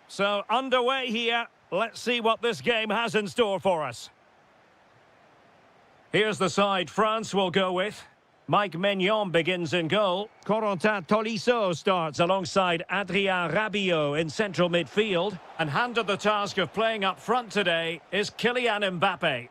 So, underway here. Let's see what this game has in store for us. Here's the side France will go with. Mike Maignan begins in goal. Corentin Tolisso starts alongside Adrien Rabiot in central midfield. And handed the task of playing up front today is Kylian Mbappe.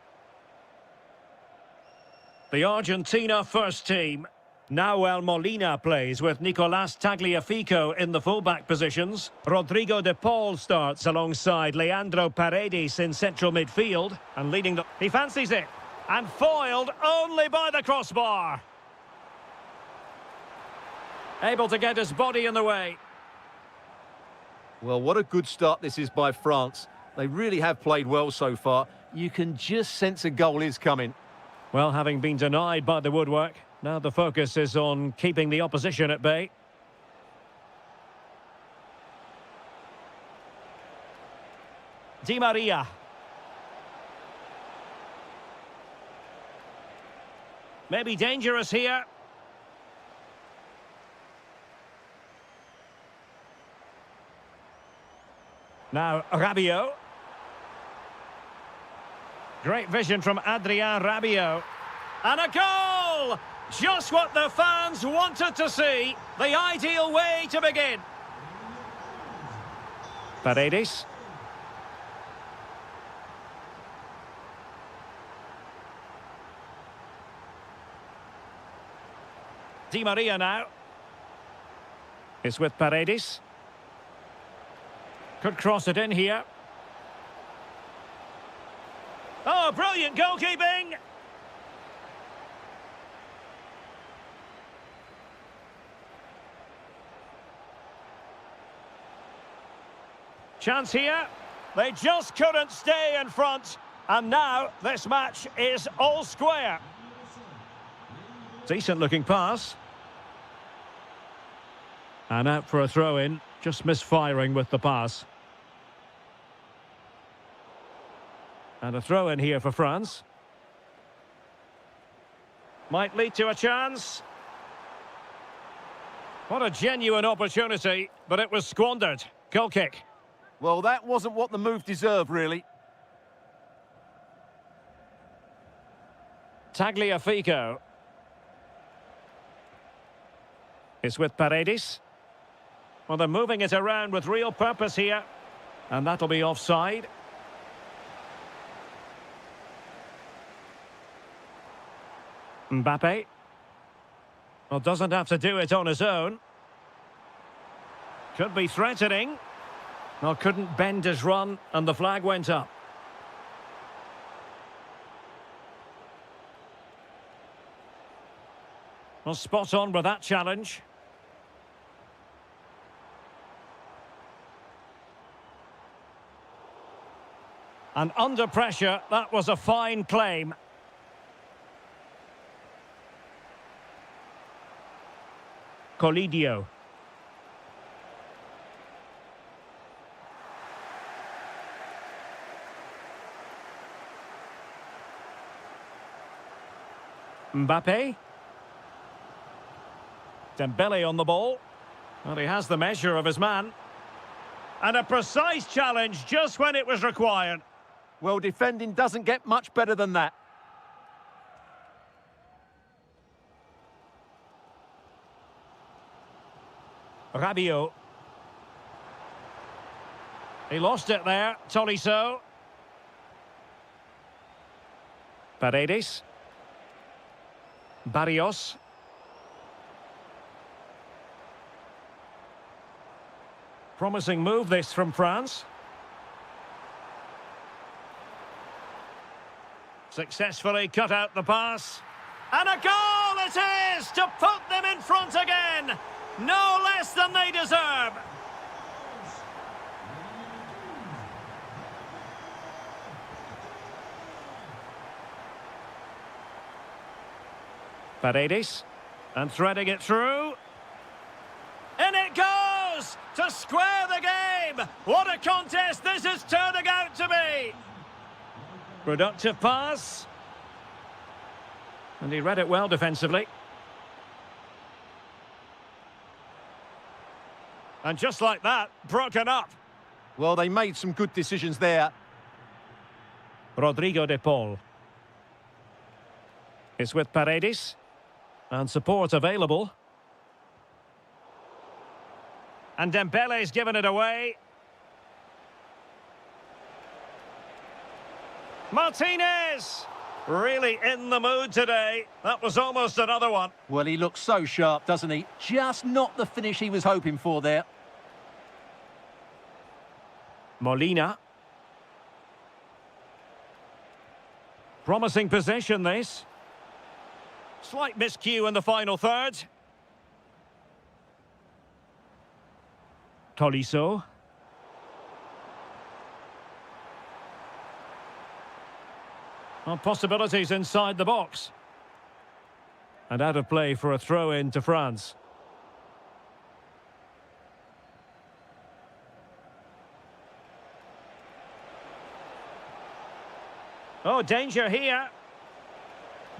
The Argentina first team. Nahuel Molina plays with Nicolas Tagliafico in the fullback positions. Rodrigo de Paul starts alongside Leandro Paredes in central midfield. And leading the... He fancies it. And foiled only by the crossbar. Able to get his body in the way. Well, what a good start this is by France. They really have played well so far. You can just sense a goal is coming. Well, having been denied by the woodwork, now the focus is on keeping the opposition at bay. Di Maria. Maybe dangerous here. Now, Rabiot. Great vision from Adrien Rabiot. And a goal! Just what the fans wanted to see. The ideal way to begin. Paredes. Di Maria now. Is with Paredes. Could cross it in here. Oh, brilliant goalkeeping! Chance here. They just couldn't stay in front. And now this match is all square. Decent looking pass. And out for a throw-in. Just misfiring with the pass. And a throw-in here for France. Might lead to a chance. What a genuine opportunity, but it was squandered. Goal kick. Well, that wasn't what the move deserved, really. Tagliafico. Is with Paredes. Well, they're moving it around with real purpose here. And that'll be offside. Mbappe. Well, doesn't have to do it on his own. Could be threatening. Well, couldn't bend his run, and the flag went up. Well, spot on with that challenge. And under pressure, that was a fine claim. Colidio. Mbappe. Dembele on the ball. Well, he has the measure of his man. And a precise challenge just when it was required. Well, defending doesn't get much better than that. Rabiot. He lost it there, Tolisso. Paredes. Barrios. Promising move this from France. Successfully cut out the pass. And a goal it is to put them in front again. No less than they deserve. Paredes. And threading it through. In it goes to square the game. What a contest this is turning out to be. Productive pass. And he read it well defensively. And just like that, broken up. Well, they made some good decisions there. Rodrigo de Paul. It's with Paredes. And support available. And Dembele's given it away. Martinez! Really in the mood today. That was almost another one. Well, he looks so sharp, doesn't he? Just not the finish he was hoping for there. Molina. Promising possession, this. Slight miscue in the final third. Tolisso. Well, possibilities inside the box. And out of play for a throw-in to France. Oh, danger here.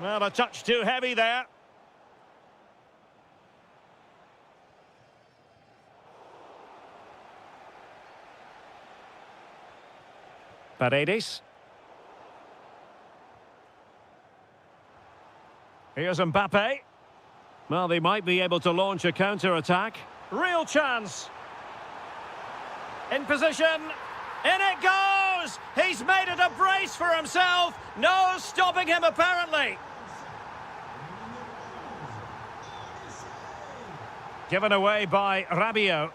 Well, a touch too heavy there. Paredes. Here's Mbappe. Well, they might be able to launch a counter-attack. Real chance. In position. In it goes! He's made it a brace for himself. No stopping him, apparently. Given away by Rabiot.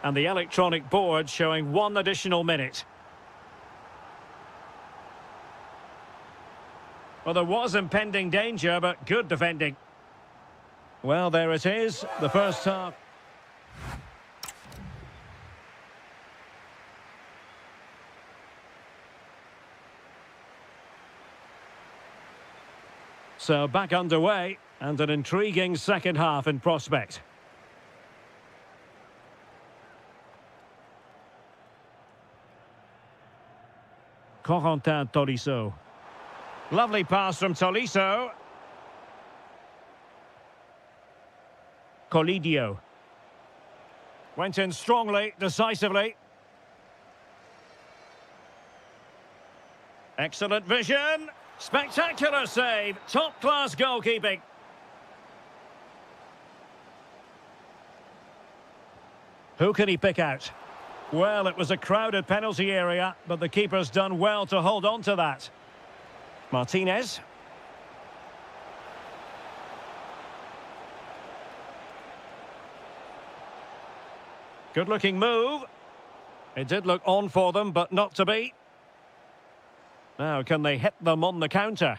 And the electronic board showing 1 additional minute. Well, there was impending danger, but good defending. Well, there it is, the first half. So back underway, and an intriguing second half in prospect. Corentin Tolisso. Lovely pass from Tolisso. Colidio. Went in strongly, decisively. Excellent vision. Spectacular save. Top-class goalkeeping. Who can he pick out? Well, it was a crowded penalty area, but the keeper's done well to hold on to that. Martinez. Good-looking move. It did look on for them, but not to be. Now, can they hit them on the counter?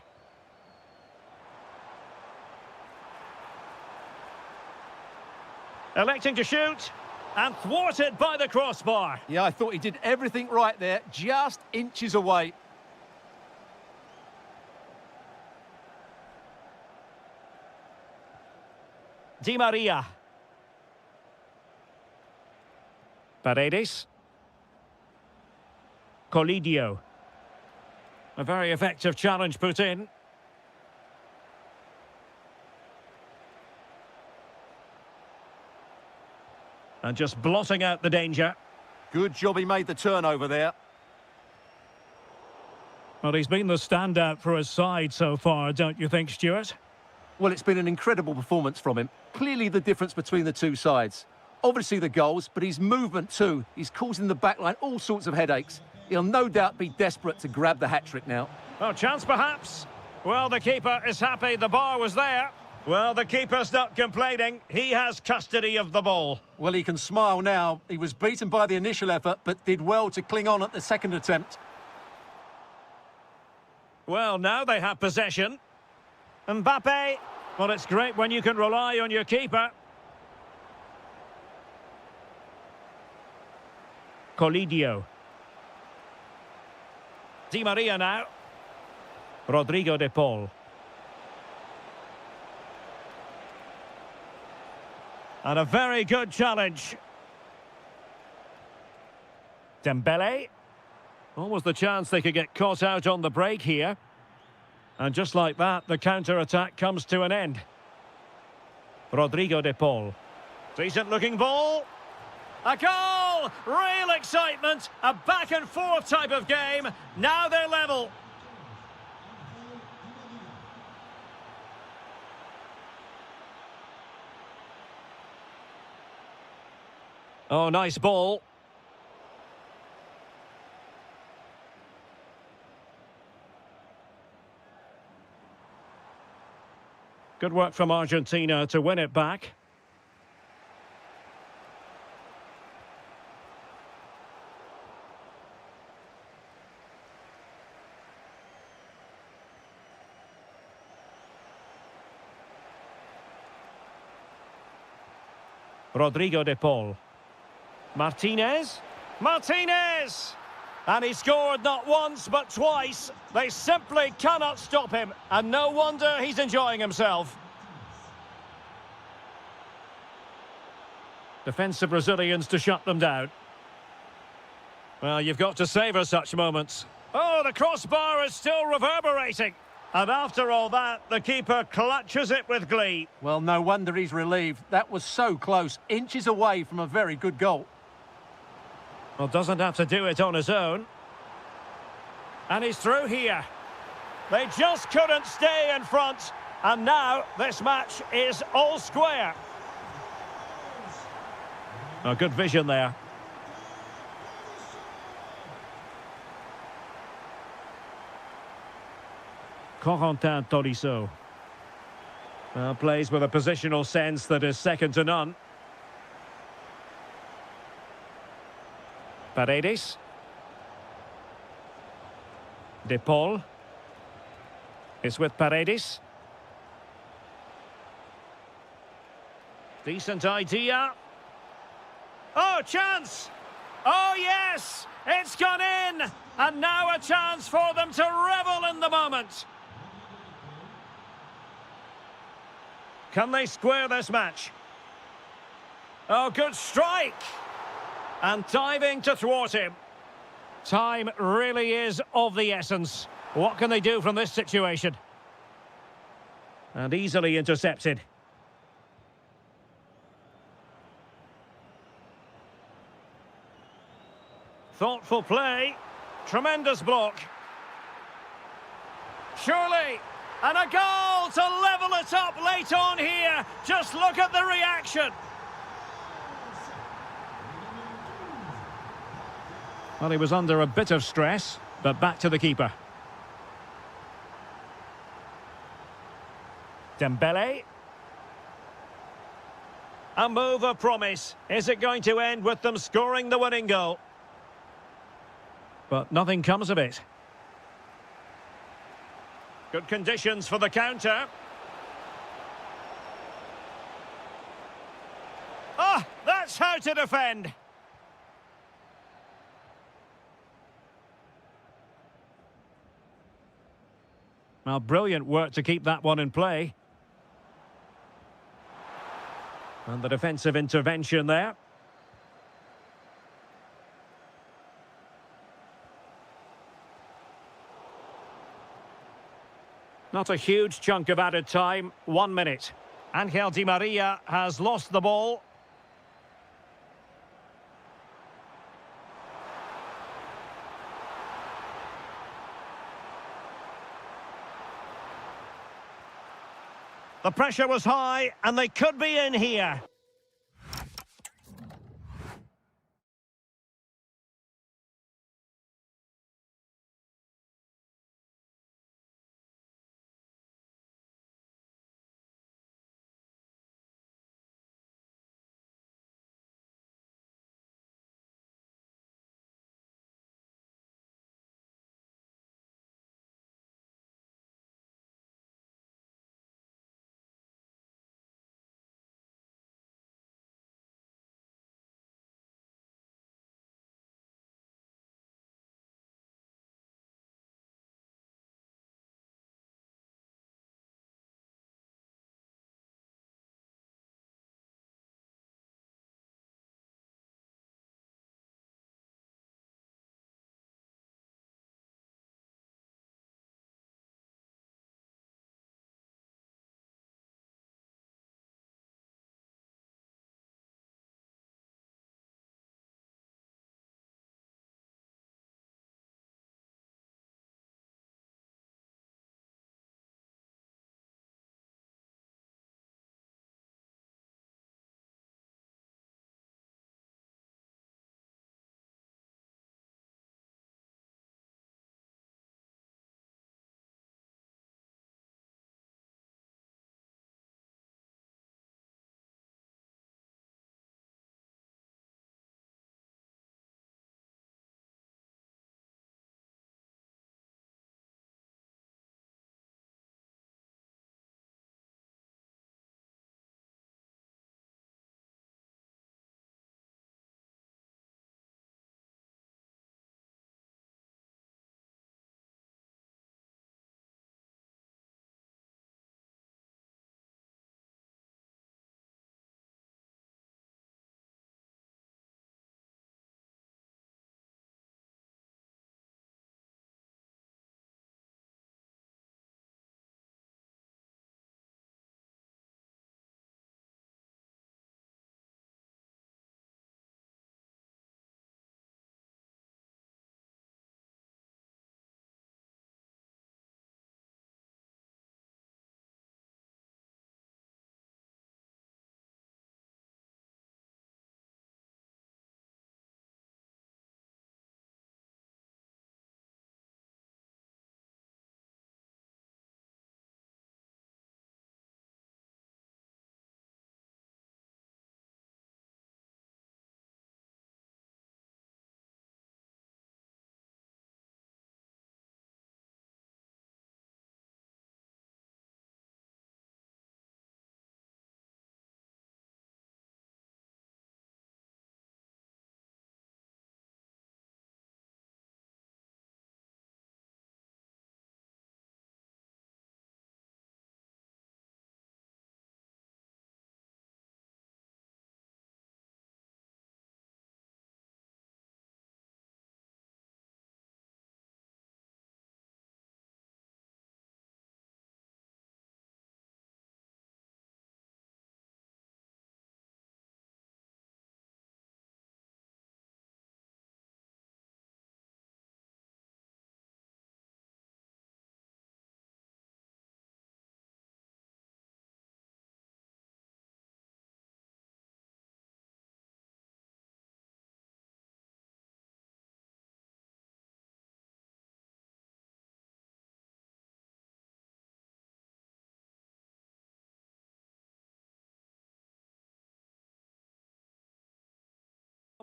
Electing to shoot, and thwarted by the crossbar. Yeah, I thought he did everything right there, just inches away. Di Maria. Paredes. Colidio. A very effective challenge put in. And just blotting out the danger. Good job he made the turnover there. Well, he's been the standout for his side so far, don't you think, Stuart? Well, it's been an incredible performance from him. Clearly the difference between the two sides. Obviously the goals, but his movement too. He's causing the backline all sorts of headaches. He'll no doubt be desperate to grab the hat-trick now. Oh, chance perhaps. Well, the keeper is happy the bar was there. Well, the keeper's not complaining. He has custody of the ball. Well, he can smile now. He was beaten by the initial effort, but did well to cling on at the second attempt. Well, now they have possession. Mbappe. Well, it's great when you can rely on your keeper. Colidio. Di Maria now. Rodrigo de Paul. And a very good challenge. Dembele. Almost the chance they could get caught out on the break here. And just like that, the counter-attack comes to an end. Rodrigo de Paul. Decent looking ball. A goal! Real excitement. A back and forth type of game. Now they're level. Oh, nice ball. Good work from Argentina to win it back. Rodrigo de Paul. Martinez. Martinez! And he scored not once but twice. They simply cannot stop him. And no wonder he's enjoying himself. Defensive Brazilians to shut them down. Well, you've got to savour such moments. Oh, the crossbar is still reverberating. And after all that, the keeper clutches it with glee. Well, no wonder he's relieved. That was so close, inches away from a very good goal. Well, doesn't have to do it on his own. And he's through here. They just couldn't stay in front. And now this match is all square. Oh, good vision there. Corentin Tolisso. Plays with a positional sense that is second to none. Paredes. De Paul. It's with Paredes. Decent idea. Oh, chance! Oh, yes! It's gone in! And now a chance for them to revel in the moment. Can they square this match? Oh, good strike! And diving to thwart him. Time really is of the essence. What can they do from this situation? And easily intercepted. Thoughtful play. Tremendous block. Surely. And a goal to level it up late on here. Just look at the reaction. Well, he was under a bit of stress, but back to the keeper. Dembele. A move of promise. Is it going to end with them scoring the winning goal? But nothing comes of it. Good conditions for the counter. Ah, that's how to defend. Well, brilliant work to keep that one in play. And the defensive intervention there. Not a huge chunk of added time, 1 minute. Angel Di Maria has lost the ball. The pressure was high, and they could be in here.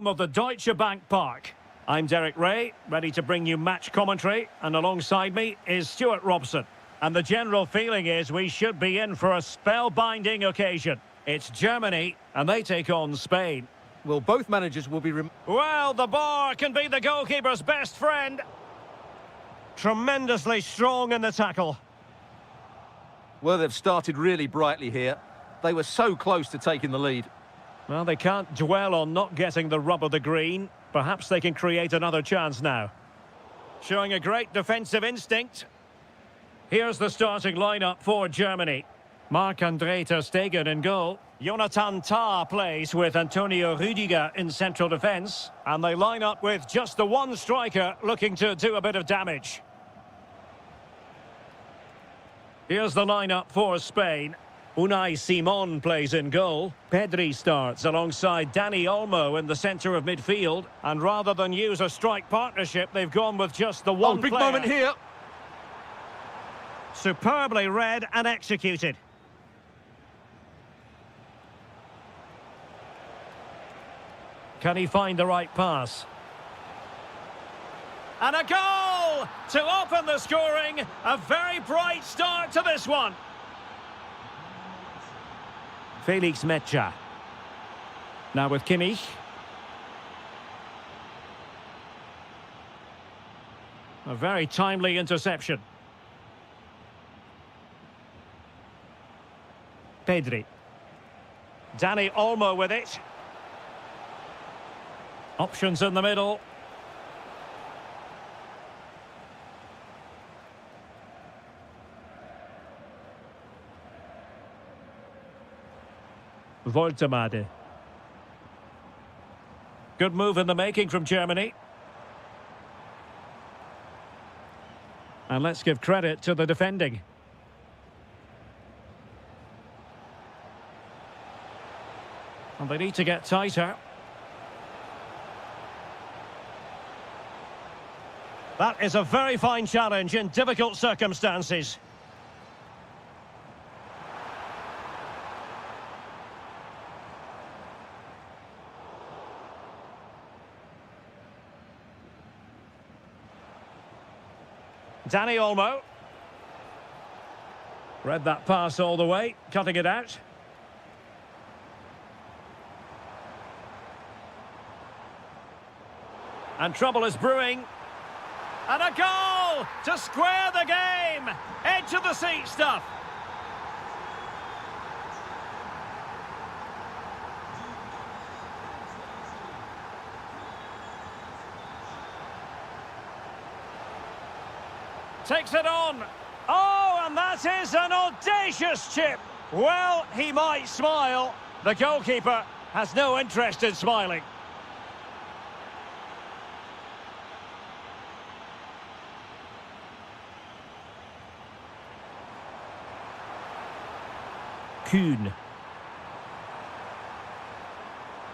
Of the Deutsche Bank Park. I'm Derek Ray, ready to bring you match commentary, and alongside me is Stuart Robson. And the general feeling is we should be in for a spellbinding occasion. It's Germany, and they take on Spain. Well, both managers will be... Well, the bar can be the goalkeeper's best friend. Tremendously strong in the tackle. Well, they've started really brightly here. They were so close to taking the lead. Well, they can't dwell on not getting the rub of the green. Perhaps they can create another chance now. Showing a great defensive instinct. Here's the starting lineup for Germany. Marc-André ter Stegen in goal. Jonathan Tah plays with Antonio Rüdiger in central defence. And they line up with just the one striker looking to do a bit of damage. Here's the lineup for Spain. Unai Simon plays in goal. Pedri starts alongside Dani Olmo in the centre of midfield. And rather than use a strike partnership, they've gone with just the one big player. moment here. Superbly read and executed. Can he find the right pass? And a goal to open the scoring. A very bright start to this one. Felix Metscher. Now with Kimmich. A very timely interception. Pedri. Dani Olmo with it. Options in the middle. Voltemade. Good move in the making from Germany. And let's give credit to the defending. And they need to get tighter. That is a very fine challenge in difficult circumstances. Dani Olmo. Read that pass all the way, cutting it out. And trouble is brewing. And a goal to square the game. Edge of the seat stuff. Takes it on. Oh, and that is an audacious chip. Well, he might smile. The goalkeeper has no interest in smiling. Kuhn.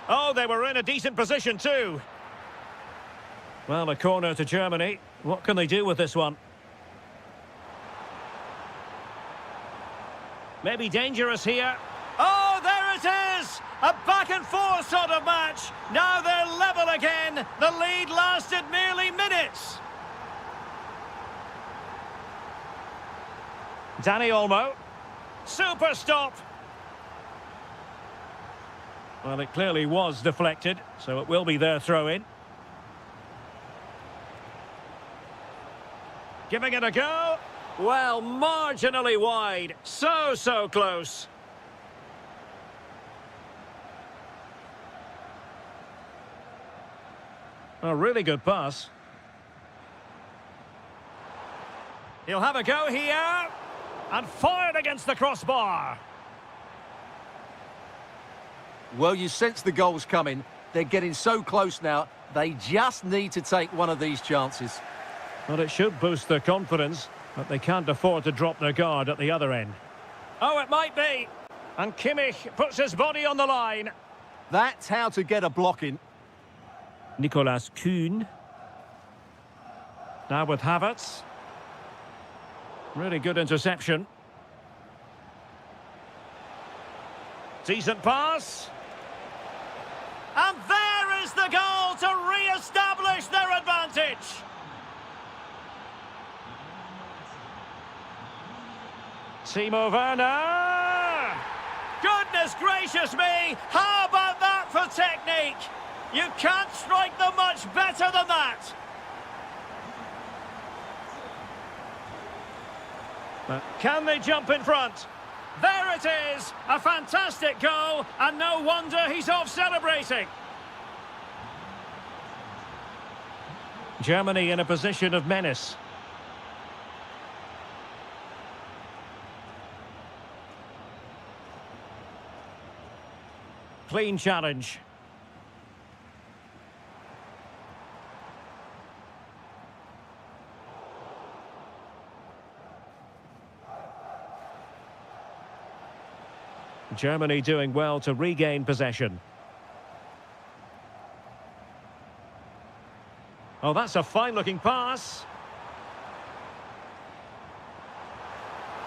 Oh, they were in a decent position too. Well, a corner to Germany. What can they do with this one? Maybe dangerous here. Oh, there it is! A back and forth sort of match. Now they're level again. The lead lasted merely minutes. Dani Olmo. Super stop. Well, it clearly was deflected, so it will be their throw-in. Giving it a go. Well, marginally wide. So close. A really good pass. He'll have a go here. And fired against the crossbar. Well, you sense the goals coming. They're getting so close now. They just need to take one of these chances. Well, it should boost their confidence, but they can't afford to drop their guard at the other end. Oh, it might be. And Kimmich puts his body on the line. That's how to get a block in. Nicolas Kuhn. Now with Havertz. Really good interception. Decent pass. And there is the goal to re-establish their advantage. Timo Werner! Goodness gracious me! How about that for technique? You can't strike them much better than that. But can they jump in front? There it is! A fantastic goal, and no wonder he's off celebrating. Germany in a position of menace. Clean challenge. Germany doing well to regain possession. Oh, that's a fine-looking pass.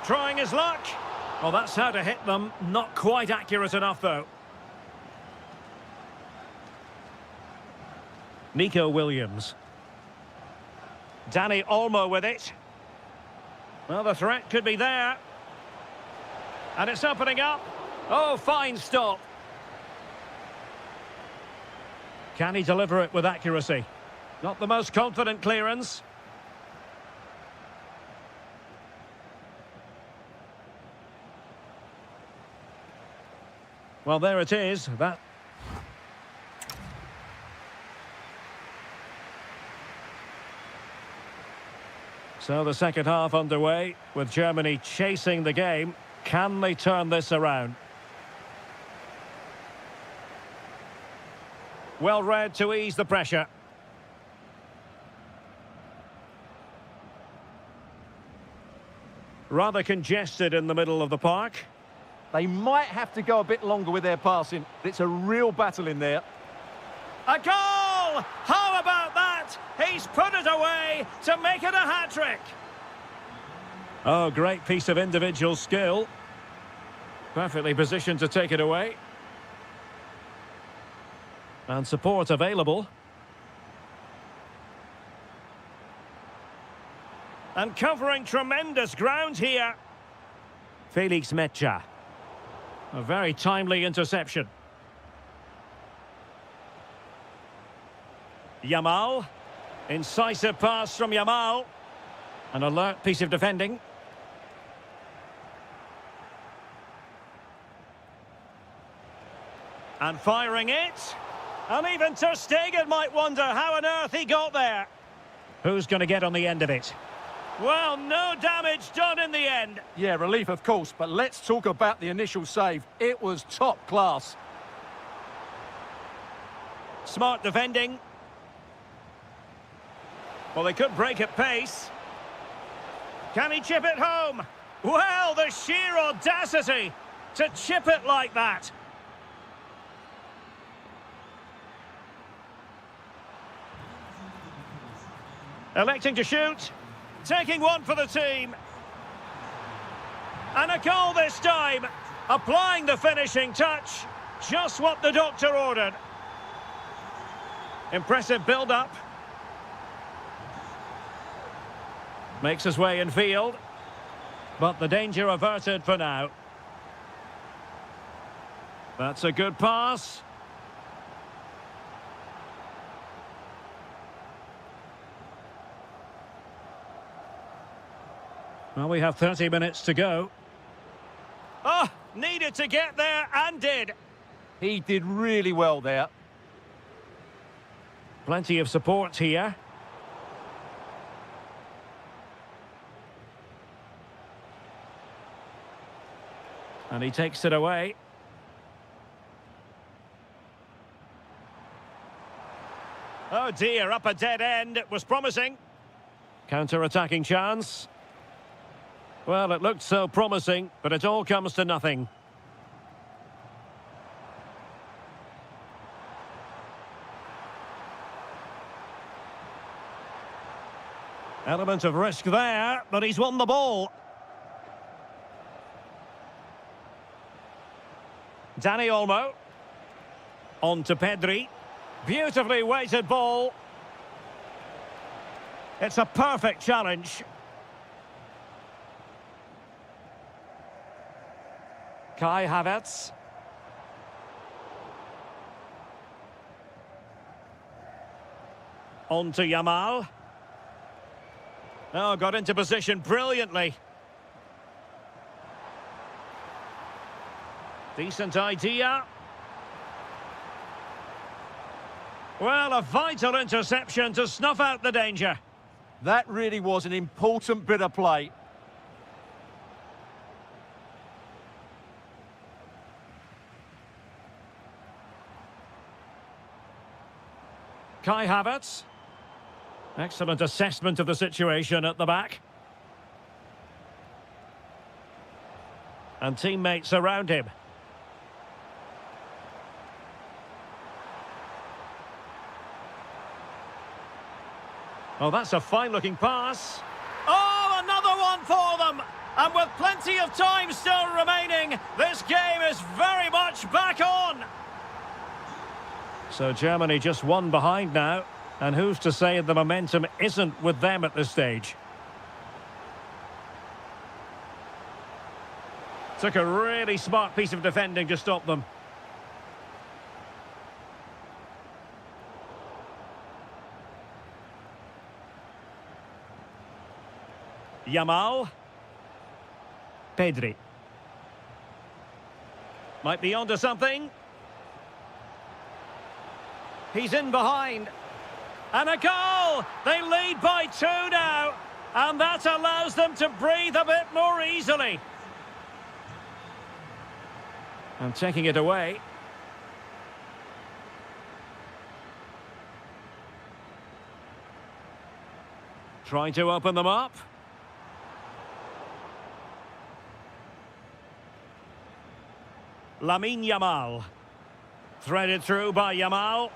Trying his luck. Well, that's how to hit them. Not quite accurate enough, though. Nico Williams. Dani Olmo with it. Well, the threat could be there. And it's opening up. Oh, fine stop. Can he deliver it with accuracy? Not the most confident clearance. Well, there it is. So the second half underway, with Germany chasing the game. Can they turn this around? Well read to ease the pressure. Rather congested in the middle of the park. They might have to go a bit longer with their passing. It's a real battle in there. A goal! How about that? He's put it away to make it a hat-trick. Oh, great piece of individual skill. Perfectly positioned to take it away. And support available. And covering tremendous ground here. Felix Mecha. A very timely interception. Yamal. Incisive pass from Yamal. An alert piece of defending. And firing it. And even Ter Stegen might wonder how on earth he got there. Who's going to get on the end of it? Well, no damage done in the end. Yeah, relief, of course, but let's talk about the initial save. It was top class. Smart defending. Well, they could break at pace. Can he chip it home? Well, the sheer audacity to chip it like that. Electing to shoot. Taking one for the team. And a goal this time. Applying the finishing touch. Just what the doctor ordered. Impressive build-up. Makes his way in field. But the danger averted for now. That's a good pass. Well, we have 30 minutes to go. Oh, needed to get there and did. He did really well there. Plenty of support here. And he takes it away. Oh dear, up a dead end. It was promising. Counter-attacking chance. Well, it looked so promising, but it all comes to nothing. Element of risk there, but he's won the ball. Dani Olmo. On to Pedri. Beautifully weighted ball. It's a perfect challenge. Kai Havertz. On to Yamal. Oh, got into position brilliantly. Decent idea. Well, a vital interception to snuff out the danger. That really was an important bit of play. Kai Havertz. Excellent assessment of the situation at the back. And teammates around him. Oh, that's a fine-looking pass. Oh, another one for them! And with plenty of time still remaining, this game is very much back on! So Germany just one behind now. And who's to say the momentum isn't with them at this stage? Took a really smart piece of defending to stop them. Yamal. Pedri. Might be onto something. He's in behind. And a goal! They lead by 2 now. And that allows them to breathe a bit more easily. And taking it away. Trying to open them up. Lamine Yamal. Threaded through by Yamal.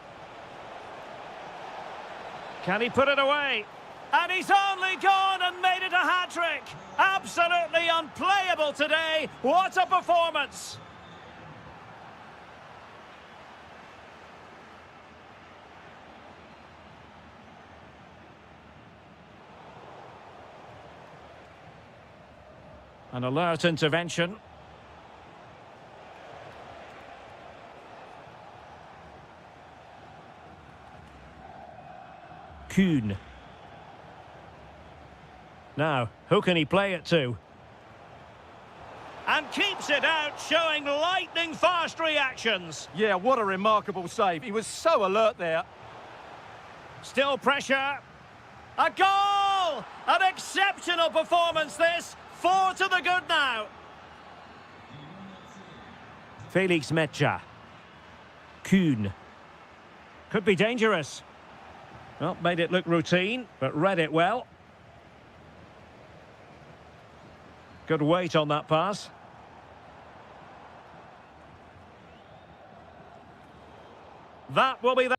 Can he put it away? And he's only gone and made it a hat-trick. Absolutely unplayable today. What a performance. An alert intervention. Kuhn. Now, who can he play it to? And keeps it out, showing lightning-fast reactions. Yeah, what a remarkable save. He was so alert there. Still pressure. A goal! An exceptional performance, this. 4 to the good now. Felix Mecha. Kuhn. Could be dangerous. Well, made it look routine, but read it well. Good weight on that pass. That will be the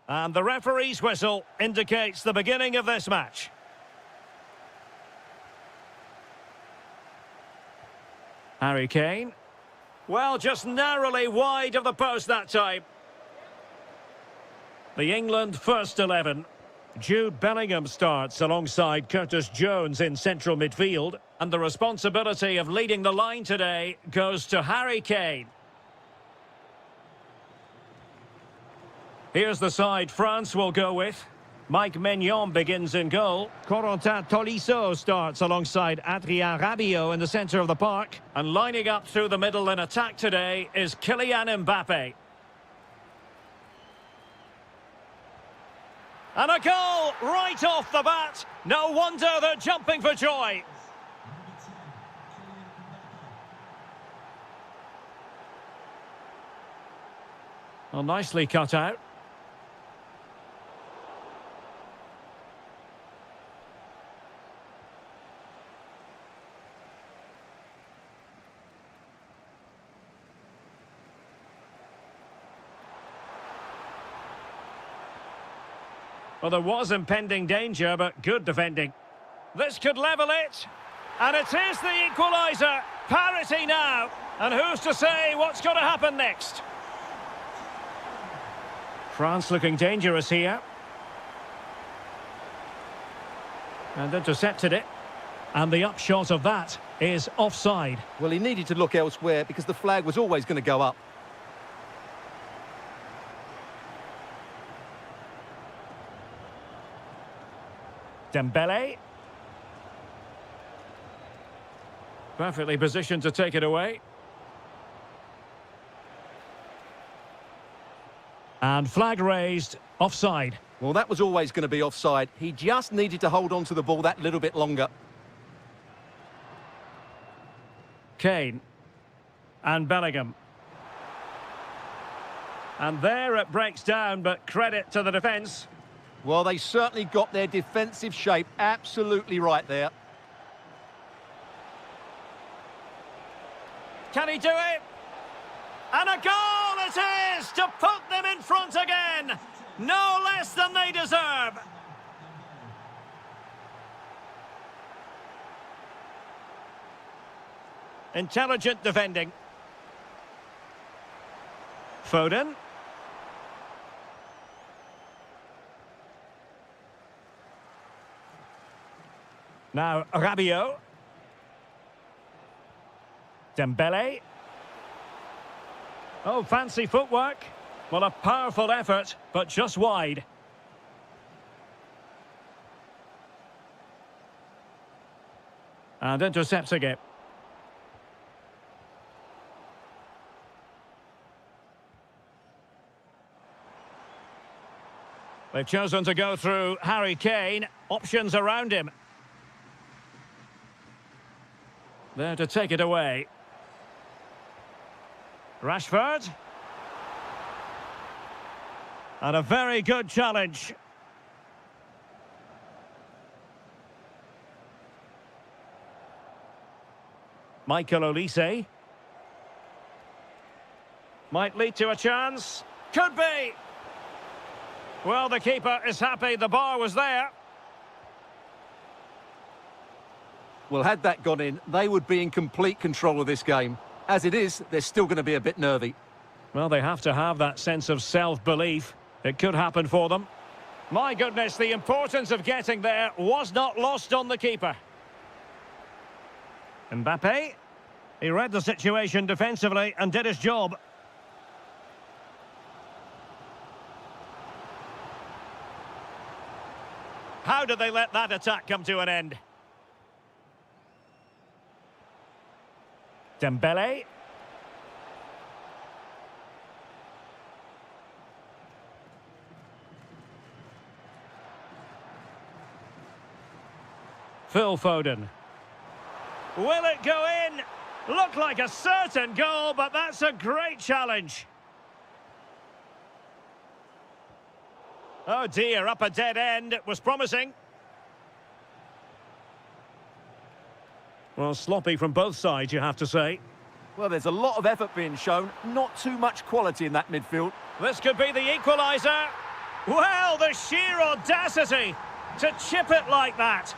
And the referee's whistle indicates the beginning of this match. Harry Kane. Well, just narrowly wide of the post that time. The England first 11. Jude Bellingham starts alongside Curtis Jones in central midfield. And the responsibility of leading the line today goes to Harry Kane. Here's the side France will go with. Mike Maignan begins in goal. Corentin Tolisso starts alongside Adrien Rabiot in the centre of the park. And lining up through the middle in attack today is Kylian Mbappe. And a goal right off the bat. No wonder they're jumping for joy. Well, nicely cut out. Well, there was impending danger, but good defending. This could level it. And it is the equaliser. Parity now. And who's to say what's going to happen next? France looking dangerous here. And intercepted it. And the upshot of that is offside. Well, he needed to look elsewhere because the flag was always going to go up. Dembele. Perfectly positioned to take it away. And flag raised, offside. Well, that was always going to be offside. He just needed to hold on to the ball that little bit longer. Kane. And Bellingham. And there it breaks down, but credit to the defence. Well, they certainly got their defensive shape absolutely right there. Can he do it? And a goal it is to put them in front again. No less than they deserve. Intelligent defending. Foden. Now Rabiot. Dembele. Oh, fancy footwork. Well, a powerful effort, but just wide. And intercepting it. They've chosen to go through Harry Kane. Options around him. There to take it away. Rashford. And a very good challenge. Michael Olise. Might lead to a chance. Could be. Well, the keeper is happy the bar was there. Well, had that gone in, they would be in complete control of this game. As it is, they're still going to be a bit nervy. Well, they have to have that sense of self-belief. It could happen for them. My goodness, the importance of getting there was not lost on the keeper. Mbappe. He read the situation defensively and did his job. How did they let that attack come to an end? Dembele. Phil Foden. Will it go in? Looked like a certain goal, but that's a great challenge. Oh dear, up a dead end. It was promising. Well, sloppy from both sides, you have to say. Well, there's a lot of effort being shown, not too much quality in that midfield. This could be the equaliser. Well, the sheer audacity to chip it like that.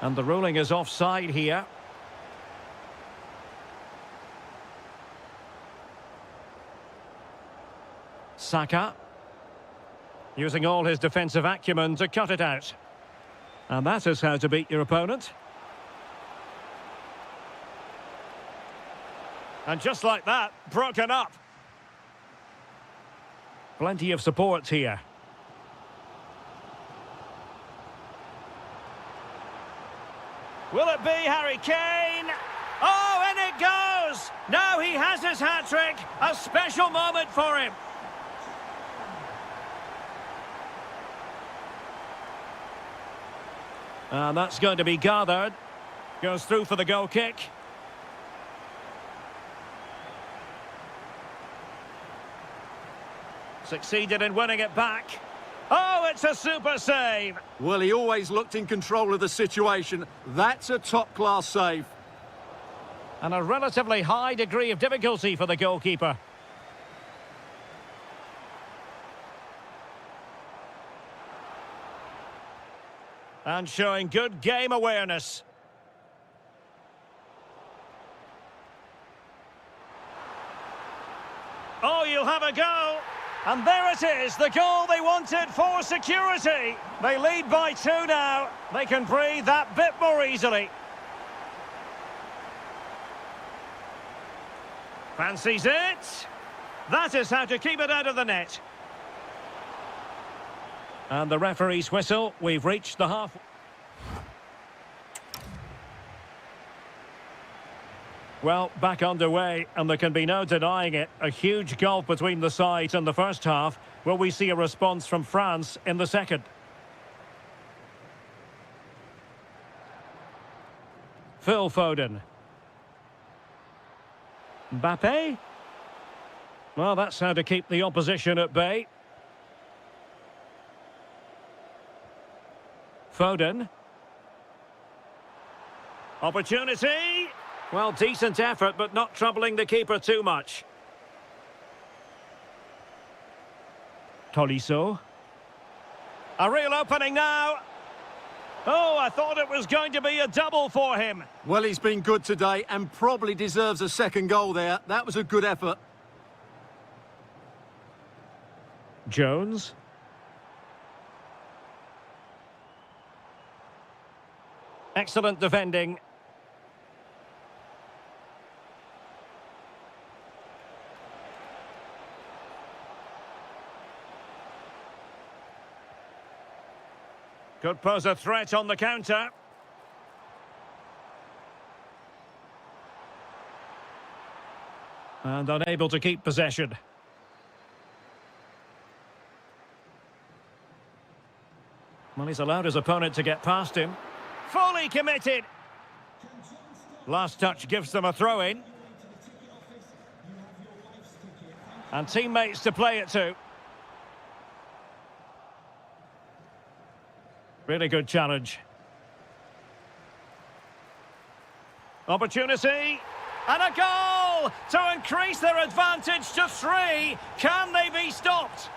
And the ruling is offside here. Saka. Using all his defensive acumen to cut it out. And that is how to beat your opponent. And just like that, broken up. Plenty of support here. Will it be Harry Kane? Oh, in it goes! Now he has his hat-trick. A special moment for him. And that's going to be gathered. Goes through for the goal kick. Succeeded in winning it back. Oh, it's a super save. Well, he always looked in control of the situation. That's a top-class save. And a relatively high degree of difficulty for the goalkeeper. And showing good game awareness. Oh, you'll have a go. And there it is, the goal they wanted for security. They lead by 2 now. They can breathe that bit more easily. Fancies it. That is how to keep it out of the net. And the referee's whistle. We've reached the half. Well, back underway, and there can be no denying it. A huge gulf between the sides in the first half. Will we see a response from France in the second? Phil Foden. Mbappe. Well, that's how to keep the opposition at bay. Foden. Opportunity. Well, decent effort, but not troubling the keeper too much. Tolisso. A real opening now. Oh, I thought it was going to be a double for him. Well, he's been good today and probably deserves a second goal there. That was a good effort. Jones. Excellent defending. Could pose a threat on the counter. And unable to keep possession. Well, he's allowed his opponent to get past him. Fully committed. Last touch gives them a throw-in. And teammates to play it to. Really good challenge. Opportunity. And a goal to increase their advantage to 3. Can they be stopped?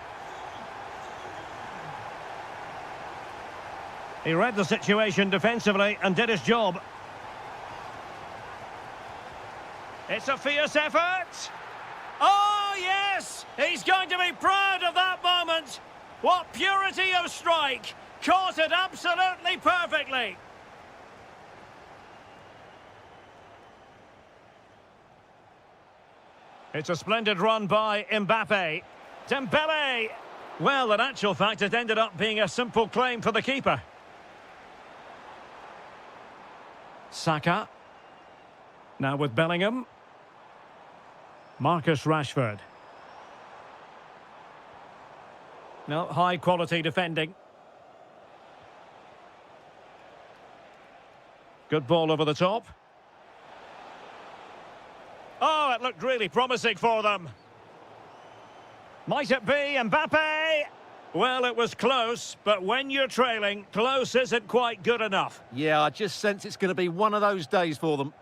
He read the situation defensively and did his job. It's a fierce effort. Oh, yes! He's going to be proud of that moment. What purity of strike. Caught it absolutely perfectly. It's a splendid run by Mbappe. Dembele. Well, in actual fact, it ended up being a simple claim for the keeper. Saka. Now with Bellingham. Marcus Rashford. No, high-quality defending. Good ball over the top. Oh, it looked really promising for them. Might it be Mbappe? Well, it was close, but when you're trailing, close isn't quite good enough. Yeah, I just sense it's going to be one of those days for them.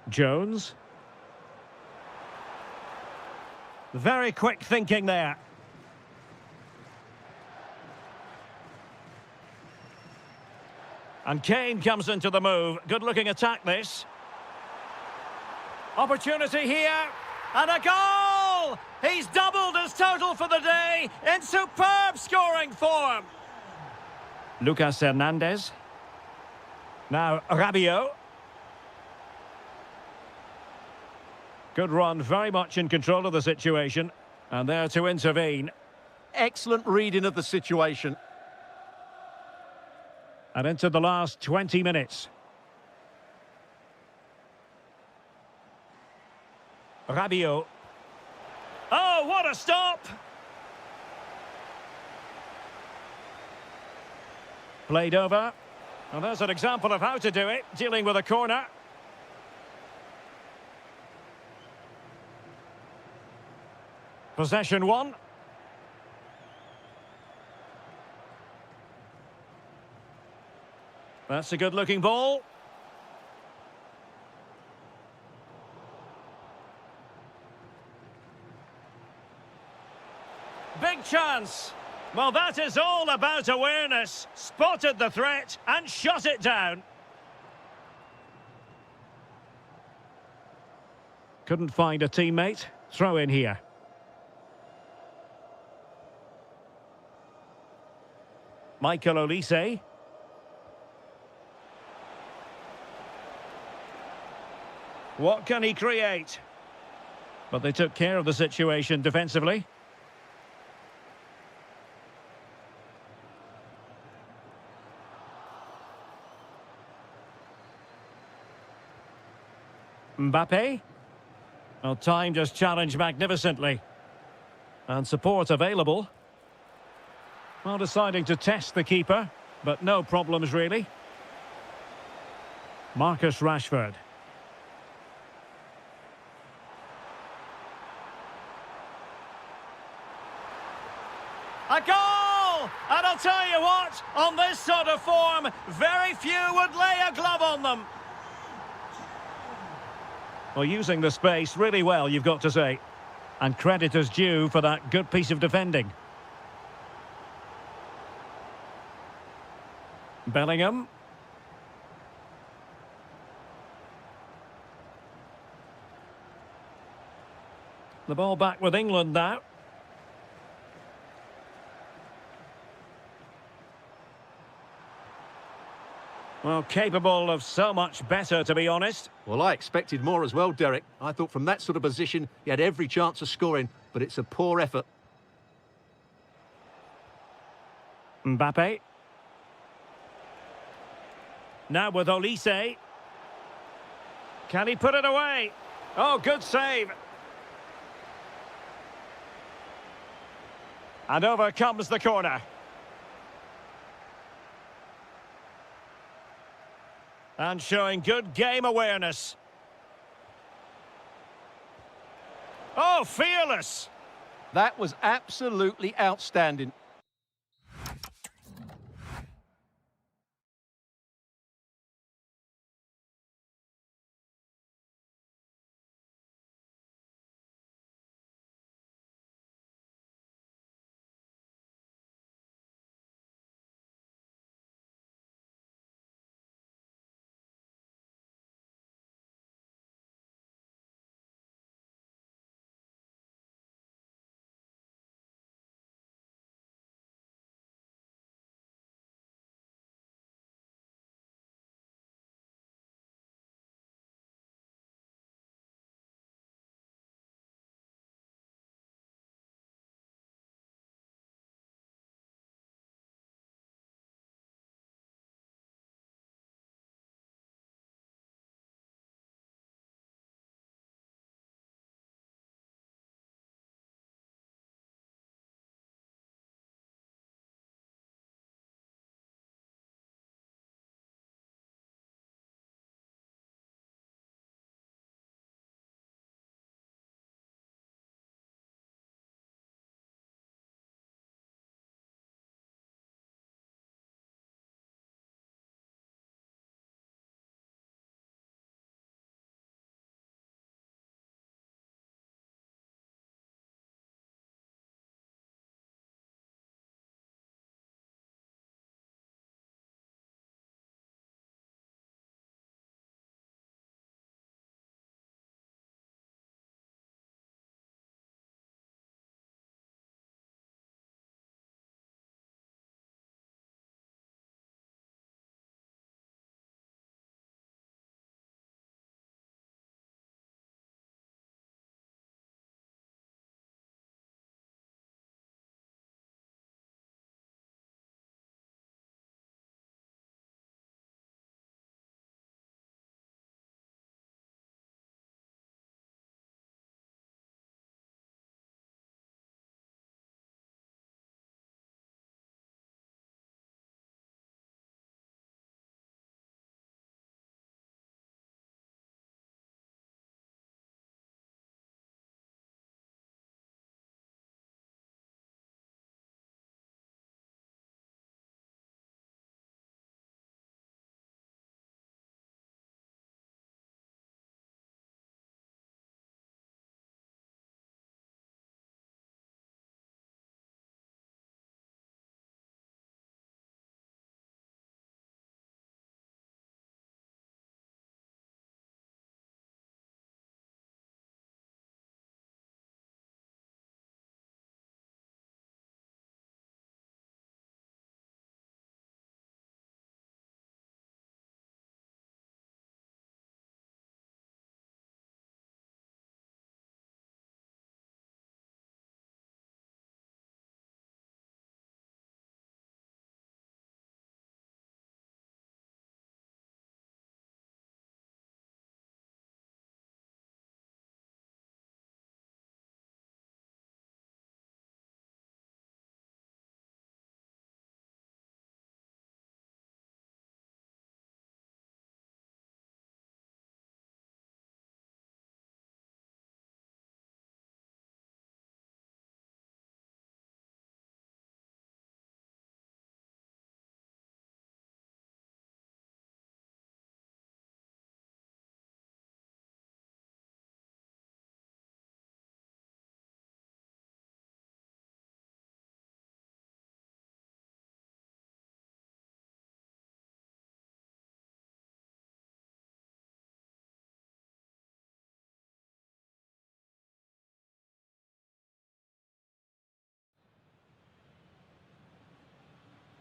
Jones. Very quick thinking there. And Kane comes into the move. Good-looking attack, this. Opportunity here. And a goal! He's doubled his total for the day in superb scoring form. Lucas Hernandez. Now Rabiot. Good run, very much in control of the situation. And there to intervene. Excellent reading of the situation. And into the last 20 minutes. Rabiot. Oh, what a stop! Played over. And there's an example of how to do it, dealing with a corner. Possession one. That's a good-looking ball. Big chance. Well, that is all about awareness. Spotted the threat and shut it down. Couldn't find a teammate. Throw in here. Michael Olise. What can he create? But they took care of the situation defensively. Mbappe. Well, timed his challenge magnificently. And support available. Well, deciding to test the keeper, but no problems really. Marcus Rashford. A goal! And I'll tell you what, on this sort of form, very few would lay a glove on them. Well, using the space really well, you've got to say. And credit is due for that good piece of defending. Bellingham. The ball back with England now. Well, capable of so much better, to be honest. Well, I expected more as well, Derek. I thought from that sort of position, he had every chance of scoring, but it's a poor effort. Mbappe. Now with Olise. Can he put it away? Oh, good save. And over comes the corner. And showing good game awareness. Oh, fearless! That was absolutely outstanding.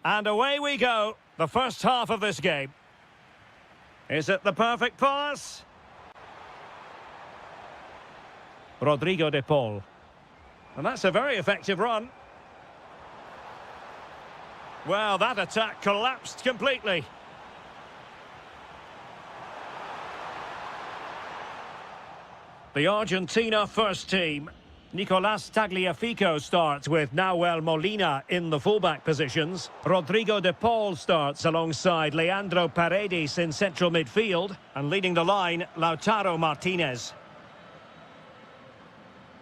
And away we go. The first half of this game. Is it the perfect pass? Rodrigo de Paul. And that's a very effective run. Well, that attack collapsed completely. The Argentina first team. Nicolás Tagliafico starts with Nahuel Molina in the fullback positions. Rodrigo de Paul starts alongside Leandro Paredes in central midfield. And leading the line, Lautaro Martinez.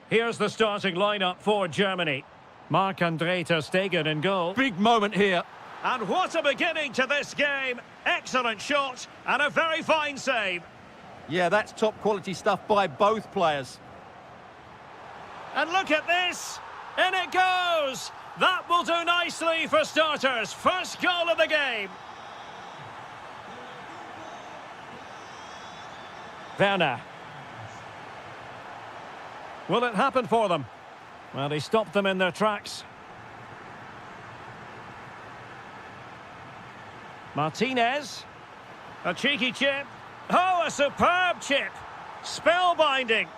Here's the starting lineup for Germany. Marc-André ter Stegen in goal. Big moment here. And what a beginning to this game. Excellent shot and a very fine save. Yeah, that's top quality stuff by both players. And look at this. In it goes. That will do nicely for starters. First goal of the game. Werner. Will it happen for them? Well, he stopped them in their tracks. Martinez. A cheeky chip. Oh, a superb chip. Spellbinding.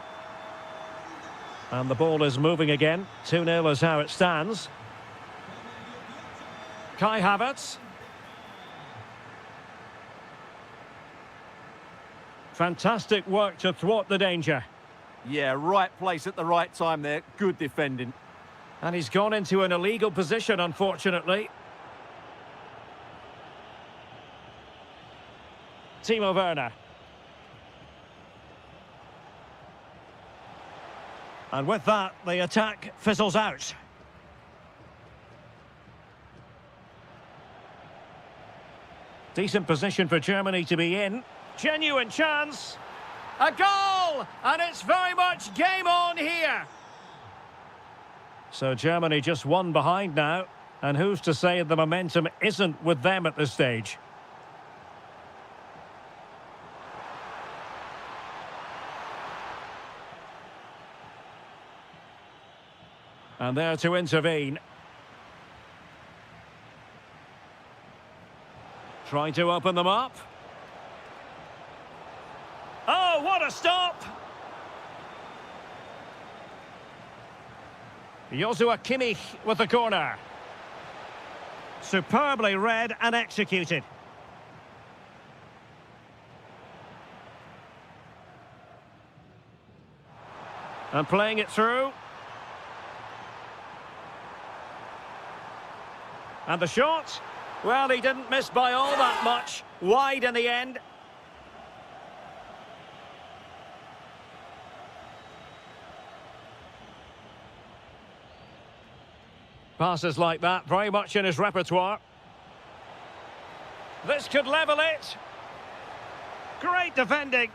And the ball is moving again. 2-0 is how it stands. Kai Havertz. Fantastic work to thwart the danger. Yeah, right place at the right time there. Good defending. And he's gone into an illegal position, unfortunately. Timo Werner. And with that, the attack fizzles out. Decent position for Germany to be in. Genuine chance. A goal! And it's very much game on here. So Germany just one behind now. And who's to say the momentum isn't with them at this stage? And there to intervene. Trying to open them up. Oh, what a stop! Joshua Kimmich with the corner. Superbly read and executed. And playing it through. And the shot? Well, he didn't miss by all that much. Wide in the end. Passes like that, very much in his repertoire. This could level it. Great defending.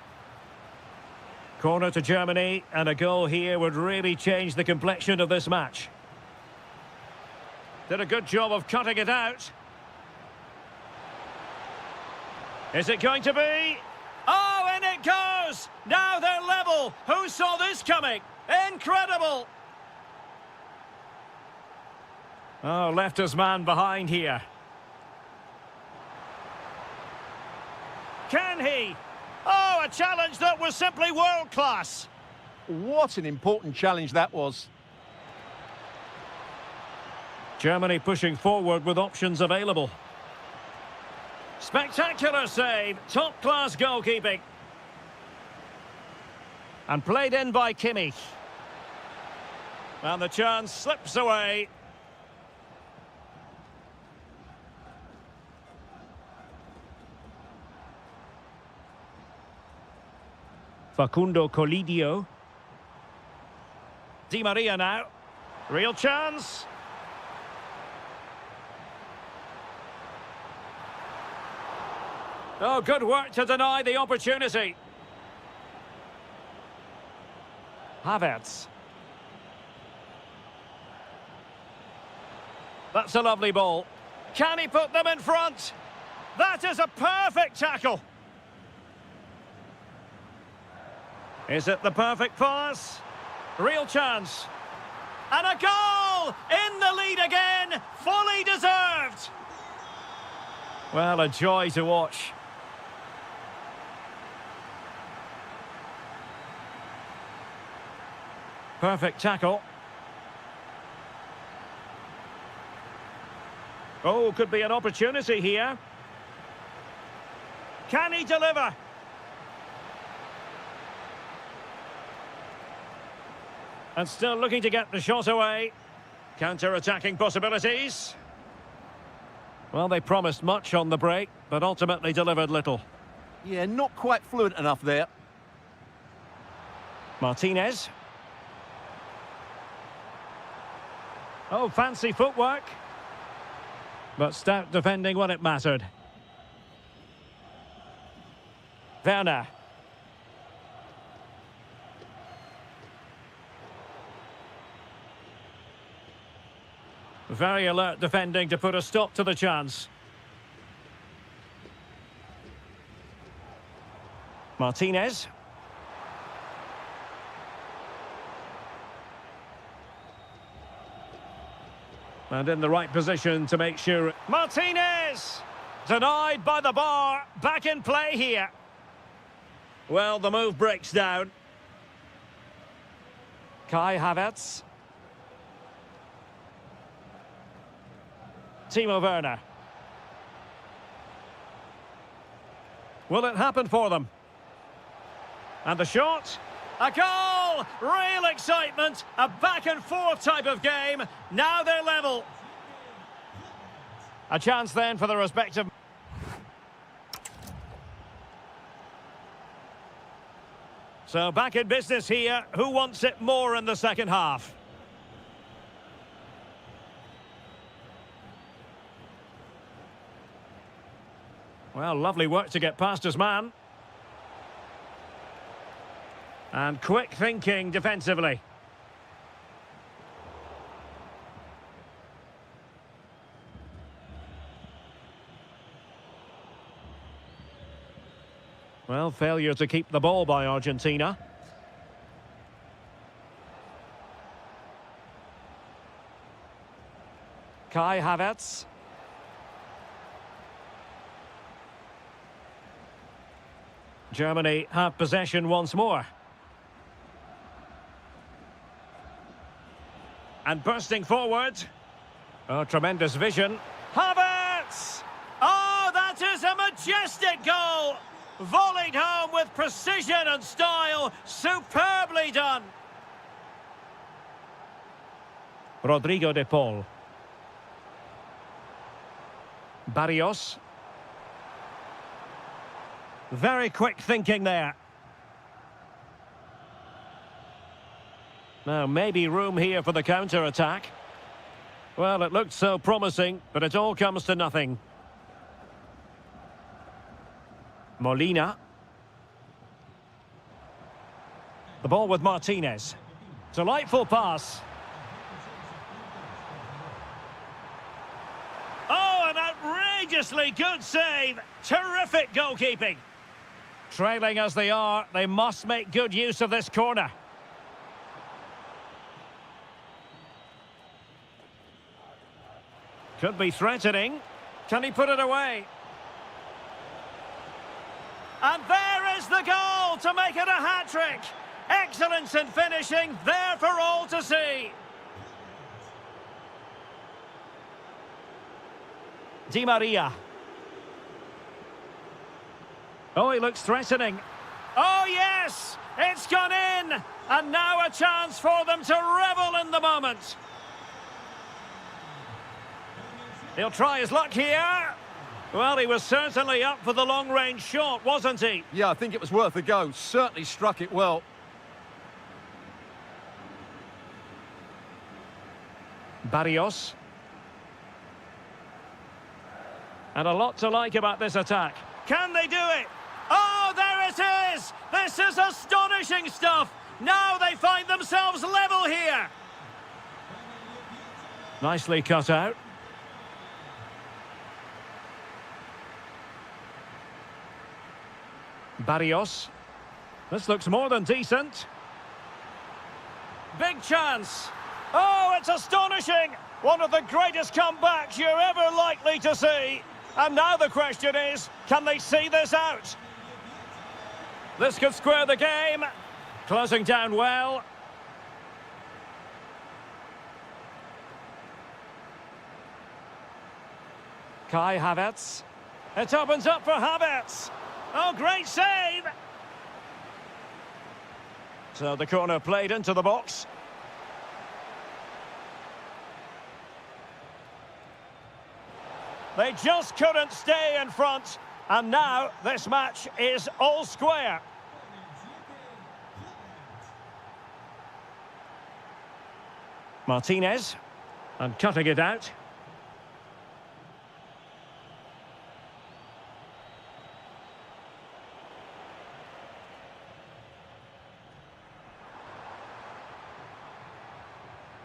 Corner to Germany, and a goal here would really change the complexion of this match. Did a good job of cutting it out. Is it going to be? Oh, and it goes! Now they're level. Who saw this coming? Incredible! Oh, left his man behind here. Can he? Oh, a challenge that was simply world-class. What an important challenge that was. Germany pushing forward with options available. Spectacular save, top-class goalkeeping. And played in by Kimmich. And the chance slips away. Facundo Colidio. Di Maria now. Real chance. Oh, good work to deny the opportunity. Havertz. That's a lovely ball. Can he put them in front? That is a perfect tackle. Is it the perfect pass? Real chance. And a goal! In the lead again, fully deserved. Well, a joy to watch. Perfect tackle. Oh, could be an opportunity here. Can he deliver? And still looking to get the shot away. Counter-attacking possibilities. Well, they promised much on the break, but ultimately delivered little. Yeah, not quite fluent enough there. Martinez. Oh, fancy footwork. But stout defending when it mattered. Werner. Very alert defending to put a stop to the chance. Martinez. And in the right position to make sure... Martinez! Denied by the bar. Back in play here. Well, the move breaks down. Kai Havertz. Timo Werner. Will it happen for them? And the shot. A goal! Real excitement. A back-and-forth type of game. Now they're level. A chance then for the respective... So back in business here. Who wants it more in the second half? Well, lovely work to get past his man. And quick thinking defensively. Well, failure to keep the ball by Argentina. Kai Havertz. Germany have possession once more. And bursting forward. Oh, tremendous vision. Havertz! Oh, that is a majestic goal! Volleyed home with precision and style. Superbly done. Rodrigo de Paul. Barrios. Very quick thinking there. Now, maybe room here for the counter-attack. Well, it looked so promising, but it all comes to nothing. Molina. The ball with Martinez. Delightful pass. Oh, an outrageously good save. Terrific goalkeeping. Trailing as they are, they must make good use of this corner. Could be threatening. Can he put it away? And there is the goal to make it a hat-trick. Excellence in finishing, there for all to see. Di Maria. Oh, he looks threatening. Oh, yes! It's gone in! And now a chance for them to revel in the moment. He'll try his luck here. Well, he was certainly up for the long-range shot, wasn't he? Yeah, I think it was worth a go. Certainly struck it well. Barrios. And a lot to like about this attack. Can they do it? Oh, there it is! This is astonishing stuff! Now they find themselves level here! Nicely cut out. Barrios. This looks more than decent. Big chance. Oh, it's astonishing! One of the greatest comebacks you're ever likely to see. And now the question is, can they see this out? This could square the game. Closing down well. Kai Havertz. It opens up for Havertz. Oh, great save! So the corner played into the box. They just couldn't stay in front. And now this match is all square. Martinez. And cutting it out.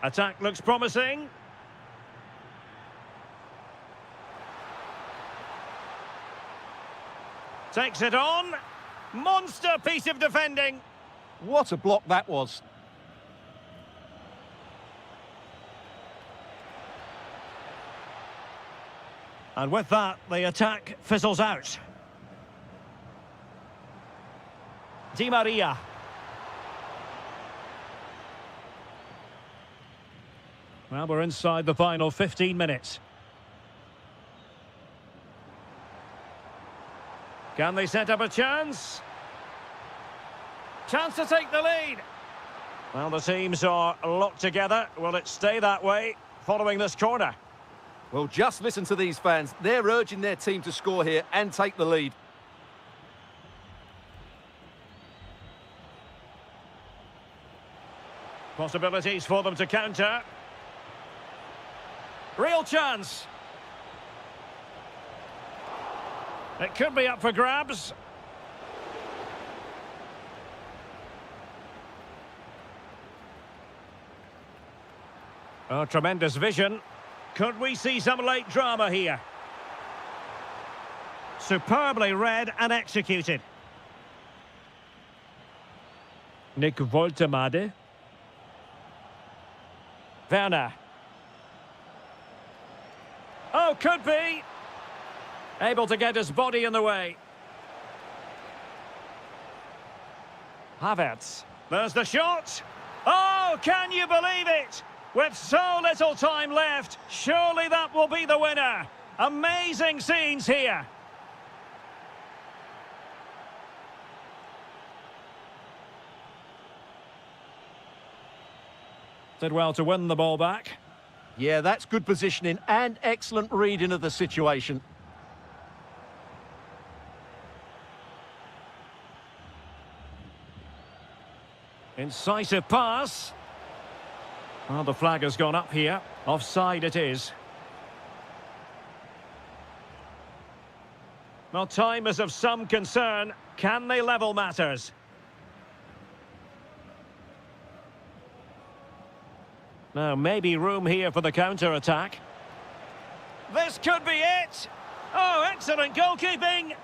Attack looks promising. Takes it on. Monster piece of defending. What a block that was. And with that, the attack fizzles out. Di Maria. Well, we're inside the final 15 minutes. Can they set up a chance? Chance to take the lead. Well, the teams are locked together. Will it stay that way following this corner? Well, just listen to these fans. They're urging their team to score here and take the lead. Possibilities for them to counter. Real chance. It could be up for grabs. Oh, tremendous vision. Could we see some late drama here? Superbly read and executed. Nick Woltemade. Werner. Oh, could be. Able to get his body in the way. Havertz. There's the shot. Oh, can you believe it? With so little time left, surely that will be the winner. Amazing scenes here. Did well to win the ball back. Yeah, that's good positioning and excellent reading of the situation. Incisive pass. Well, the flag has gone up here. Offside it is. Well, time is of some concern. Can they level matters? Now, maybe room here for the counter-attack. This could be it! Oh, excellent goalkeeping!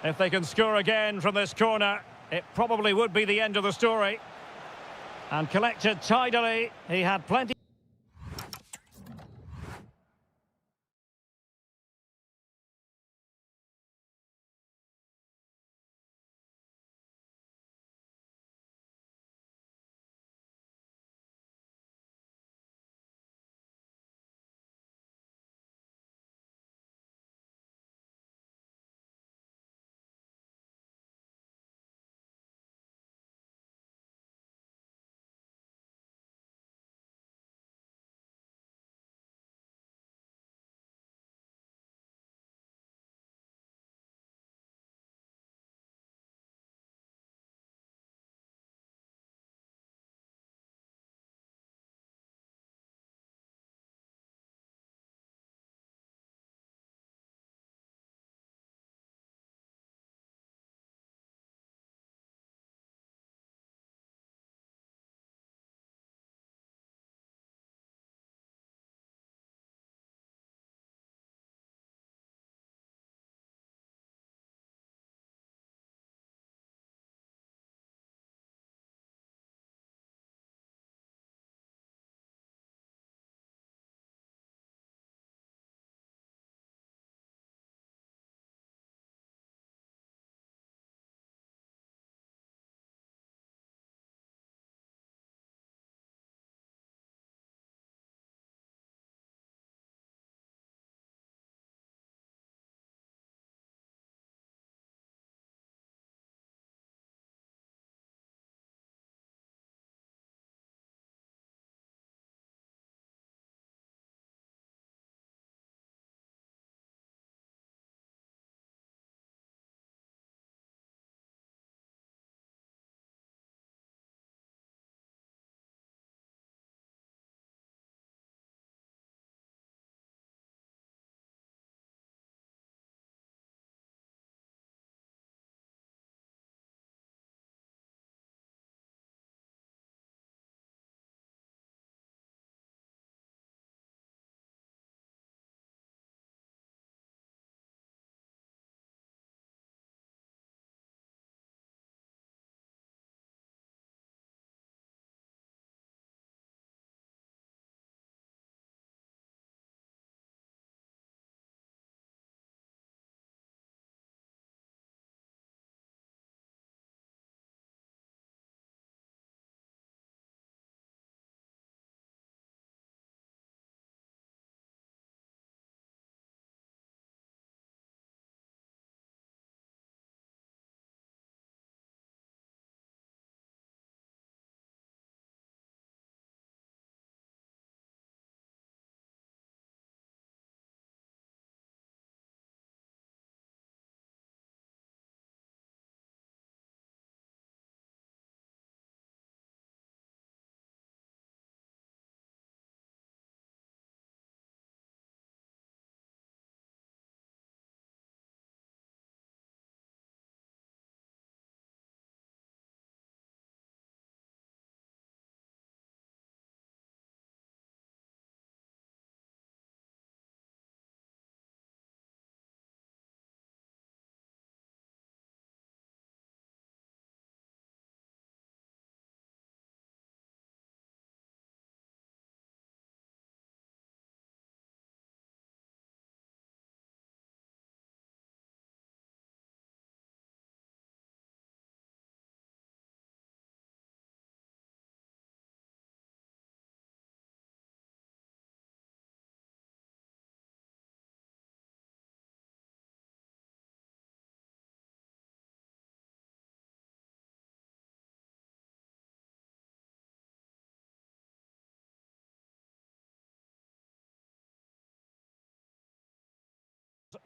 If they can score again from this corner, it probably would be the end of the story. And collected tidily. He had plenty...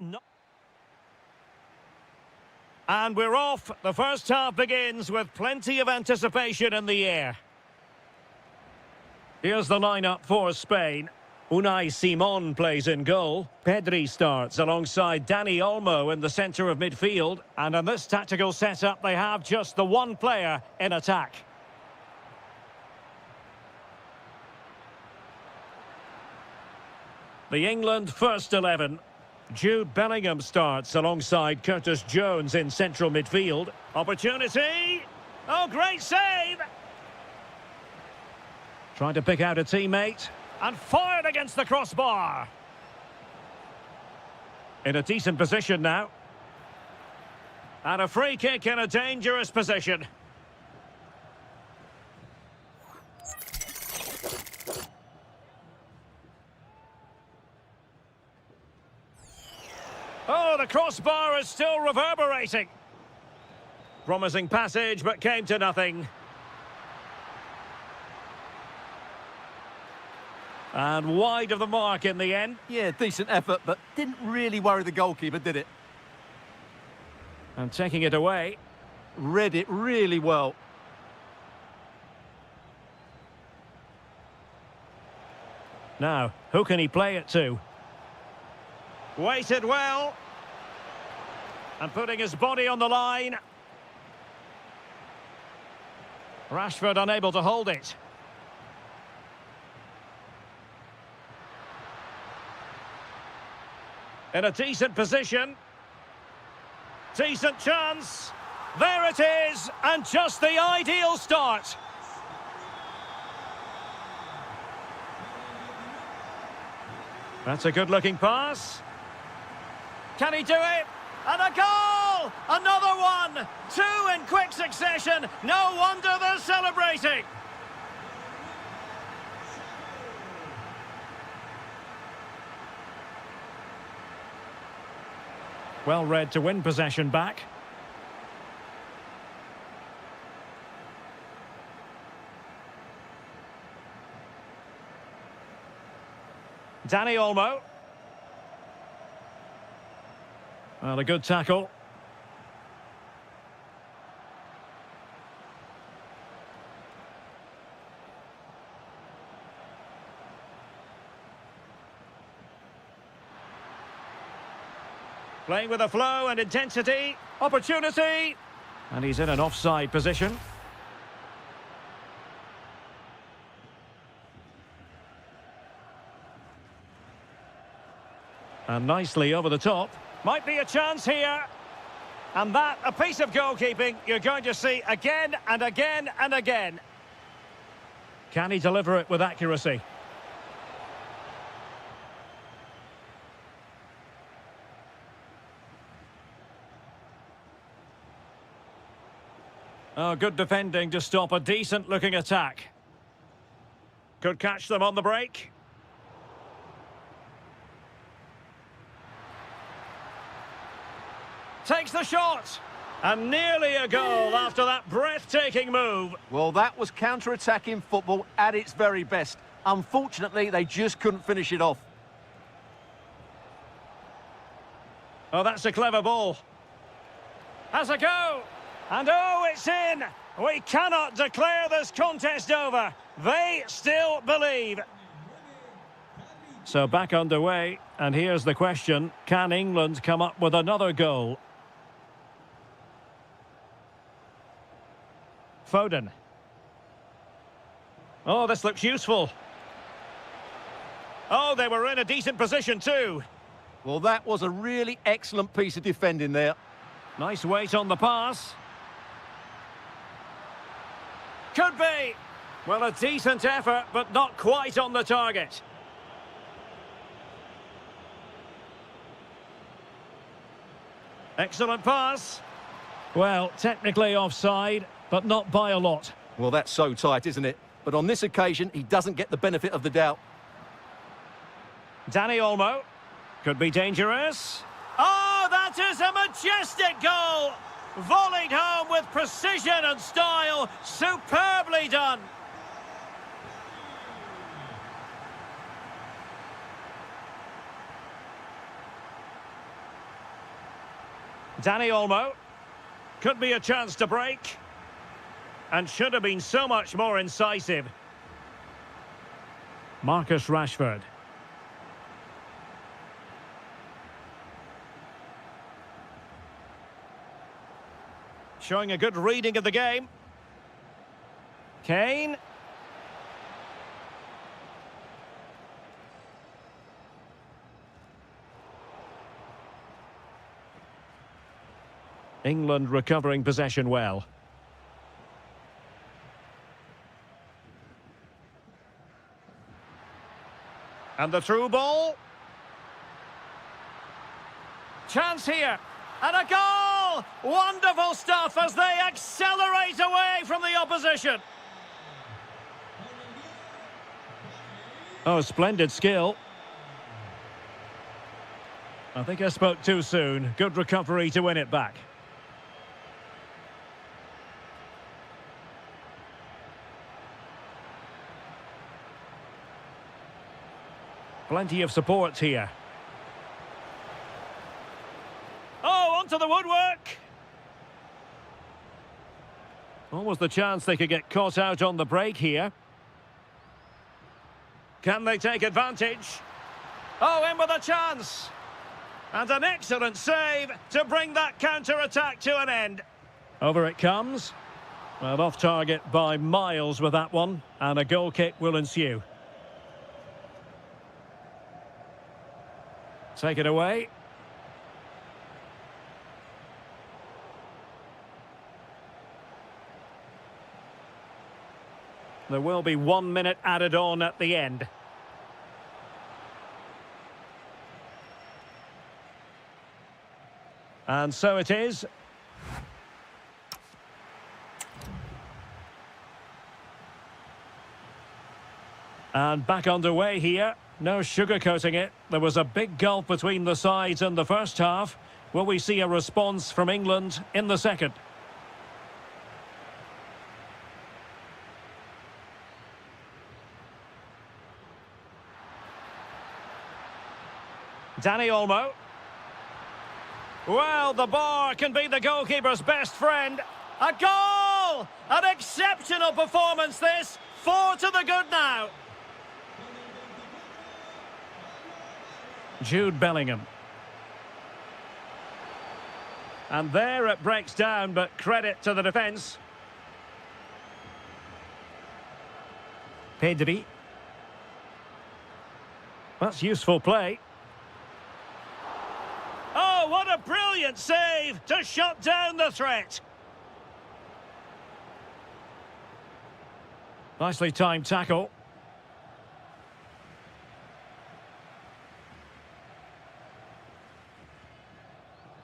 No. And we're off. The first half begins with plenty of anticipation in the air. Here's the lineup for Spain. Unai Simon plays in goal. Pedri starts alongside Dani Olmo in the centre of midfield. And in this tactical setup, they have just the one player in attack. The England first 11. Jude Bellingham starts alongside Curtis Jones in central midfield. Opportunity! Oh, great save! Trying to pick out a teammate. And fired against the crossbar. In a decent position now. And a free kick in a dangerous position. Oh, the crossbar is still reverberating. Promising passage, but came to nothing. And wide of the mark in the end. Yeah, decent effort, but didn't really worry the goalkeeper, did it? And taking it away. Read it really well. Now, who can he play it to? Waited well. And putting his body on the line. Rashford unable to hold it. In a decent position. Decent chance. There it is. And just the ideal start. That's a good-looking pass. Can he do it? And a goal! Another one! Two in quick succession. No wonder they're celebrating. Well read to win possession back. Dani Olmo. Well, a good tackle. Playing with a flow and intensity. Opportunity. And he's in an offside position. And nicely over the top. Might be a chance here. And that, a piece of goalkeeping you're going to see again and again and again. Can he deliver it with accuracy? Oh, good defending to stop a decent-looking attack. Could catch them on the break. Takes the shot. And nearly a goal after that breathtaking move. Well, that was counter-attacking football at its very best. Unfortunately, they just couldn't finish it off. Oh, that's a clever ball. Has a go. And oh, it's in! We cannot declare this contest over. They still believe. So back underway, and here's the question. Can England come up with another goal? Foden. Oh, this looks useful. Oh, they were in a decent position too. Well, that was a really excellent piece of defending there. Nice weight on the pass. Could be. Well, a decent effort, but not quite on the target. Excellent pass. Well, technically offside, but not by a lot. Well, that's so tight, isn't it? But on this occasion, he doesn't get the benefit of the doubt. Dani Olmo. Could be dangerous. Oh, that is a majestic goal! Volleyed home with precision and style. Superbly done. Danny Olmo. Could be a chance to break. And should have been so much more incisive. Marcus Rashford. Showing a good reading of the game. Kane. England recovering possession well. And the through ball. Chance here. And a goal! Wonderful stuff as they accelerate away from the opposition. Oh, splendid skill. I think I spoke too soon. Good recovery to win it back. Plenty of support here. Oh, onto the woodwork. What was the chance they could get caught out on the break here? Can they take advantage? Oh, in with a chance. And an excellent save to bring that counter-attack to an end. Over it comes. Well, off target by miles with that one. And a goal kick will ensue. Take it away. There will be 1 minute added on at the end. And so it is. And back underway here. No sugarcoating it. There was a big gulf between the sides in the first half. Will we see a response from England in the second? Danny Olmo. Well, the bar can be the goalkeeper's best friend. A goal! An exceptional performance this. 4 to the good now. Jude Bellingham. And there it breaks down, but credit to the defence. Pedri. That's useful play. Oh, what a brilliant save to shut down the threat. Nicely timed tackle.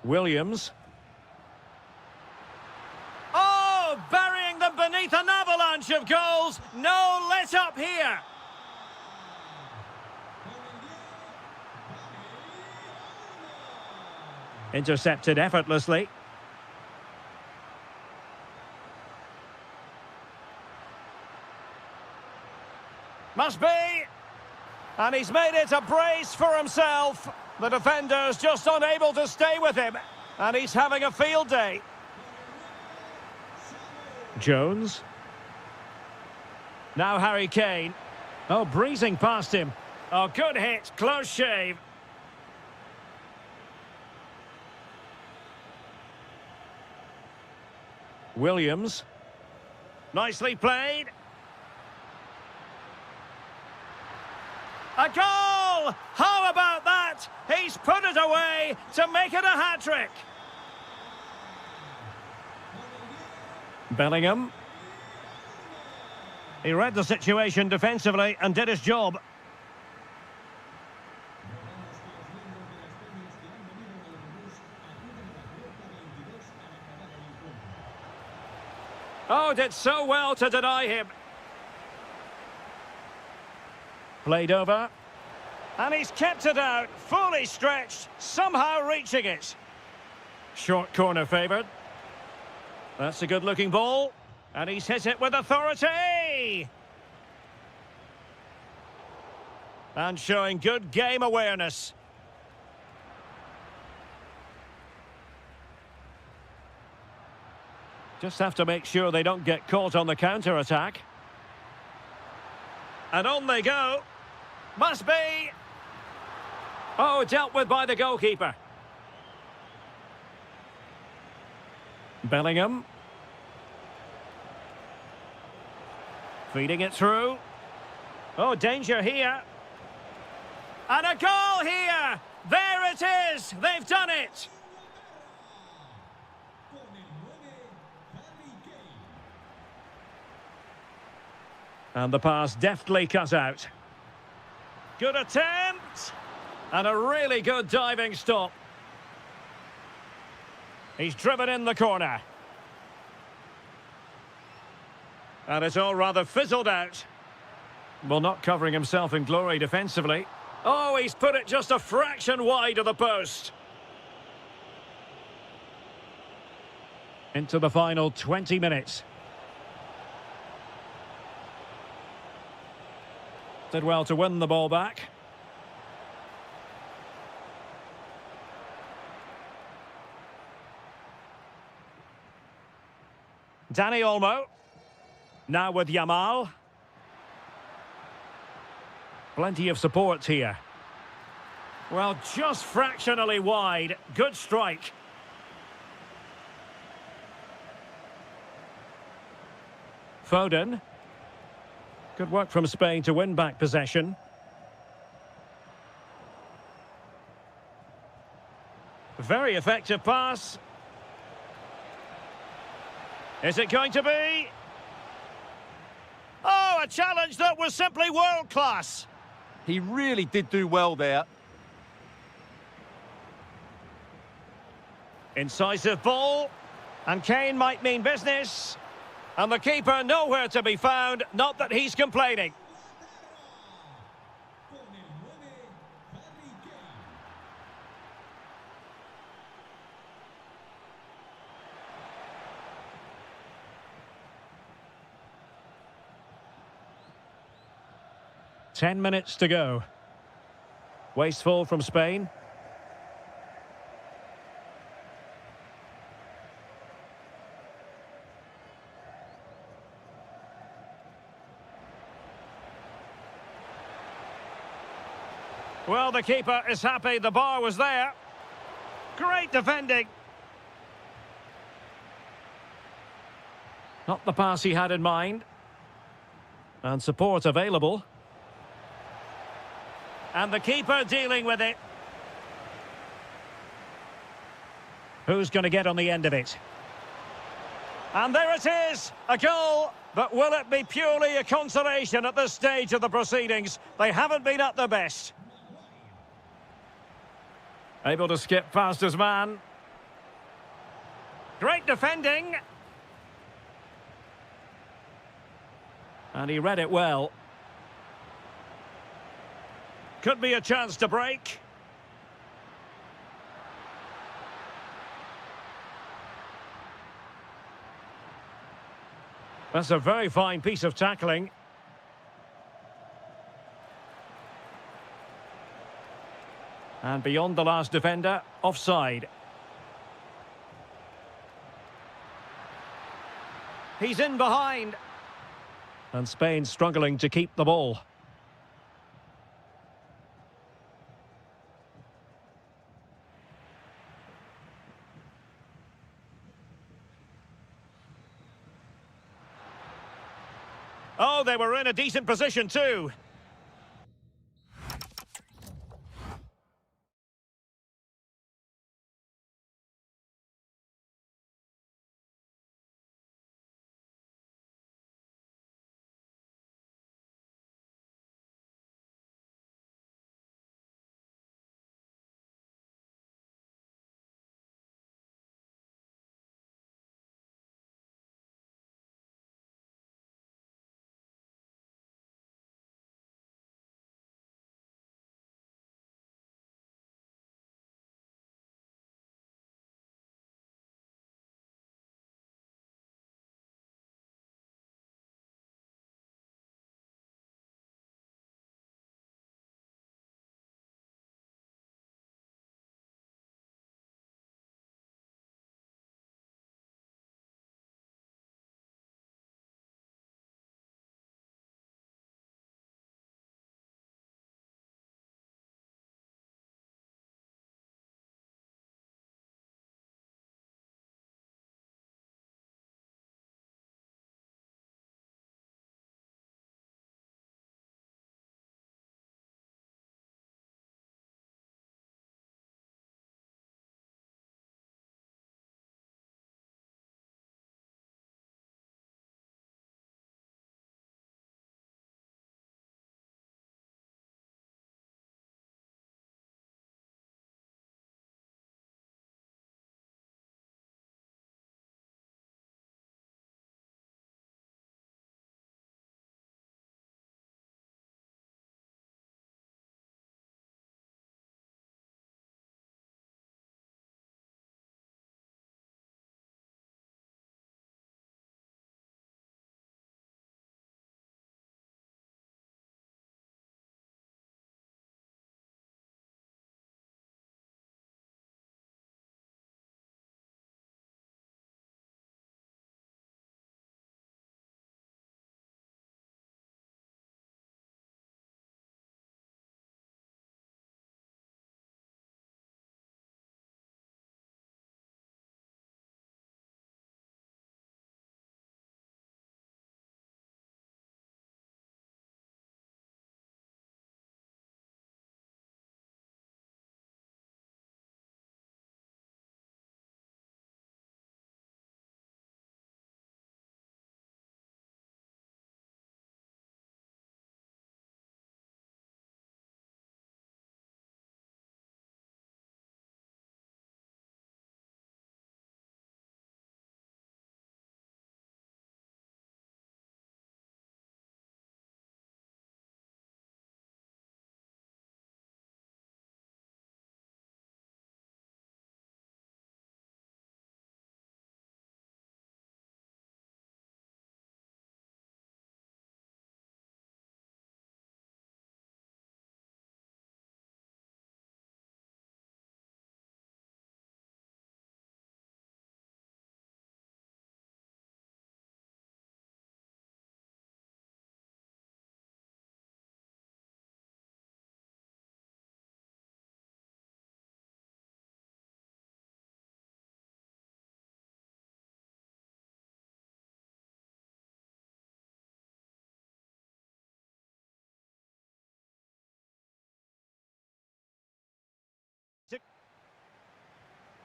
Williams. Oh, burying them beneath an avalanche of goals. No let up here. Intercepted effortlessly. Must be. And he's made it a brace for himself. The defender's just unable to stay with him. And he's having a field day. Jones. Now Harry Kane. Oh, breezing past him. Oh, good hit. Close shave. Williams. Nicely played. A goal! How about that? He's put it away to make it a hat-trick. Bellingham. He read the situation defensively and did his job. Oh, did so well to deny him. Played over. And he's kept it out, fully stretched, somehow reaching it. Short corner favoured. That's a good-looking ball. And he's hit it with authority. And showing good game awareness. Just have to make sure they don't get caught on the counter-attack. And on they go. Must be. Oh, dealt with by the goalkeeper. Bellingham. Feeding it through. Oh, danger here. And a goal here! There it is! They've done it! And the pass deftly cut out. Good attempt! And a really good diving stop. He's driven in the corner. And it's all rather fizzled out. Well, not covering himself in glory defensively. Oh, he's put it just a fraction wide of the post. Into the final 20 minutes. Did well to win the ball back. Dani Olmo. Now with Yamal. Plenty of support here. Well, just fractionally wide. Good strike. Foden. Good work from Spain to win back possession. Very effective pass. Is it going to be? Oh, a challenge that was simply world-class. He really did do well there. Incisive ball. And Kane might mean business. And the keeper nowhere to be found, not that he's complaining. Ten minutes to go. Wasteful from Spain. Well, the keeper is happy the bar was there. Great defending. Not the pass he had in mind. And support available. And the keeper dealing with it. Who's going to get on the end of it? And there it is, a goal. But will it be purely a consolation at this stage of the proceedings? They haven't been at their best. Able to skip past his man. Great defending. And he read it well. Could be a chance to break. That's a very fine piece of tackling. And beyond the last defender, offside. He's in behind. And Spain struggling to keep the ball. Oh, they were in a decent position too.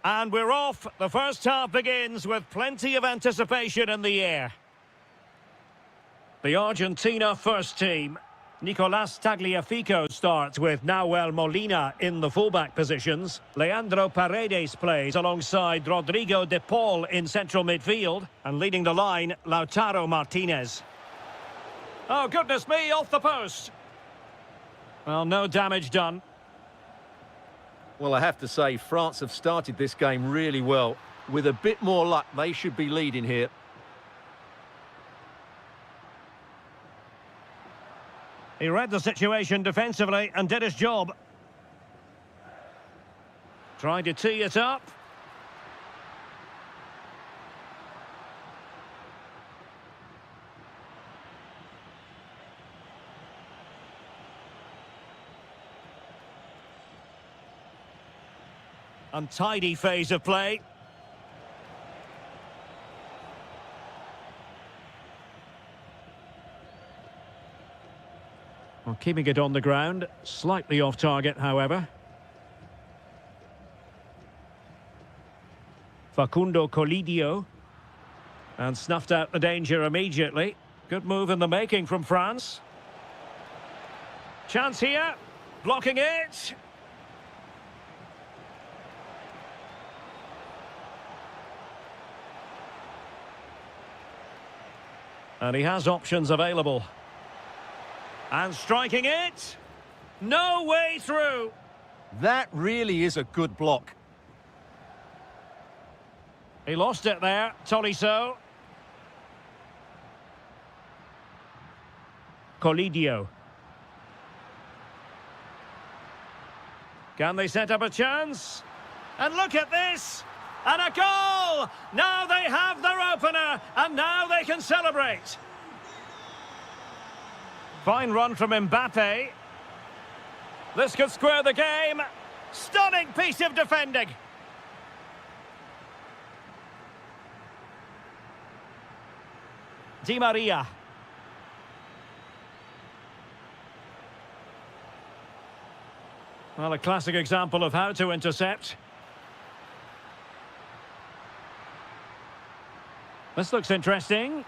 And we're off. The first half begins with plenty of anticipation in the air. The Argentina first team. Nicolas Tagliafico starts with Nahuel Molina in the fullback positions. Leandro Paredes plays alongside Rodrigo de Paul in central midfield. And leading the line, Lautaro Martinez. Oh, goodness me, off the post. Well, no damage done. Well, I have to say, France have started this game really well. With a bit more luck, they should be leading here. He read the situation defensively and did his job. Trying to tee it up. Untidy phase of play. Well, keeping it on the ground, slightly off target, however. Facundo Colidio. And snuffed out the danger immediately. Good move in the making from France. Chance here. Blocking it. And he has options available. And striking it. No way through. That really is a good block. He lost it there, Tolisso. Colidio. Can they set up a chance? And look at this! And a goal! Now they have their opener, and now they can celebrate. Fine run from Mbappe. This could square the game. Stunning piece of defending. Di Maria. Well, a classic example of how to intercept. This looks interesting.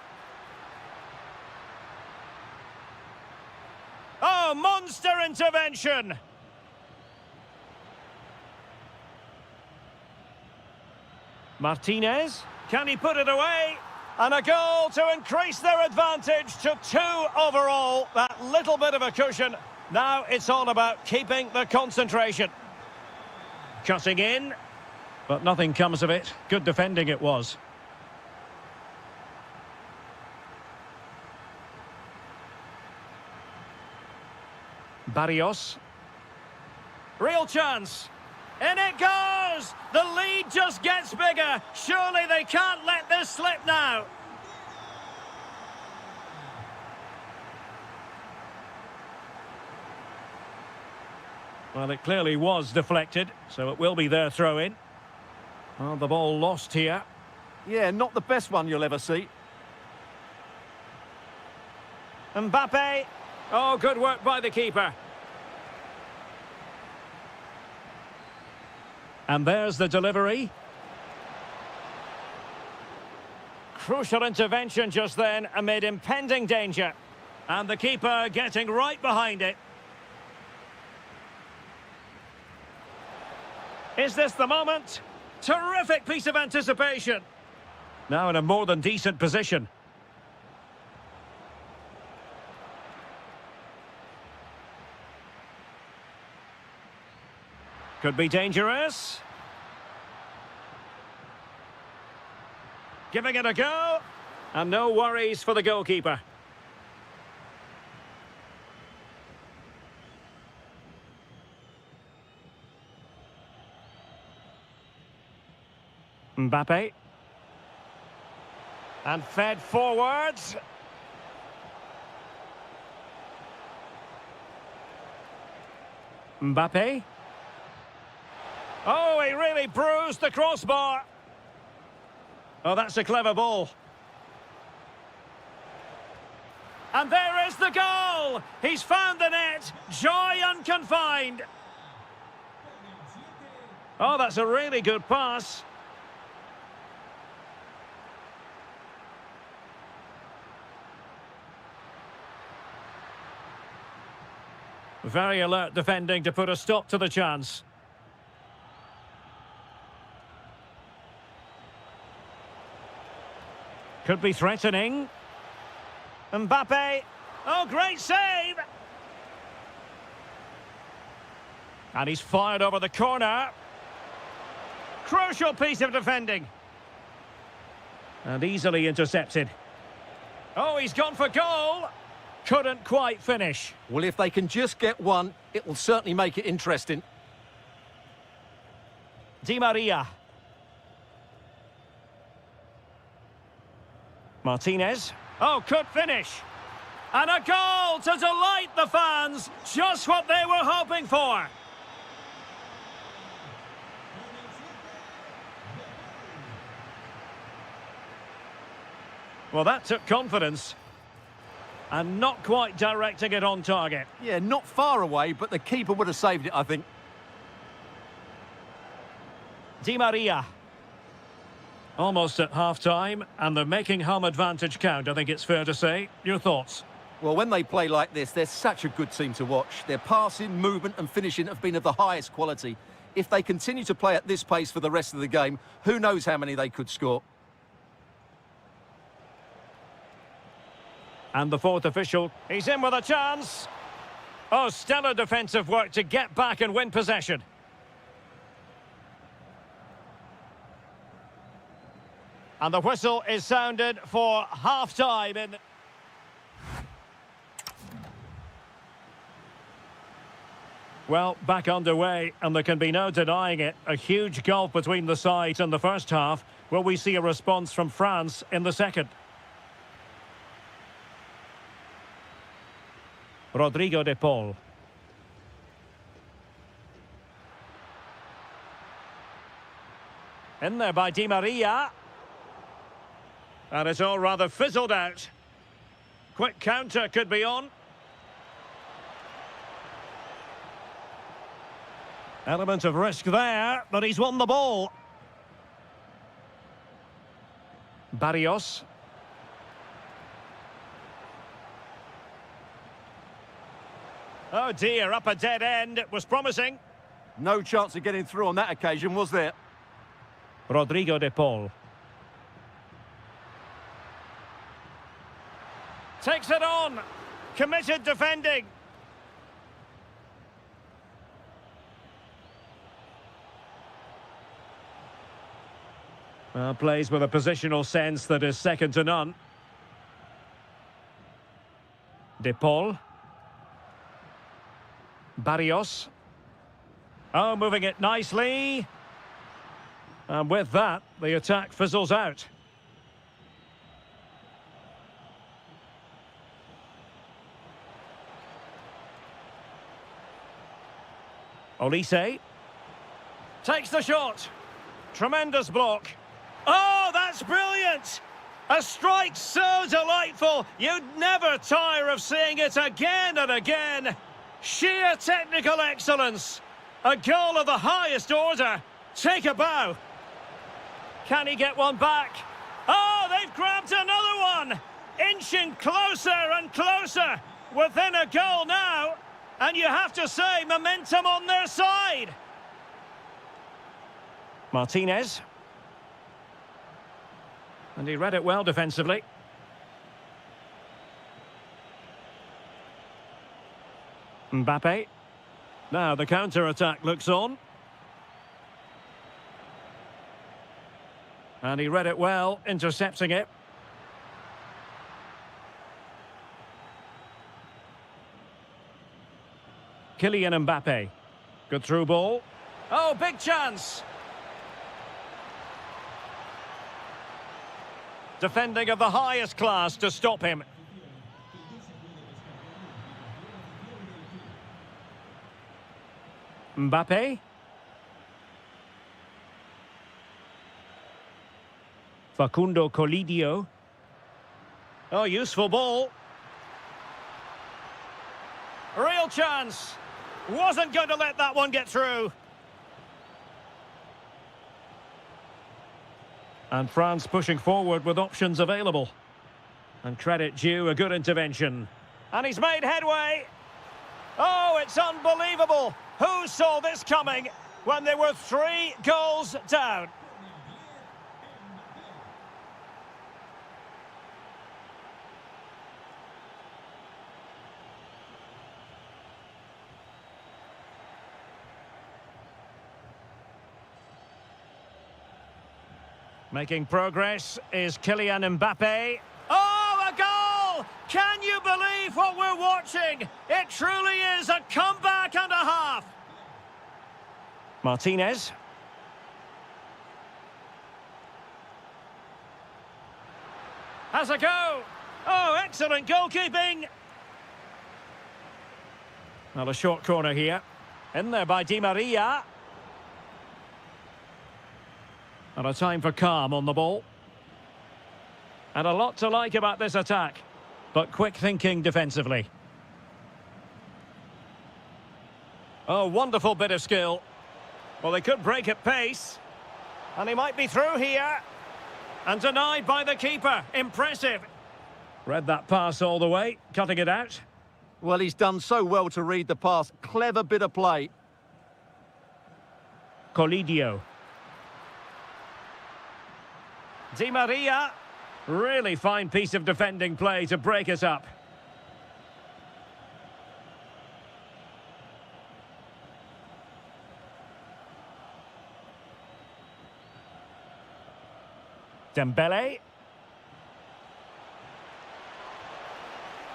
Oh, monster intervention! Martinez, can he put it away? And a goal to increase their advantage to 2 overall. That little bit of a cushion. Now it's all about keeping the concentration. Cutting in, but nothing comes of it. Good defending it was. Barrios. Real chance. In it goes! The lead just gets bigger. Surely they can't let this slip now. Well, it clearly was deflected, so it will be their throw-in. Well, the ball lost here. Yeah, not the best one you'll ever see. Mbappe. Oh, good work by the keeper. And there's the delivery. Crucial intervention just then amid impending danger. And the keeper getting right behind it. Is this the moment? Terrific piece of anticipation. Now in a more than decent position. Could be dangerous. Giving it a go. And no worries for the goalkeeper. Mbappe. And fed forwards. Mbappe. Oh, he really bruised the crossbar. Oh, that's a clever ball. And there is the goal. He's found the net. Joy unconfined. Oh, that's a really good pass. Very alert defending to put a stop to the chance. Could be threatening. Mbappe. Oh, great save! And he's fired over the corner. Crucial piece of defending. And easily intercepted. Oh, he's gone for goal. Couldn't quite finish. Well, if they can just get one, it will certainly make it interesting. Di Maria. Martinez. Oh, could finish. And a goal to delight the fans. Just what they were hoping for. Well, that took confidence. And not quite directing it on target. Yeah, not far away, but the keeper would have saved it, I think. Di Maria. Almost at half-time, and they're making home advantage count, I think it's fair to say. Your thoughts? Well, when they play like this, they're such a good team to watch. Their passing, movement and finishing have been of the highest quality. If they continue to play at this pace for the rest of the game, who knows how many they could score. And the fourth official, he's in with a chance. Oh, stellar defensive work to get back and win possession. And the whistle is sounded for half-time in... Well, back underway, and there can be no denying it. A huge gulf between the sides in the first half. Will we see a response from France in the second? Rodrigo de Paul. In there by Di Maria. And it's all rather fizzled out. Quick counter could be on. Element of risk there, but he's won the ball. Barrios. Oh dear, up a dead end. It was promising. No chance of getting through on that occasion, was there? Rodrigo de Paul. Takes it on. Committed defending. Well, plays with a positional sense that is second to none. De Paul. Barrios. Oh, moving it nicely. And with that, the attack fizzles out. Olise. Takes the shot. Tremendous block. Oh, that's brilliant! A strike so delightful, you'd never tire of seeing it again and again. Sheer technical excellence. A goal of the highest order. Take a bow. Can he get one back? Oh, they've grabbed another one. Inching closer and closer. Within a goal now. And you have to say, momentum on their side. Martinez. And he read it well defensively. Mbappe. Now the counter-attack looks on. And he read it well, intercepting it. Kylian Mbappe. Good through ball. Oh, big chance. Defending of the highest class to stop him. Mbappe. Facundo Colidio. Oh, useful ball. Real chance. Wasn't going to let that one get through. And France pushing forward with options available. And credit due, a good intervention. And he's made headway. Oh, it's unbelievable. Who saw this coming when they were 3 goals down? Making progress is Kylian Mbappe. Oh, a goal! Can you believe what we're watching? It truly is a comeback and a half. Martinez. Has a go. Oh, excellent goalkeeping. Well, a short corner here. In there by Di Maria. And a time for calm on the ball. And a lot to like about this attack. But quick thinking defensively. Oh, wonderful bit of skill. Well, they could break at pace. And he might be through here. And denied by the keeper. Impressive. Read that pass all the way, cutting it out. Well, he's done so well to read the pass. Clever bit of play. Colidio. Di Maria. Really fine piece of defending play to break us up. Dembele.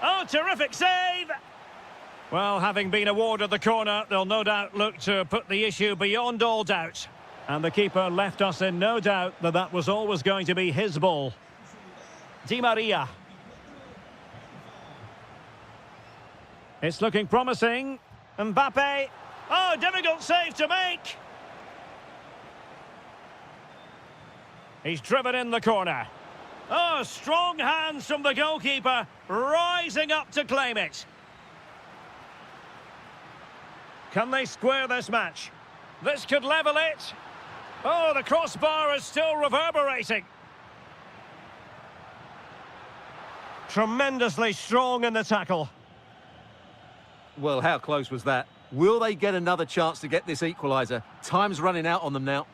Oh, terrific save! Well, having been awarded the corner, they'll no doubt look to put the issue beyond all doubt. And the keeper left us in no doubt that that was always going to be his ball. Di Maria. It's looking promising. Mbappe. Oh, difficult save to make. He's driven in the corner. Oh, strong hands from the goalkeeper, rising up to claim it. Can they square this match? This could level it. Oh, the crossbar is still reverberating. Tremendously strong in the tackle. Well, how close was that? Will they get another chance to get this equaliser? Time's running out on them now.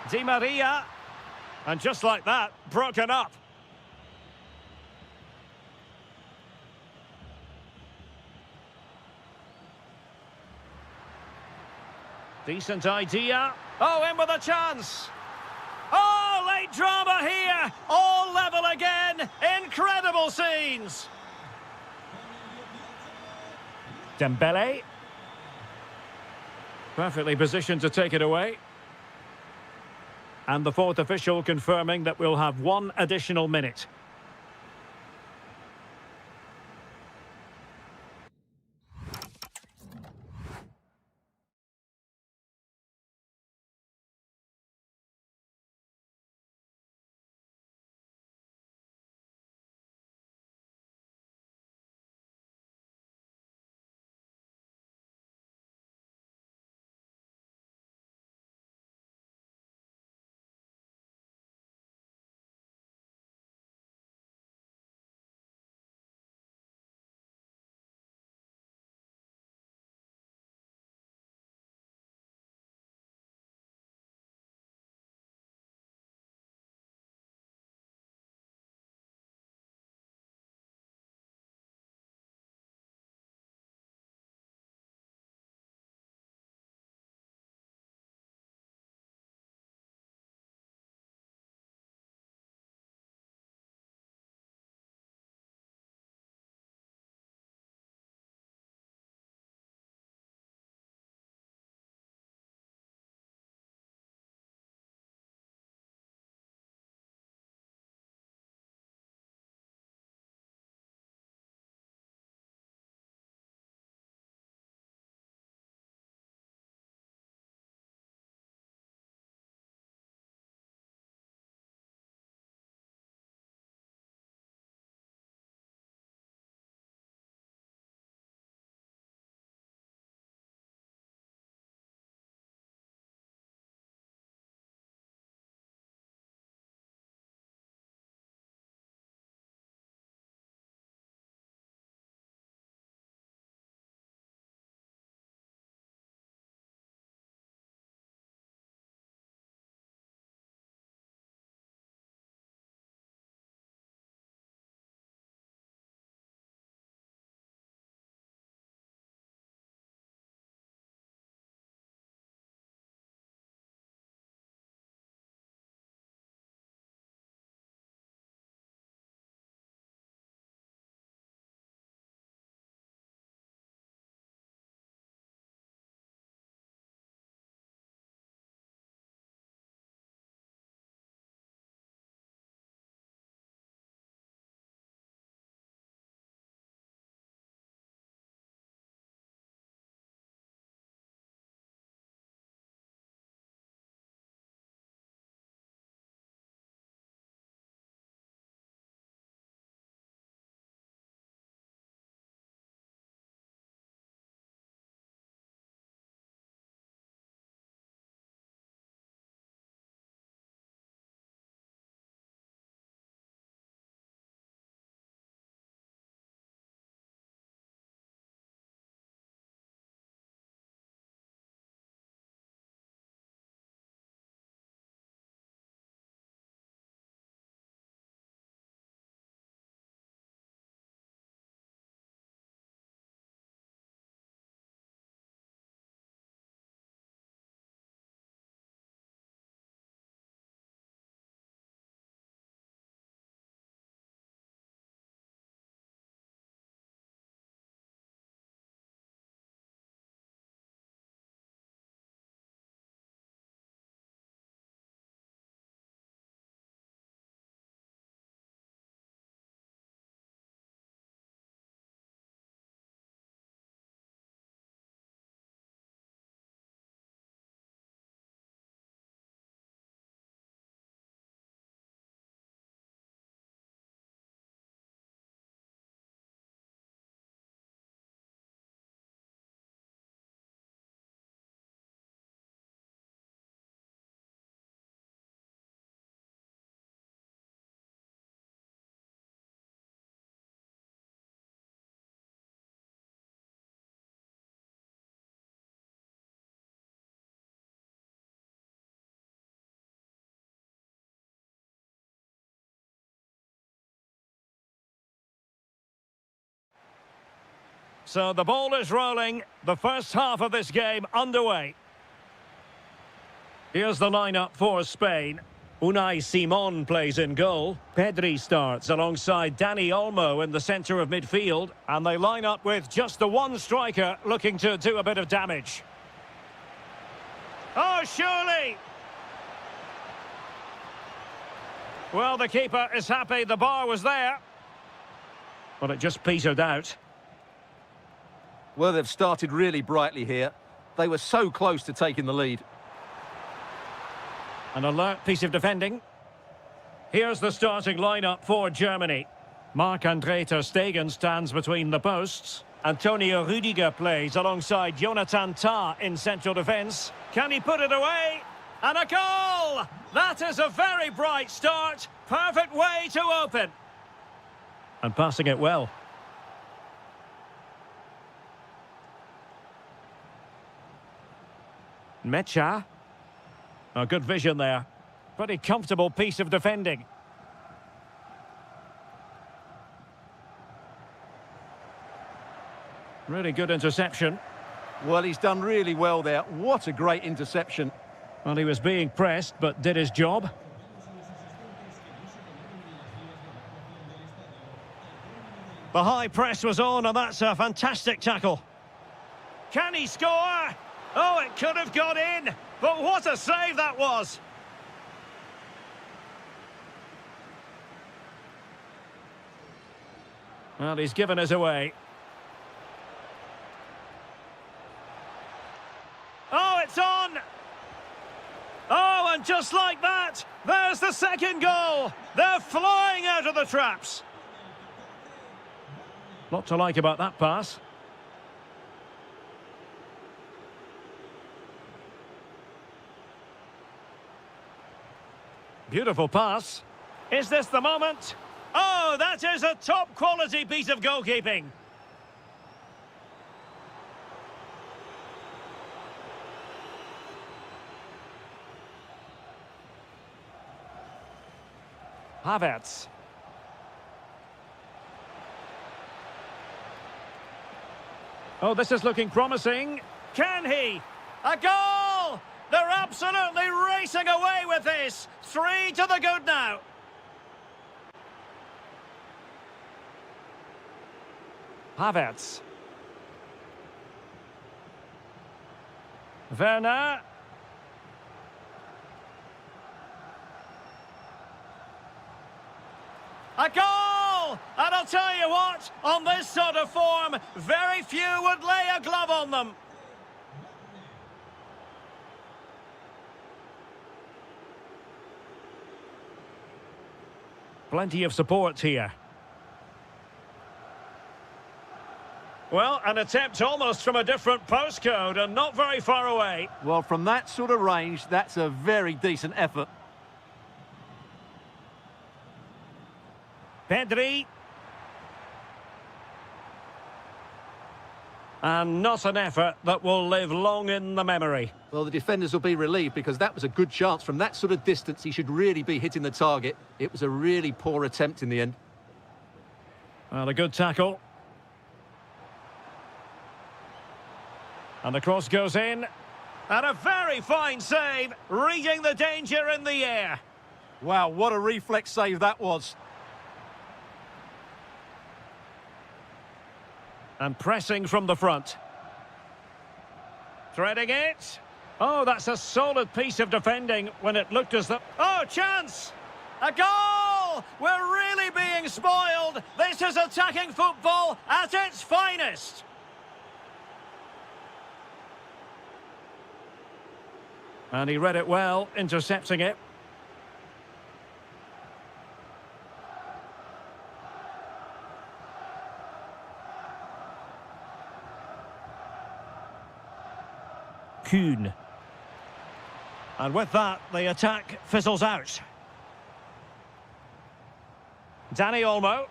Di Maria. And just like that, broken up. Decent idea. Oh, in with a chance. Oh, late drama here. All level again. Incredible scenes. Dembele. Perfectly positioned to take it away. And the fourth official confirming that we'll have 1 additional minute. So the ball is rolling. The first half of this game underway. Here's the lineup for Spain. Unai Simon plays in goal. Pedri starts alongside Dani Olmo in the centre of midfield. And they line up with just the one striker looking to do a bit of damage. Oh, surely! Well, the keeper is happy the bar was there. But it just petered out. Well, they've started really brightly here. They were so close to taking the lead. An alert piece of defending. Here's the starting lineup for Germany. Marc-Andre ter Stegen stands between the posts. Antonio Rudiger plays alongside Jonathan Tah in central defence. Can he put it away? And a goal! That is a very bright start. Perfect way to open. And passing it well. Mecha. Oh, good vision there. Pretty comfortable piece of defending. Really good interception. Well, he's done really well there. What a great interception. Well, he was being pressed, but did his job. The high press was on, and that's a fantastic tackle. Can he score? Oh, it could have got in. But what a save that was! Well, he's given us away. Oh, it's on! Oh, and just like that, there's the second goal! They're flying out of the traps! Lot to like about that pass. Beautiful pass. Is this the moment? Oh, that is a top-quality piece of goalkeeping. Havertz. Oh, this is looking promising. Can he? A goal! They're absolutely racing away with this. 3 to the good now. Havertz. Werner. A goal! And I'll tell you what, on this sort of form, very few would lay a glove on them. Plenty of support here. Well, an attempt almost from a different postcode and not very far away. Well, from that sort of range, that's a very decent effort. Pedri. And not an effort that will live long in the memory. Well, the defenders will be relieved because that was a good chance. From that sort of distance, he should really be hitting the target. It was a really poor attempt in the end. Well, a good tackle. And the cross goes in. And a very fine save, reading the danger in the air. Wow, what a reflex save that was. And pressing from the front. Threading it. Oh, that's a solid piece of defending when it looked as though... Oh, chance! A goal! We're really being spoiled. This is attacking football at its finest. And he read it well, intercepting it. Kuhn. And with that, the attack fizzles out. Dani Olmo.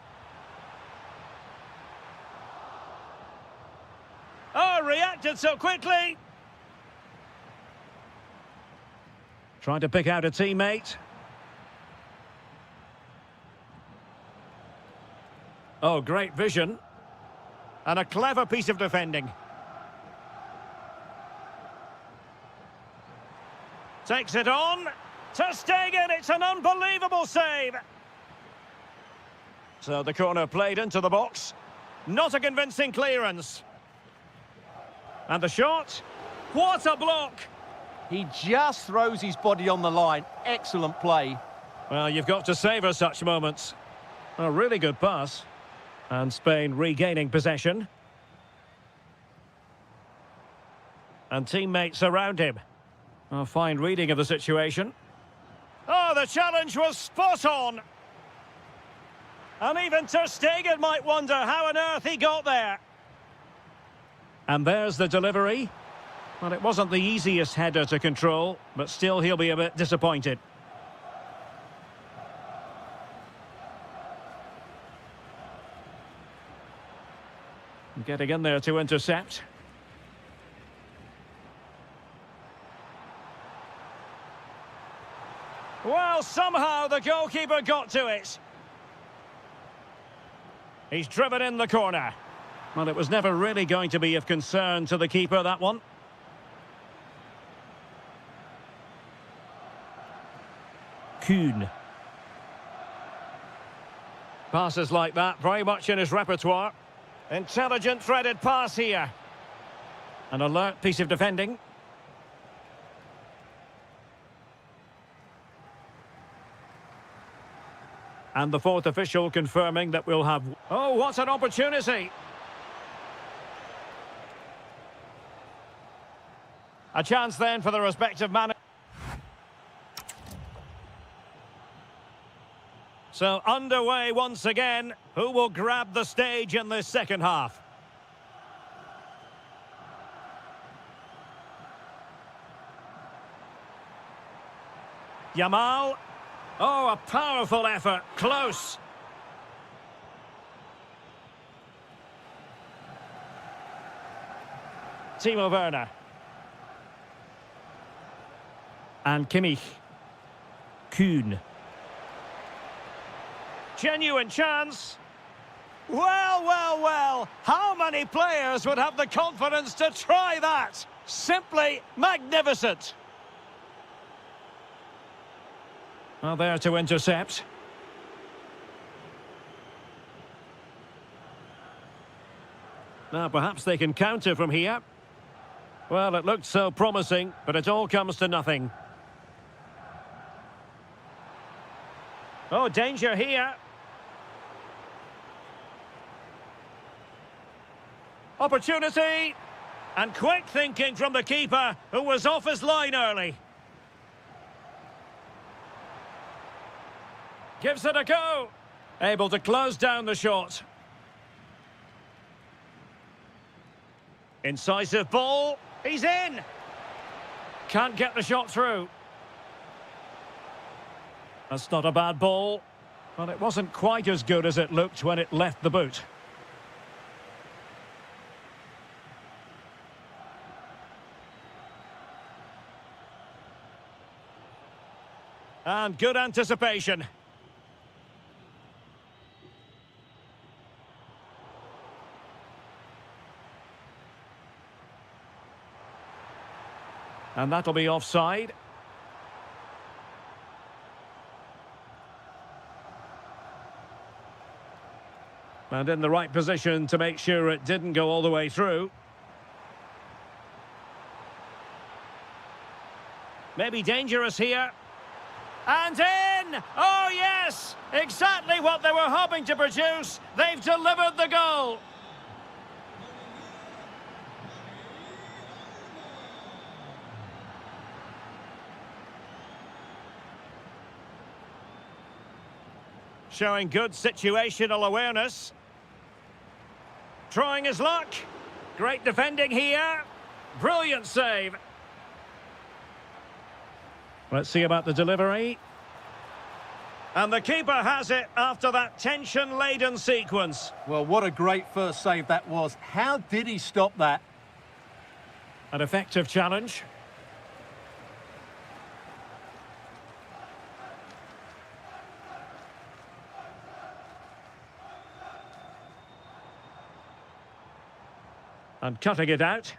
Oh, reacted so quickly. Trying to pick out a teammate. Oh, great vision. And a clever piece of defending. Takes it on. Ter Stegen, it's an unbelievable save. So the corner played into the box. Not a convincing clearance. And the shot. What a block! He just throws his body on the line. Excellent play. Well, you've got to savour such moments. A really good pass. And Spain regaining possession. And teammates around him. A fine reading of the situation. Oh, the challenge was spot on. And even Ter Stegen might wonder how on earth he got there. And there's the delivery. Well, it wasn't the easiest header to control, but still he'll be a bit disappointed. Getting in there to intercept. Well, somehow the goalkeeper got to it. He's driven in the corner. Well, it was never really going to be of concern to the keeper, that one. Kuhn. Passes like that, very much in his repertoire. Intelligent threaded pass here. An alert piece of defending. And the fourth official confirming that we'll have... Oh, what an opportunity! A chance then for the respective man. So underway once again. Who will grab the stage in this second half? Yamal. Oh, a powerful effort. Close. Timo Werner. And Kimmich. Kuhn. Genuine chance. Well, well, well. How many players would have the confidence to try that? Simply magnificent. Well, there to intercept. Now, perhaps they can counter from here. Well, it looked so promising, but it all comes to nothing. Oh, danger here. Opportunity. And quick thinking from the keeper, who was off his line early. Gives it a go. Able to close down the shot. Incisive ball. He's in. Can't get the shot through. That's not a bad ball. But it wasn't quite as good as it looked when it left the boot. And good anticipation. And that'll be offside. And in the right position to make sure it didn't go all the way through. Maybe dangerous here. And in! Oh, yes! Exactly what they were hoping to produce. They've delivered the goal. Showing good situational awareness. Trying his luck. Great defending here. Brilliant save. Let's see about the delivery. And the keeper has it after that tension-laden sequence. Well, what a great first save that was. How did he stop that? An effective challenge. And cutting it out.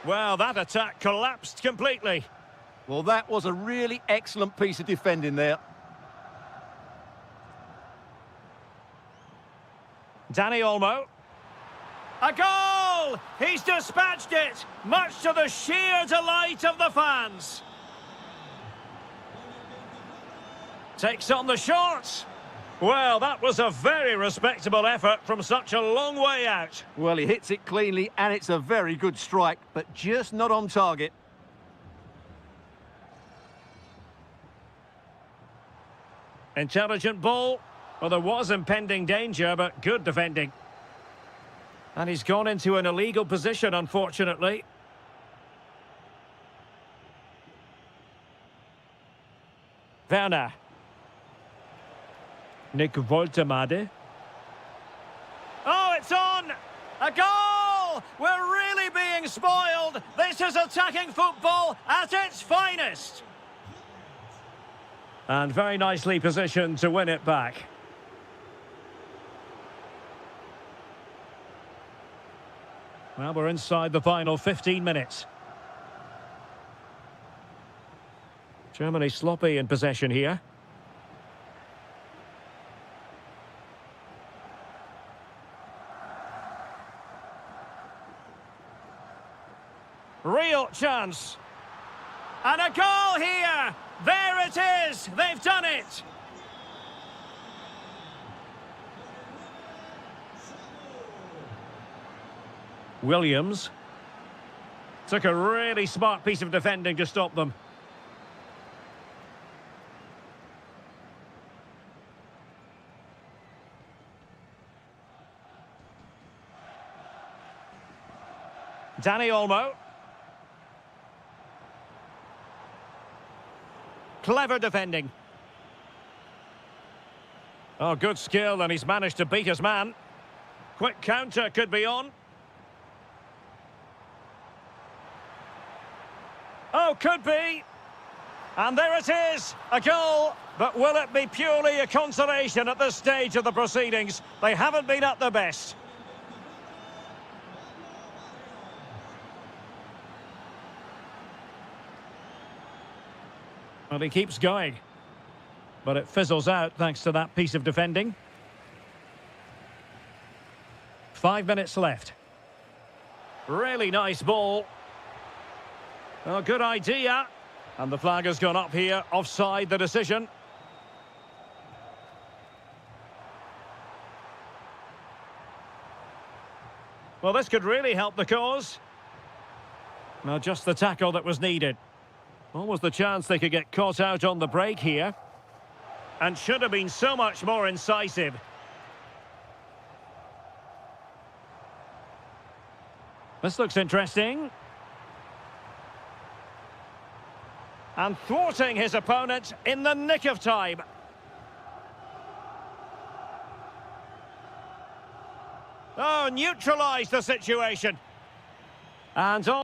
Well, that attack collapsed completely. Well, that was a really excellent piece of defending there. Danny Olmo. A goal! He's dispatched it, much to the sheer delight of the fans. Takes on the shot. Well, that was a very respectable effort from such a long way out. Well, he hits it cleanly, and it's a very good strike, but just not on target. Intelligent ball. Well, there was impending danger, but good defending. And he's gone into an illegal position, unfortunately. Werner. Nick Woltemade. Oh, it's on! A goal! We're really being spoiled! This is attacking football at its finest! And very nicely positioned to win it back. Well, we're inside the final 15 minutes. Germany sloppy in possession here. Real chance. And a goal here! There it is! They've done it! Williams. Took a really smart piece of defending to stop them. Danny Olmo. Clever defending. Oh, good skill, and he's managed to beat his man. Quick counter could be on. Oh, could be. And there it is, a goal. But will it be purely a consolation at this stage of the proceedings? They haven't been at their best. Well, he keeps going. But it fizzles out thanks to that piece of defending. 5 minutes left. Really nice ball. Oh, good idea. And the flag has gone up here. Offside the decision. Well, this could really help the cause. Well, just the tackle that was needed. Almost the chance they could get caught out on the break here. And should have been so much more incisive. This looks interesting. And thwarting his opponent in the nick of time. Oh, neutralised the situation. And on.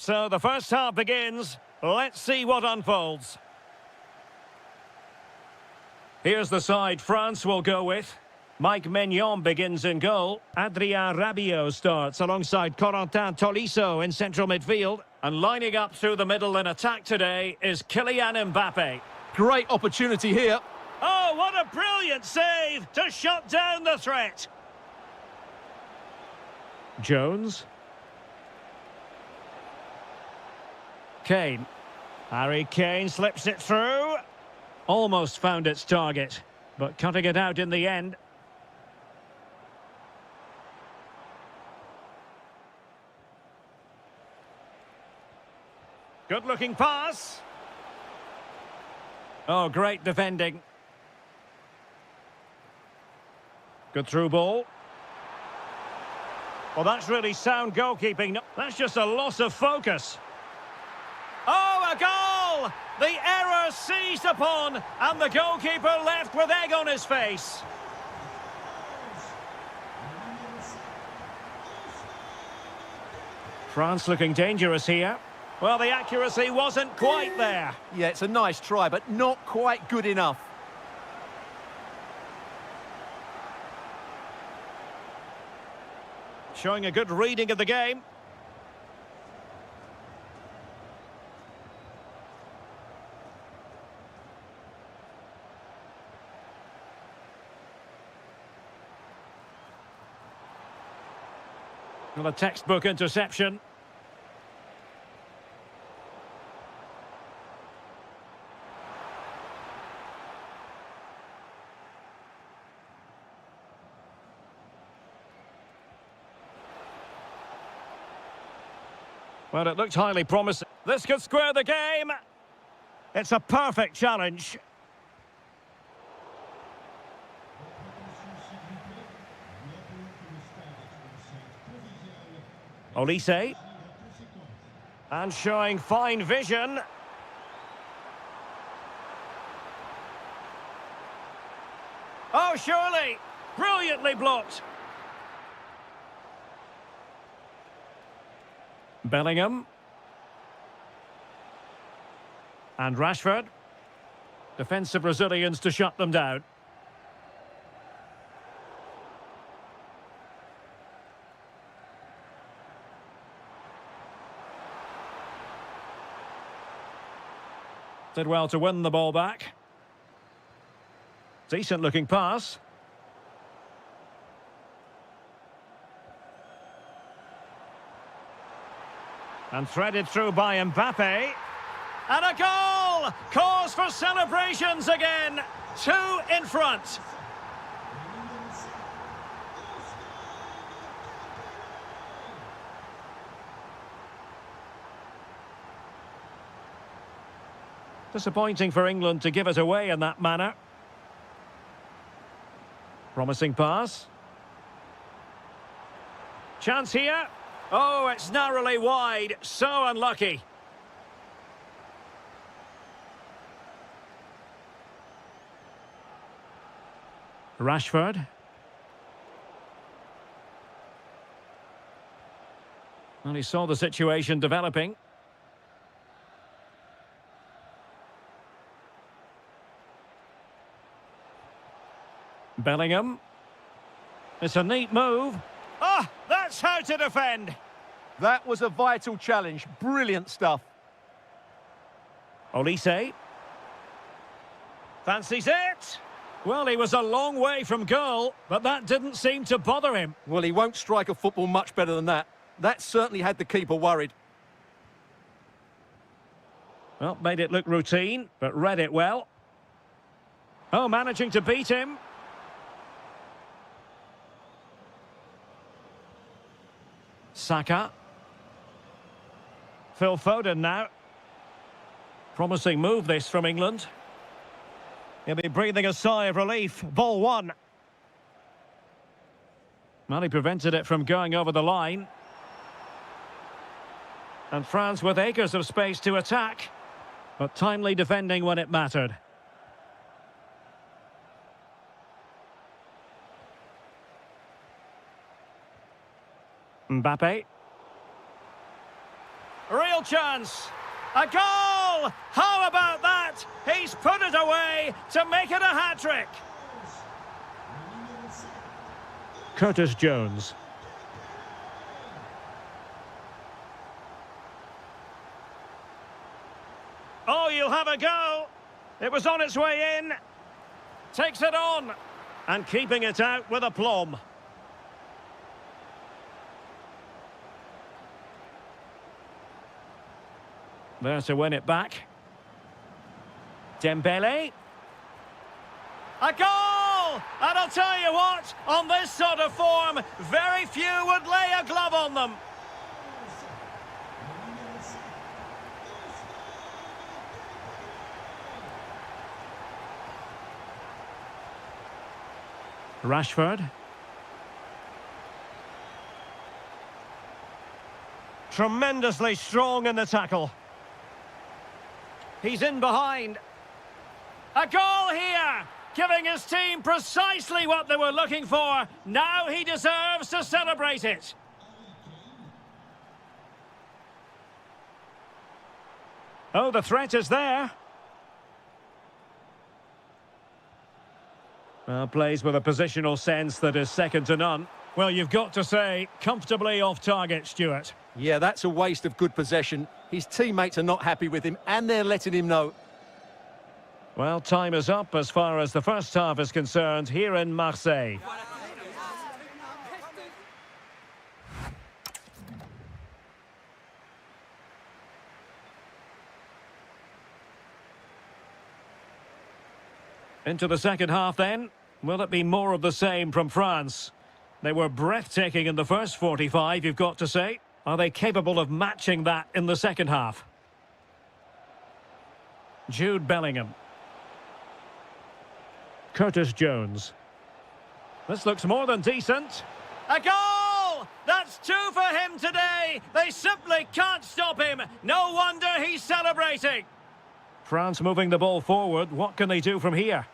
So the first half begins. Let's see what unfolds. Here's the side France will go with. Mike Maignan begins in goal. Adrien Rabiot starts alongside Corentin Tolisso in central midfield. And lining up through the middle in attack today is Kylian Mbappe. Great opportunity here. Oh, what a brilliant save to shut down the threat. Jones. Kane. Harry Kane slips it through. Almost found its target, but cutting it out in the end. Good-looking pass. Oh, great defending. Good through ball. Well, that's really sound goalkeeping. That's just a loss of focus. Oh, a goal! The error seized upon, and the goalkeeper left with egg on his face. France looking dangerous here. Well, the accuracy wasn't quite there. Yeah, it's a nice try, but not quite good enough. Showing a good reading of the game. Well, a textbook interception. Well, it looked highly promising. This could square the game. It's a perfect challenge. Olise. And showing fine vision. Oh, surely. Brilliantly blocked. Bellingham. And Rashford. Defensive Brazilians to shut them down. Did well to win the ball back. Decent looking pass. And threaded through by Mbappe. And a goal! Cause for celebrations again. 2 in front. Disappointing for England to give it away in that manner. Promising pass. Chance here. Oh, it's narrowly wide. So unlucky. Rashford. Well, he saw the situation developing. Bellingham. It's a neat move. Ah, that's how to defend. That was a vital challenge. Brilliant stuff. Olise. Fancies it. Well, he was a long way from goal, but that didn't seem to bother him. Well, he won't strike a football much better than that. That certainly had the keeper worried. Well, made it look routine, but read it well. Oh, managing to beat him. Saka. Phil Foden now. Promising move this from England. He'll be breathing a sigh of relief. Ball one. Well, he prevented it from going over the line. And France with acres of space to attack, but timely defending when it mattered. Mbappe. Real chance. A goal! How about that? He's put it away to make it a hat-trick. Curtis Jones. Oh, you'll have a go. It was on its way in. Takes it on. And keeping it out with aplomb. There to win it back. Dembele. A goal! And I'll tell you what, on this sort of form, very few would lay a glove on them. Rashford. Tremendously strong in the tackle. He's in behind. A goal here, giving his team precisely what they were looking for. Now he deserves to celebrate it. Oh, the threat is there. Well, plays with a positional sense that is second to none. Well, you've got to say, comfortably off target, Stuart. Yeah, that's a waste of good possession. His teammates are not happy with him, and they're letting him know. Well, time is up as far as the first half is concerned here in Marseille. Into the second half then. Will it be more of the same from France? They were breathtaking in the first 45, you've got to say. Are they capable of matching that in the second half? Jude Bellingham. Curtis Jones. This looks more than decent. A goal! That's two for him today. They simply can't stop him. No wonder he's celebrating. France moving the ball forward. What can they do from here?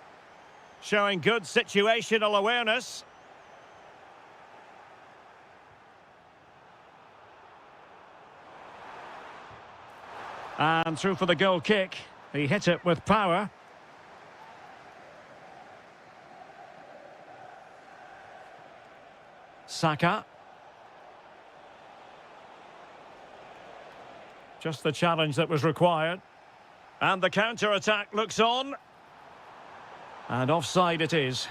Showing good situational awareness. And through for the goal kick. He hit it with power. Saka. Just the challenge that was required. And the counter-attack looks on. And offside it is.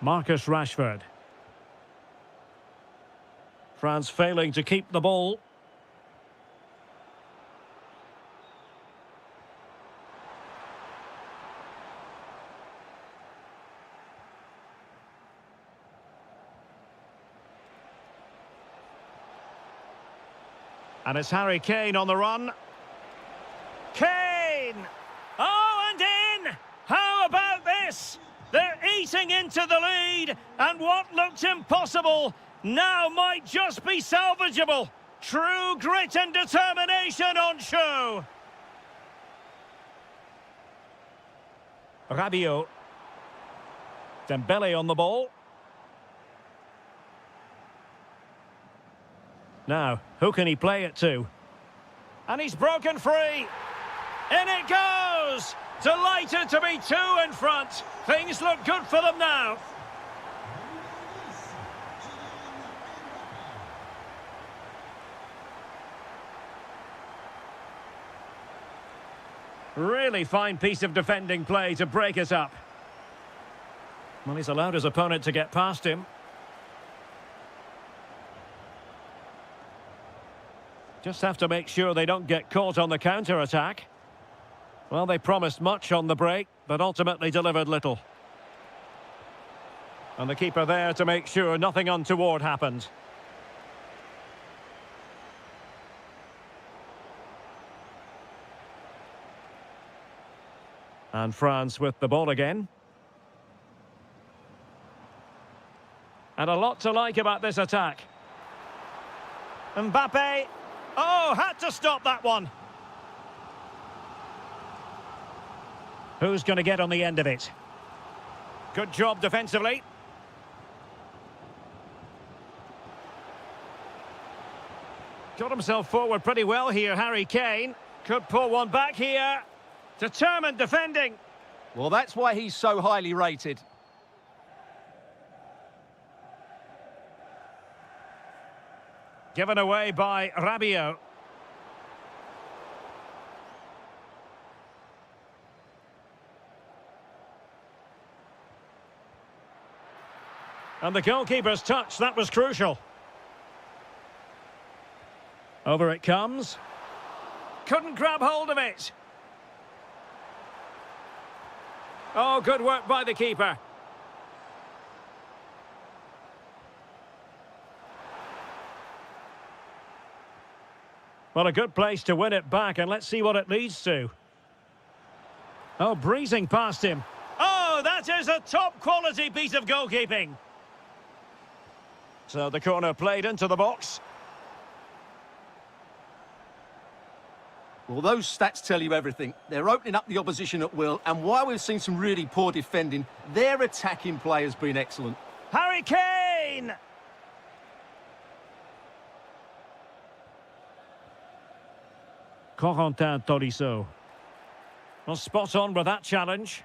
Marcus Rashford. France failing to keep the ball. And it's Harry Kane on the run. Kane! Oh, and in! How about this? They're eating into the lead, and what looked impossible now might just be salvageable. True grit and determination on show. Rabiot. Dembele on the ball. Now, who can he play it to? And he's broken free. In it goes! Delighted to be two in front. Things look good for them now. Really fine piece of defending play to break it up. Well, he's allowed his opponent to get past him. Just have to make sure they don't get caught on the counter-attack. Well, they promised much on the break, but ultimately delivered little. And the keeper there to make sure nothing untoward happened. And France with the ball again. And a lot to like about this attack. Mbappe. Oh, had to stop that one. Who's going to get on the end of it? Good job defensively. Got himself forward pretty well here, Harry Kane. Could pull one back here. Determined defending. Well, that's why he's so highly rated. Given away by Rabiot. And the goalkeeper's touch, that was crucial. Over it comes. Couldn't grab hold of it. Oh, good work by the keeper. Well, a good place to win it back, and let's see what it leads to. Oh, breezing past him. Oh, that is a top-quality piece of goalkeeping. So the corner played into the box. Well, those stats tell you everything. They're opening up the opposition at will, and while we've seen some really poor defending, their attacking play has been excellent. Harry Kane! Corentin Tolisso. Well, spot on with that challenge.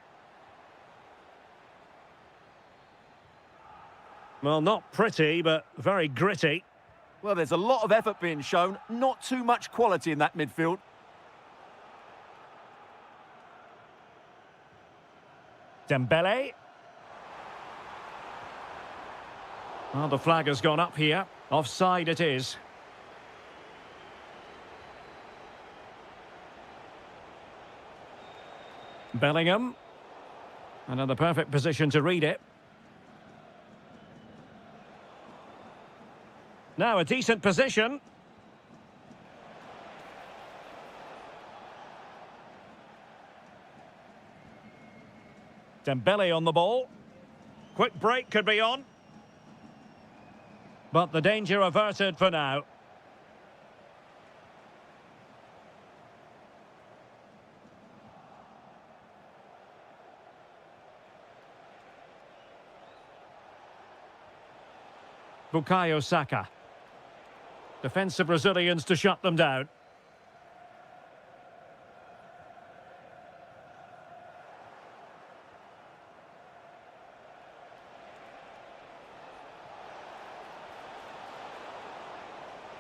Well, not pretty, but very gritty. Well, there's a lot of effort being shown, not too much quality in that midfield. Dembele. Well, the flag has gone up here. Offside it is. Bellingham. And in the perfect position to read it. Now a decent position. Dembele on the ball. Quick break could be on. But the danger averted for now. Bukayo Saka. Defensive Brazilians to shut them down.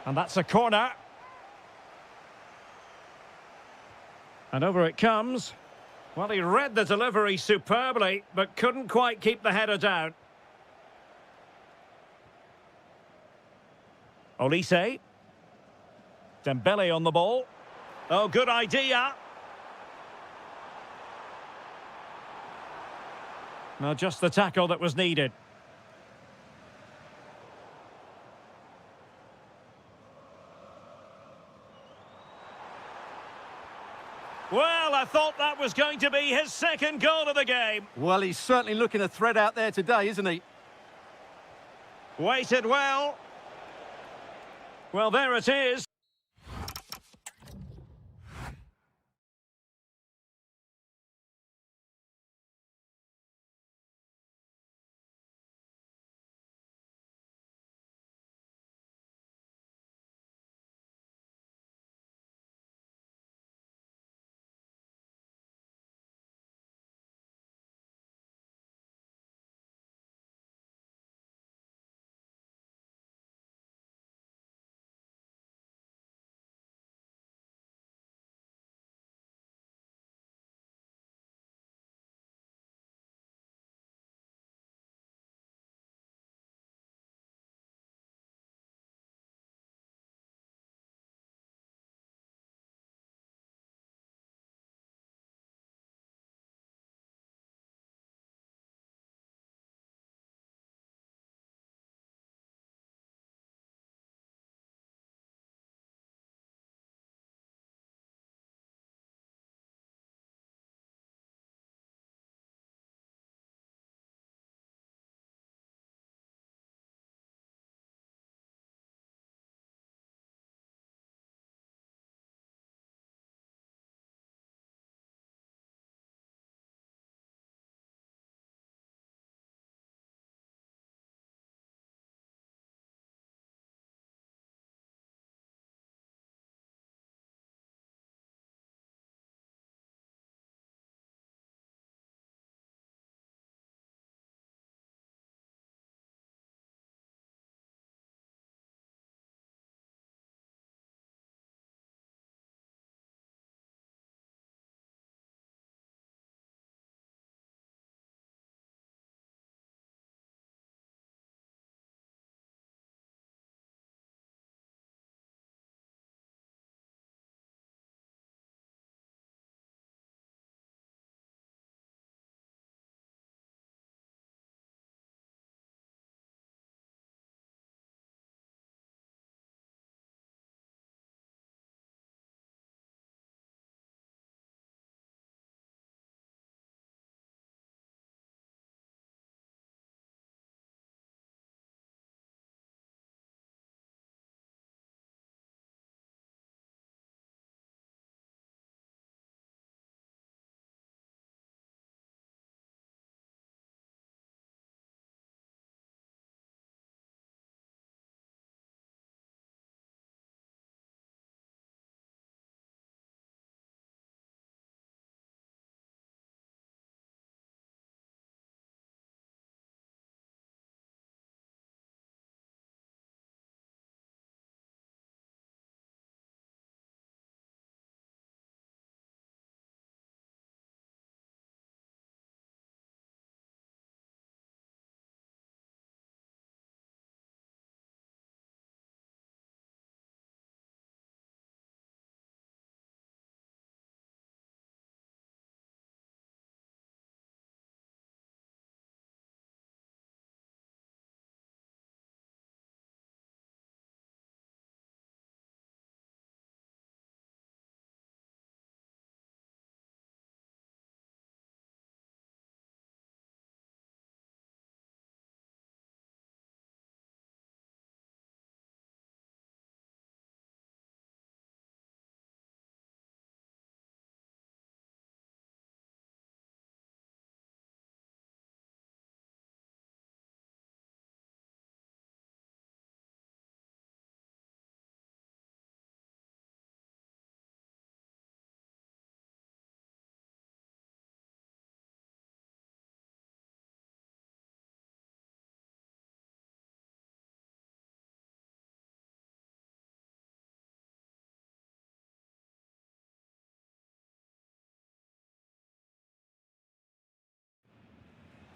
And that's a corner. And over it comes. Well, he read the delivery superbly, but couldn't quite keep the header down. Olise. Dembele on the ball. Oh, good idea. Now, just the tackle that was needed. Well, I thought that was going to be his second goal of the game. Well, he's certainly looking a threat out there today, isn't he? Waited well. Well, there it is.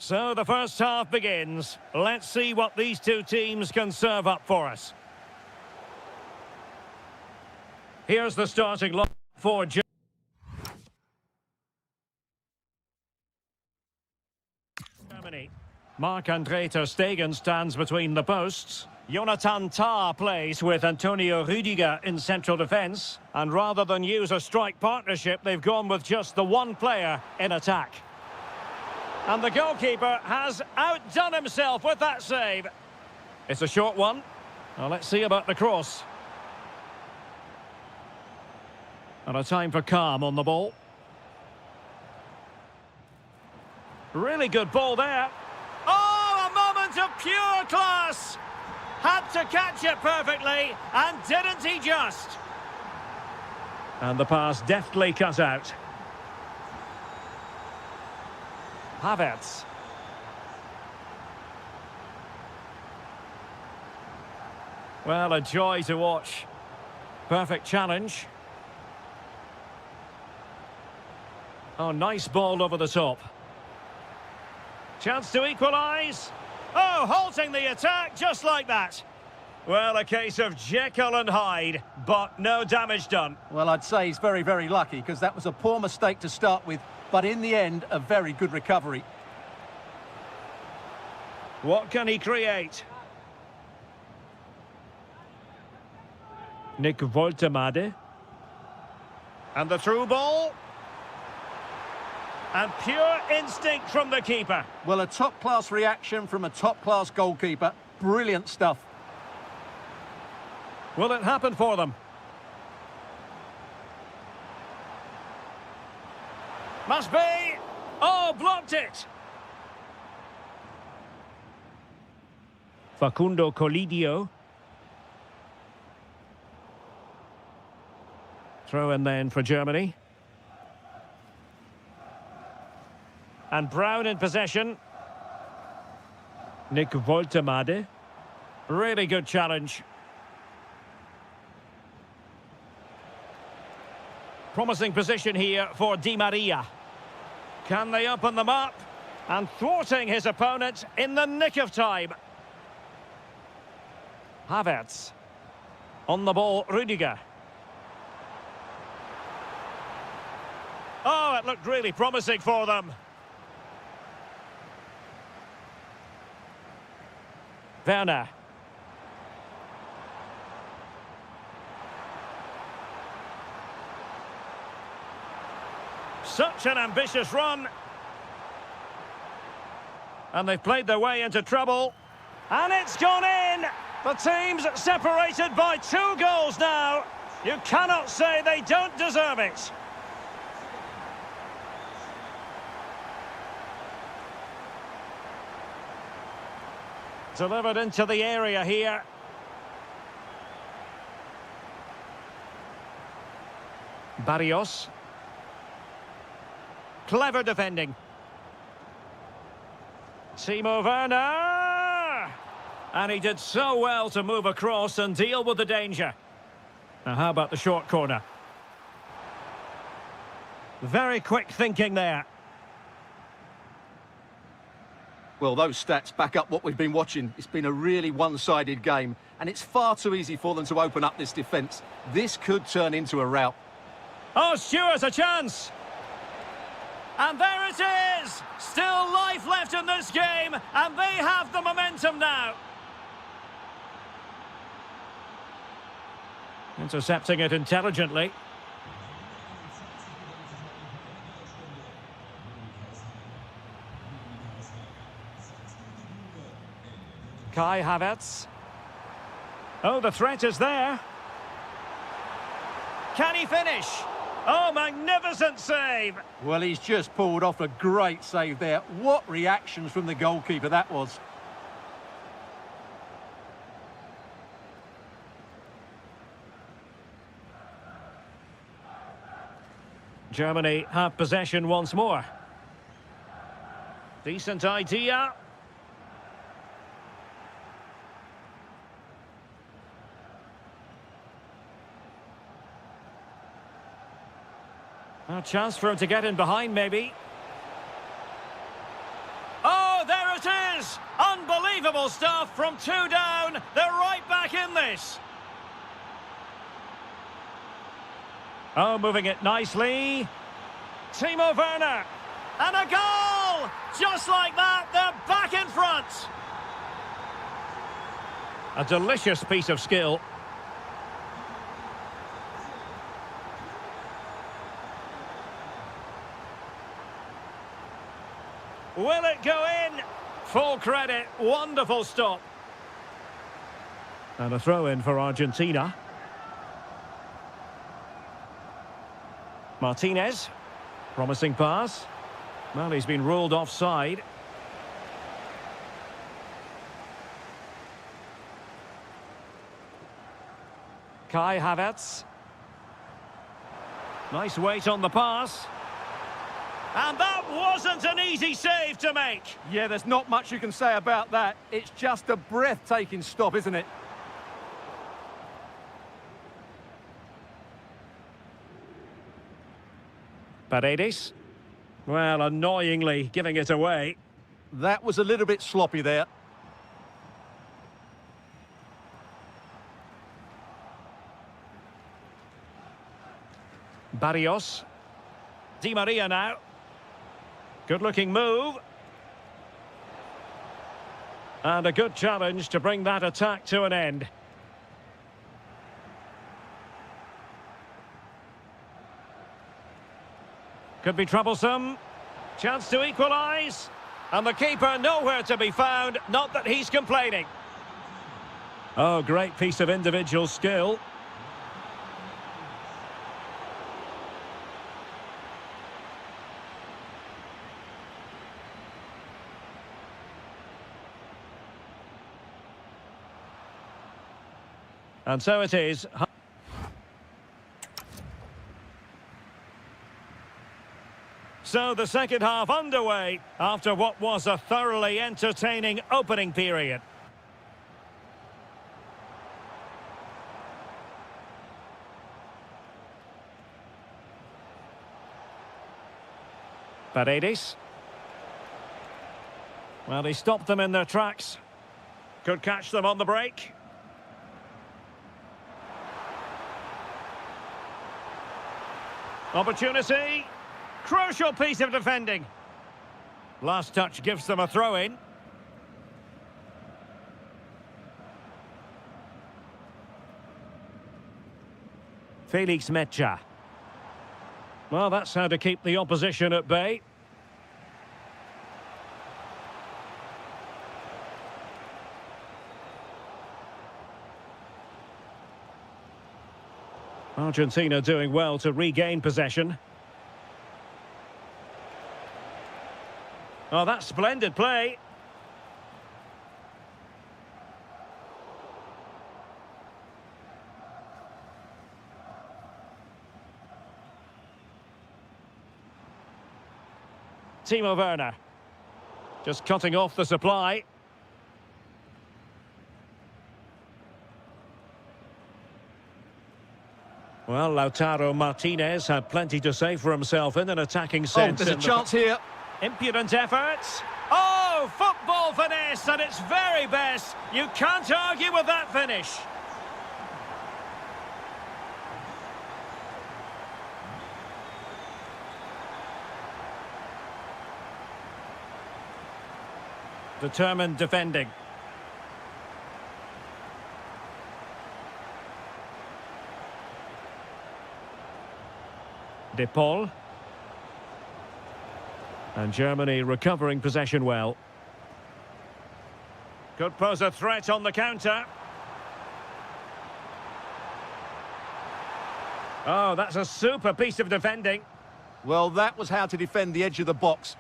So the first half begins. Let's see what these two teams can serve up for us. Here's the starting line for Germany. Marc-Andre ter Stegen stands between the posts. Jonathan Tah plays with Antonio Rüdiger in central defence. And rather than use a strike partnership, they've gone with just the one player in attack. And the goalkeeper has outdone himself with that save. It's a short one. Now let's see about the cross. And a time for calm on the ball. Really good ball there. Oh, a moment of pure class! Had to catch it perfectly, and didn't he just? And the pass deftly cut out. Havertz. Well, a joy to watch. Perfect challenge. Oh, nice ball over the top. Chance to equalise. Oh, halting the attack just like that. Well, a case of Jekyll and Hyde, but no damage done. Well, I'd say he's very, very lucky, because that was a poor mistake to start with, but in the end, a very good recovery. What can he create? Nick Woltemade. And the through ball. And pure instinct from the keeper. Well, a top-class reaction from a top-class goalkeeper. Brilliant stuff. Will it happen for them? Must be. Oh, blocked it. Facundo Colidio. Throw in then for Germany. And Brown in possession. Nick Woltemade. Really good challenge. Promising position here for Di Maria. Can they open them up? And thwarting his opponent in the nick of time. Havertz. On the ball, Rüdiger. Oh, it looked really promising for them. Werner. Such an ambitious run. And they've played their way into trouble. And it's gone in! The team's separated by 2 goals now. You cannot say they don't deserve it. Delivered into the area here. Barrios. Clever defending. Timo Werner! And he did so well to move across and deal with the danger. Now how about the short corner? Very quick thinking there. Well, those stats back up what we've been watching. It's been a really one-sided game, and it's far too easy for them to open up this defence. This could turn into a rout. Oh, Stewart's a chance! And there it is! Still life left in this game, and they have the momentum now. Intercepting it intelligently. Kai Havertz. Oh, the threat is there. Can he finish? Oh, magnificent save! Well, he's just pulled off a great save there. What reactions from the goalkeeper that was. Germany have possession once more. Decent idea. A chance for him to get in behind, maybe. Oh, Unbelievable stuff from 2 down. They're right back in this. Oh, moving it nicely. Timo Werner. And a goal! Just like that, they're back in front. A delicious piece of skill. Will it go in? Full credit, wonderful stop. And a throw-in for Argentina. Martinez, promising pass. Well, he's been ruled offside. Kai Havertz. Nice weight on the pass. And that wasn't an easy save to make. Yeah, there's not much you can say about that. It's just a breathtaking stop, isn't it? Paredes. Well, annoyingly giving it away. That was a little bit sloppy there. Barrios. Di Maria now. Good-looking move. And a good challenge to bring that attack to an end. Could be troublesome. Chance to equalise. And the keeper nowhere to be found. Not that he's complaining. Oh, great piece of individual skill. And so it is. So the second half underway after what was a thoroughly entertaining opening period. Paredes. Well, he stopped them in their tracks. Could catch them on the break. Opportunity. Crucial piece of defending. Last touch gives them a throw-in. Felix Mecha. Well, that's how to keep the opposition at bay. Argentina doing well to regain possession. Oh, that's splendid play. Timo Werner. Just cutting off the supply. Well, Lautaro Martinez had plenty to say for himself in an attacking sense. Oh, there's a chance here. Impudent efforts. Oh, football finesse at its very best. You can't argue with that finish. Determined defending. De Paul. And Germany recovering possession well. Could pose a threat on the counter. Oh, that's a super piece of defending. Well, that was how to defend the edge of the box.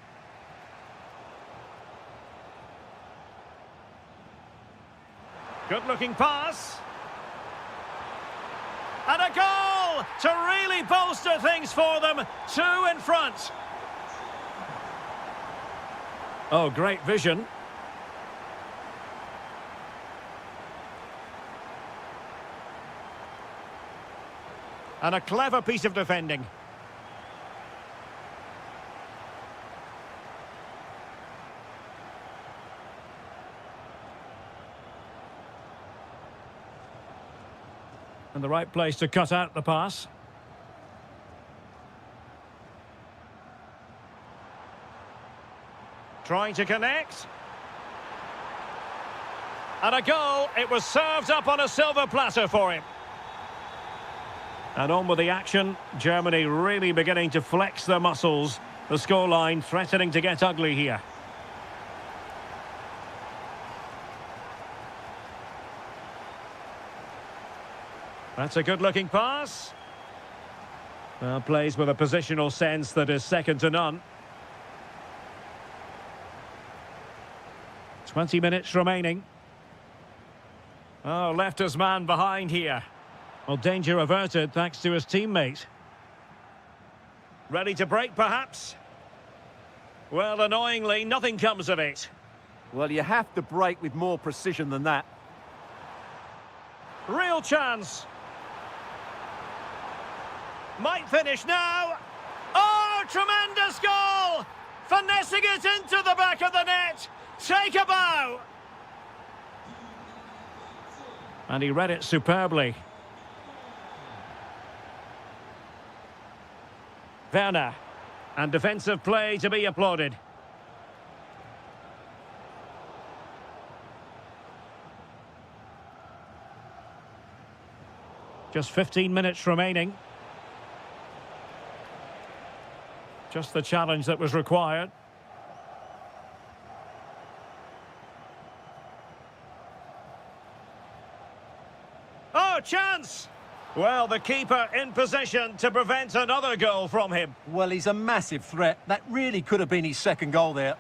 Good-looking pass. And a goal to really bolster things for them. 2 in front. Oh, great vision. And a clever piece of defending. And the right place to cut out the pass. Trying to connect. And a goal. It was served up on a silver platter for him. And on with the action. Germany really beginning to flex their muscles. The scoreline threatening to get ugly here. That's a good-looking pass. Well, plays with a positional sense that is second to none. 20 minutes remaining. Oh, left his man behind here. Well, danger averted thanks to his teammate. Ready to break, perhaps? Well, annoyingly, nothing comes of it. Well, you have to break with more precision than that. Real chance. Might finish now. Oh, tremendous goal! Finessing it into the back of the net. Take a bow. And he read it superbly. Werner. And defensive play to be applauded. Just 15 minutes remaining. Just the challenge that was required. Oh, chance! Well, the keeper in position to prevent another goal from him. Well, he's a massive threat. That really could have been his second goal there.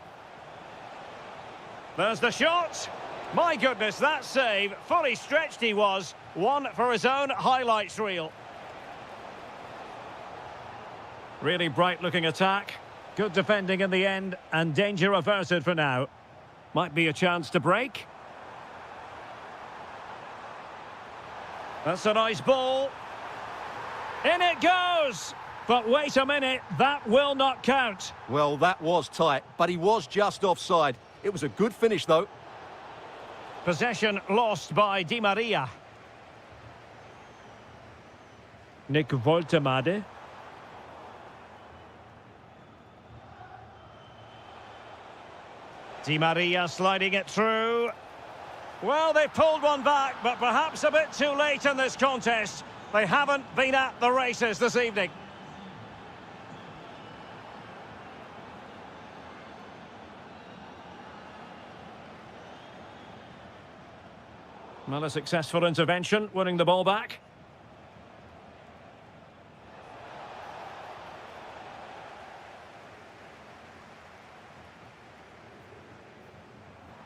There's the shot. My goodness, that save. Fully stretched he was. One for his own highlights reel. Really bright-looking attack. Good defending in the end, and danger averted for now. Might be a chance to break. That's a nice ball. In it goes! But wait a minute, that will not count. Well, that was tight, but he was just offside. It was a good finish, though. Possession lost by Di Maria. Nick Woltemade. Di Maria sliding it through. Well, they pulled one back, but perhaps a bit too late in this contest. They haven't been at the races this evening. Well, a successful intervention, winning the ball back.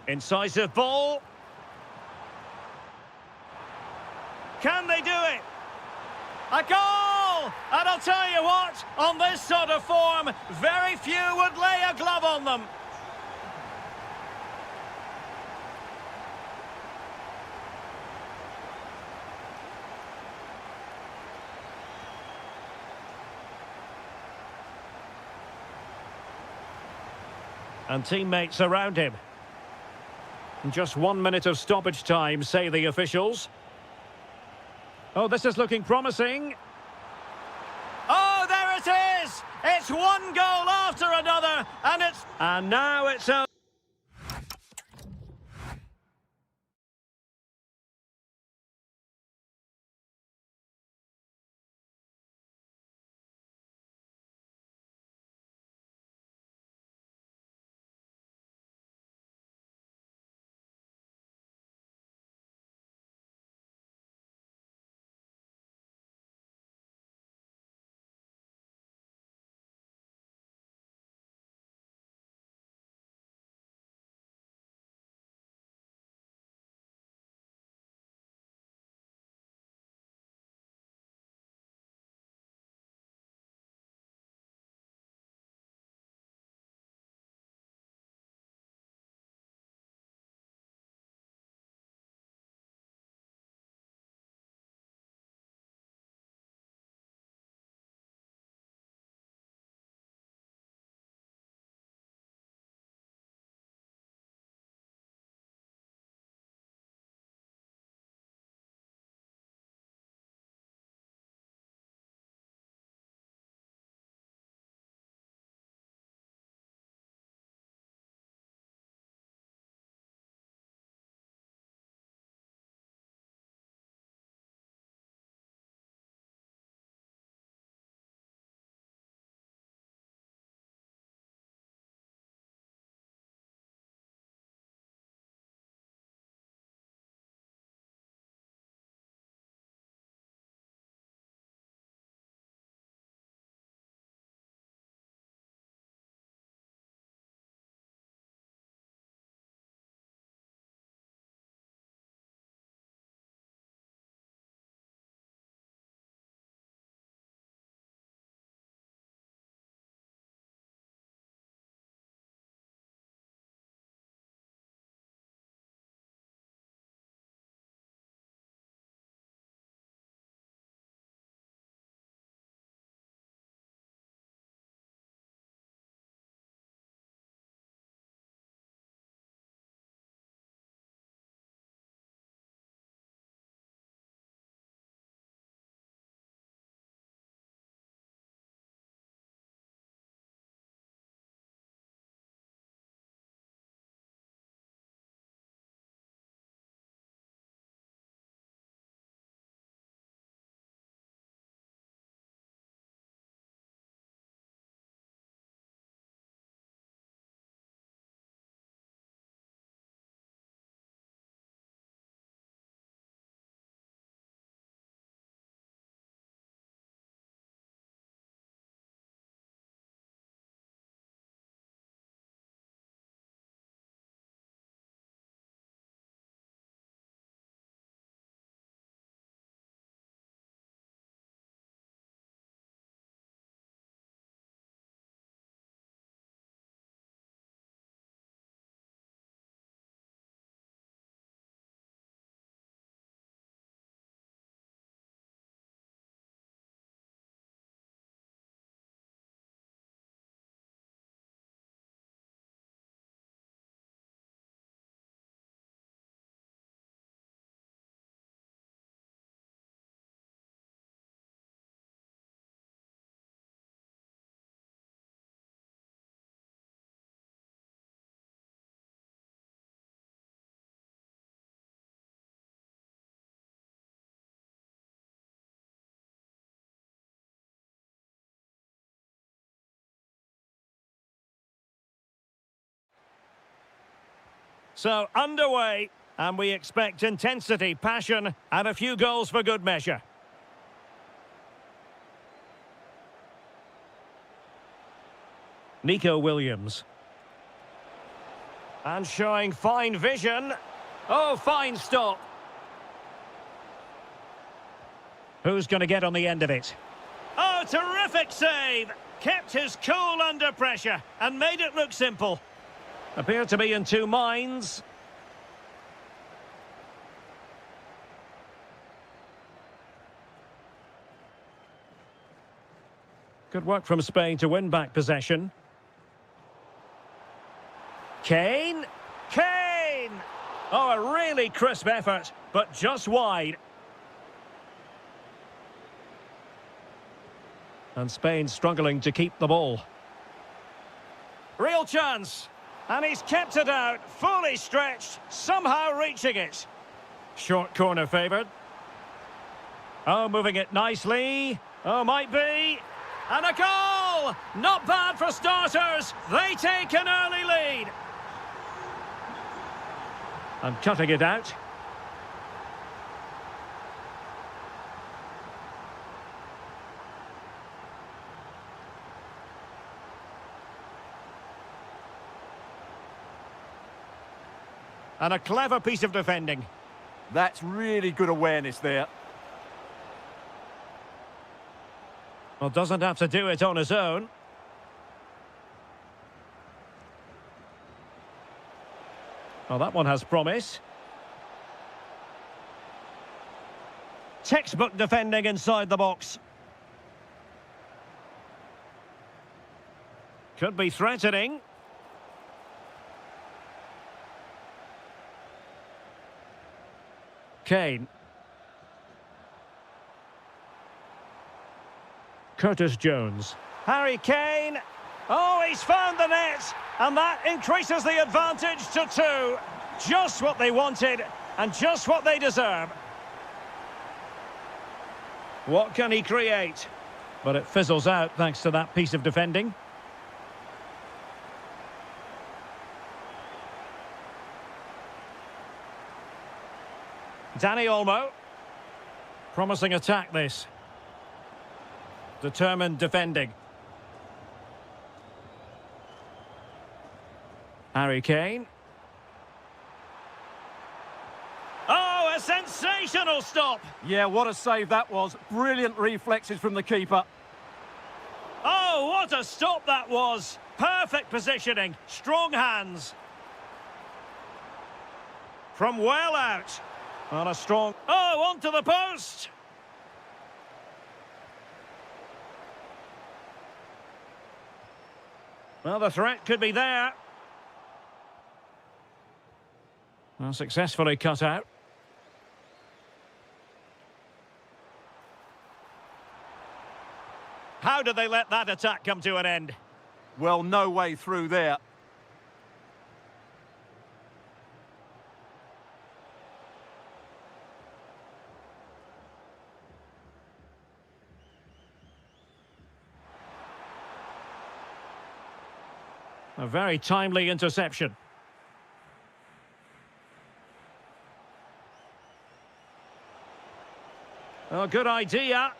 Incisive ball. Can they do it? A goal! And I'll tell you what, on this sort of form, very few would lay a glove on them. And teammates around him. Just 1 minute of stoppage time, say the officials. Oh, this is looking promising. Oh, there it is! It's one goal after another, and now it's a... So, underway, and we expect intensity, passion, and a few goals for good measure. Nico Williams. And showing fine vision. Oh, fine stop. Who's going to get on the end of it? Oh, terrific save! Kept his cool under pressure and made it look simple. Appeared to be in two minds. Good work from Spain to win back possession. Kane! Kane! Oh, a really crisp effort, but just wide. And Spain struggling to keep the ball. Real chance. And he's kept it out, fully stretched, somehow reaching it. Short corner favoured. Oh, moving it nicely. Oh, might be. And a goal! Not bad for starters. They take an early lead. And cutting it out. And a clever piece of defending. That's really good awareness there. Well, doesn't have to do it on his own. Well, that one has promise. Textbook defending inside the box. Could be threatening. Kane. Curtis Jones. Harry Kane. Oh, he's found the net. And that increases the advantage to 2. Just what they wanted and just what they deserve. What can he create? But it fizzles out thanks to that piece of defending. Dani Olmo. Promising attack this. Determined defending. Harry Kane. Oh, a sensational stop! Yeah, what a save that was. Brilliant reflexes from the keeper. Oh, what a stop that was! Perfect positioning, strong hands. From well out. On a strong... Oh, onto the post! Well, the threat could be there. Well, successfully cut out. How did they let that attack come to an end? Well, no way through there. A very timely interception. Oh, good idea.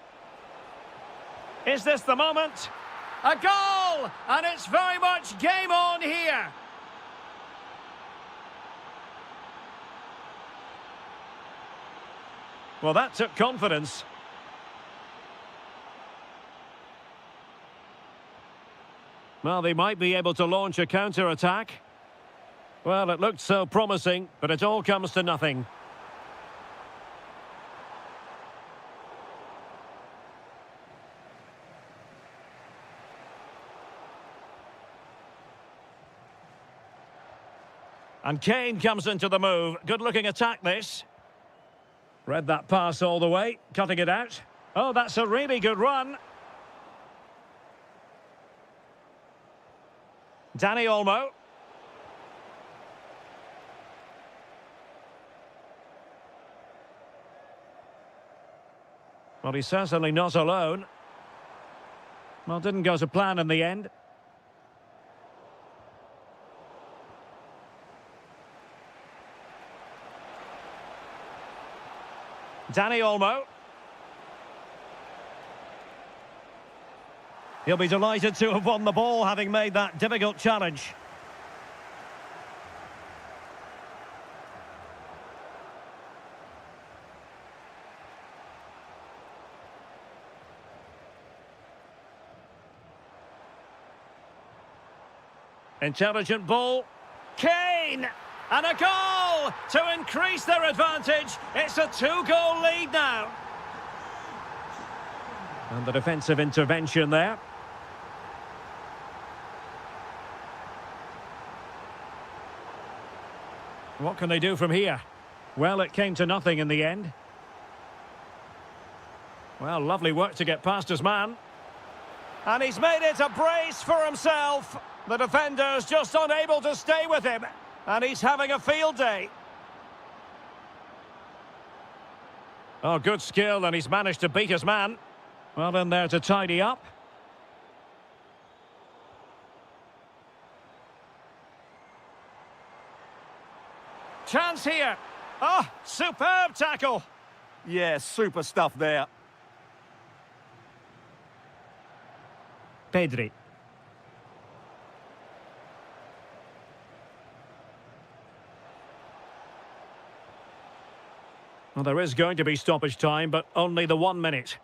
Is this the moment? A goal! And it's very much game on here. Well, that took confidence. Well, they might be able to launch a counter-attack. Well, it looked so promising, but it all comes to nothing. And Kane comes into the move. Good-looking attack, this. Read that pass all the way, cutting it out. Oh, that's a really good run. Dani Olmo. Well, he's certainly not alone. Well, didn't go to plan in the end. Dani Olmo. He'll be delighted to have won the ball, having made that difficult challenge. Intelligent ball. Kane! And a goal to increase their advantage. It's a 2-goal lead now. And the defensive intervention there. What can they do from here? Well, it came to nothing in the end. Well, lovely work to get past his man. And he's made it a brace for himself. The defender's just unable to stay with him. And he's having a field day. Oh, good skill, and he's managed to beat his man. Well in there to tidy up. Chance here. Oh, superb tackle. Yeah, super stuff there. Pedri. Well, there is going to be stoppage time, but only the 1 minute.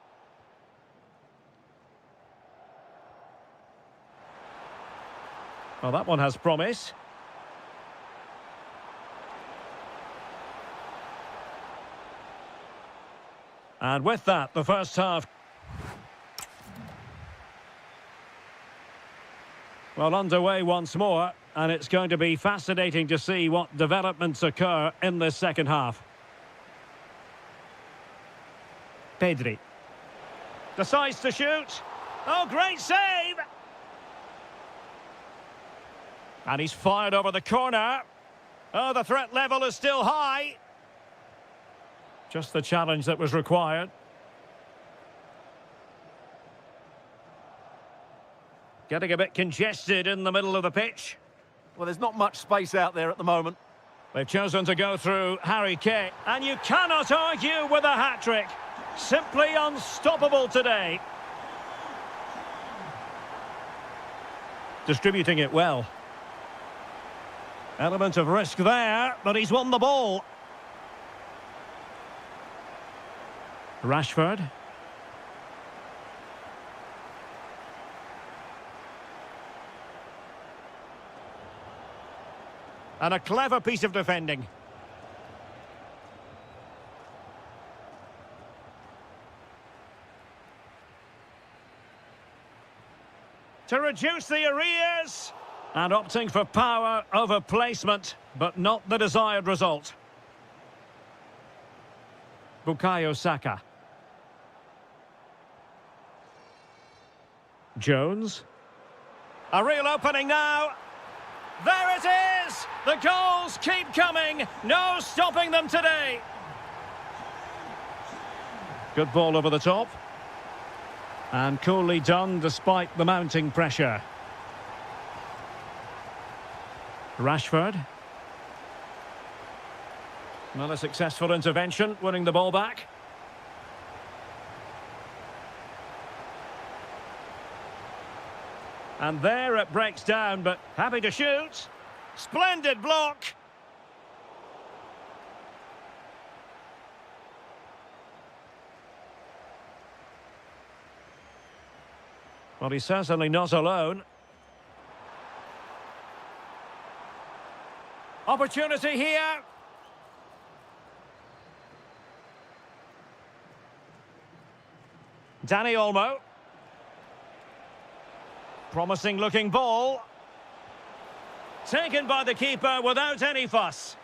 Well, that one has promise. And with that, the first half. Well, underway once more, and it's going to be fascinating to see what developments occur in this second half. Pedri decides to shoot. Oh, great save! And he's fired over the corner. Oh, the threat level is still high. Just the challenge that was required. Getting a bit congested in the middle of the pitch. Well, there's not much space out there at the moment. They've chosen to go through Harry Kane. And you cannot argue with a hat-trick. Simply unstoppable today. Distributing it well. Element of risk there, but he's won the ball. Rashford. And a clever piece of defending. To reduce the arrears. And opting for power over placement, but not the desired result. Bukayo Saka. Jones. A real opening now. There it is! The goals keep coming. No stopping them today. Good ball over the top. And coolly done despite the mounting pressure. Rashford. Not a successful intervention, winning the ball back. And there it breaks down, but happy to shoot. Splendid block. Well, he's certainly not alone. Opportunity here. Dani Olmo. Promising looking ball. Taken by the keeper without any fuss.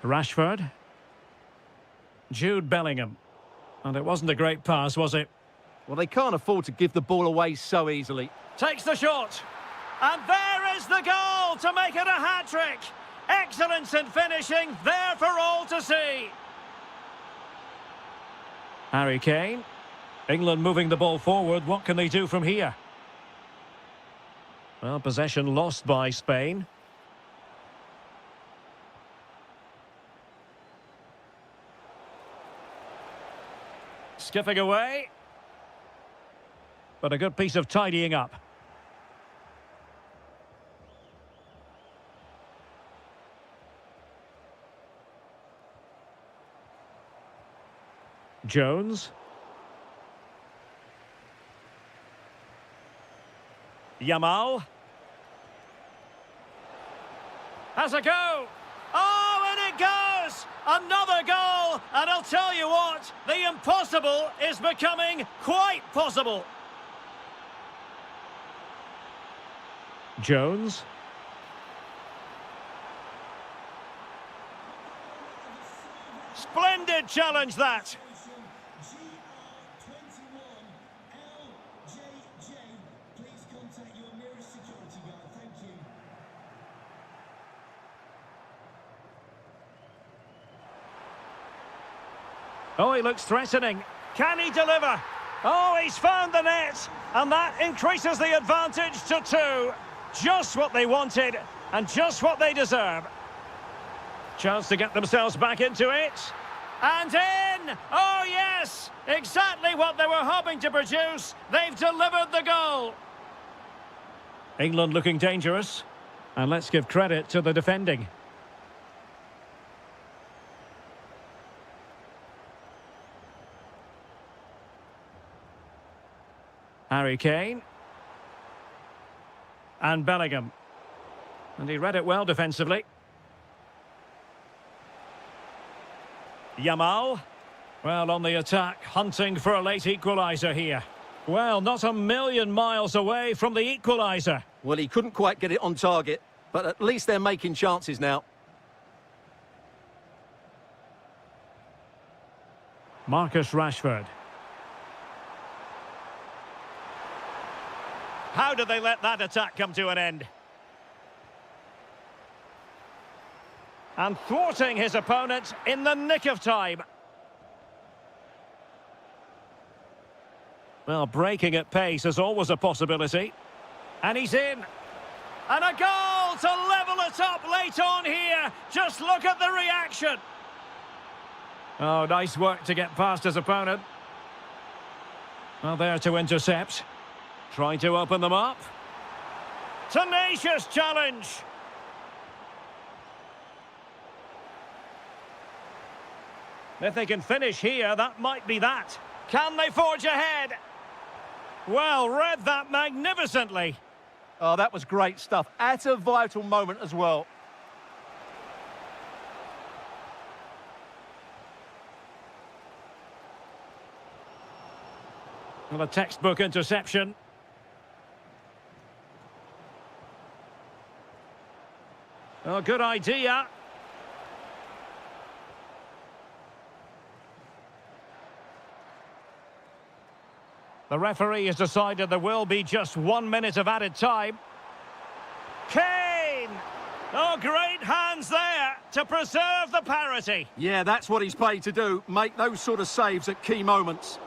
Rashford. Jude Bellingham. And it wasn't a great pass, was it? Well, they can't afford to give the ball away so easily. Takes the shot. And there is the goal to make it a hat-trick. Excellence in finishing, there for all to see. Harry Kane. England moving the ball forward. What can they do from here? Well, possession lost by Spain. Skipping away. But a good piece of tidying up. Jones. Yamal. Has a go. Oh, and it goes! Another goal! And I'll tell you what, the impossible is becoming quite possible. Jones. Splendid challenge, that. Oh, he looks threatening. Can he deliver? Oh, he's found the net. And that increases the advantage to 2. Just what they wanted and just what they deserve. Chance to get themselves back into it. And in! Oh, yes! Exactly what they were hoping to produce. They've delivered the goal. England looking dangerous. And let's give credit to the defending. Harry Kane. And Bellingham. And he read it well defensively. Yamal. Well, on the attack, hunting for a late equaliser here. Well, not a million miles away from the equaliser. Well, he couldn't quite get it on target, but at least they're making chances now. Marcus Rashford. How did they let that attack come to an end? And thwarting his opponent in the nick of time. Well, breaking at pace is always a possibility. And he's in. And a goal to level it up late on here. Just look at the reaction. Oh, nice work to get past his opponent. Well, there to intercept. Trying to open them up. Tenacious challenge. If they can finish here, that might be that. Can they forge ahead? Well, read that magnificently. Oh, that was great stuff. At a vital moment as well. Well, a textbook interception. Oh, good idea. The referee has decided there will be just 1 minute of added time. Kane! Oh, great hands there to preserve the parity. Yeah, that's what he's paid to do. Make those sort of saves at key moments.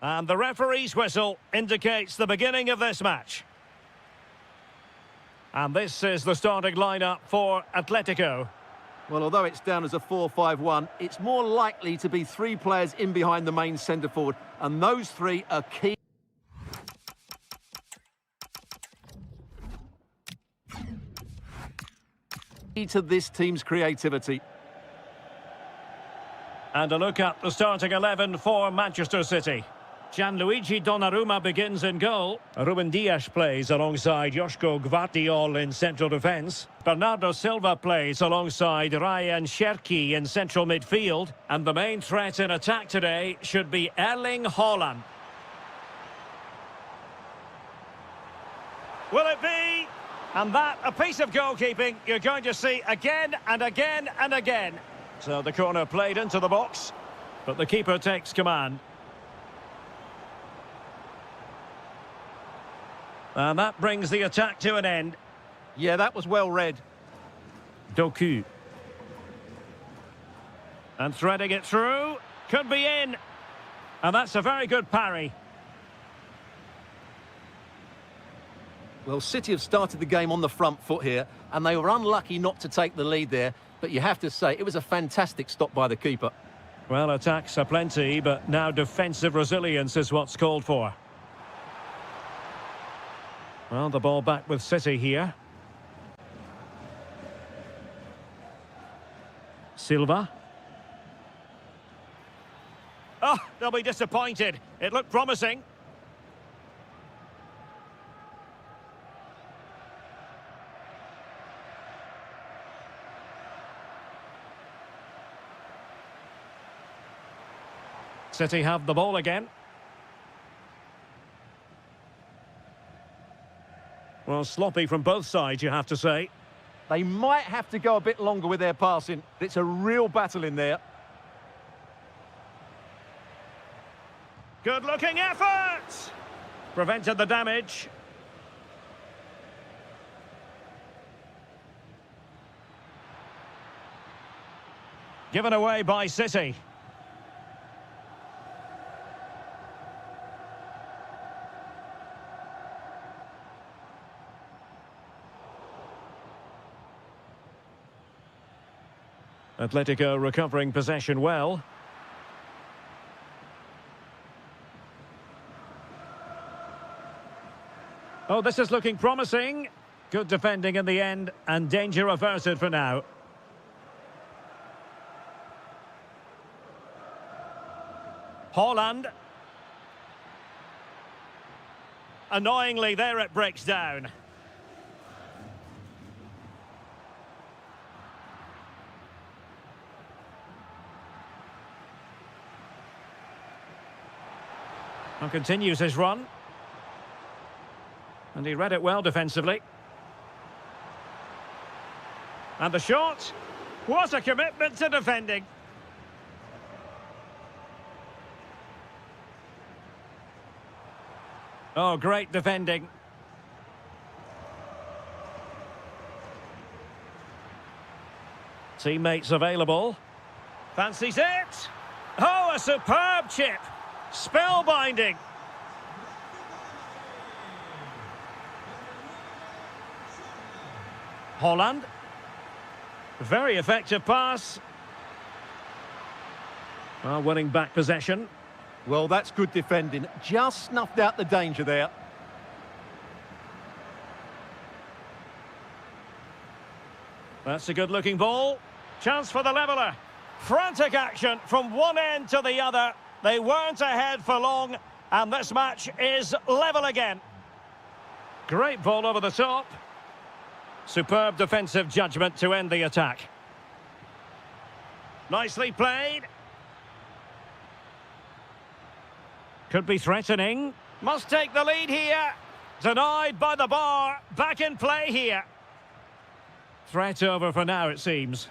And the referee's whistle indicates the beginning of this match. And this is the starting lineup for Atletico. Well, although it's down as a 4-5-1, it's more likely to be three players in behind the main centre forward, and those three are key to this team's creativity. And a look at the starting 11 for Manchester City. Gianluigi Donnarumma begins in goal. Ruben Dias plays alongside Joško Gvardiol in central defence. Bernardo Silva plays alongside Ryan Cherki in central midfield. And the main threat in attack today should be Erling Haaland. Will it be? And that, a piece of goalkeeping you're going to see again and again and again. So the corner played into the box, but the keeper takes command. And that brings the attack to an end. Yeah, that was well read. Doku. And threading it through. Could be in. And that's a very good parry. Well, City have started the game on the front foot here, and they were unlucky not to take the lead there. But you have to say, it was a fantastic stop by the keeper. Well, attacks are plenty, but now defensive resilience is what's called for. Well, the ball back with City here. Silva. Oh, they'll be disappointed. It looked promising. City have the ball again. Well, sloppy from both sides, you have to say. They might have to go a bit longer with their passing. It's a real battle in there. Good-looking effort! Prevented the damage. Given away by City. Atletico recovering possession well. Oh, this is looking promising. Good defending in the end, and danger averted for now. Haaland. Annoyingly, there it breaks down. And continues his run. And he read it well defensively. And the shot. What a commitment to defending. Oh, great defending. Teammates available. Fancies it. Oh, a superb chip. Spellbinding. Haaland. Very effective pass. Well, winning back possession. Well, that's good defending. Just snuffed out the danger there. That's a good-looking ball. Chance for the leveller. Frantic action from one end to the other. They weren't ahead for long, and this match is level again. Great ball over the top. Superb defensive judgment to end the attack. Nicely played. Could be threatening. Must take the lead here. Denied by the bar. Back in play here. Threat over for now, it seems.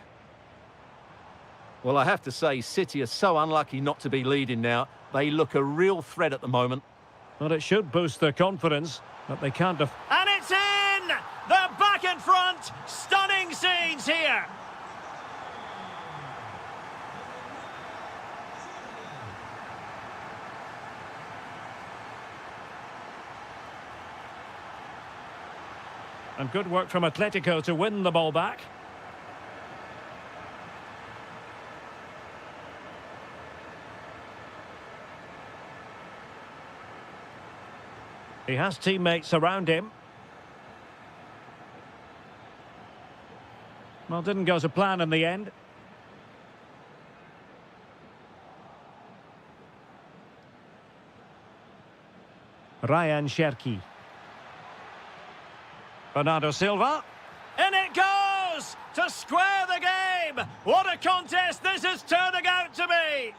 Well, I have to say, City are so unlucky not to be leading now. They look a real threat at the moment. Well, it should boost their confidence, but they can't... And it's in! They're back in front! Stunning scenes here! And good work from Atletico to win the ball back. He has teammates around him. Well, didn't go to plan in the end. Ryan Cherki. Bernardo Silva. In it goes! To square the game! What a contest this is turning out to be!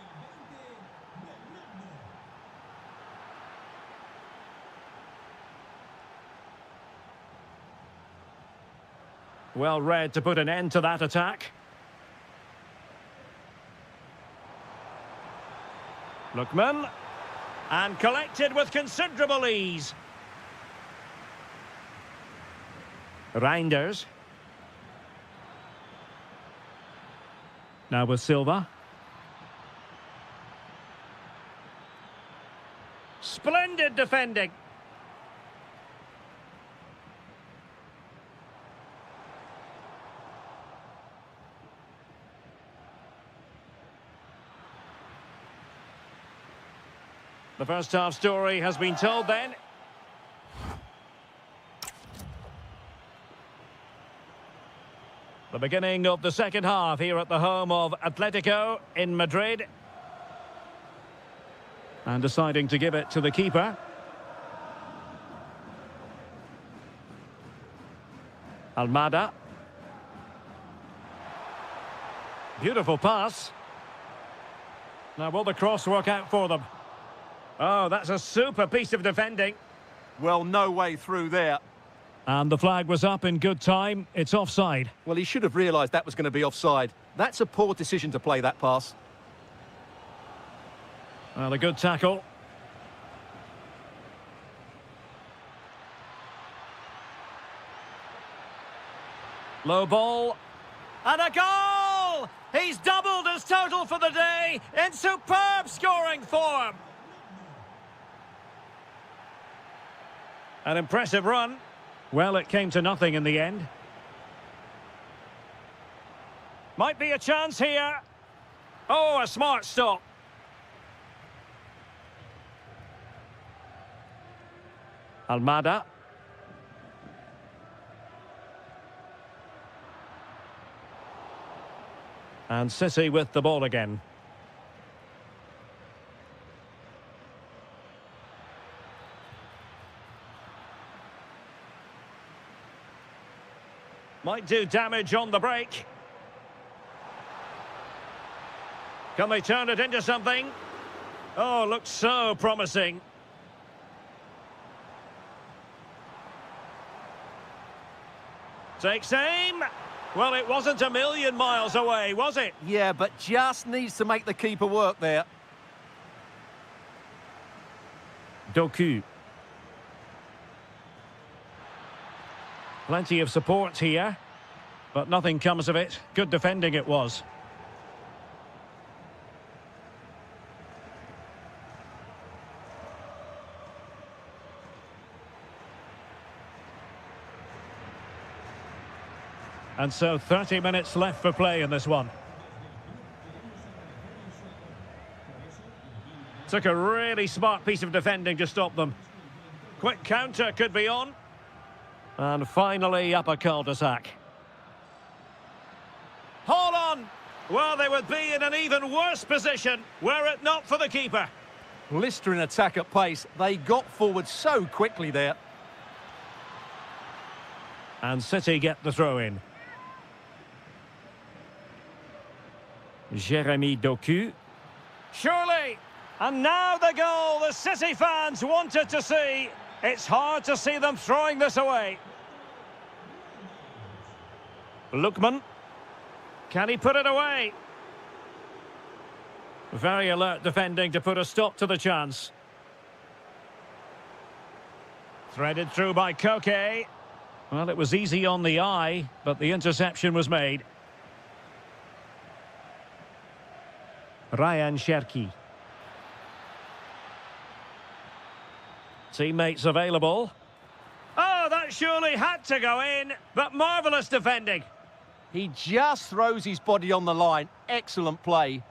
Well read to put an end to that attack. Lookman. And collected with considerable ease. Reinders. Now with Silva. Splendid defending. The first half story has been told then. The beginning of the second half here at the home of Atletico in Madrid. And deciding to give it to the keeper. Almada. Beautiful pass. Now will the cross work out for them? Oh, that's a super piece of defending. Well, no way through there. And the flag was up in good time. It's offside. Well, he should have realised that was going to be offside. That's a poor decision to play that pass. Well, a good tackle. Low ball. And a goal! He's doubled his total for the day in superb scoring form. An impressive run. Well, it came to nothing in the end. Might be a chance here. Oh, a smart stop. Almada. And City with the ball again. Might do damage on the break. Can they turn it into something? Oh, looks so promising. Takes aim. Well, it wasn't a million miles away, was it? Yeah, but just needs to make the keeper work there. Doku. Plenty of support here, but nothing comes of it. Good defending it was. And so 30 minutes left for play in this one. Took a really smart piece of defending to stop them. Quick counter could be on. And finally up a cul-de-sac. Hold on! Well, they would be in an even worse position were it not for the keeper. Blistering attack at pace. They got forward so quickly there. And City get the throw in. Jeremy Doku. Surely! And now the goal the City fans wanted to see. It's hard to see them throwing this away. Lookman. Can he put it away? Very alert defending to put a stop to the chance. Threaded through by Koke. Well, it was easy on the eye, but the interception was made. Ryan Cherki. Teammates available. Oh, that That surely had to go in, but marvellous defending. He just throws his body on the line. Excellent play.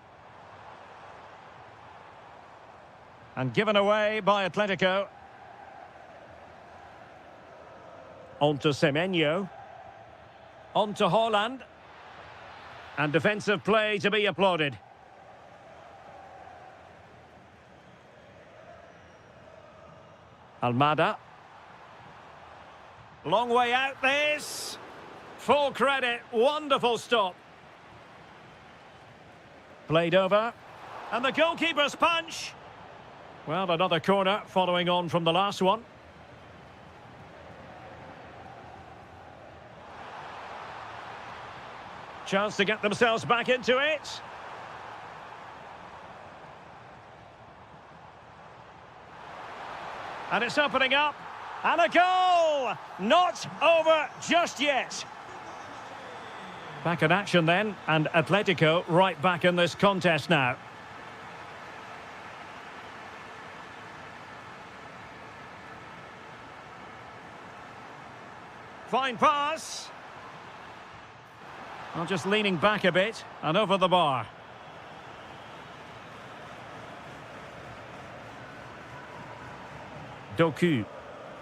And given away by Atletico. On to Semenyo. On to Haaland. And defensive play to be applauded. Almada. Long way out this. Full credit. Wonderful stop. Played over. And the goalkeeper's punch. Well, another corner following on from the last one. Chance to get themselves back into it. And it's opening up. And a goal! Not over just yet. Back in action then, and Atletico right back in this contest now. Fine pass. Well, just leaning back a bit and over the bar. Doku.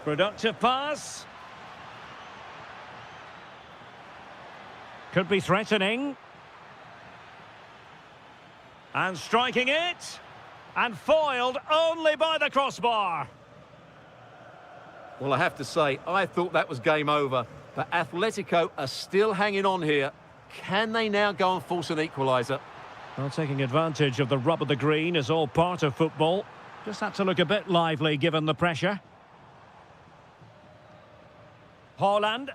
Productive pass. Could be threatening. And striking it. And foiled only by the crossbar. Well, I have to say, I thought that was game over. But Atletico are still hanging on here. Can they now go and force an equaliser? Well, taking advantage of the rub of the green is all part of football. Just had to look a bit lively given the pressure. Haaland.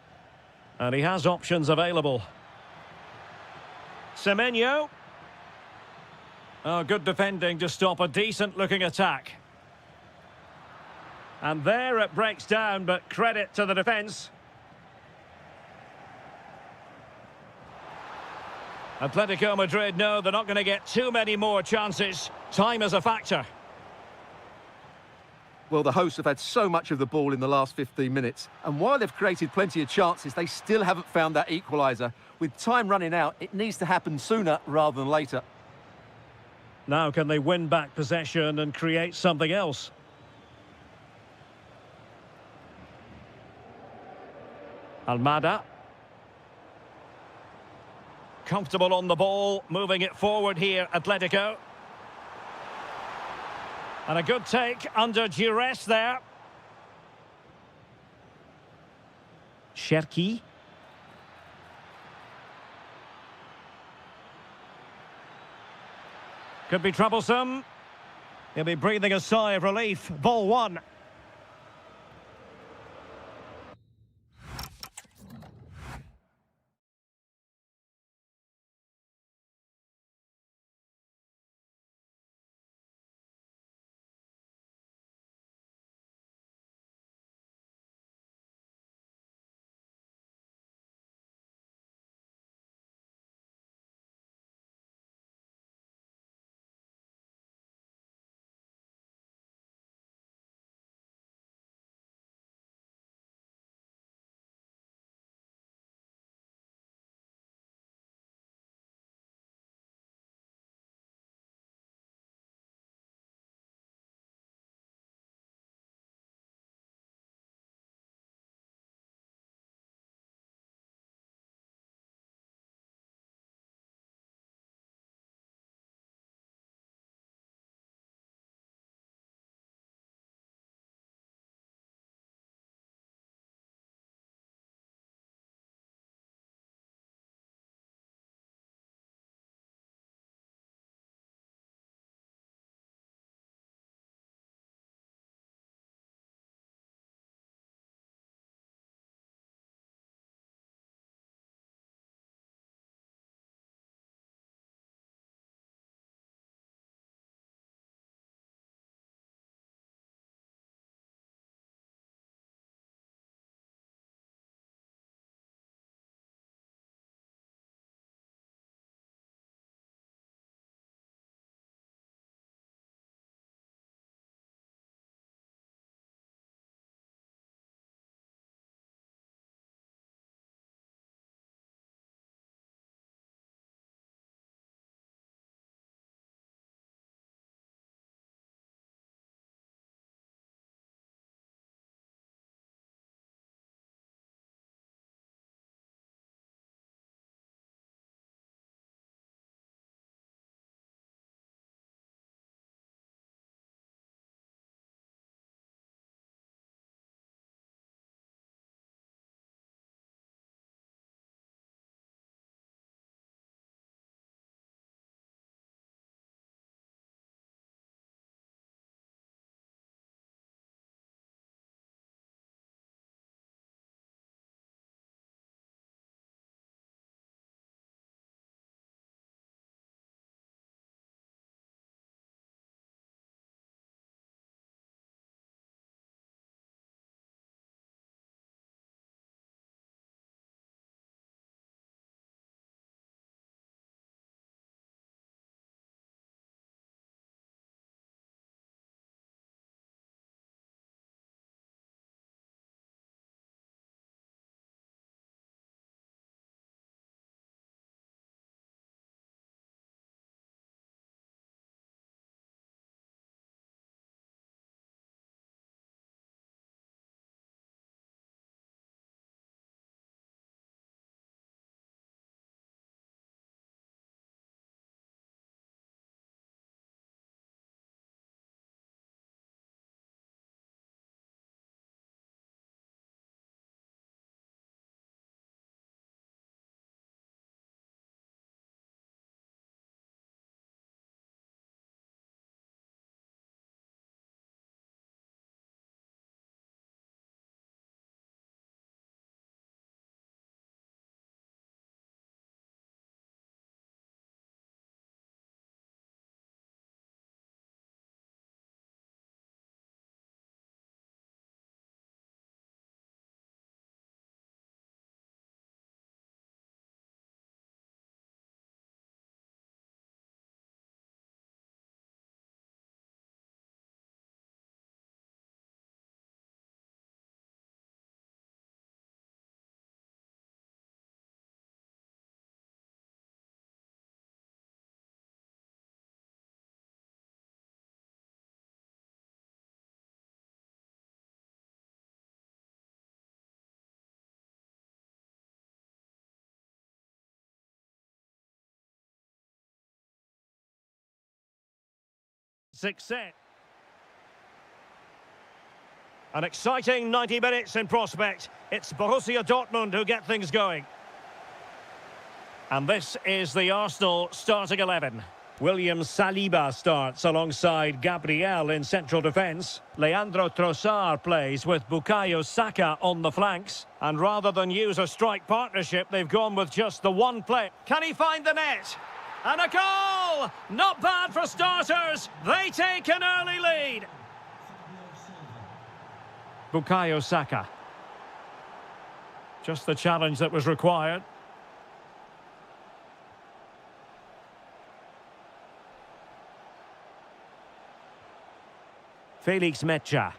And he has options available. Semenyo. Oh, good defending to stop a decent-looking attack. And there it breaks down, but credit to the defence. Atletico Madrid know they're not going to get too many more chances. Time is a factor. Well, the hosts have had so much of the ball in the last 15 minutes. And while they've created plenty of chances, they still haven't found that equaliser. With time running out, it needs to happen sooner rather than later. Now can they win back possession and create something else? Almada. Comfortable on the ball, moving it forward here, Atletico. And a good take under duress there. Cherki. Could be troublesome. He'll be breathing a sigh of relief. Ball one. Success. An exciting 90 minutes in prospect. It's Borussia Dortmund who get things going. And this is the Arsenal starting 11. William Saliba starts alongside Gabriel in central defence. Leandro Trossard plays with Bukayo Saka on the flanks. And rather than use a strike partnership, they've gone with just the one play. Can he find the net? And a goal! Not bad for starters. They take an early lead. Bukayo Saka. Just the challenge that was required. Felix Mecha.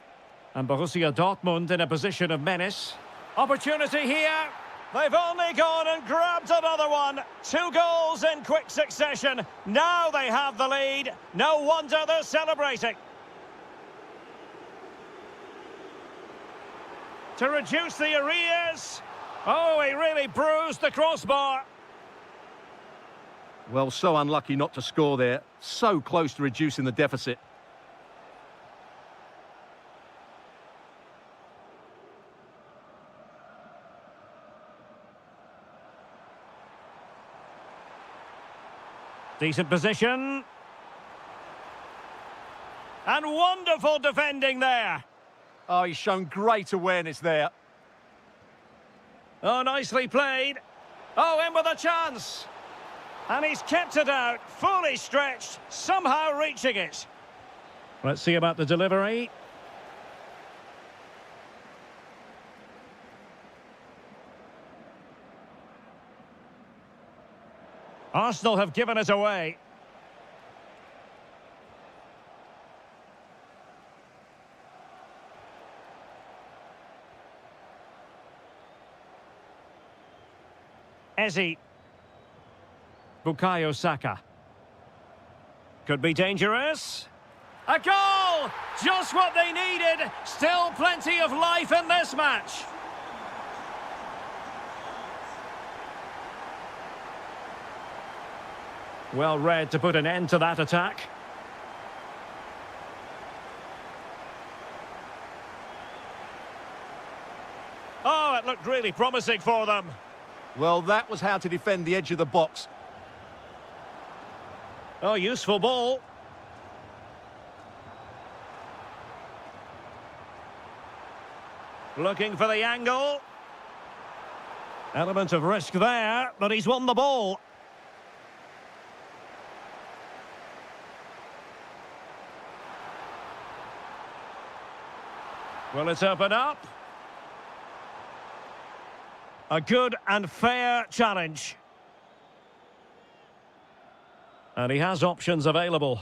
And Borussia Dortmund in a position of menace. Opportunity here. They've only gone and grabbed another one. 2 goals in quick succession. Now they have the lead. No wonder they're celebrating. To reduce the arrears. Oh, he really bruised the crossbar. Well, so unlucky not to score there. So close to reducing the deficit. Decent position. And wonderful defending there. Oh, he's shown great awareness there. Oh, nicely played. Oh, in with a chance. And he's kept it out, fully stretched, somehow reaching it. Let's see about the delivery. Arsenal have given it away. Eze. Bukayo Saka. Could be dangerous. A goal! Just what they needed. Still plenty of life in this match. Well read to put an end to that attack. Oh, it looked really promising for them. Well, that was how to defend the edge of the box. Oh, useful ball. Looking for the angle. Element of risk there, but he's won the ball. Will it open up? A good and fair challenge. And he has options available.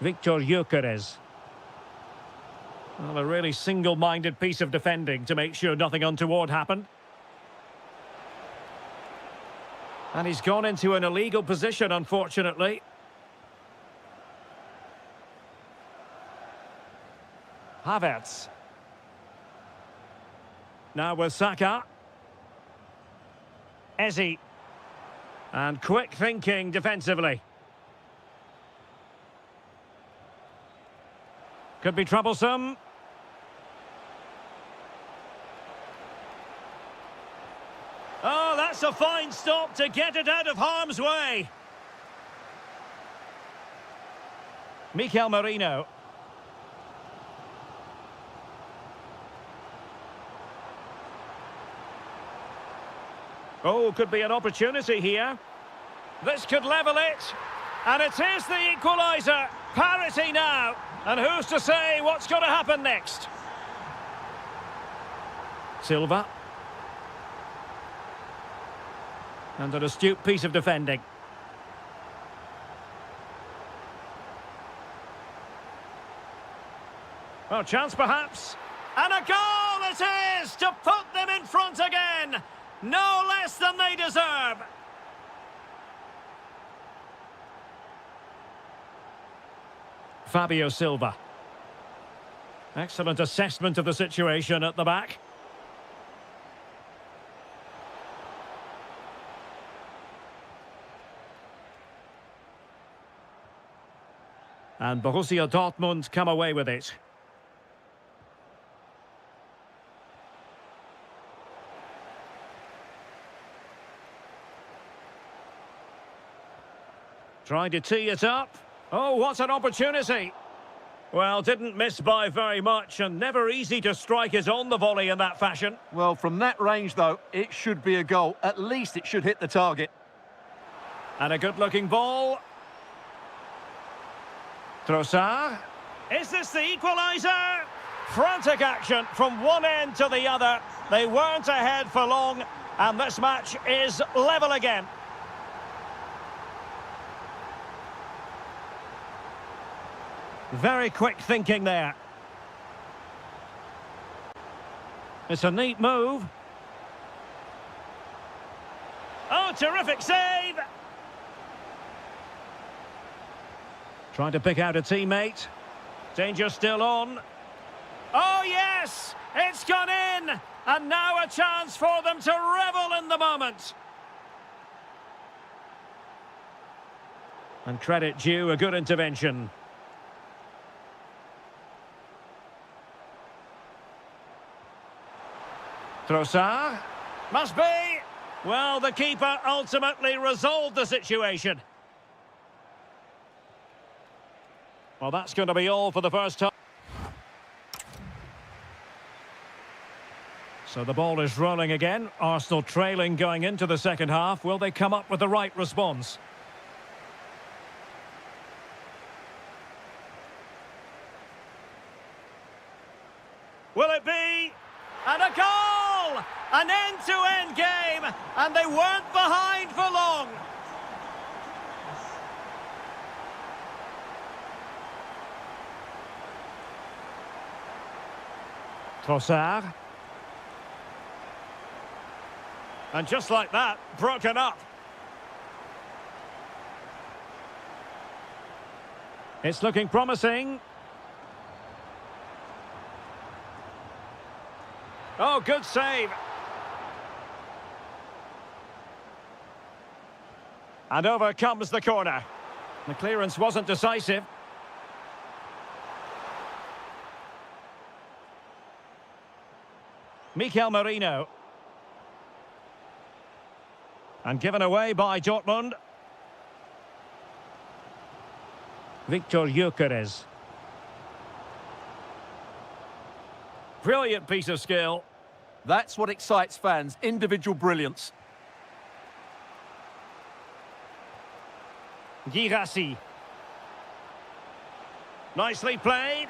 Victor Gyökeres. Well, a really single-minded piece of defending to make sure nothing untoward happened. And he's gone into an illegal position, unfortunately. Havertz. Now with Saka. Eze. And quick thinking defensively. Could be troublesome. Oh, that's a fine stop to get it out of harm's way. Mikel Merino. Oh, could be an opportunity here. This could level it. And it is the equaliser. Parity now. And who's to say what's going to happen next? Silva. And an astute piece of defending. Oh, chance perhaps. And a goal it is to put them in front again. No less than they deserve. Fabio Silva. Excellent assessment of the situation at the back. And Borussia Dortmund come away with it. Trying to tee it up. Oh, what an opportunity. Well, didn't miss by very much, and never easy to strike it on the volley in that fashion. Well, from that range, though, it should be a goal. At least it should hit the target. And a good-looking ball. Trossard. Is this the equaliser? Frantic action from one end to the other. They weren't ahead for long, and this match is level again. Very quick thinking there. It's a neat move. Oh, terrific save! Trying to pick out a teammate. Danger still on. Oh, yes! It's gone in! And now a chance for them to revel in the moment. And credit due, a good intervention. Trossard. Must be. Well, the keeper ultimately resolved the situation. Well, that's going to be all for the first time. So the ball is rolling again. Arsenal trailing going into the second half. Will they come up with the right response? Will it be? And a goal! An end-to-end game, and they weren't behind for long. Trossard. And just like that, broken up. It's looking promising. Oh, good save. And over comes the corner. The clearance wasn't decisive. Mikel Merino. And given away by Dortmund. Victor Gyökeres. Brilliant piece of skill. That's what excites fans, individual brilliance. Girassi. Nicely played.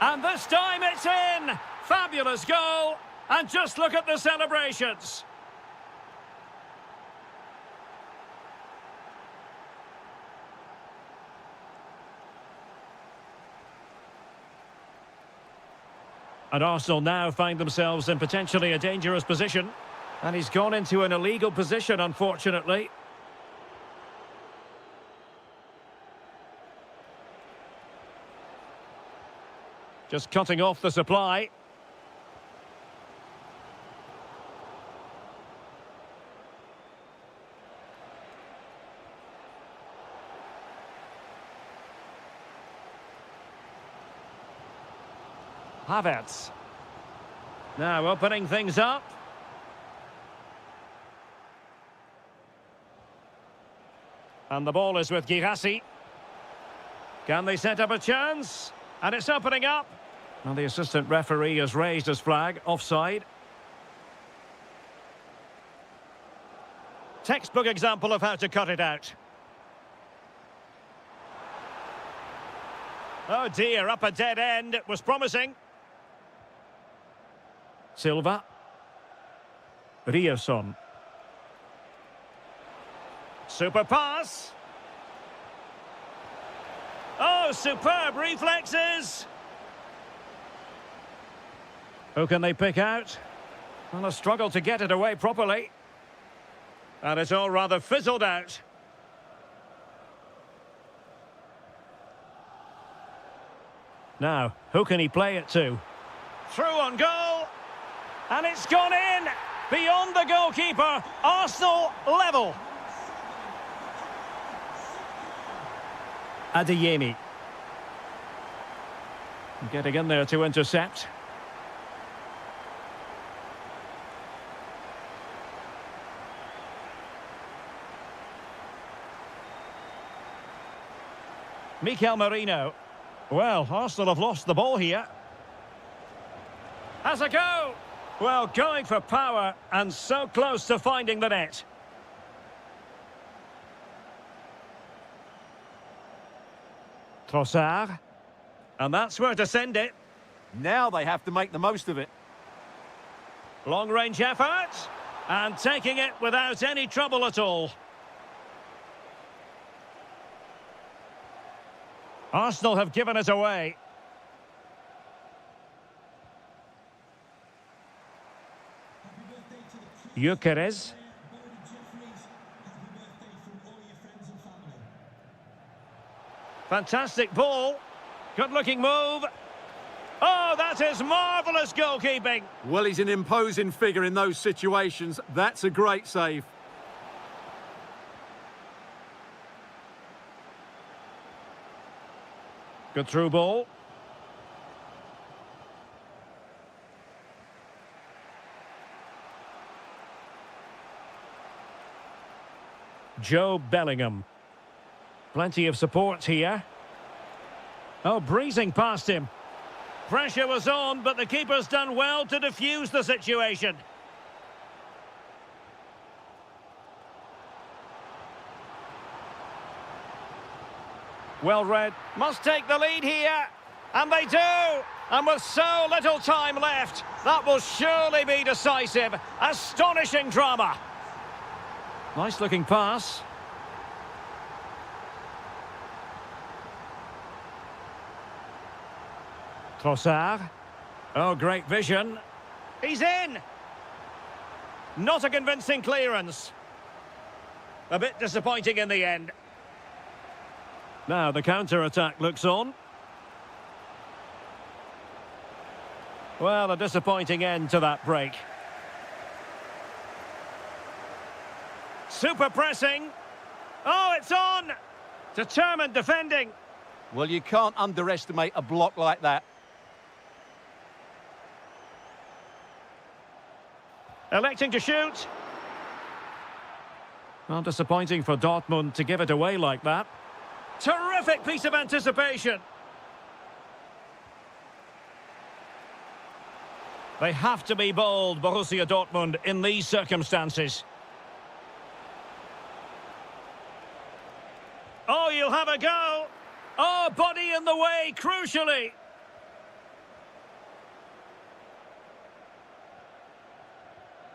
And this time it's in. Fabulous goal. And just look at the celebrations. And Arsenal now find themselves in potentially a dangerous position. And he's gone into an illegal position, unfortunately. Just cutting off the supply. Havertz. Now opening things up. And the ball is with Girassi. Can they set up a chance? And it's opening up. And the assistant referee has raised his flag, offside. Textbook example of how to cut it out. Oh dear, up a dead end. It was promising. Silva. Rierson. Super pass. Oh, superb reflexes. Who can they pick out? Well, a struggle to get it away properly. And it's all rather fizzled out. Now, who can he play it to? Through on goal. And it's gone in. Beyond the goalkeeper. Arsenal level. Adeyemi. Getting in there to intercept. Mikel Merino. Well, Arsenal have lost the ball here. Has a go! Well, going for power and so close to finding the net. Trossard. And that's where to send it. Now they have to make the most of it. Long-range effort. And taking it without any trouble at all. Arsenal have given it away. Gyökeres. Fantastic ball. Good-looking move. Oh, that is marvellous goalkeeping. Well, he's an imposing figure in those situations. That's a great save. Good through ball. Joe Bellingham. Plenty of support here. Oh, breezing past him. Pressure was on, but the keeper's done well to defuse the situation. Well read. Must take the lead here. And they do. And with so little time left, that will surely be decisive. Astonishing drama. Nice looking pass. Trossard. Oh, great vision. He's in. Not a convincing clearance. A bit disappointing in the end. Now the counter-attack looks on. Well, a disappointing end to that break. Super pressing. Oh, it's on! Determined defending. Well, you can't underestimate a block like that. Electing to shoot. Well, disappointing for Dortmund to give it away like that. Terrific piece of anticipation. They have to be bold, Borussia Dortmund, in these circumstances. Oh, you'll have a go. Oh, body in the way, crucially.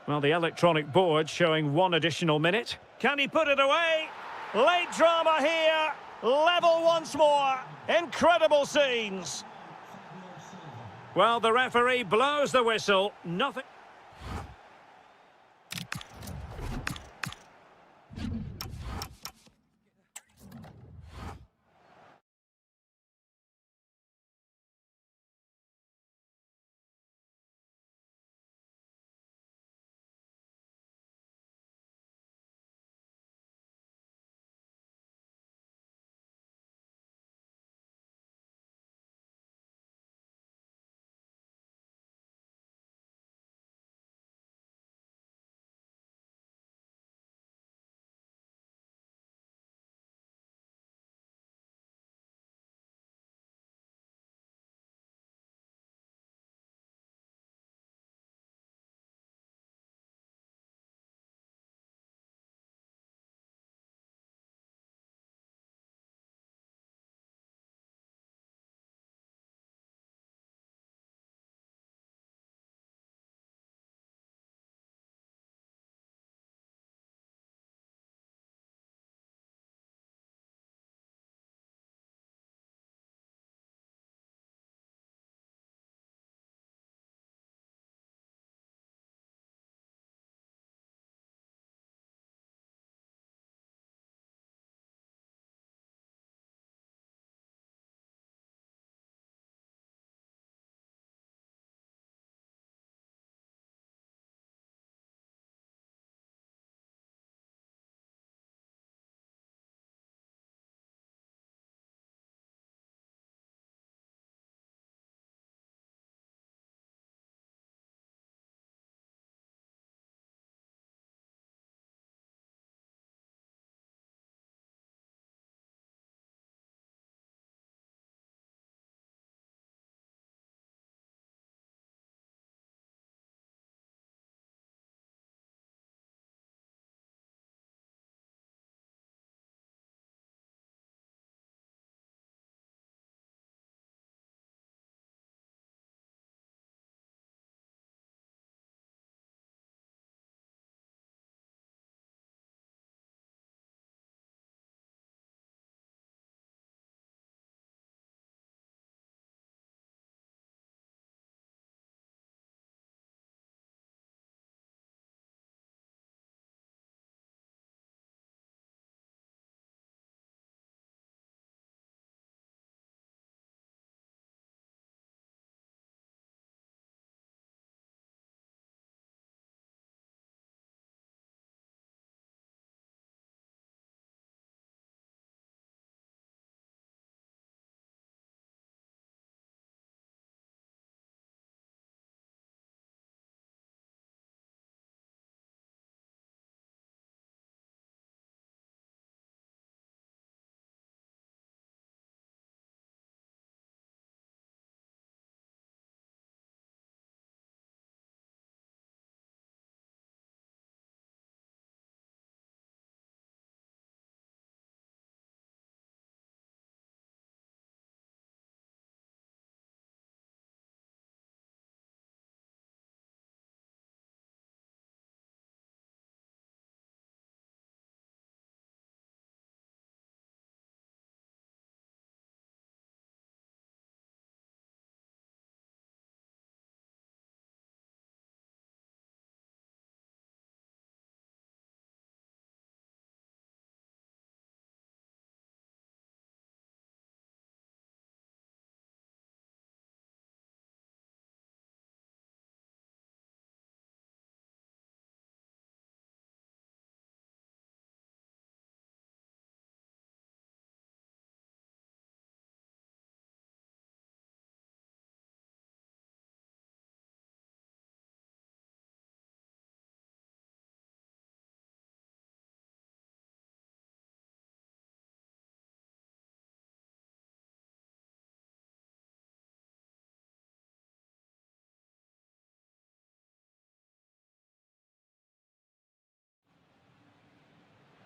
Well, the electronic board showing 1 additional minute. Can he put it away? Late drama here. Level once more. Incredible scenes. Well, the referee blows the whistle. Nothing.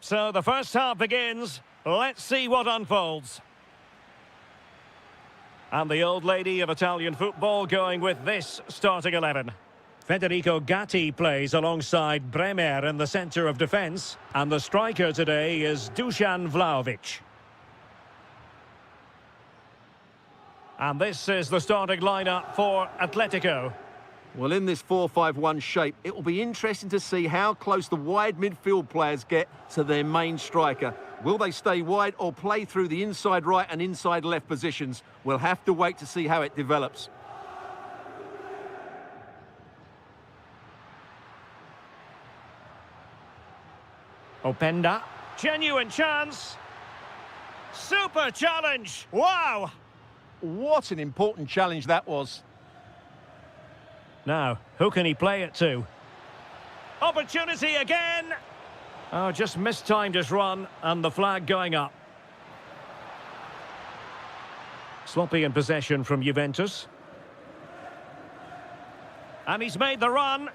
So the first half begins. Let's see what unfolds. And the old lady of Italian football going with this starting 11. Federico Gatti plays alongside Bremer in the centre of defence. And the striker today is Dusan Vlahovic. And this is the starting lineup for Atletico. Well, in this 4-5-1 shape, it will be interesting to see how close the wide midfield players get to their main striker. Will they stay wide or play through the inside right and inside left positions? We'll have to wait to see how it develops. Openda. Genuine chance. Super challenge. Wow. What an important challenge that was. Now, who can he play it to? Opportunity again. Oh, just mistimed his run and the flag going up. Sloppy in possession from Juventus. And he's made the run.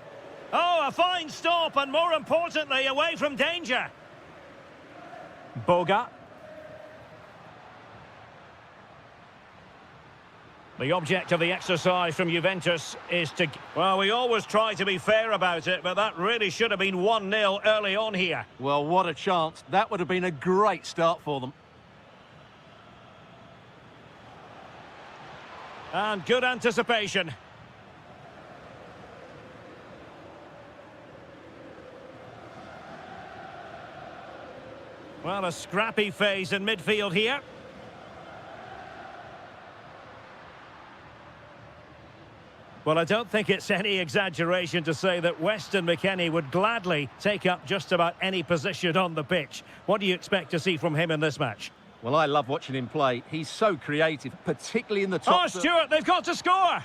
Oh, a fine stop and more importantly, away from danger. Boga. The object of the exercise from Juventus is to... Well, we always try to be fair about it, but that really should have been 1-0 early on here. Well, what a chance. That would have been a great start for them. And good anticipation. Well, a scrappy phase in midfield here. Well, I don't think it's any exaggeration to say that Weston McKennie would gladly take up just about any position on the pitch. What do you expect to see from him in this match? Well, I love watching him play. He's so creative, particularly in the top... Oh, Stuart, they've got to score!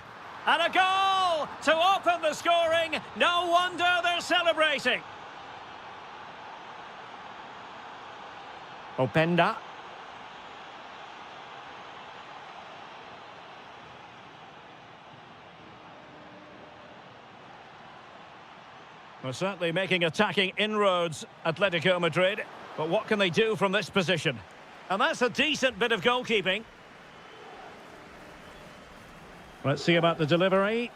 And a goal to open the scoring. No wonder they're celebrating. Openda. Well, certainly making attacking inroads, Atletico Madrid. But what can they do from this position? And that's a decent bit of goalkeeping. Let's see about the delivery.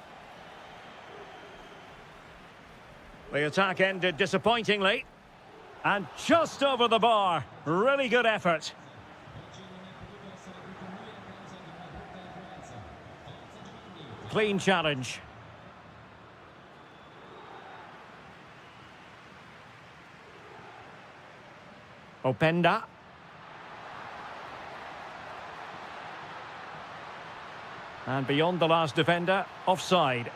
The attack ended disappointingly. And just over the bar. Really good effort. Clean challenge. Openda. And beyond the last defender, offside.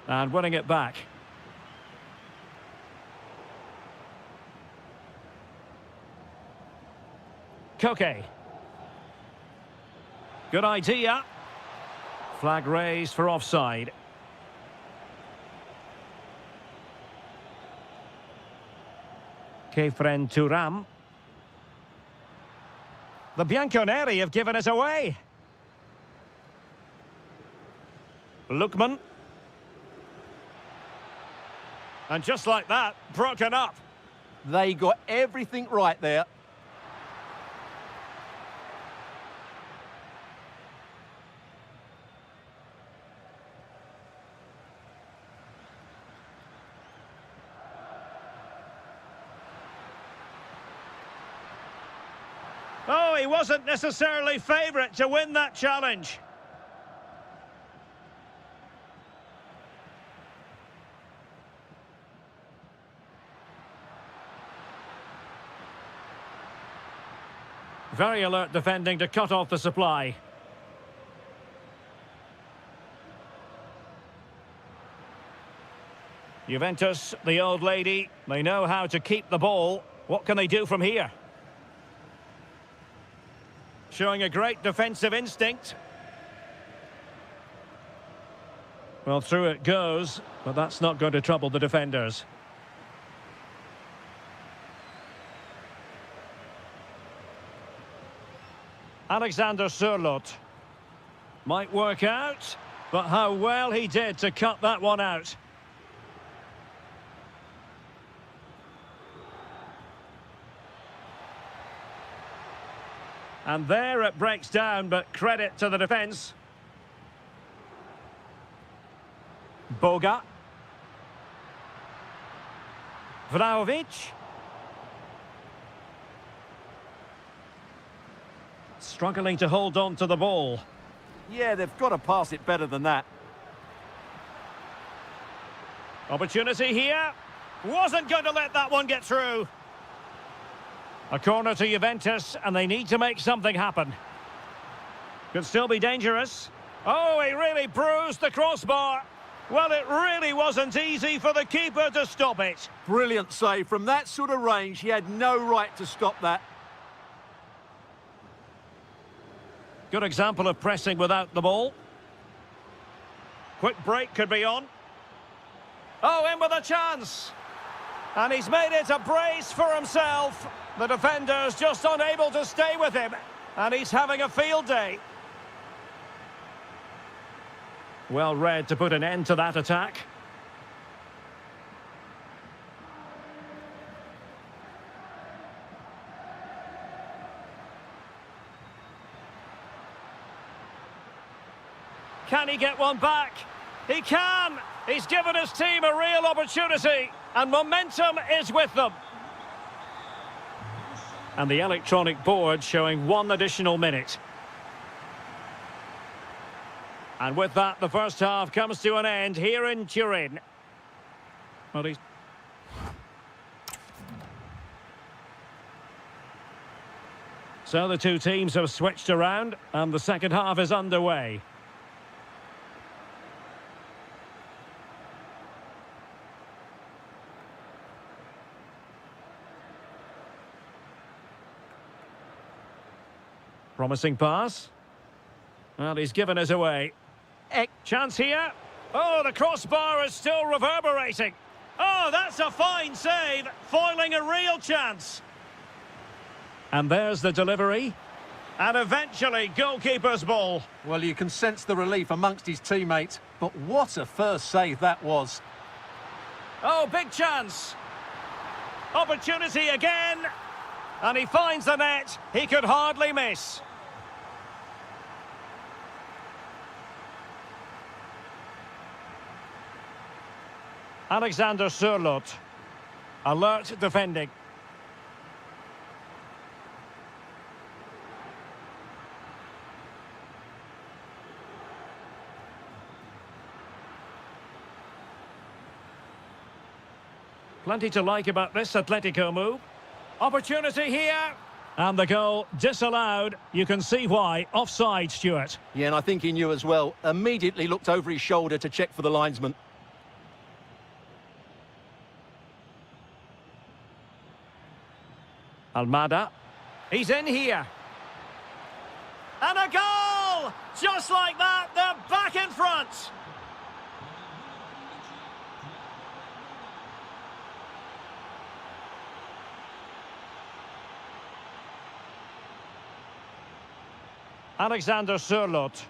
And winning it back. Koke. Good idea. Flag raised for offside. Kefren Turam. The Bianconeri have given it away. Lookman. And just like that, broken up. They got everything right there. Oh, he wasn't necessarily favourite to win that challenge. Very alert defending to cut off the supply. Juventus, the old lady, they know how to keep the ball. What can they do from here? Showing a great defensive instinct. Well, through it goes, but that's not going to trouble the defenders. Alexander Sørloth. Might work out. But how well he did to cut that one out. And there it breaks down, but credit to the defence. Boga. Vlahovic. Struggling to hold on to the ball. Yeah, they've got to pass it better than that. Opportunity here. Wasn't going to let that one get through. A corner to Juventus, and they need to make something happen. Could still be dangerous. Oh, he really bruised the crossbar. Well, it really wasn't easy for the keeper to stop it. Brilliant save. From that sort of range, he had no right to stop that. Good example of pressing without the ball. Quick break could be on. Oh, in with a chance. And he's made it a brace for himself. The defender's just unable to stay with him. And he's having a field day. Well read to put an end to that attack. Can he get one back? He can! He's given his team a real opportunity, and momentum is with them. And the electronic board showing 1 additional minute. And with that, the first half comes to an end here in Turin. Well, so the two teams have switched around, and the second half is underway. Promising pass. Well, he's given us away. Chance here. Oh, the crossbar is still reverberating. Oh, that's a fine save, foiling a real chance. And there's the delivery. And eventually, goalkeeper's ball. Well, you can sense the relief amongst his teammates, but what a first save that was. Oh, big chance. Opportunity again. And he finds the net. He could hardly miss. Alexander Sørloth. Alert defending. Plenty to like about this Atletico move. Opportunity here. And the goal disallowed. You can see why. Offside, Stuart. Yeah, and I think he knew as well. Immediately looked over his shoulder to check for the linesman. Almada. He's in here. And a goal! Just like that, they're back in front. Alexander Sørloth.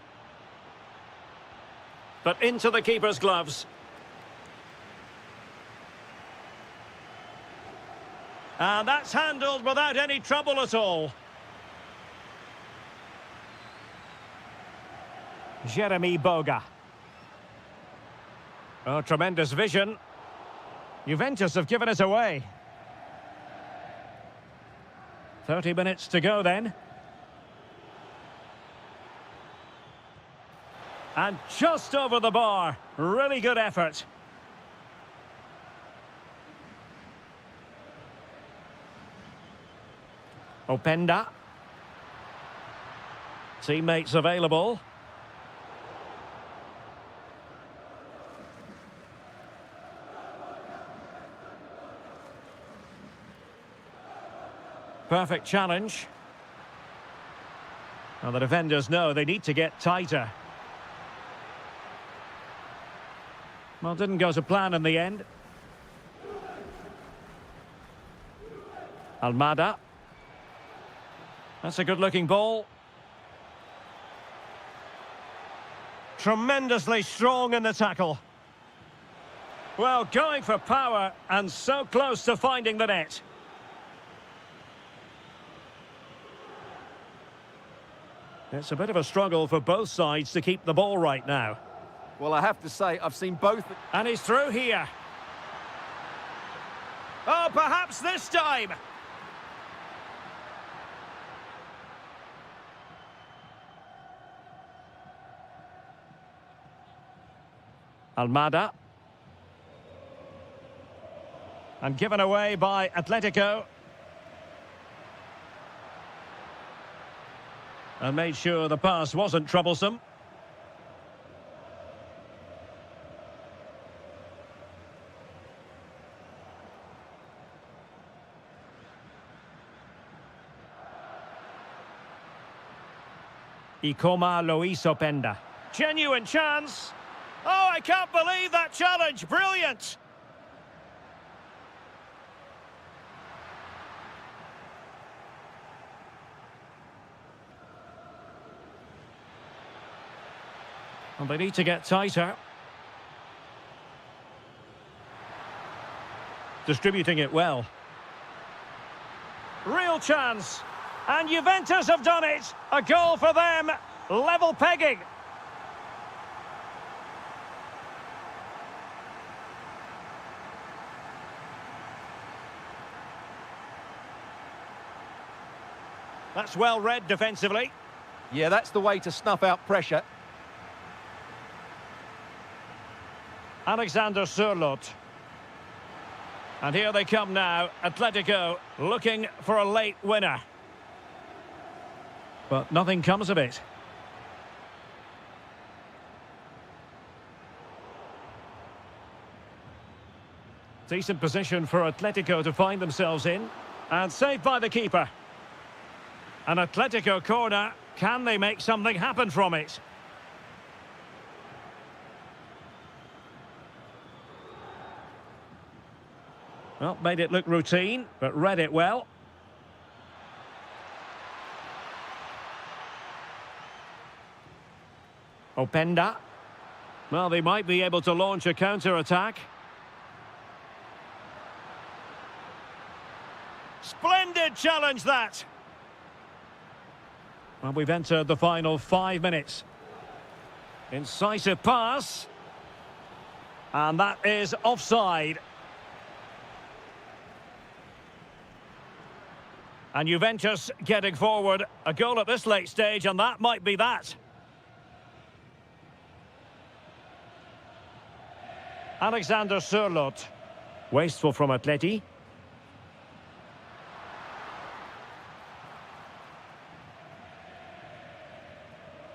But into the keeper's gloves. And that's handled without any trouble at all. Jeremy Boga. Oh, tremendous vision. Juventus have given us away. 30 minutes to go then. And just over the bar. Really good effort. Openda. Teammates available. Perfect challenge. Well, the defenders know they need to get tighter. Well, didn't go to plan in the end. Almada. That's a good-looking ball. Tremendously strong in the tackle. Well, going for power and so close to finding the net. It's a bit of a struggle for both sides to keep the ball right now. Well, I have to say, I've seen both. And he's through here. Oh, perhaps this time. Almada. And given away by Atletico. And made sure the pass wasn't troublesome. Ikoma Luis Openda. Genuine chance. Oh, I can't believe that challenge. Brilliant. And they need to get tighter. Distributing it well. Real chance. And Juventus have done it. A goal for them. Level pegging. That's well read defensively. Yeah, that's the way to snuff out pressure. Alexander Sørloth. And here they come now. Atletico looking for a late winner. But nothing comes of it. Decent position for Atletico to find themselves in. And saved by the keeper. An Atletico corner. Can they make something happen from it? Well, made it look routine, but read it well. Openda. Well, they might be able to launch a counter-attack. Splendid challenge, that! Well, we've entered the final 5 minutes. Incisive pass. And that is offside. And Juventus getting forward. A goal at this late stage, and that might be that. Alexander Sørloth. Wasteful from Atleti.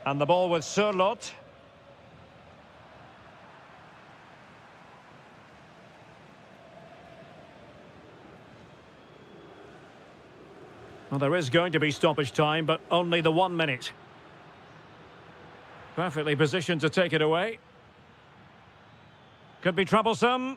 And the ball with Sørloth. Well, there is going to be stoppage time, but only the 1 minute. Perfectly positioned to take it away. Could be troublesome.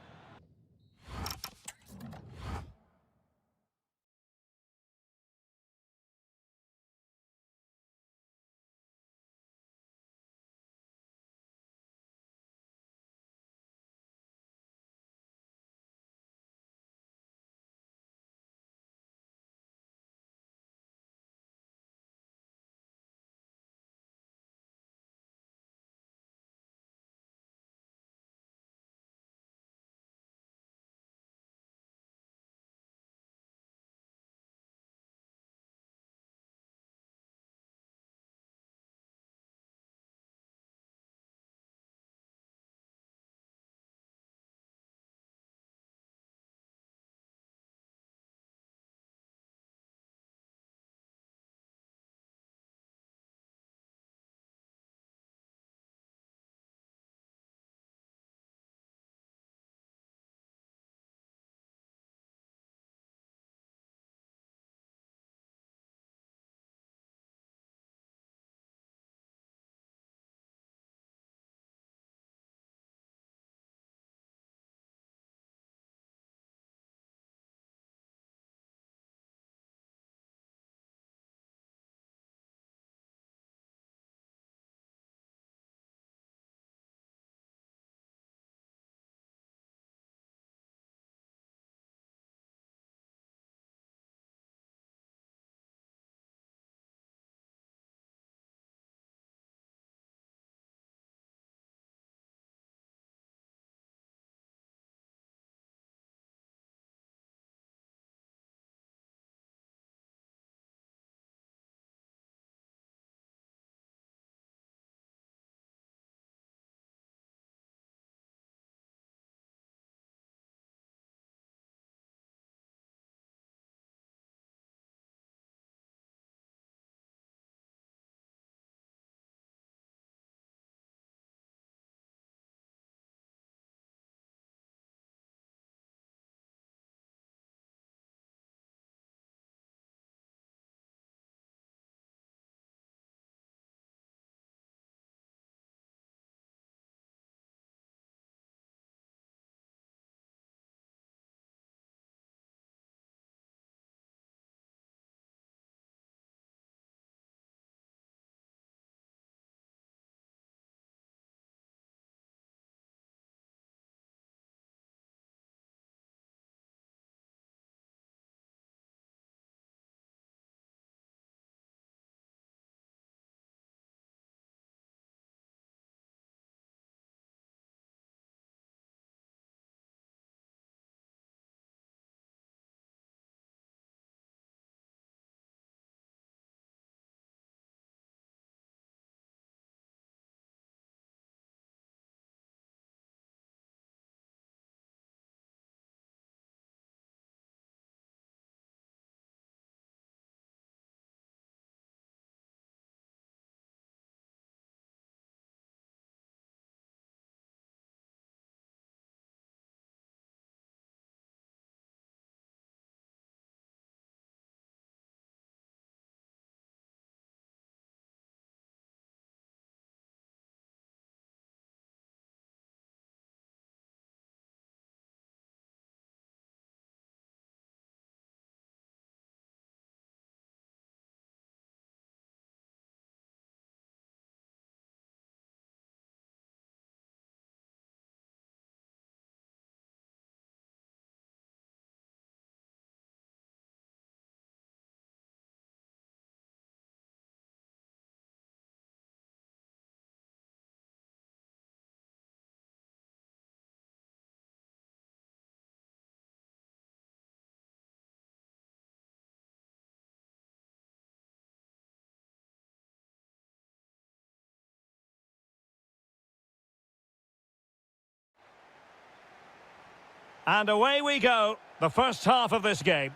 And away we go, the first half of this game.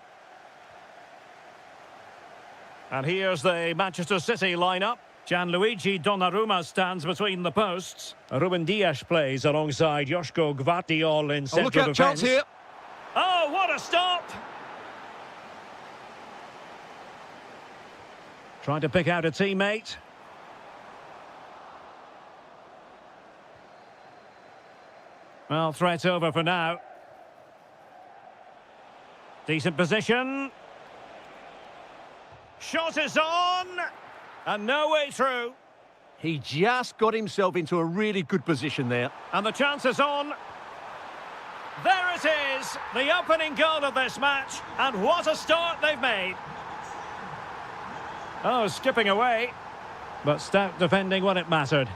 And here's the Manchester City lineup. Gianluigi Donnarumma stands between the posts. Ruben Dias plays alongside Joško Gvardiol in central defence. Chance here. Oh, what a stop! Trying to pick out a teammate. Well, threat over for now. Decent position. Shot is on! And no way through. He just got himself into a really good position there. And the chance is on. There it is, the opening goal of this match. And what a start they've made. Oh, skipping away. But stout defending when it mattered.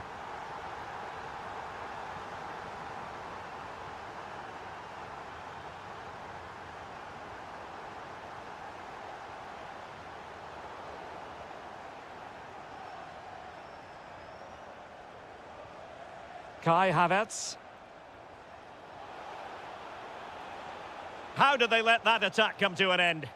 Kai Havertz. How did they let that attack come to an end?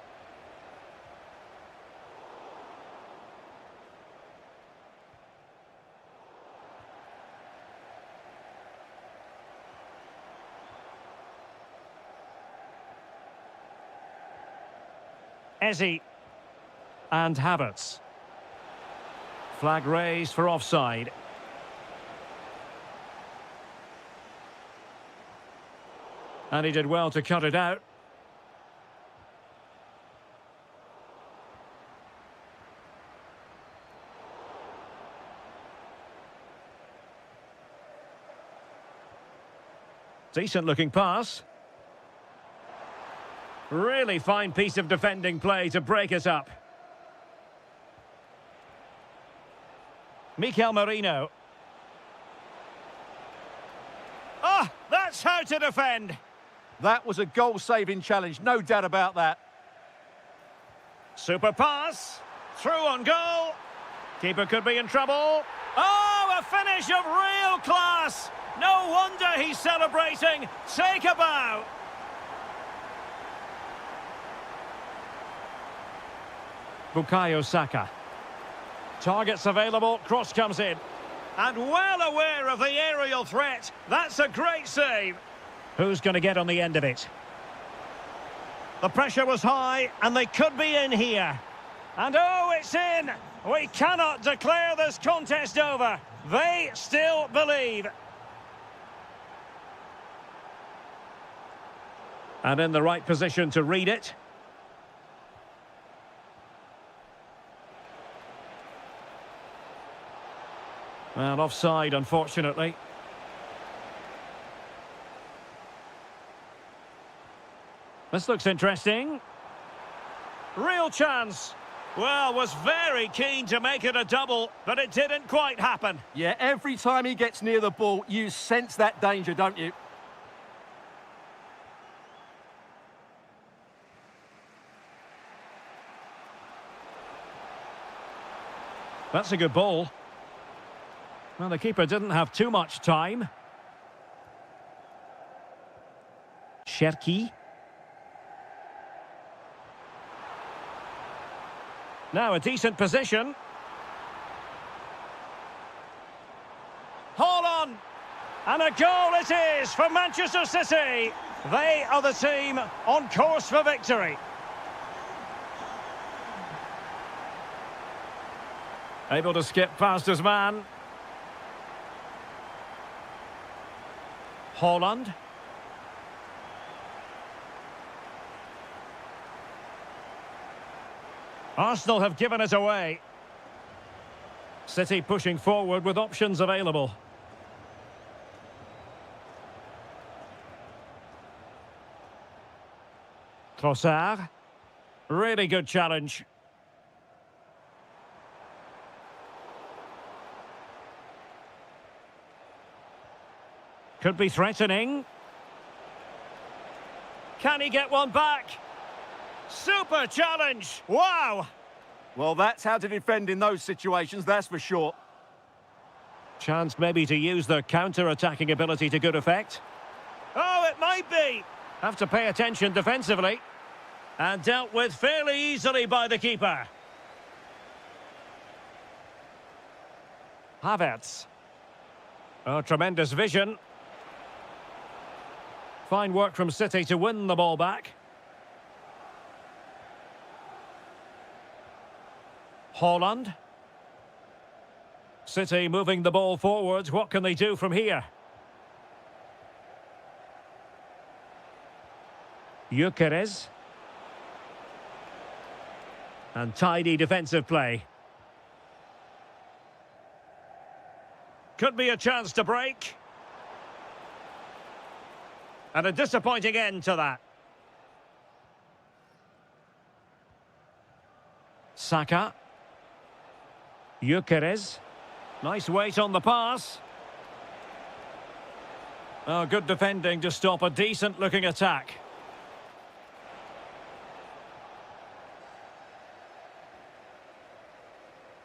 Eze and Havertz. Flag raised for offside. And he did well to cut it out. Decent looking pass. Really fine piece of defending play to break us up. Mikel Merino. Ah, that's how to defend. That was a goal-saving challenge, no doubt about that. Super pass. Through on goal. Keeper could be in trouble. Oh, a finish of real class. No wonder he's celebrating. Take a bow. Bukayo Saka. Targets available, cross comes in. And well aware of the aerial threat. That's a great save. Who's going to get on the end of it? The pressure was high, and they could be in here. And oh, it's in! We cannot declare this contest over. They still believe. And in the right position to read it. And offside, unfortunately. This looks interesting. Real chance. Well, was very keen to make it a double, but it didn't quite happen. Yeah, every time he gets near the ball, you sense that danger, don't you? That's a good ball. Well, the keeper didn't have too much time. Cherki. Now a decent position. Hold on. And a goal it is for Manchester City. They are the team on course for victory. Able to skip past his man. Haaland. Arsenal have given it away. City pushing forward with options available. Trossard. Really good challenge. Could be threatening. Can he get one back? Super challenge! Wow! Well, that's how to defend in those situations, that's for sure. Chance maybe to use their counter-attacking ability to good effect. Oh, it might be! Have to pay attention defensively. And dealt with fairly easily by the keeper. Havertz. Oh, tremendous vision. Fine work from City to win the ball back. Haaland. City moving the ball forwards. What can they do from here? Gyökeres. And tidy defensive play. Could be a chance to break. And a disappointing end to that. Saka. Gyökeres. Nice weight on the pass. Oh, good defending to stop a decent-looking attack.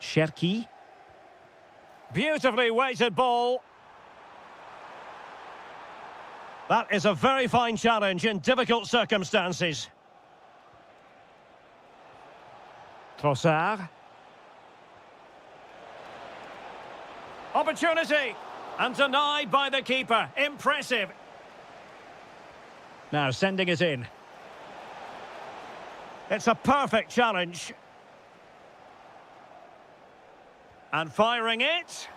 Cherki. Beautifully weighted ball. That is a very fine challenge in difficult circumstances. Trossard. Opportunity. And denied by the keeper. Impressive. Now sending it in. It's a perfect challenge. And firing it.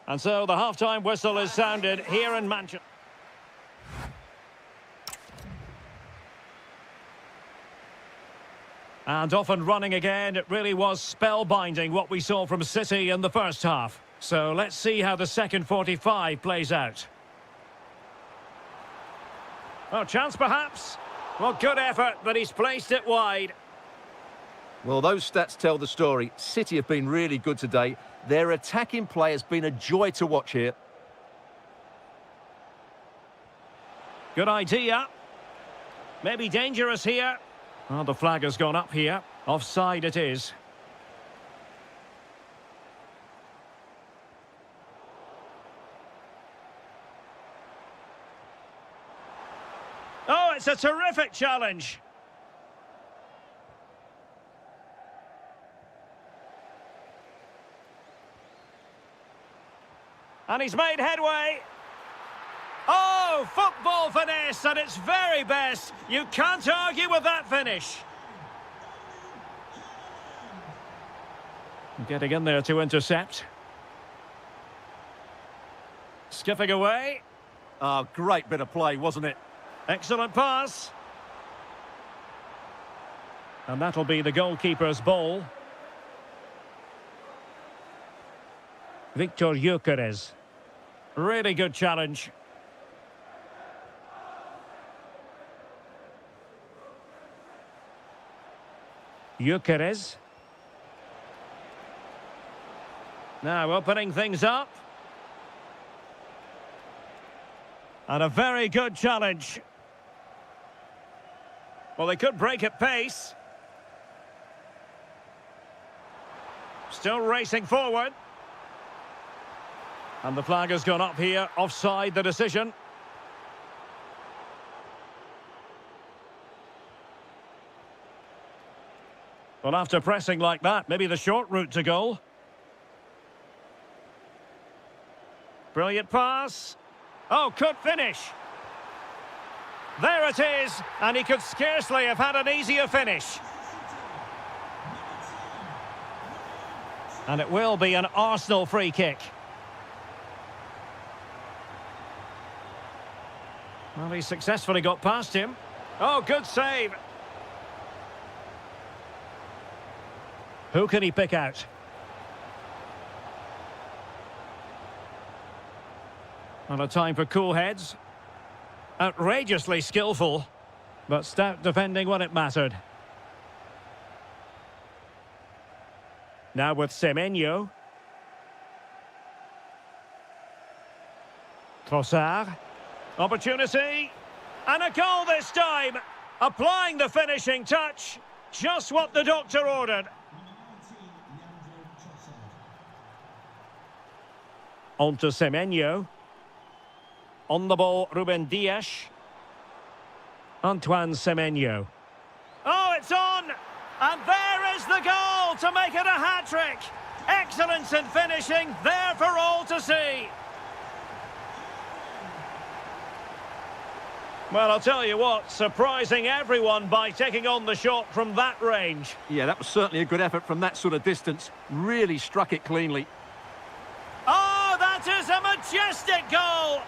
And so the half-time whistle is sounded here in Manchester. And off and running again. It really was spellbinding what we saw from City in the first half. So let's see how the second 45 plays out. Oh, chance perhaps. Well, good effort, but he's placed it wide. Well, those stats tell the story. City have been really good today. Their attacking play has been a joy to watch here. Good idea. Maybe dangerous here. Oh, the flag has gone up here. Offside it is. Oh, it's a terrific challenge. And he's made headway. Oh, football finesse at its very best. You can't argue with that finish. Getting in there to intercept. Skipping away. Oh, great bit of play, wasn't it? Excellent pass. And that'll be the goalkeeper's ball. Victor Gyökeres. Really good challenge. Gyökeres. Now opening things up. And a very good challenge. Well, they could break at pace. Still racing forward. And the flag has gone up here. Offside the decision. Well, after pressing like that, maybe the short route to goal. Brilliant pass. Oh, could finish. There it is, and he could scarcely have had an easier finish. And it will be an Arsenal free kick. Well, he successfully got past him. Oh, good save. Who can he pick out? And a time for cool heads. Outrageously skillful, but stout defending when it mattered. Now with Semenyo. Trossard. Opportunity. And a goal this time. Applying the finishing touch. Just what the doctor ordered. On to Semenyo. On the ball, Ruben Dias. Antoine Semenyo. Oh, it's on! And there is the goal to make it a hat-trick. Excellence in finishing, there for all to see. Well, I'll tell you what, surprising everyone by taking on the shot from that range. Yeah, that was certainly a good effort from that sort of distance. Really struck it cleanly. Oh, that is a majestic goal!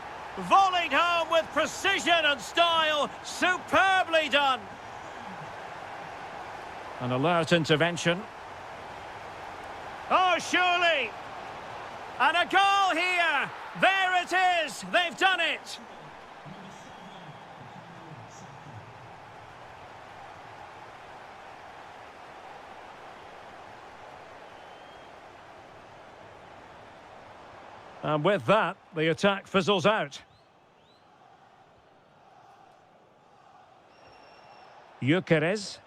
Volleyed home with precision and style. Superbly done. An alert intervention. Oh, surely! And a goal here! There it is! They've done it! And with that, the attack fizzles out. Gyökeres.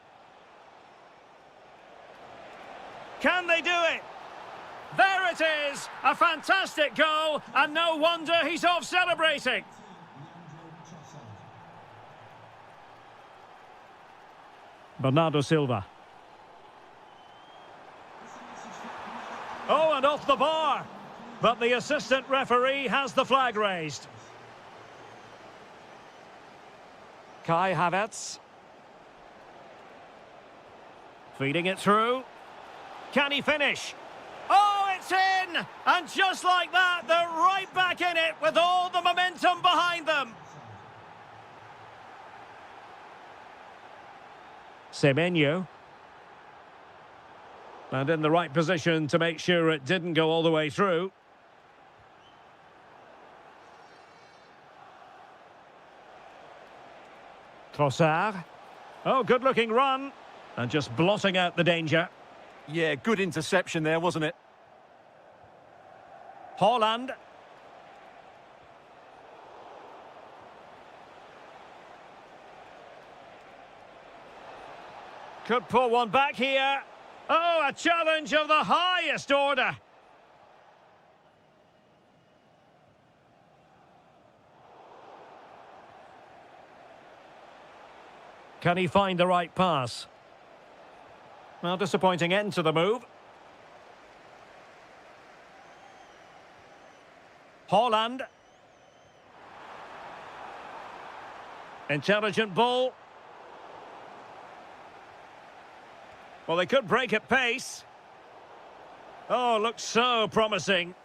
Can they do it? There it is! A fantastic goal, and no wonder he's off celebrating. Bernardo Silva. Oh, and off the bar. But the assistant referee has the flag raised. Kai Havertz. Feeding it through. Can he finish? Oh, it's in! And just like that, they're right back in it with all the momentum behind them. Semenyo. And in the right position to make sure it didn't go all the way through. Trossard. Oh, good-looking run. And just blotting out the danger. Yeah, good interception there, wasn't it? Haaland. Could pull one back here. Oh, a challenge of the highest order. Can he find the right pass? Well, disappointing end to the move. Haaland. Intelligent ball. Well, they could break at pace. Oh, looks so promising.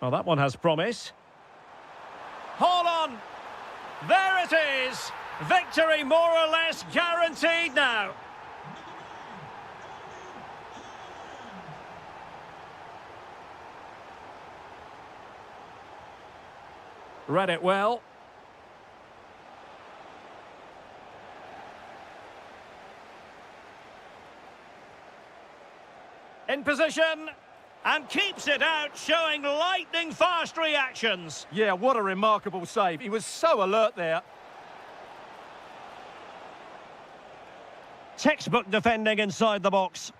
Well, that one has promise. Hold on. There it is. Victory more or less guaranteed now. Read it well. In position. And keeps it out, showing lightning-fast reactions. Yeah, what a remarkable save. He was so alert there. Textbook defending inside the box.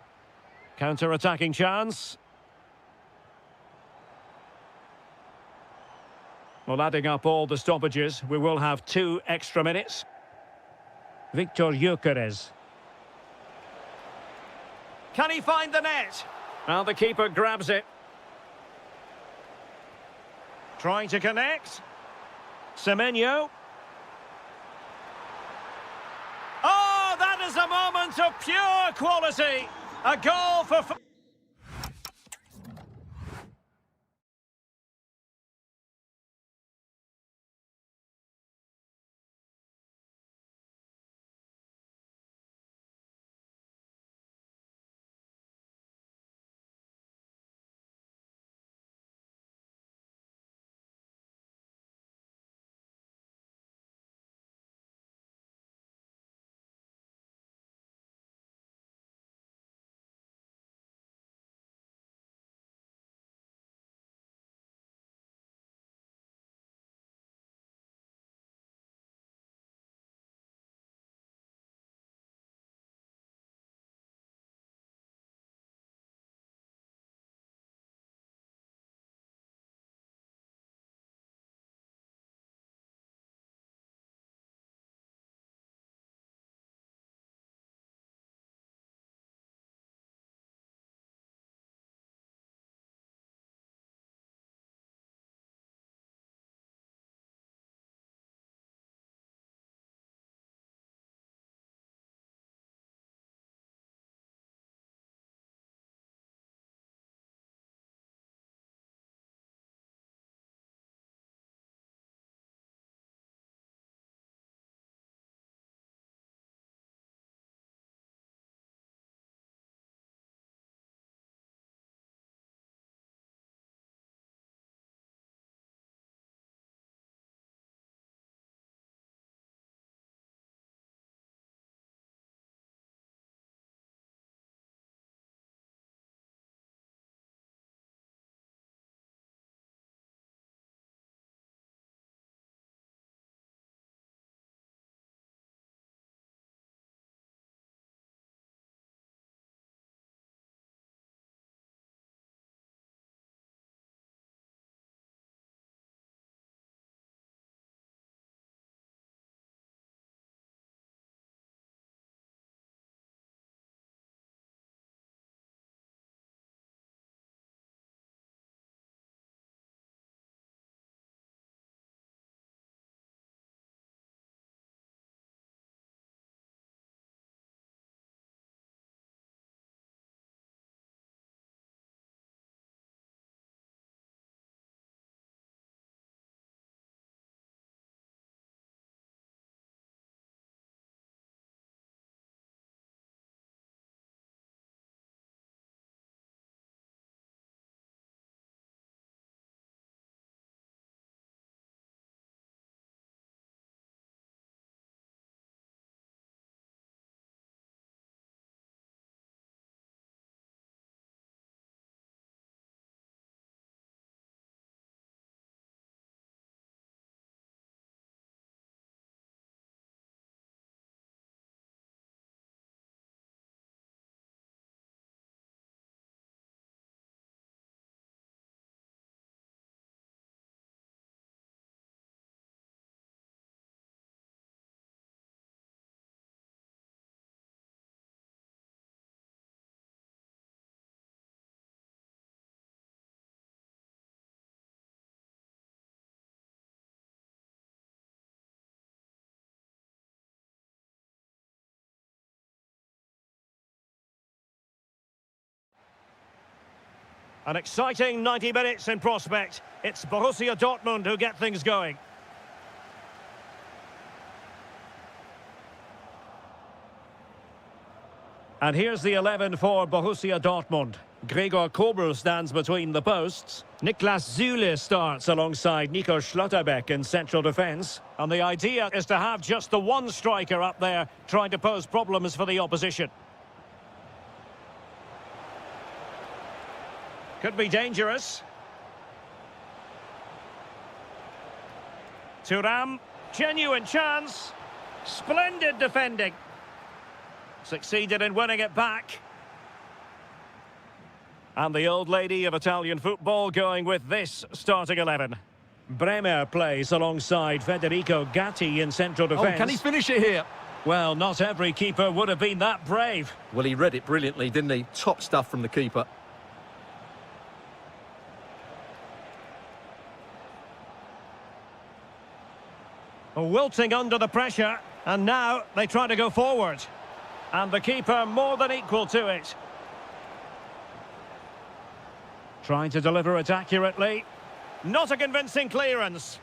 Counter-attacking chance. Well, adding up all the stoppages, we will have 2 extra minutes. Victor Gyökeres. Can he find the net? And the keeper grabs it. Trying to connect. Semenyo. Oh, that is a moment of pure quality. A goal for... An exciting 90 minutes in prospect. It's Borussia Dortmund who get things going. And here's the 11 for Borussia Dortmund. Gregor Kobel stands between the posts. Niklas Süle starts alongside Nico Schlotterbeck in central defence. And the idea is to have just the one striker up there trying to pose problems for the opposition. Could be dangerous. Thuram, genuine chance. Splendid defending. Succeeded in winning it back. And the old lady of Italian football going with this starting 11. Bremer plays alongside Federico Gatti in central defence. Oh, can he finish it here? Well, not every keeper would have been that brave. Well, he read it brilliantly, didn't he? Top stuff from the keeper. Wilting under the pressure, and now they try to go forward. And the keeper more than equal to it. Trying to deliver it accurately. Not a convincing clearance.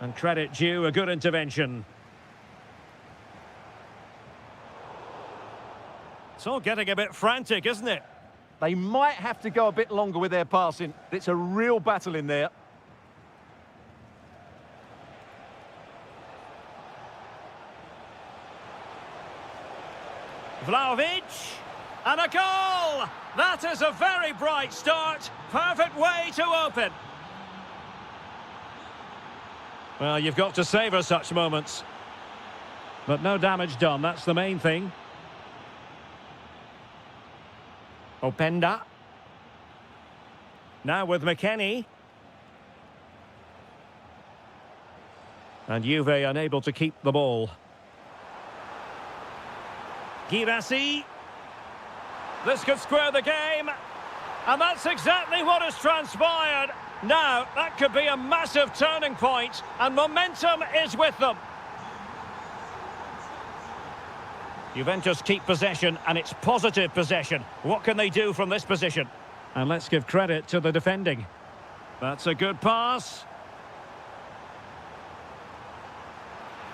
And credit due, a good intervention. It's all getting a bit frantic, isn't it? They might have to go a bit longer with their passing. It's a real battle in there. Vlahovic, and a goal! That is a very bright start. Perfect way to open. Well, you've got to savour such moments. But no damage done, that's the main thing. Openda. Now with McKennie. And Juve unable to keep the ball. Girassi. This could square the game. And that's exactly what has transpired. Now, that could be a massive turning point, and momentum is with them. Juventus keep possession, and it's positive possession. What can they do from this position? And let's give credit to the defending. That's a good pass.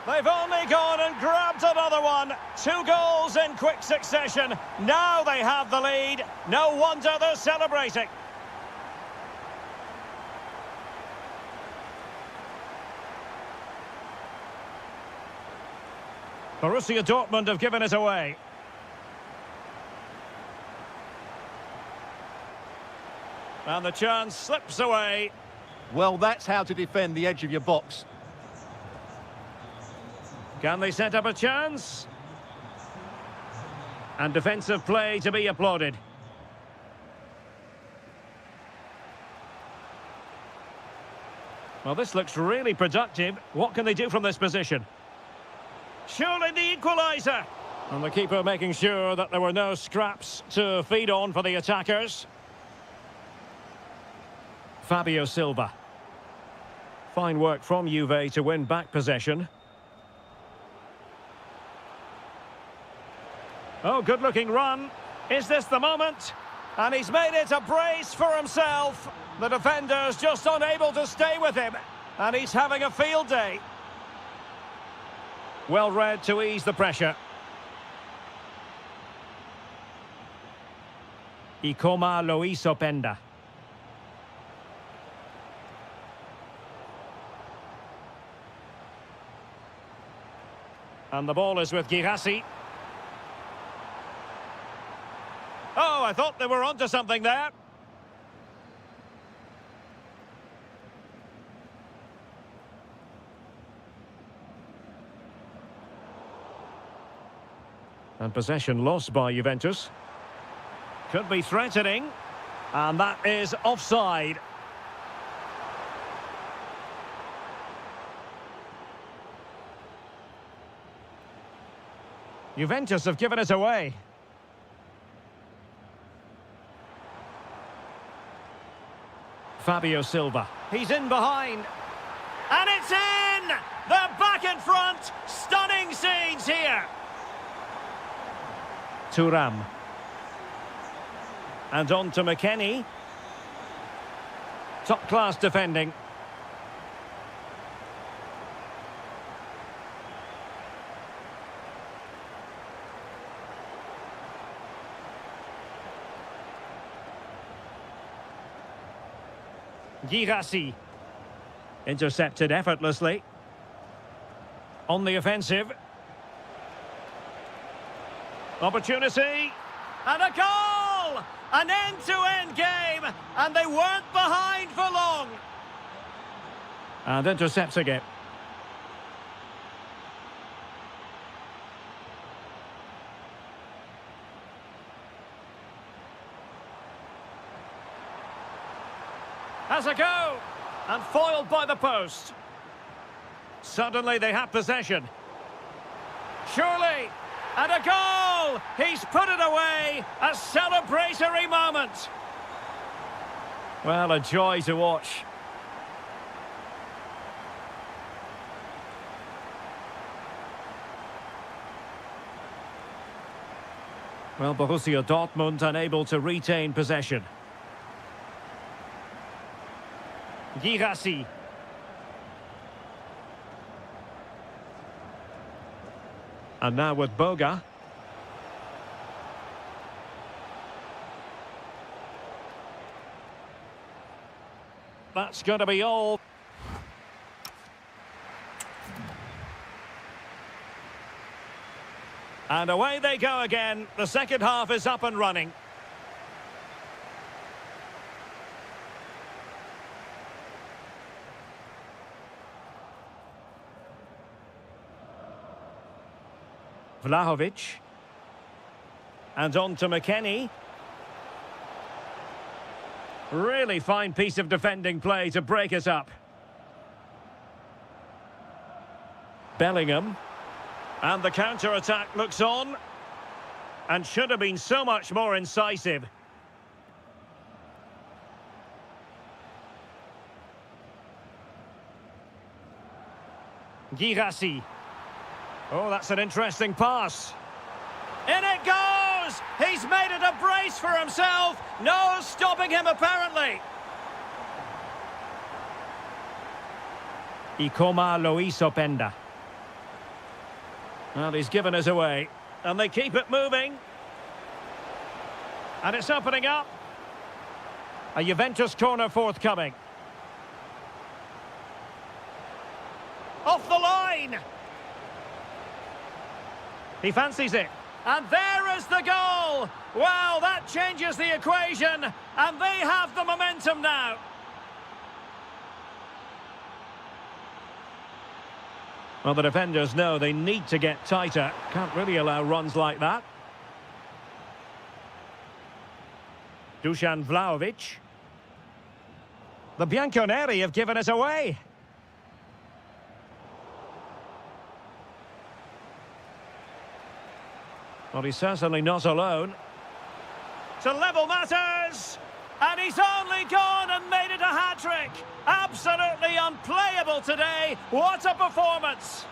They've only gone and grabbed another one. 2 goals in quick succession. Now they have the lead. No wonder they're celebrating. Borussia Dortmund have given it away. And the chance slips away. Well, that's how to defend the edge of your box. Can they set up a chance? And defensive play to be applauded. Well, this looks really productive. What can they do from this position? Surely the equaliser. And the keeper making sure that there were no scraps to feed on for the attackers. Fabio Silva. Fine work from Juve to win back possession. Oh, good-looking run. Is this the moment? And he's made it a brace for himself. The defender's just unable to stay with him. And he's having a field day. Well read to ease the pressure. Ikoma Luis Openda. And the ball is with Girassi. Oh, I thought they were onto something there. And possession lost by Juventus. Could be threatening. And that is offside. Juventus have given it away. Fabio Silva. He's in behind. And it's in! They're back in front. Stunning scenes here. Thuram. And on to McKennie. Top-class defending. Girassi. Intercepted effortlessly. On the offensive. Opportunity. And a goal! An end-to-end game, and they weren't behind for long. And intercepts again. Has a go, and foiled by the post. Suddenly they have possession. Surely, and a goal! He's put it away, a celebratory moment. Well, a joy to watch. Well, Borussia Dortmund unable to retain possession. Girassi. And now with Boga. That's going to be all. And away they go again. The second half is up and running. Vlahovic. And on to McKennie. Really fine piece of defending play to break us up. Bellingham. And the counter-attack looks on. And should have been so much more incisive. Girassi. Oh, that's an interesting pass. In it goes! He's made it a brace for himself. No stopping him, apparently. Ikoma Luis Openda. Well, he's given us away. And they keep it moving. And it's opening up. A Juventus corner forthcoming. Off the line! He fancies it. And there is the goal! Well, that changes the equation. And they have the momentum now. Well, the defenders know they need to get tighter. Can't really allow runs like that. Dusan Vlahovic. The Bianconeri have given us away. Well, he's certainly not alone. To level matters! And he's only gone and made it a hat-trick! Absolutely unplayable today! What a performance!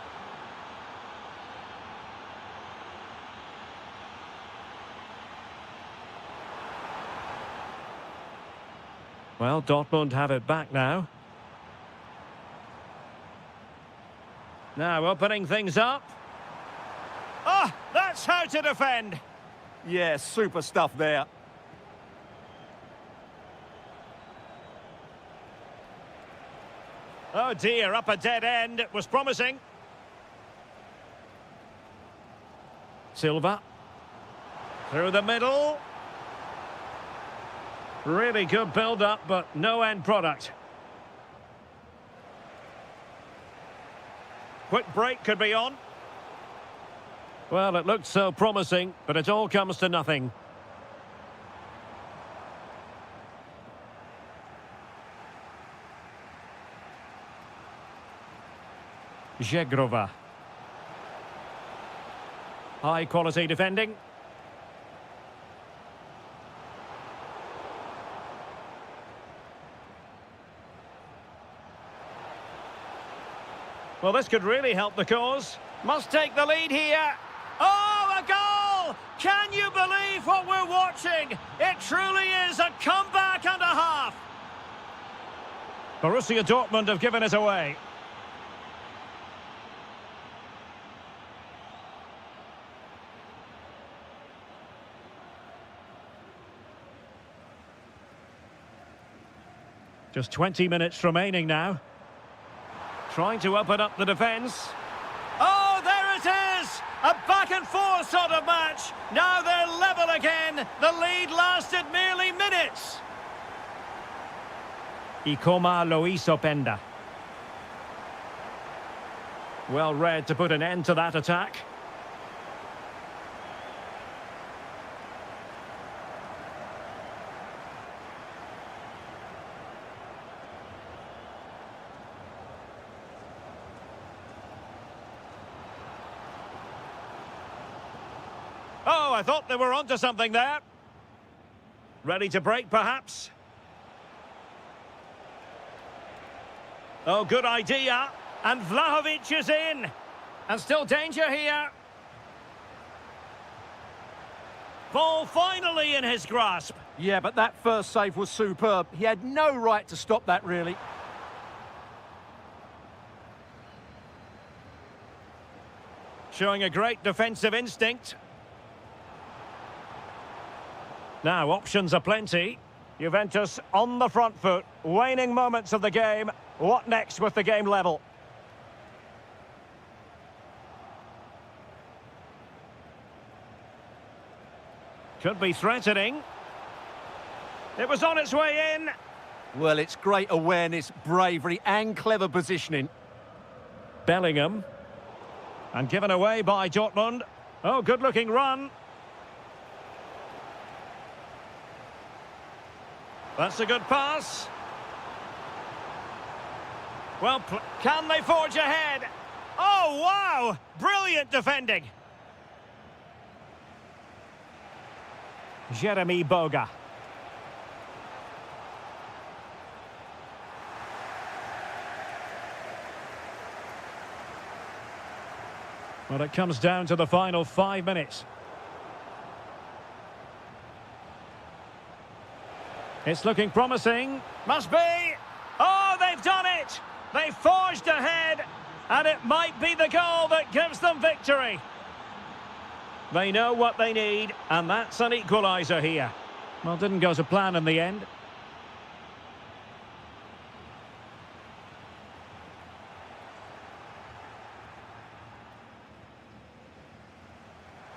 Well, Dortmund have it back now. Now opening things up. Oh, that's how to defend. Yeah, super stuff there. Oh dear, up a dead end. It was promising. Silva. Through the middle. Really good build-up, but no end product. Quick break could be on. Well, it looked so promising, but it all comes to nothing. Zegrova. High quality defending. Well, this could really help the cause. Must take the lead here. Oh, a goal! Well, can you believe what we're watching? It truly is a comeback and a half. Borussia Dortmund have given it away. Just 20 minutes remaining now. Trying to open up the defence. Oh, there it is! A back and forth sort of match. Now they're level again. The lead lasted merely minutes. Ikoma Luis Openda. Well read to put an end to that attack. Oh, I thought they were onto something there. Ready to break, perhaps? Oh, good idea. And Vlahovic is in. And still danger here. Ball finally in his grasp. Yeah, but that first save was superb. He had no right to stop that, really. Showing a great defensive instinct. Now, options are plenty. Juventus on the front foot. Waning moments of the game. What next with the game level? Could be threatening. It was on its way in. Well, it's great awareness, bravery and clever positioning. Bellingham. And given away by Dortmund. Oh, good-looking run. That's a good pass. Well, can they forge ahead? Oh, wow! Brilliant defending. Jeremy Boga. Well, it comes down to the final 5 minutes. It's looking promising. Must be. Oh, they've done it. They forged ahead. And it might be the goal that gives them victory. They know what they need. And that's an equaliser here. Well, didn't go to plan in the end.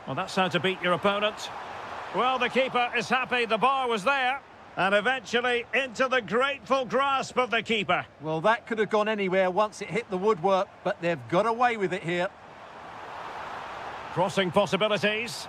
Well, that's how to beat your opponent. Well, the keeper is happy the bar was there. And eventually into the grateful grasp of the keeper. Well, that could have gone anywhere once it hit the woodwork, but they've got away with it here. Crossing possibilities.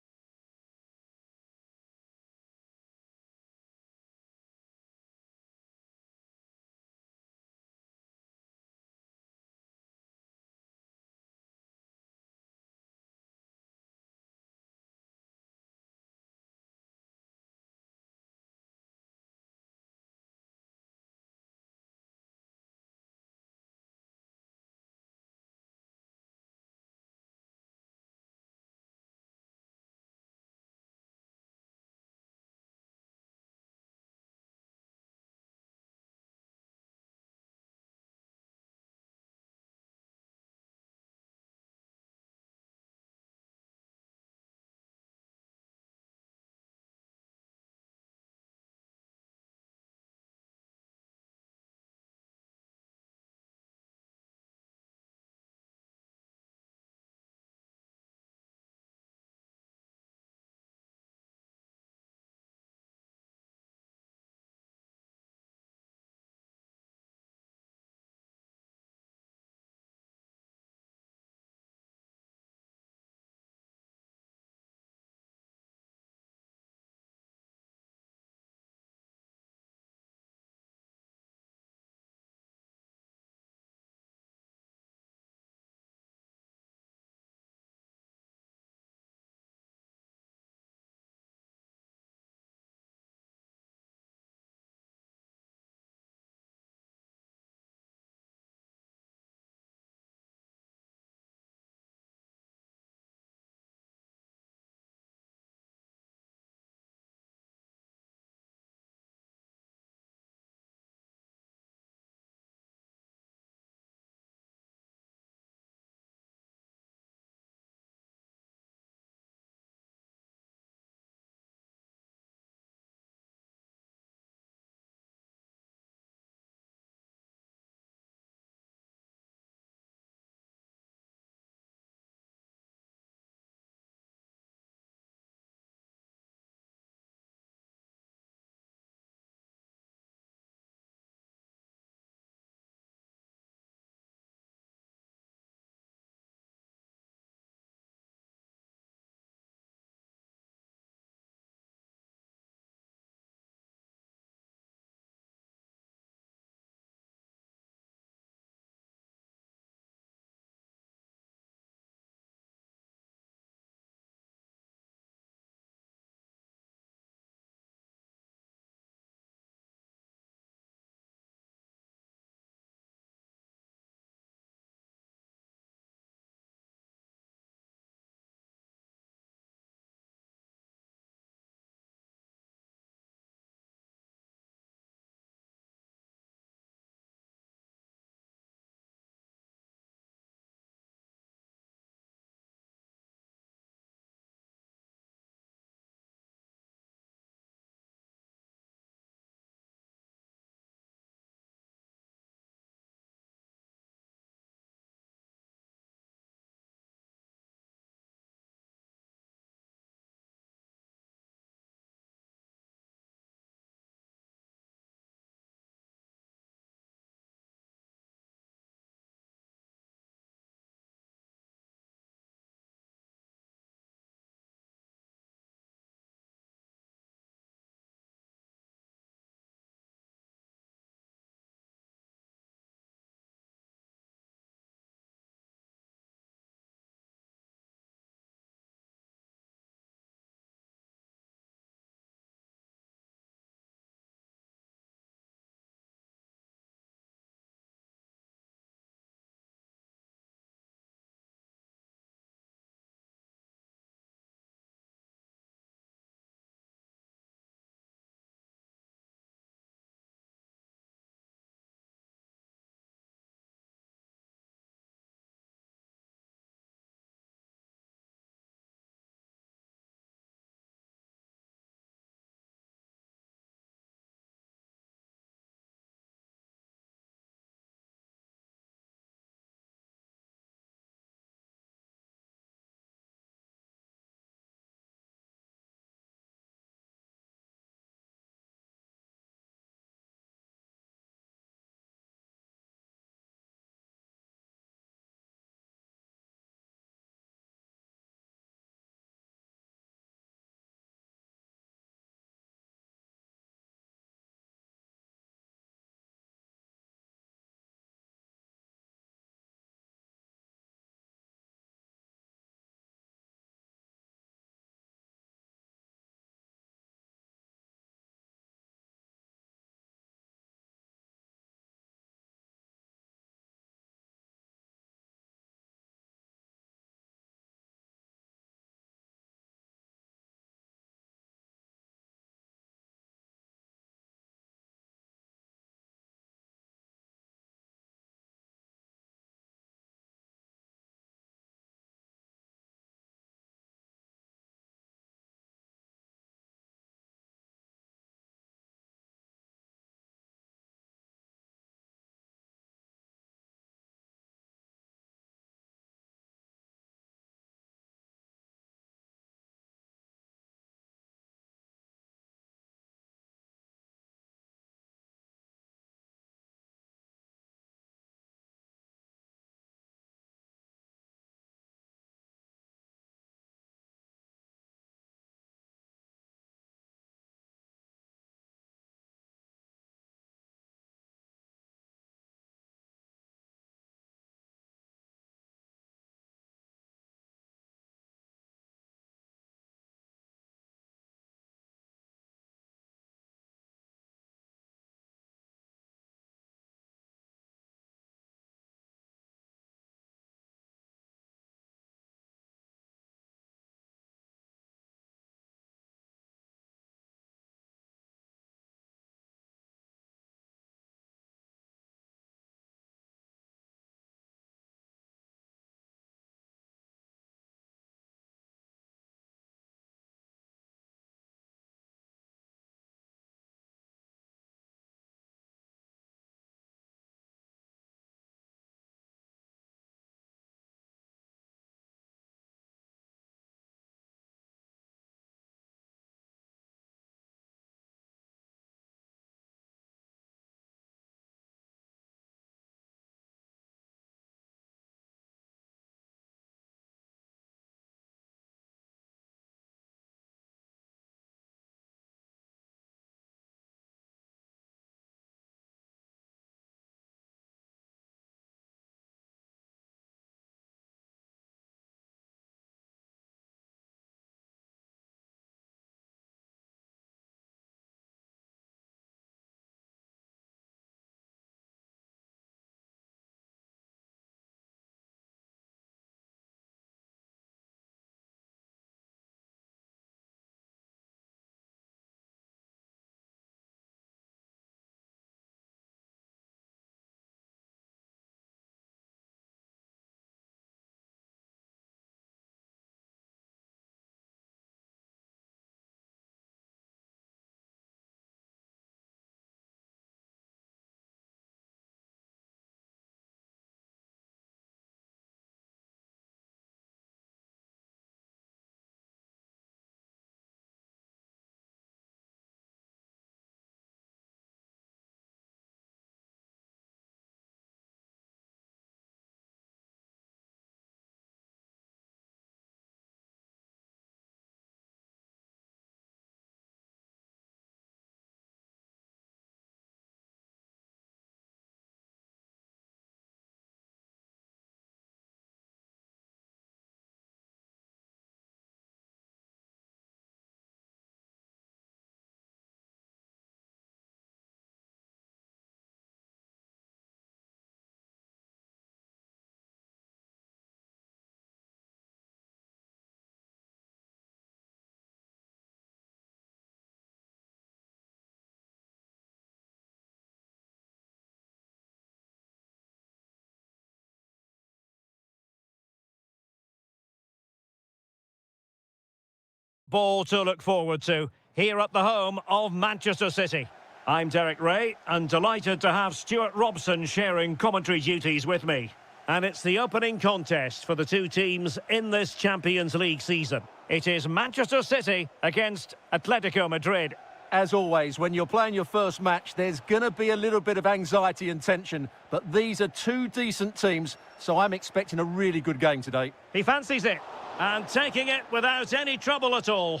football to look forward to here at the home of Manchester City. I'm Derek Ray and delighted to have Stuart Robson sharing commentary duties with me. And it's the opening contest for the two teams in this Champions League season. It is Manchester City against Atletico Madrid. As always, when you're playing your first match, there's going to be a little bit of anxiety and tension. But these are two decent teams, so I'm expecting a really good game today. He fancies it, and taking it without any trouble at all.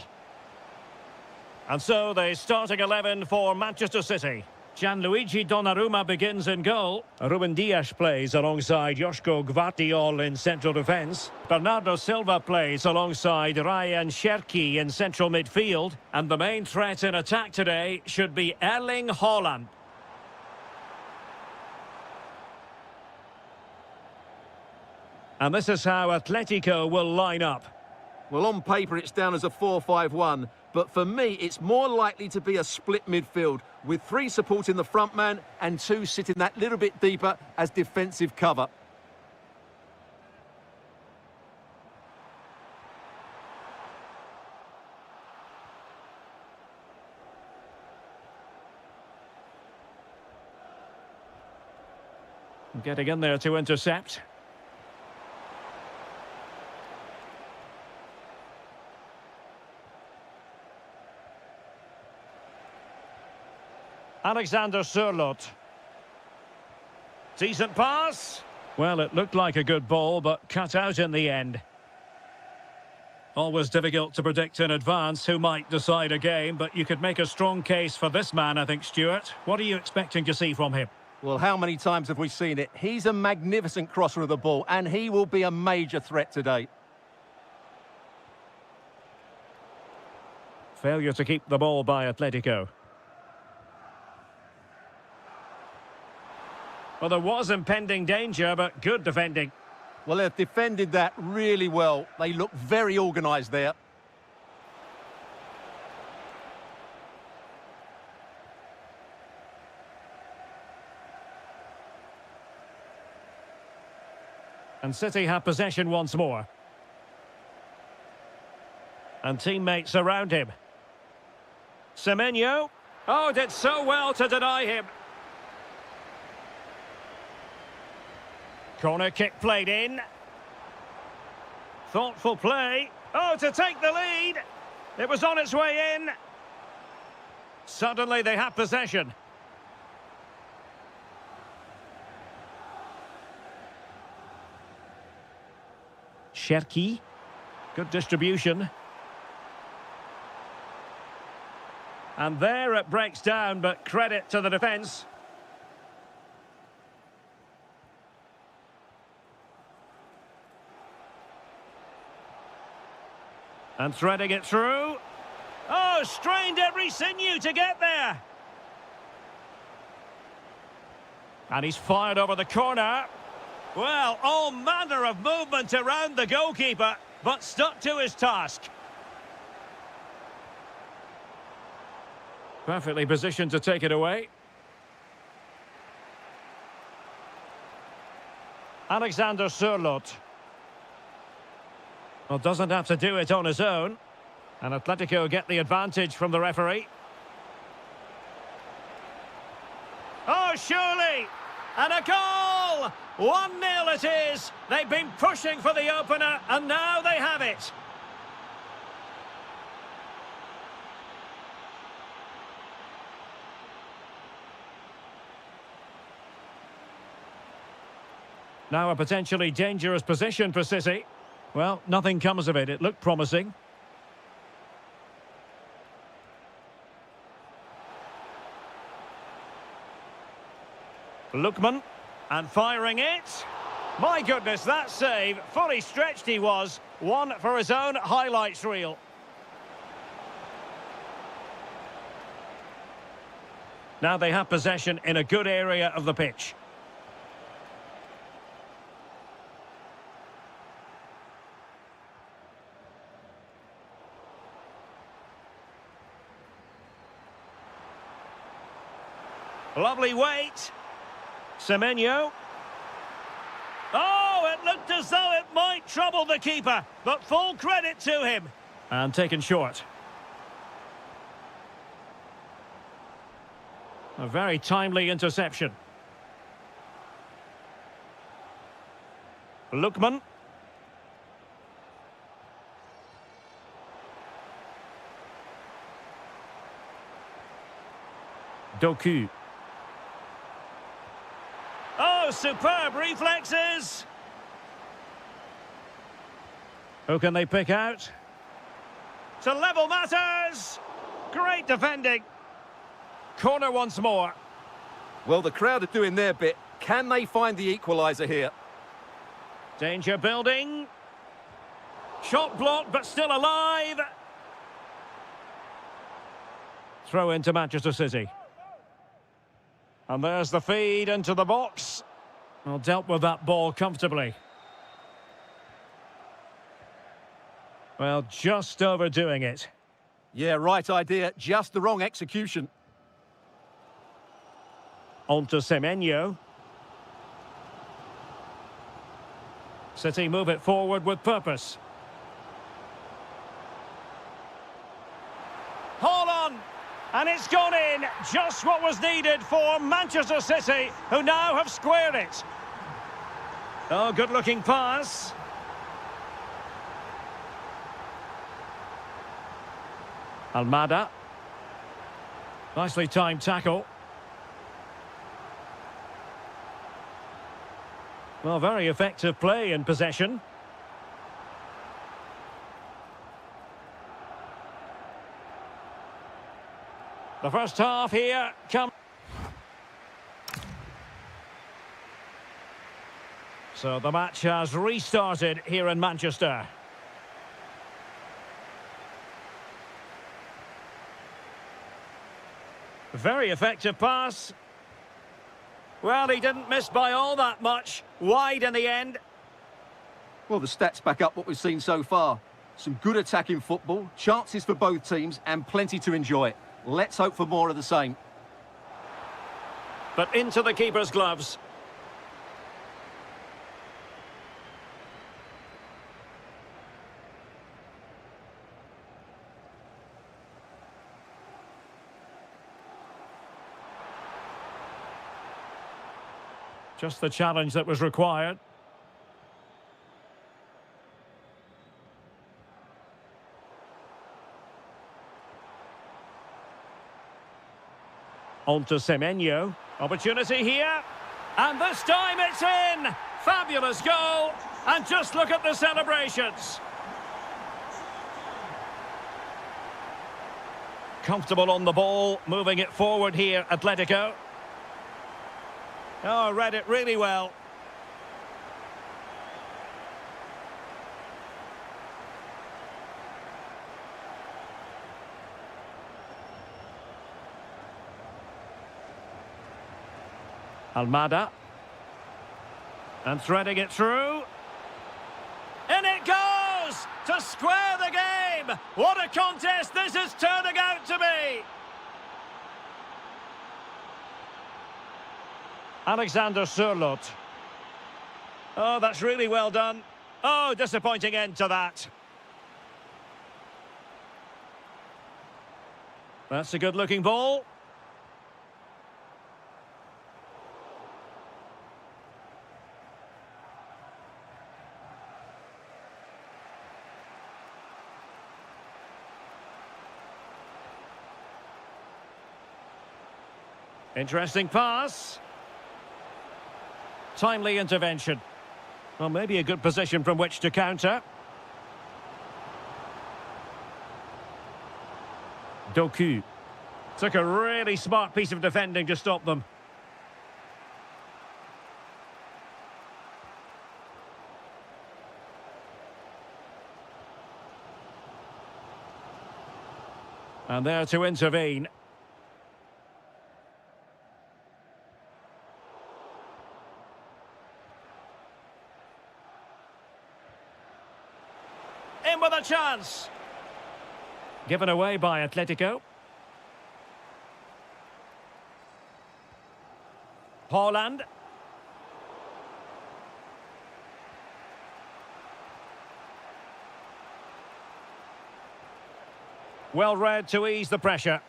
And so the starting 11 for Manchester City. Gianluigi Donnarumma begins in goal. Ruben Dias plays alongside Joško Gvardiol in central defence. Bernardo Silva plays alongside Ryan Cherki in central midfield. And the main threat in attack today should be Erling Haaland. And this is how Atletico will line up. Well, on paper, it's down as a 4-5-1. But for me, it's more likely to be a split midfield, with three supporting the front man and two sitting that little bit deeper as defensive cover. Getting in there to intercept. Alexander Sørloth. Decent pass. Well, it looked like a good ball, but cut out in the end. Always difficult to predict in advance who might decide a game, but you could make a strong case for this man, I think, Stuart. What are you expecting to see from him? Well, how many times have we seen it? He's a magnificent crosser of the ball, and he will be a major threat today. Failure to keep the ball by Atletico. Well, there was impending danger, but good defending. Well, they've defended that really well. They look very organised there. And City have possession once more. And teammates around him. Semenyo. Oh, did so well to deny him. Corner kick played in. Thoughtful play. Oh, to take the lead. It was on its way in. Suddenly they have possession. Cherki. Good distribution. And there it breaks down, but credit to the defence. And threading it through. Oh, strained every sinew to get there. And he's fired over the corner. Well, all manner of movement around the goalkeeper, but stuck to his task. Perfectly positioned to take it away. Alexander Sørloth. Well, doesn't have to do it on his own. And Atletico get the advantage from the referee. Oh, surely! And a goal! 1-0 it is. They've been pushing for the opener, and now they have it. Now a potentially dangerous position for City. Well, nothing comes of it. It looked promising. Lookman, and firing it. My goodness, that save. Fully stretched he was. One for his own highlights reel. Now they have possession in a good area of the pitch. Lovely weight. Semenyo. Oh, it looked as though it might trouble the keeper, but full credit to him. And taken short. A very timely interception. Lookman. Doku. Oh, superb reflexes! Who can they pick out? To level matters! Great defending. Corner once more. Well, the crowd are doing their bit. Can they find the equaliser here? Danger building. Shot blocked, but still alive. Throw into Manchester City. And there's the feed into the box. Well, dealt with that ball comfortably. Well, just overdoing it. Yeah, right idea. Just the wrong execution. On to Semenyo. City move it forward with purpose. Hold on! And it's gone in. Just what was needed for Manchester City, who now have squared it. Oh, good-looking pass. Almada. Nicely timed tackle. Well, very effective play in possession. The first half here comes. So the match has restarted here in Manchester. Very effective pass. Well, he didn't miss by all that much. Wide in the end. Well, the stats back up what we've seen so far. Some good attacking football, chances for both teams, and plenty to enjoy. Let's hope for more of the same. But into the keeper's gloves. Just the challenge that was required. On to Semenyo. Opportunity here. And this time it's in! Fabulous goal! And just look at the celebrations. Comfortable on the ball, moving it forward here, Atletico. Oh, read it really well. Almada. And threading it through. In it goes! To square the game! What a contest this is turning out to be! Alexander Sørloth. Oh, that's really well done. Oh, disappointing end to that. That's a good-looking ball. Interesting pass. Timely intervention. Well, maybe a good position from which to counter. Doku. Took a really smart piece of defending to stop them. And there to intervene. In with a chance. Given away by Atletico. Haaland. Well read to ease the pressure.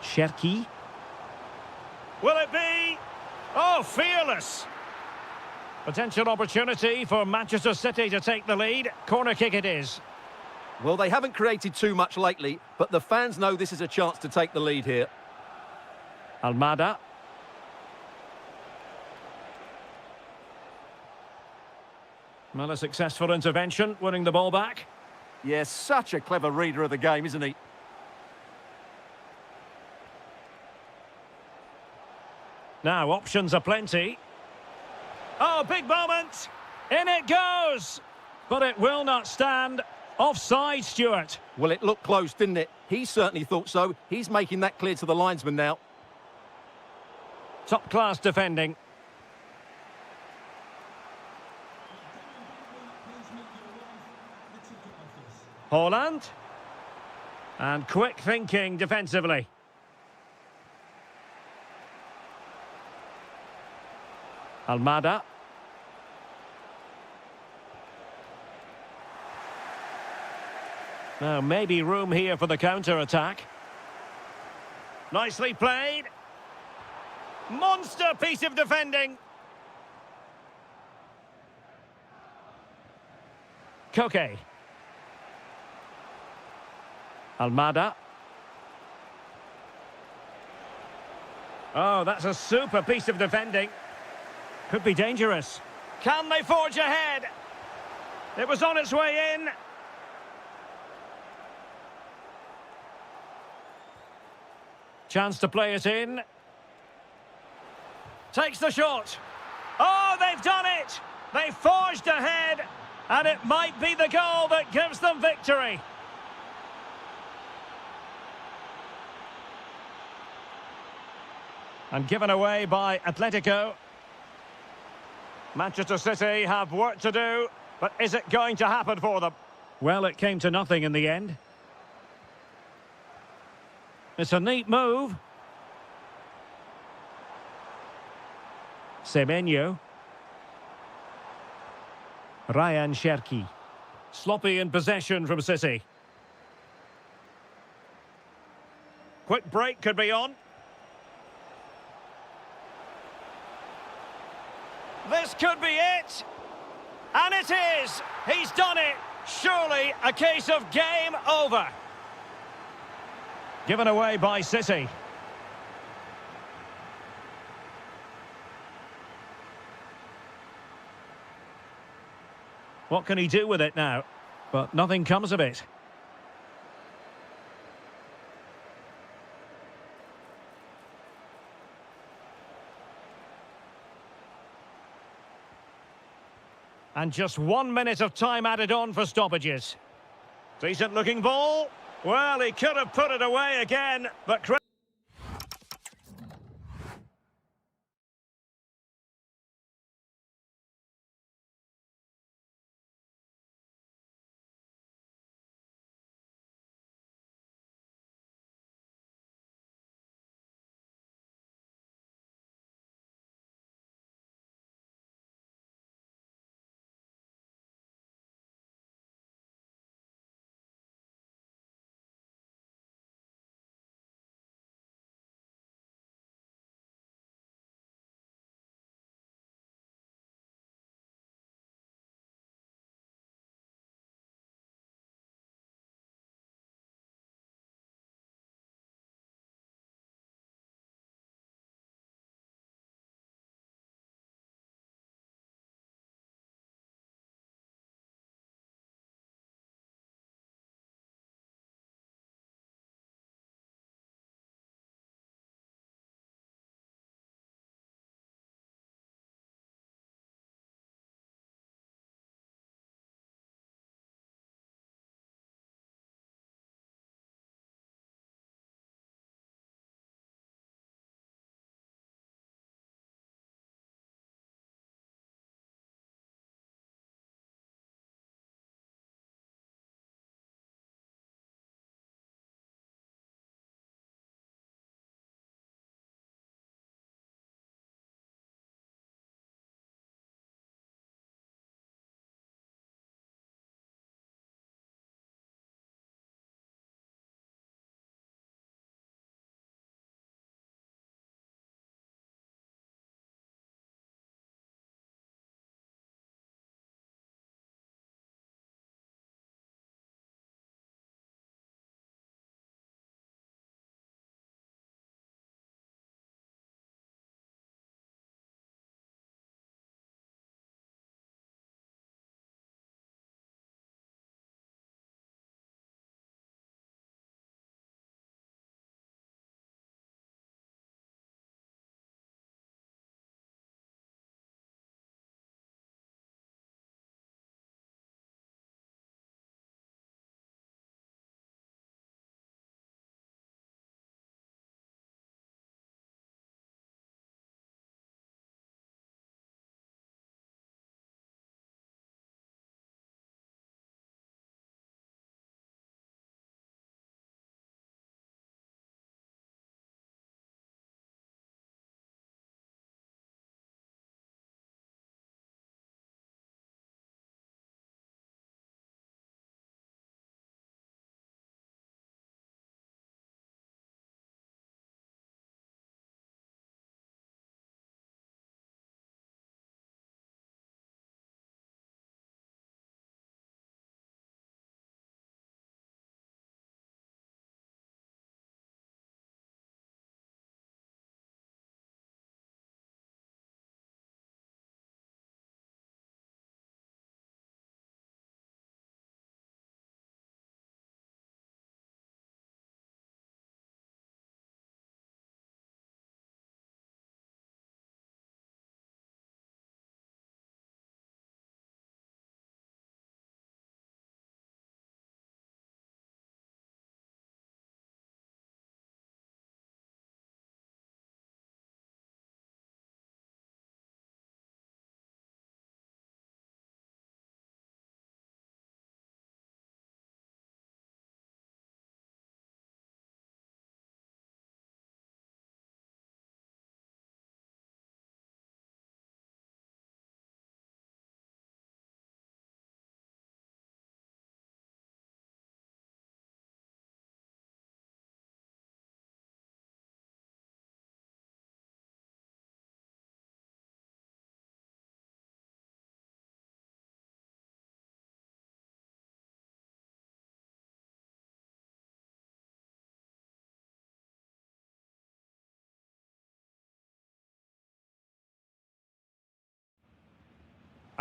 Cherki. Will it be? Oh, fearless. Potential opportunity for Manchester City to take the lead. Corner kick it is. Well, they haven't created too much lately, but the fans know this is a chance to take the lead here. Almada. Well, a successful intervention, winning the ball back. Yes, such a clever reader of the game, isn't he? Now, options are plenty. Oh, big moment! In it goes! But it will not stand. Offside, Stuart. Well, it looked close, didn't it? He certainly thought so. He's making that clear to the linesman now. Top-class defending. Holland. And quick thinking defensively. Almada. Now, maybe room here for the counter-attack. Nicely played. Monster piece of defending. Koke. Almada. Oh, that's a super piece of defending. Could be dangerous. Can they forge ahead? It was on its way in. Chance to play it in. Takes the shot. Oh, they've done it! They forged ahead, and it might be the goal that gives them victory. And given away by Atletico. Manchester City have work to do, but is it going to happen for them? Well, it came to nothing in the end. It's a neat move. Semenyo. Ryan Cherki. Sloppy in possession from City. Quick break could be on. This could be it. And it is. He's done it. Surely a case of game over. Given away by City. What can he do with it now? But nothing comes of it. And just 1 minute of time added on for stoppages. Decent looking ball. Well, he could have put it away again, but...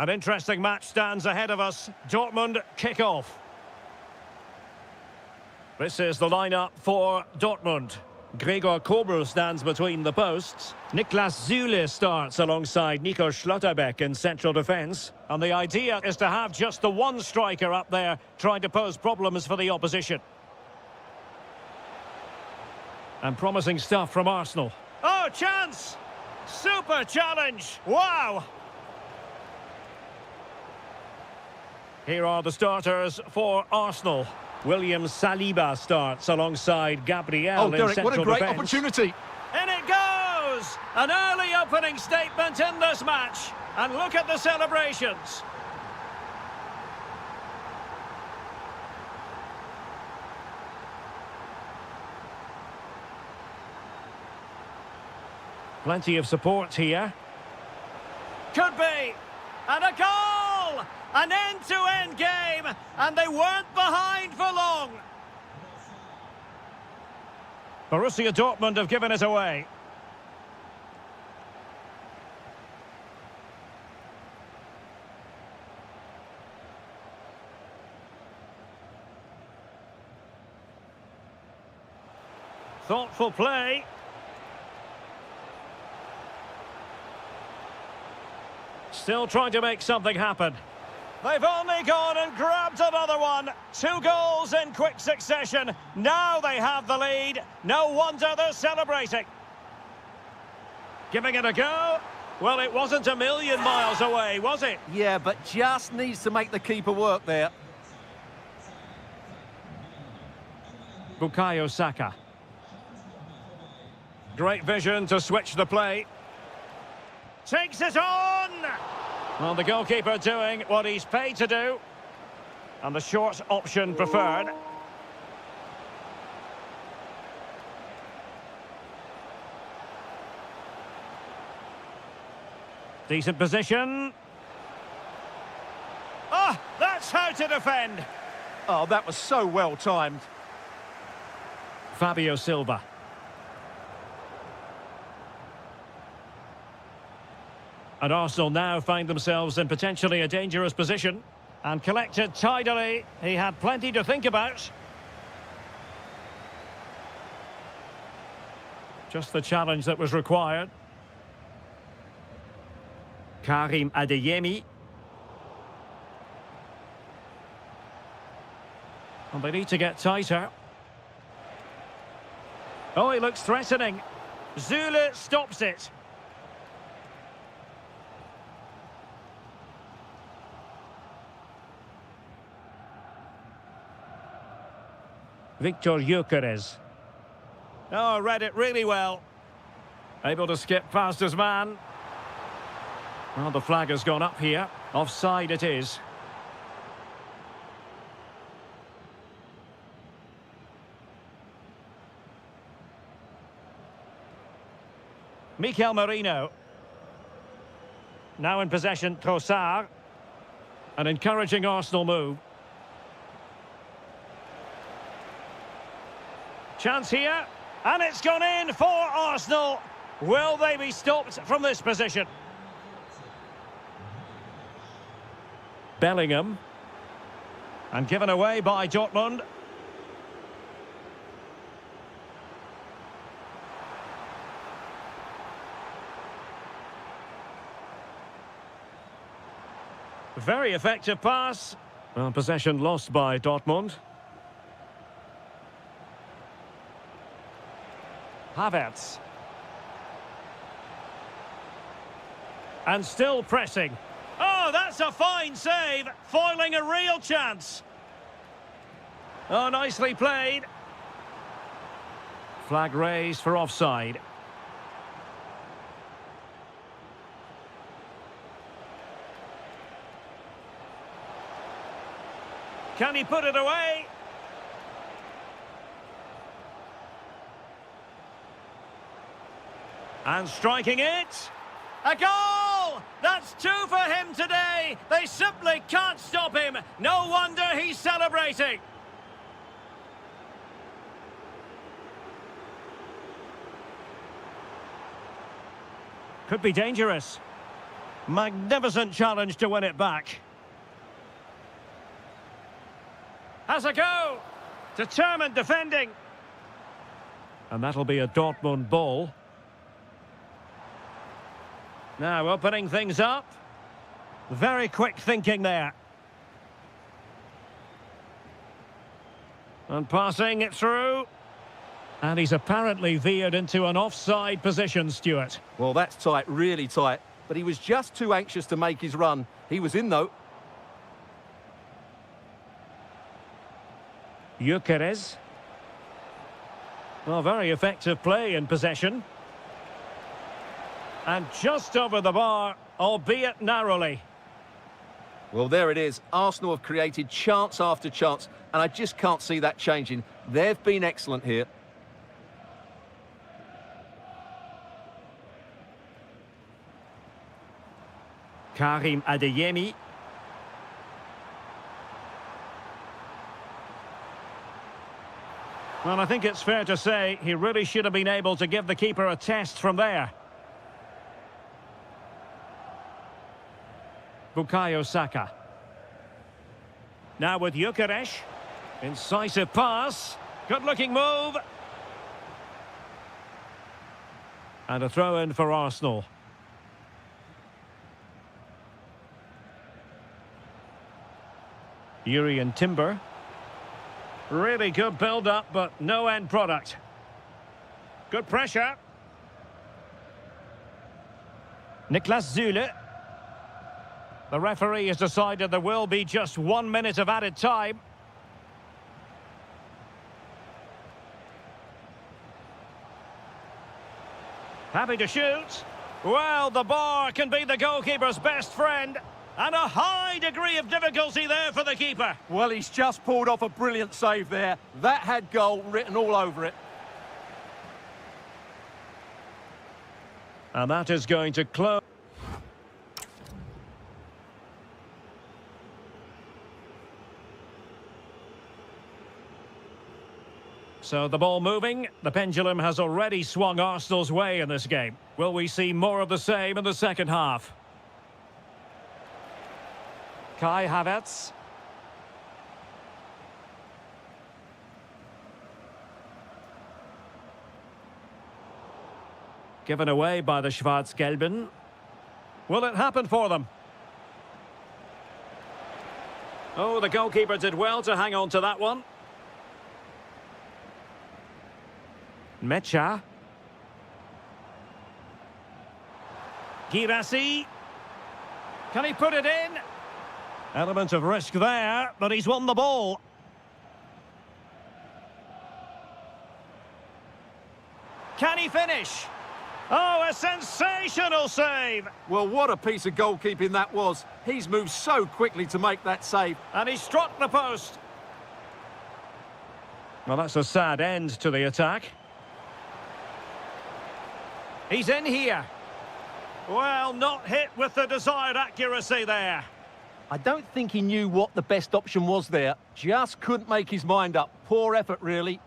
An interesting match stands ahead of us. Dortmund kick off. This is the lineup for Dortmund. Gregor Kobel stands between the posts. Niklas Süle starts alongside Nico Schlotterbeck in central defence. And the idea is to have just the one striker up there trying to pose problems for the opposition. And promising stuff from Arsenal. Oh, chance! Super challenge! Wow! Here are the starters for Arsenal. William Saliba starts alongside Gabriel in Derek, central what a great defence. opportunity. In it goes! An early opening statement in this match. And look at the celebrations. Plenty of support here. Could be. And a goal! An end-to-end game, and they weren't behind for long. Borussia Dortmund have given it away. Thoughtful play. Still trying to make something happen. They've only gone and grabbed another one. 2 goals in quick succession. Now they have the lead. No wonder they're celebrating. Giving it a go. Well, it wasn't a million miles away, was it? Yeah, but just needs to make the keeper work there. Bukayo Saka. Great vision to switch the play. Takes it on! Well, the goalkeeper doing what he's paid to do. And the short option preferred. Decent position. Oh, that's how to defend. Oh, that was so well timed. Fabio Silva. And Arsenal now find themselves in potentially a dangerous position. And collected tidily. He had plenty to think about. Just the challenge that was required. Karim Adeyemi. And they need to get tighter. Oh, he looks threatening. Süle stops it. Victor Gyökeres. Oh, read it really well. Able to skip past his man. Well, the flag has gone up here. Offside it is. Mikel Merino. Now in possession, Trossard. An encouraging Arsenal move. Chance here, and it's gone in for Arsenal. Will they be stopped from this position? Bellingham. And given away by Dortmund. Very effective pass. Well, possession lost by Dortmund. Havertz. And still pressing. Oh, that's a fine save, foiling a real chance. Oh, nicely played. Flag raised for offside. Can he put it away? And striking it. A goal! That's 2 for him today. They simply can't stop him. No wonder he's celebrating. Could be dangerous. Magnificent challenge to win it back. Has a go. Determined defending. And that'll be a Dortmund ball. Now opening things up. Very quick thinking there. And passing it through. And he's apparently veered into an offside position, Stuart. Well, that's tight, really tight. But he was just too anxious to make his run. He was in, though. Gyökeres. Well, very effective play in possession. And just over the bar, albeit narrowly. Well, there it is. Arsenal have created chance after chance, and I just can't see that changing. They've been excellent here. Karim Adeyemi. Well, I think it's fair to say he really should have been able to give the keeper a test from there. Bukayo Saka. Now with Gyökeres. Incisive pass. Good-looking move. And a throw-in for Arsenal. Urian Timber. Really good build-up, but no end product. Good pressure. Niklas Süle. The referee has decided there will be just 1 minute of added time. Happy to shoot. Well, the bar can be the goalkeeper's best friend. And a high degree of difficulty there for the keeper. Well, he's just pulled off a brilliant save there. That had goal written all over it. And that is going to close. So the ball moving. The pendulum has already swung Arsenal's way in this game. Will we see more of the same in the second half? Kai Havertz. Given away by the Schwarz-Gelben. Will it happen for them? Oh, the goalkeeper did well to hang on to that one. Mecha. Girassi. Can he put it in? Element of risk there, but he's won the ball. Can he finish? Oh, a sensational save! Well, what a piece of goalkeeping that was. He's moved so quickly to make that save. And he struck the post. Well, that's a sad end to the attack. He's in here. Well, not hit with the desired accuracy there. I don't think he knew what the best option was there. Just couldn't make his mind up. Poor effort, really.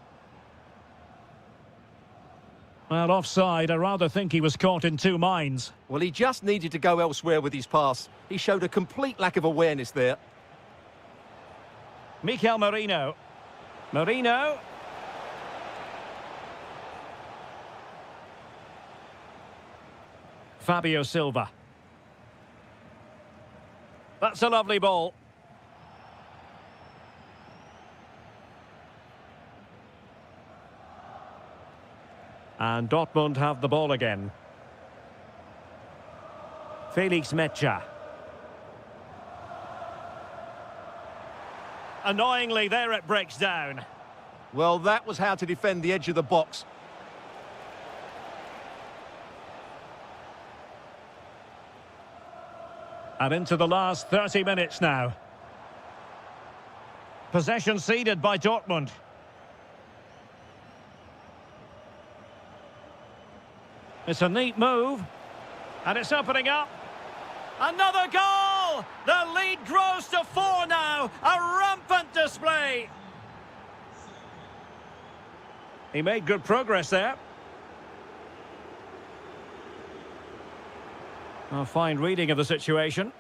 Well, offside. I rather think he was caught in two minds. Well, he just needed to go elsewhere with his pass. He showed a complete lack of awareness there. Mikel Merino. Merino. Fabio Silva. That's a lovely ball. And Dortmund have the ball again. Felix Mecha. Annoyingly, there it breaks down. Well, that was how to defend the edge of the box. And into the last 30 minutes now. Possession ceded by Dortmund. It's a neat move. And it's opening up. Another goal! The lead grows to 4 now. A rampant display. He made good progress there. A fine reading of the situation.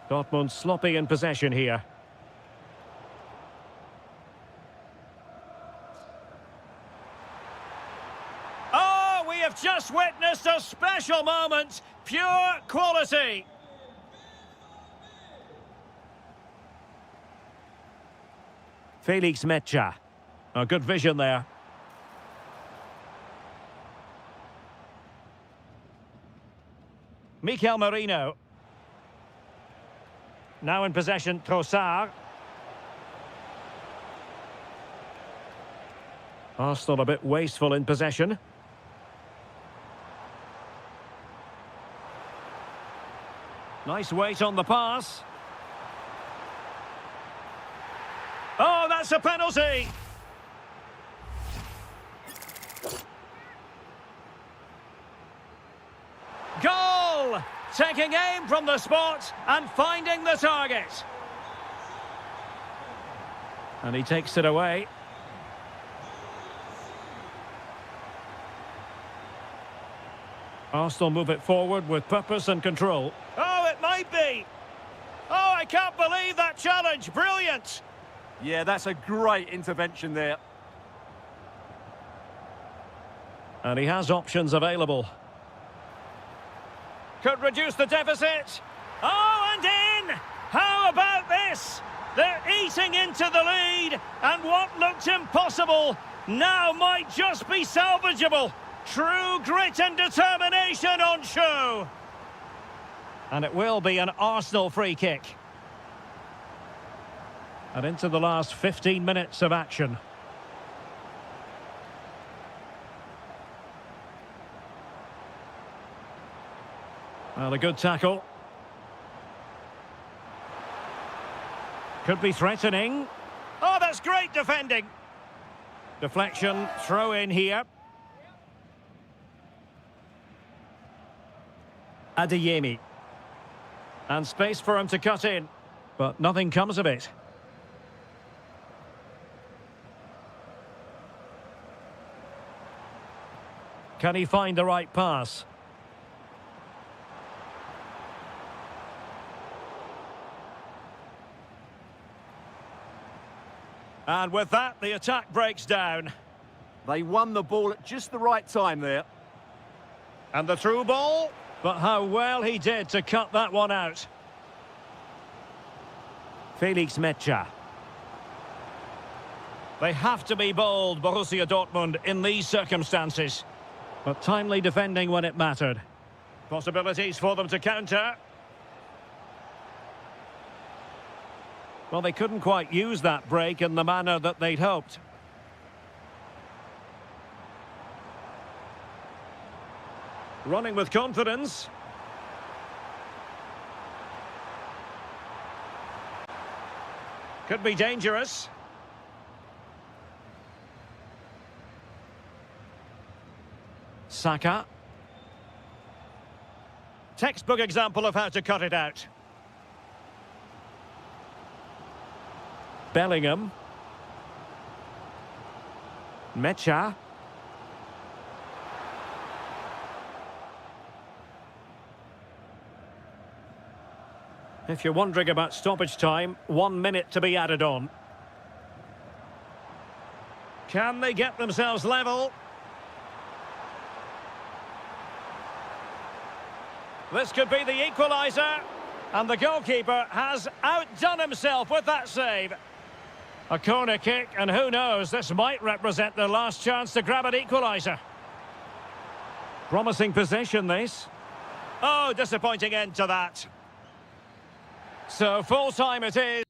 Dortmund sloppy in possession here. Oh, we have just witnessed a special moment. Pure quality. Felix Mecha. A good vision there. Mikel Merino. Now in possession, Trossard. Arsenal a bit wasteful in possession. Nice weight on the pass. Oh, that's a penalty! Goal! Taking aim from the spot and finding the target. And he takes it away. Arsenal move it forward with purpose and control. Oh, it might be! Oh, I can't believe that challenge. Brilliant! Yeah, that's a great intervention there. And he has options available. Could reduce the deficit. Oh, and in! How about this? They're eating into the lead, and what looked impossible now might just be salvageable. True grit and determination on show. And it will be an Arsenal free kick. And into the last 15 minutes of action. Well, a good tackle. Could be threatening. Oh, that's great defending. Deflection, throw in here. Adeyemi. And space for him to cut in. But nothing comes of it. Can he find the right pass? And with that, the attack breaks down. They won the ball at just the right time there. And the through ball. But how well he did to cut that one out. Felix Mecha. They have to be bold, Borussia Dortmund, in these circumstances. But timely defending when it mattered. Possibilities for them to counter. Well, they couldn't quite use that break in the manner that they'd hoped. Running with confidence. Could be dangerous. Saka. Textbook example of how to cut it out. Bellingham. Mecha. If you're wondering about stoppage time, 1 minute to be added on. Can they get themselves level? This could be the equaliser. And the goalkeeper has outdone himself with that save. A corner kick, and who knows, this might represent their last chance to grab an equaliser. Promising possession, this. Oh, disappointing end to that. So full time it is.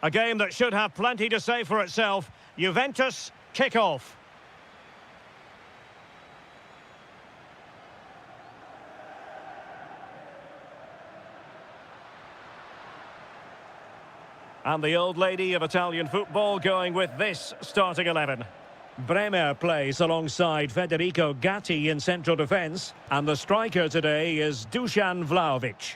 A game that should have plenty to say for itself. Juventus kick-off. And the old lady of Italian football going with this starting 11. Bremer plays alongside Federico Gatti in central defence. And the striker today is Dusan Vlahovic.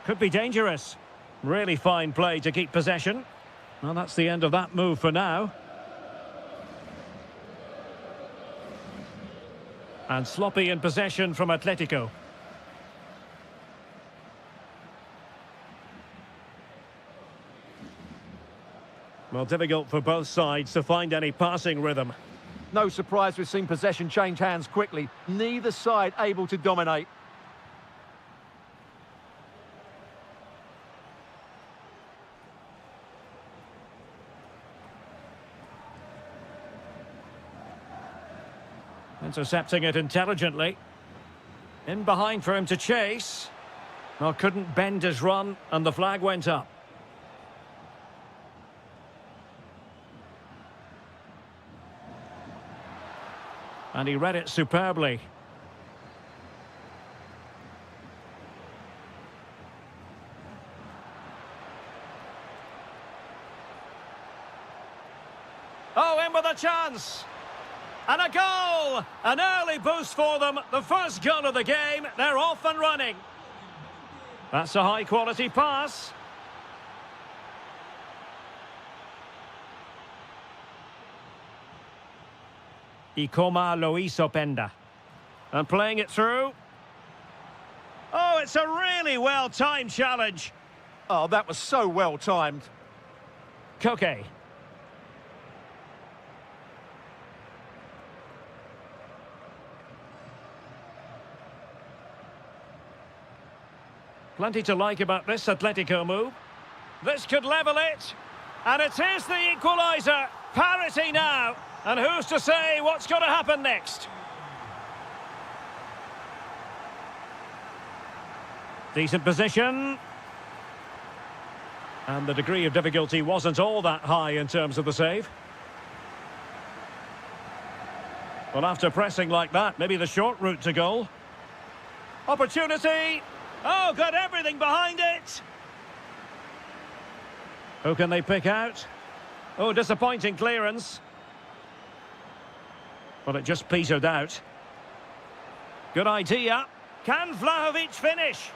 Could be dangerous. Really fine play to keep possession. Well, that's the end of that move for now. And sloppy in possession from Atletico. Well, difficult for both sides to find any passing rhythm. No surprise we've seen possession change hands quickly. Neither side able to dominate. Intercepting it intelligently. In behind for him to chase. Well, couldn't bend his run, and the flag went up. And he read it superbly. Oh, in with a chance! And a goal! An early boost for them. The first goal of the game. They're off and running. That's a high-quality pass. Ikoma Lois Openda. And playing it through. Oh, it's a really well-timed challenge. Oh, that was so well-timed. Koke. Plenty to like about this Atletico move. This could level it. And it is the equaliser. Parity now. And who's to say what's going to happen next? Decent position. And the degree of difficulty wasn't all that high in terms of the save. Well, after pressing like that, maybe the short route to goal. Opportunity. Oh, got everything behind it. Who can they pick out? Oh, disappointing clearance. Well, it just petered out. Good idea. Can Vlahovic finish?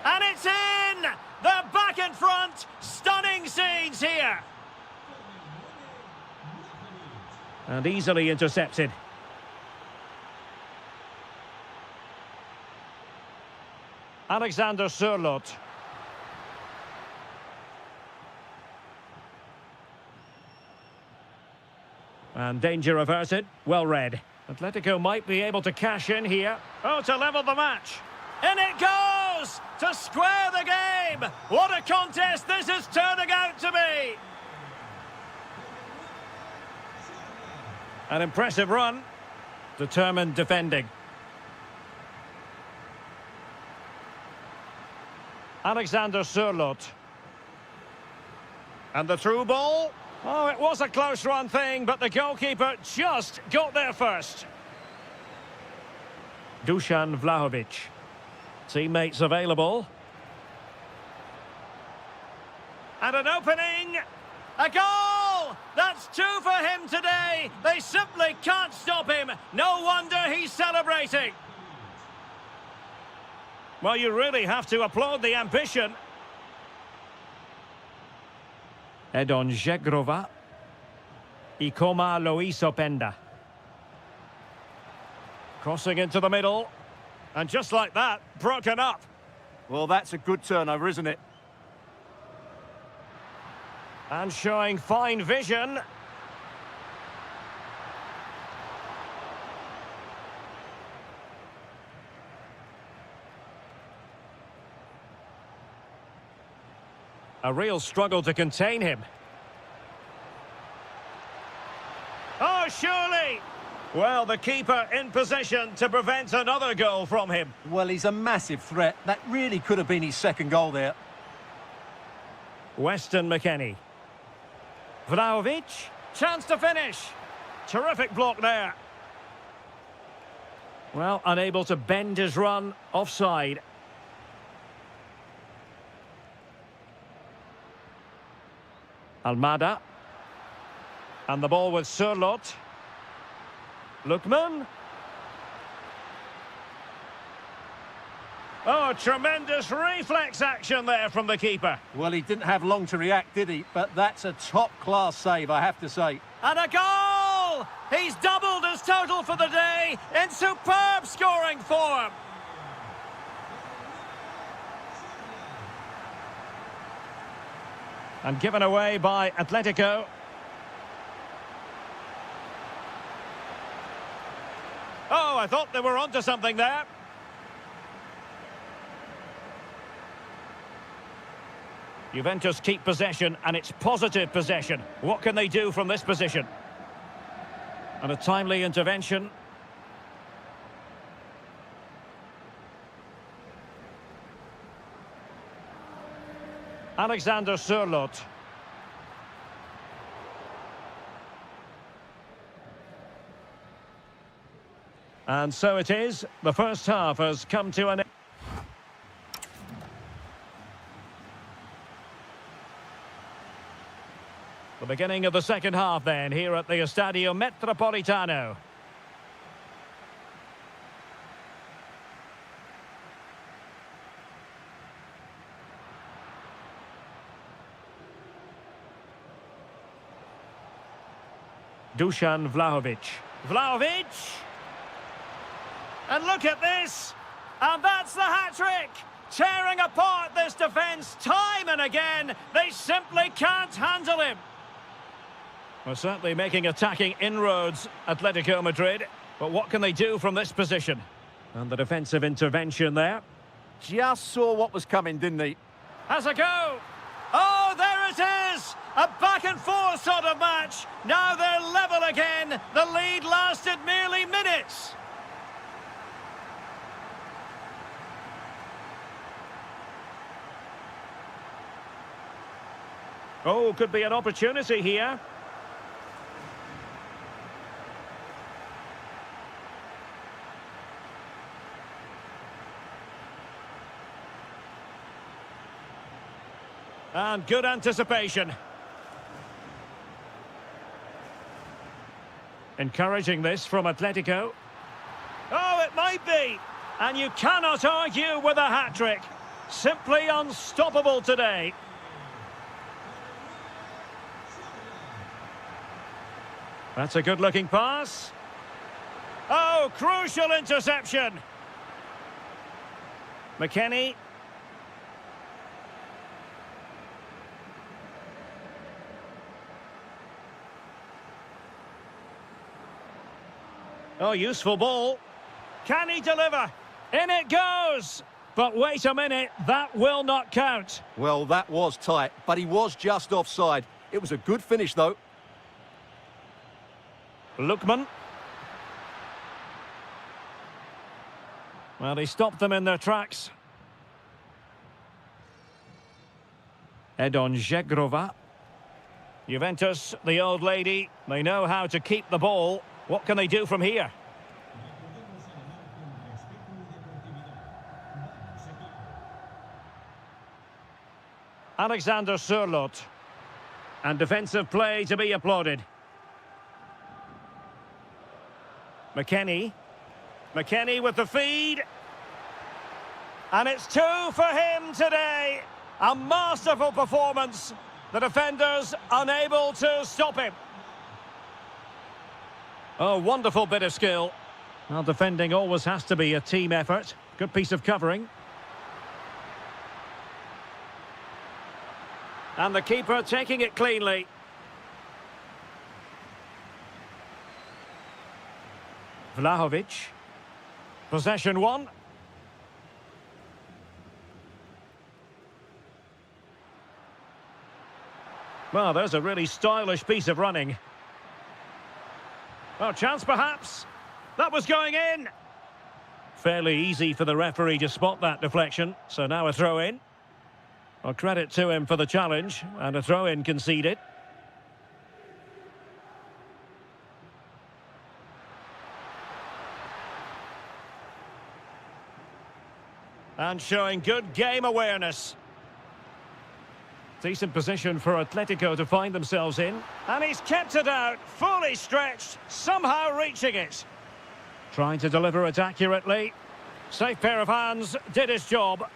And it's in! They're back in front. Stunning scenes here. And easily intercepted. Alexander Sørloth. And danger averted. Well read. Atletico might be able to cash in here. Oh, to level the match. In it goes! To square the game! What a contest this is turning out to be! An impressive run. Determined defending. Alexander Sørloth. And the through ball. Oh, it was a close run thing, but the goalkeeper just got there first. Dusan Vlahovic. Teammates available. And an opening. A goal! That's two for him today. They simply can't stop him. No wonder he's celebrating. Well, you really have to applaud the ambition. Edon Zegrova. Ikoma Lois Openda. Crossing into the middle. And just like that, broken up. Well, that's a good turnover, isn't it? And showing fine vision. A real struggle to contain him. Oh, surely! Well, the keeper in position to prevent another goal from him. Well, he's a massive threat. That really could have been his second goal there. Weston McKennie. Vlahovic. Chance to finish. Terrific block there. Well, unable to bend his run. Offside. Almada. And the ball with Sørloth. Lookman. Oh, tremendous reflex action there from the keeper. Well, he didn't have long to react, did he? But that's a top-class save, I have to say. And a goal! He's doubled his total for the day in superb scoring form. And given away by Atletico. Oh, I thought they were onto something there. Juventus keep possession, and it's positive possession. What can they do from this position? And a timely intervention. Alexander Sørloth. And so it is. The first half has come to an end. The beginning of the second half then, here at the Estadio Metropolitano. Dusan Vlahovic. Vlahovic! And look at this! And that's the hat-trick! Tearing apart this defence time and again. They simply can't handle him. Well, certainly making attacking inroads, Atletico Madrid. But what can they do from this position? And the defensive intervention there. Just saw what was coming, didn't he? Has a go! Oh, there it is! A back-and-forth sort of match. Now they're level again. The lead lasted merely minutes. Oh, could be an opportunity here. And good anticipation. Encouraging this from Atletico. Oh, it might be. And you cannot argue with a hat-trick. Simply unstoppable today. That's a good-looking pass. Oh, crucial interception. McKennie. Oh, useful ball. Can he deliver? In it goes! But wait a minute, that will not count. Well, that was tight, but he was just offside. It was a good finish, though. Lookman. Well, he stopped them in their tracks. Edon Žegrova. Juventus, the old lady, they know how to keep the ball. What can they do from here? Alexander Sørloth. And defensive play to be applauded. McKennie. McKennie with the feed. And it's 2 for him today. A masterful performance. The defenders unable to stop him. Oh, wonderful bit of skill. Well, defending always has to be a team effort. Good piece of covering. And the keeper taking it cleanly. Vlahovic. Possession one. Well, there's a really stylish piece of running. Oh, chance perhaps. That was going in. Fairly easy for the referee to spot that deflection. So now a throw in. Well, credit to him for the challenge, and a throw in conceded. And showing good game awareness. Decent position for Atletico to find themselves in. And he's kept it out, fully stretched, somehow reaching it. Trying to deliver it accurately. Safe pair of hands, did his job.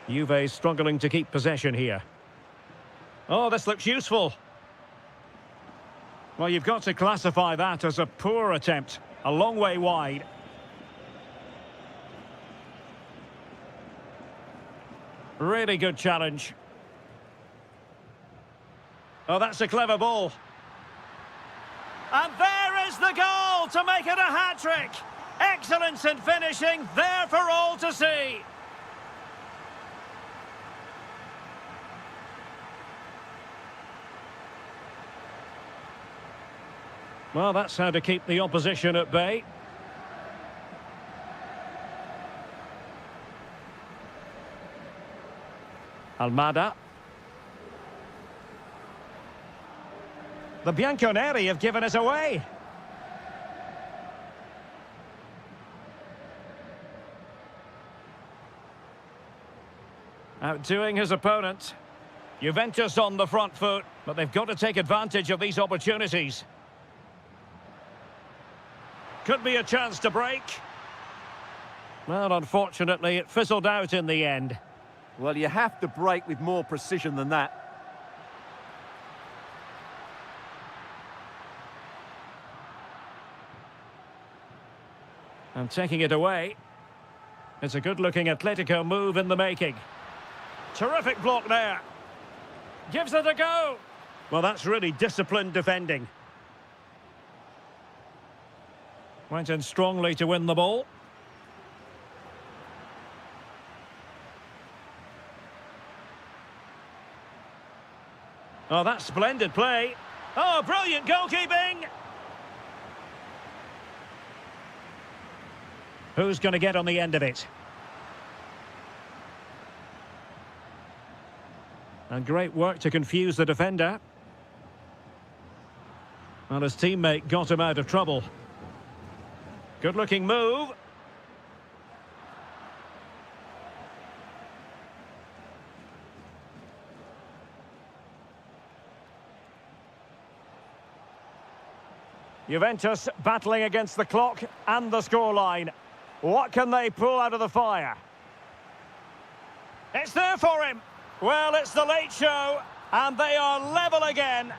Juve struggling to keep possession here. Oh, this looks useful. Well, you've got to classify that as a poor attempt. A long way wide. Really good challenge. Oh, that's a clever ball. And there is the goal to make it a hat-trick. Excellence in finishing, there for all to see. Well, that's how to keep the opposition at bay. Almada. The Bianconeri have given us away. Outdoing his opponent. Juventus on the front foot, but they've got to take advantage of these opportunities. Could be a chance to break. Well, unfortunately, it fizzled out in the end. Well, you have to break with more precision than that. And taking it away. It's a good-looking Atletico move in the making. Terrific block there. Gives it a go. Well, that's really disciplined defending. Went in strongly to win the ball. Oh, that's splendid play. Oh, brilliant goalkeeping. Who's going to get on the end of it? And great work to confuse the defender. Well, his teammate got him out of trouble. Good-looking move. Juventus battling against the clock and the scoreline. What can they pull out of the fire? It's there for him. Well, it's the late show, and they are level again.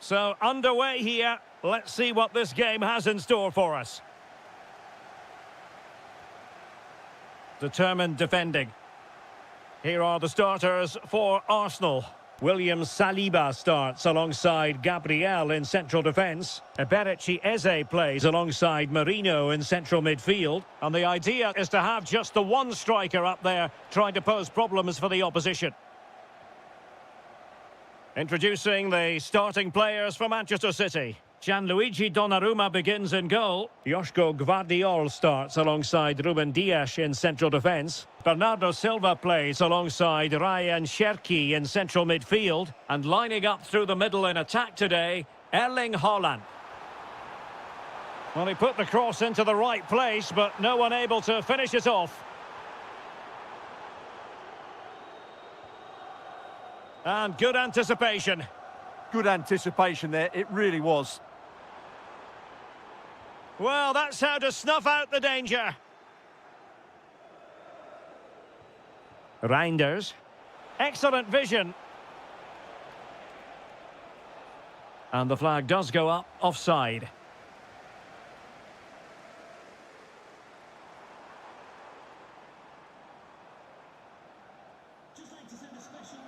So, underway here. Let's see what this game has in store for us. Determined defending. Here are the starters for Arsenal. William Saliba starts alongside Gabriel in central defence. Eberechi Eze plays alongside Marino in central midfield. And the idea is to have just the one striker up there trying to pose problems for the opposition. Introducing the starting players for Manchester City. Gianluigi Donnarumma begins in goal. Joško Gvardiol starts alongside Ruben Dias in central defence. Bernardo Silva plays alongside Ryan Cherki in central midfield. And lining up through the middle in attack today, Erling Haaland. Well, he put the cross into the right place, but no one able to finish it off. And good anticipation. Good anticipation there, it really was. Well, that's how to snuff out the danger. Reinders. Excellent vision. And the flag does go up, offside.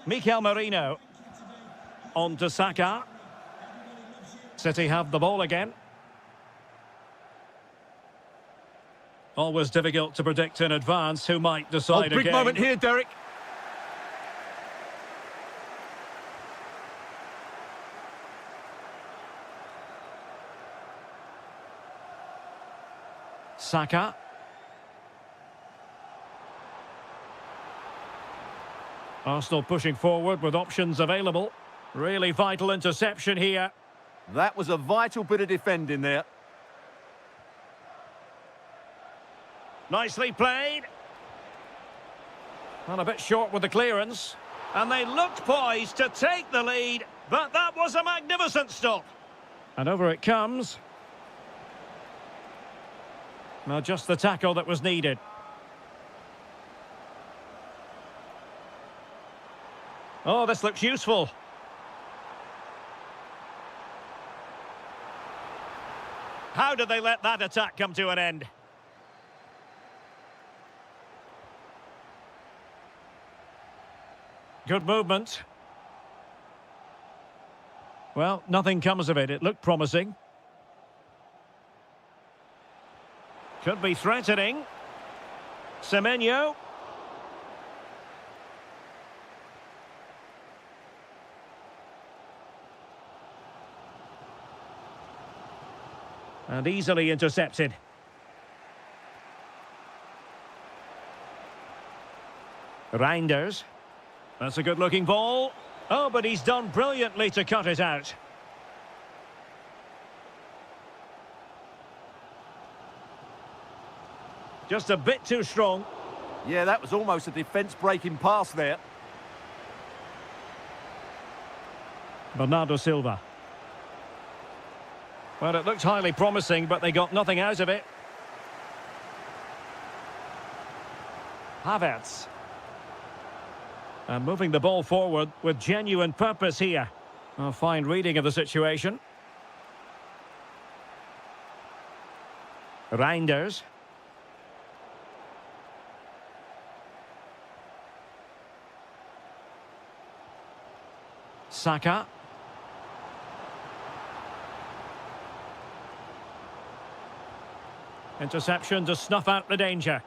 Mikel Merino. On to Saka. City have the ball again. Always difficult to predict in advance who might decide big again. moment here, Derek. Saka. Arsenal pushing forward with options available. Really vital interception here. That was a vital bit of defending there. Nicely played. And a bit short with the clearance. And they looked poised to take the lead, but that was a magnificent stop. And over it comes. Well, just the tackle that was needed. Oh, this looks useful. How did they let that attack come to an end? Good movement. Well, nothing comes of it. It looked promising. Could be threatening. Semenyo. And easily intercepted. Reinders. That's a good-looking ball. Oh, but he's done brilliantly to cut it out. Just a bit too strong. Yeah, that was almost a defence-breaking pass there. Bernardo Silva. Well, it looked highly promising, but they got nothing out of it. Havertz. And moving the ball forward with genuine purpose here. A fine reading of the situation. Reinders. Saka. Interception to snuff out the danger.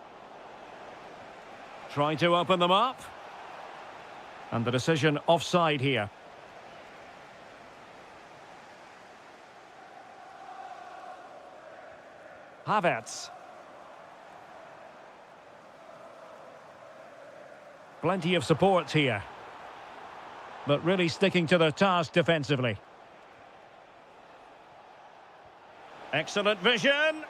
Trying to open them up. And the decision offside here. Havertz. Plenty of support here. But really sticking to their task defensively. Excellent vision.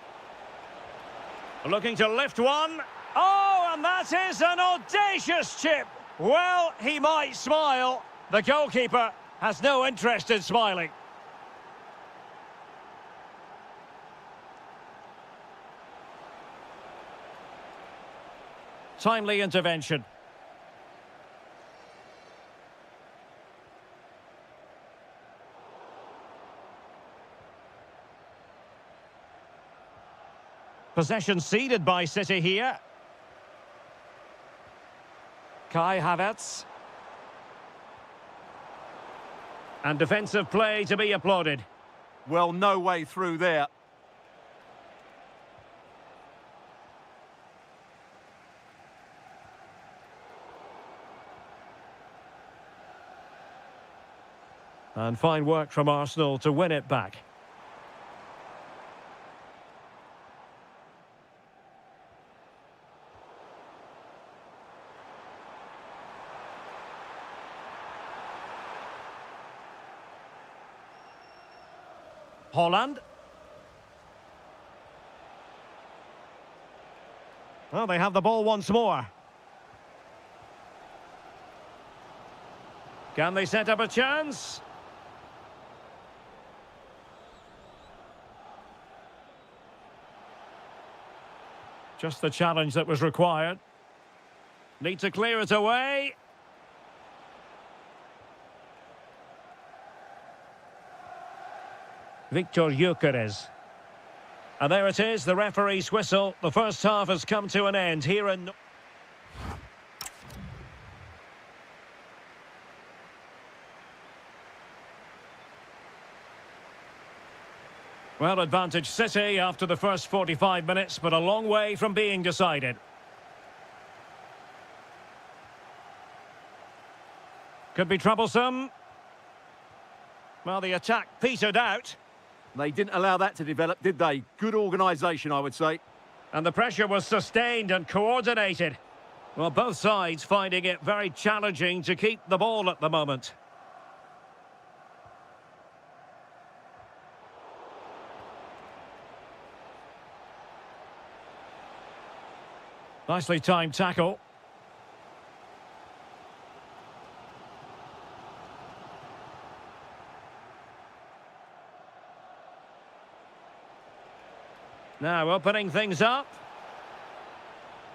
Looking to lift one. Oh, and that is an audacious chip. Well, he might smile. The goalkeeper has no interest in smiling. Timely intervention. Possession ceded by City here. Kai Havertz. And defensive play to be applauded. Well, no way through there. And fine work from Arsenal to win it back. Holland. Well, they have the ball once more. Can they set up a chance? Just the challenge that was required. Need to clear it away. Victor Gyökeres. And there it is, the referee's whistle. The first half has come to an end here in... Well, advantage City after the first 45 minutes, but a long way from being decided. Could be troublesome. Well, the attack petered out. They didn't allow that to develop, did they? Good organisation, I would say. And the pressure was sustained and coordinated. Well, both sides finding it very challenging to keep the ball at the moment. Nicely timed tackle. Now opening things up.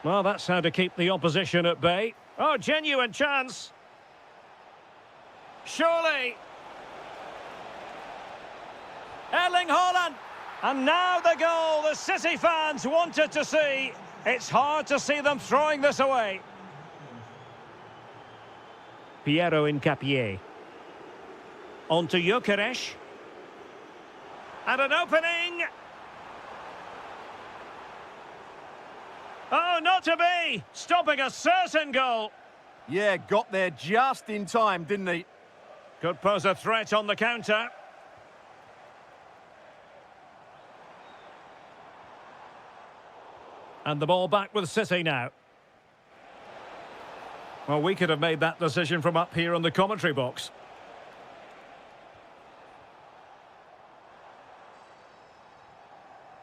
Well, that's how to keep the opposition at bay. Oh, genuine chance. Surely. Erling Haaland. And now the goal the City fans wanted to see. It's hard to see them throwing this away. Piero Incapié. On to Gyökeres. And an opening. Oh, not to be! Stopping a certain goal. Yeah, got there just in time, didn't he? Could pose a threat on the counter. And the ball back with City now. Well, we could have made that decision from up here in the commentary box.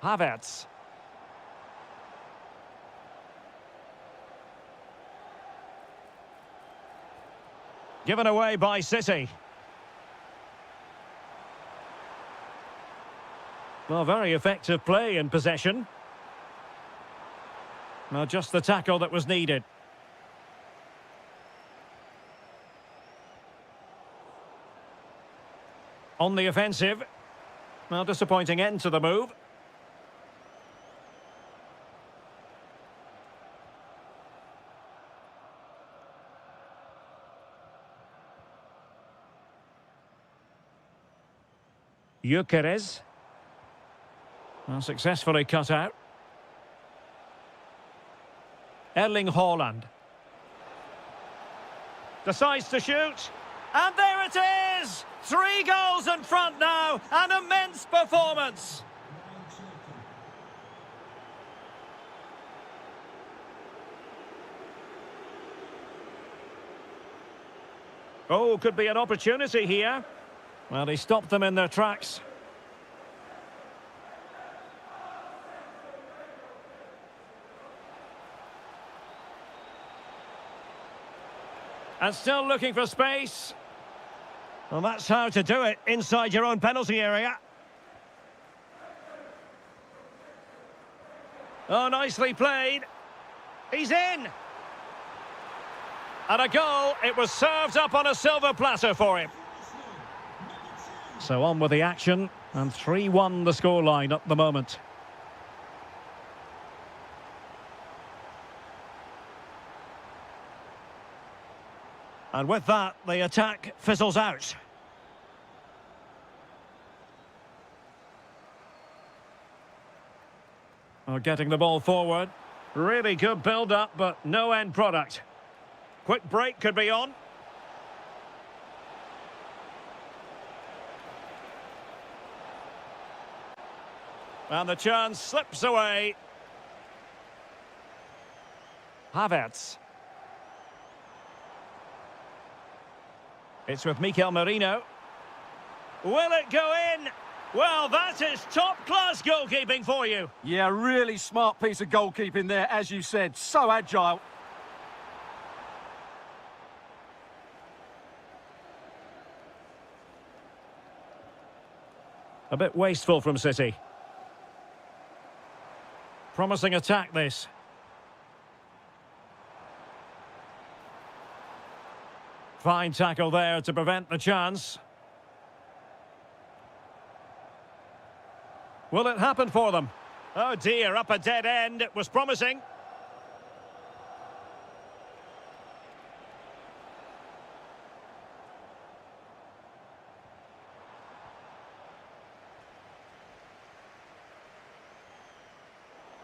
Havertz. Given away by City. Well, very effective play in possession. Well, just the tackle that was needed. On the offensive. Well, disappointing end to the move. Gyökeres. Well, successfully cut out. Erling Haaland. Decides to shoot. And there it is! 3 goals in front now. An immense performance. Oh, could be an opportunity here. Well, he stopped them in their tracks. And still looking for space. Well, that's how to do it inside your own penalty area. Oh, nicely played. He's in. And a goal. It was served up on a silver platter for him. So on with the action. And 3-1 the scoreline at the moment. And with that, the attack fizzles out. Oh, getting the ball forward. Really good build-up, but no end product. Quick break could be on. And the chance slips away. Havertz. It's with Mikel Merino. Will it go in? Well, that is top-class goalkeeping for you. Yeah, really smart piece of goalkeeping there, as you said. So agile. A bit wasteful from City. Promising attack, this. Fine tackle there to prevent the chance. Will it happen for them? Oh dear, up a dead end. It was promising.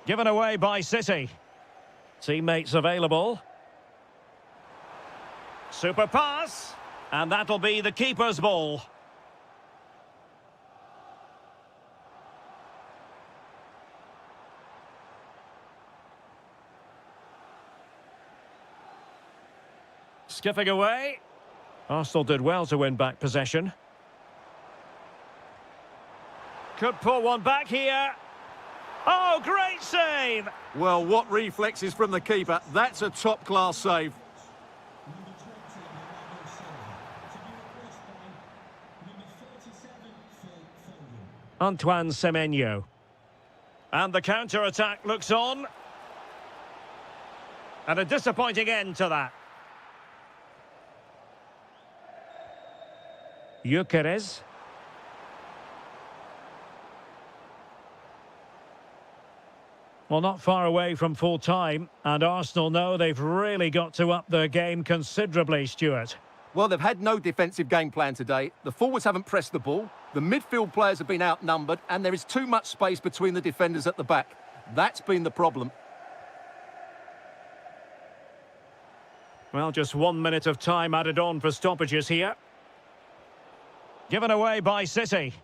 Given away by City. Teammates available. Super pass. And that'll be the keeper's ball. Skipping away. Arsenal did well to win back possession. Could pull one back here. Oh, great save! Well, what reflexes from the keeper. That's a top-class save. Antoine Semenyo. And the counter-attack looks on. And a disappointing end to that. Gyökeres. Well, not far away from full time, and Arsenal know they've really got to up their game considerably, Stuart. Well, they've had no defensive game plan today. The forwards haven't pressed the ball. The midfield players have been outnumbered, and there is too much space between the defenders at the back. That's been the problem. Well, just 1 minute of time added on for stoppages here. Given away by City.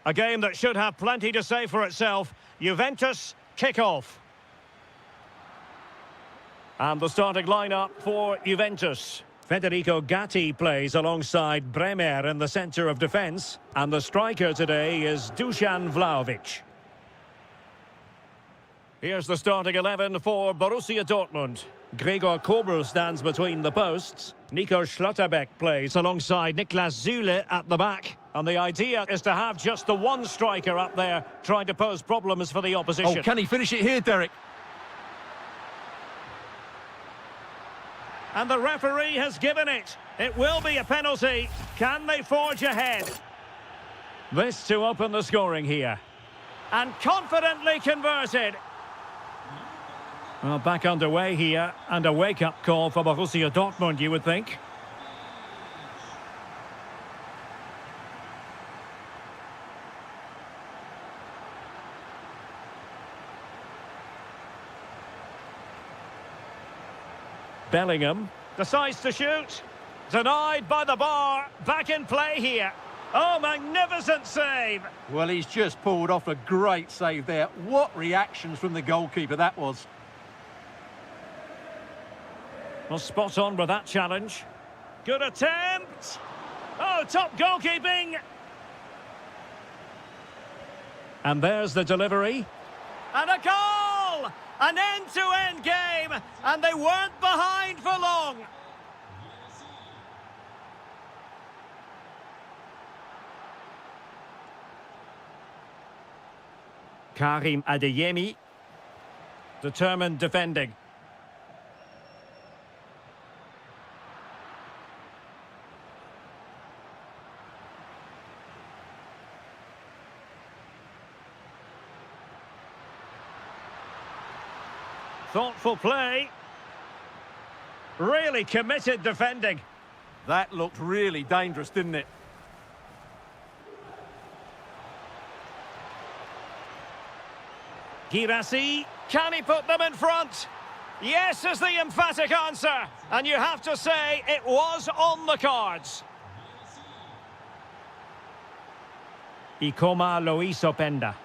A game that should have plenty to say for itself. Juventus kick-off. And the starting lineup for Juventus. Federico Gatti plays alongside Bremer in the centre of defence. And the striker today is Dusan Vlahovic. Here's the starting 11 for Borussia Dortmund. Gregor Kobel stands between the posts. Nico Schlotterbeck plays alongside Niklas Süle at the back. And the idea is to have just the one striker up there trying to pose problems for the opposition. Oh, can he finish it here, Derek? And the referee has given it. It will be a penalty. Can they forge ahead? This to open the scoring here. And confidently converted. Well, back underway here, and a wake-up call for Borussia Dortmund, you would think. Bellingham decides to shoot. Denied by the bar. Back in play here. Oh, magnificent save. Well, he's just pulled off a great save there. What reactions from the goalkeeper that was. Well, spot on with that challenge. Good attempt. Oh, top goalkeeping. And there's the delivery. And a goal! An end-to-end game, and they weren't behind for long. Karim Adeyemi. Determined defending. Thoughtful play. Really committed defending. That looked really dangerous, didn't it? Girassi, can he put them in front? Yes is the emphatic answer. And you have to say it was on the cards. Ikoma Luis Openda.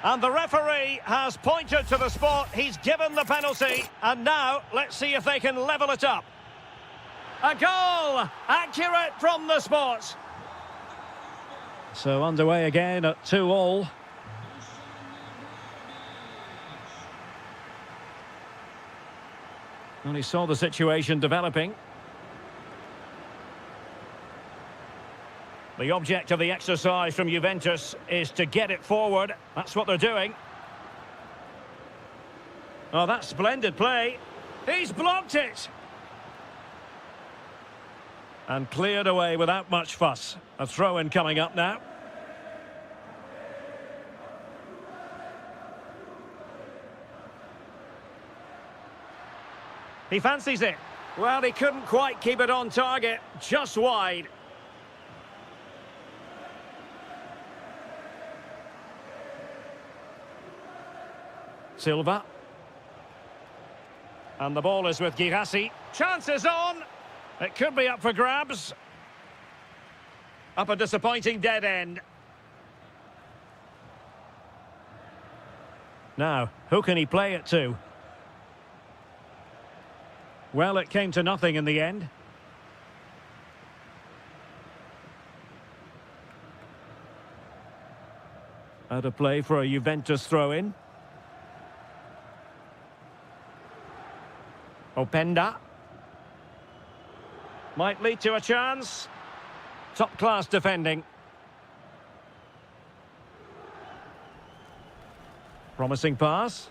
And the referee has pointed to the spot. He's given the penalty. And now, let's see if they can level it up. A goal! Accurate from the spot. So underway again at 2-2. And he saw the situation developing. The object of the exercise from Juventus is to get it forward. That's what they're doing. Oh, that's splendid play. He's blocked it. And cleared away without much fuss. A throw-in coming up now. He fancies it. Well, he couldn't quite keep it on target. Just wide. Silva. And the ball is with Girassi. Chances on. It could be up for grabs. Up a disappointing dead end. Now, who can he play it to? Well, it came to nothing in the end. Out of play for a Juventus throw-in. Openda. Might lead to a chance. Top-class defending. Promising pass.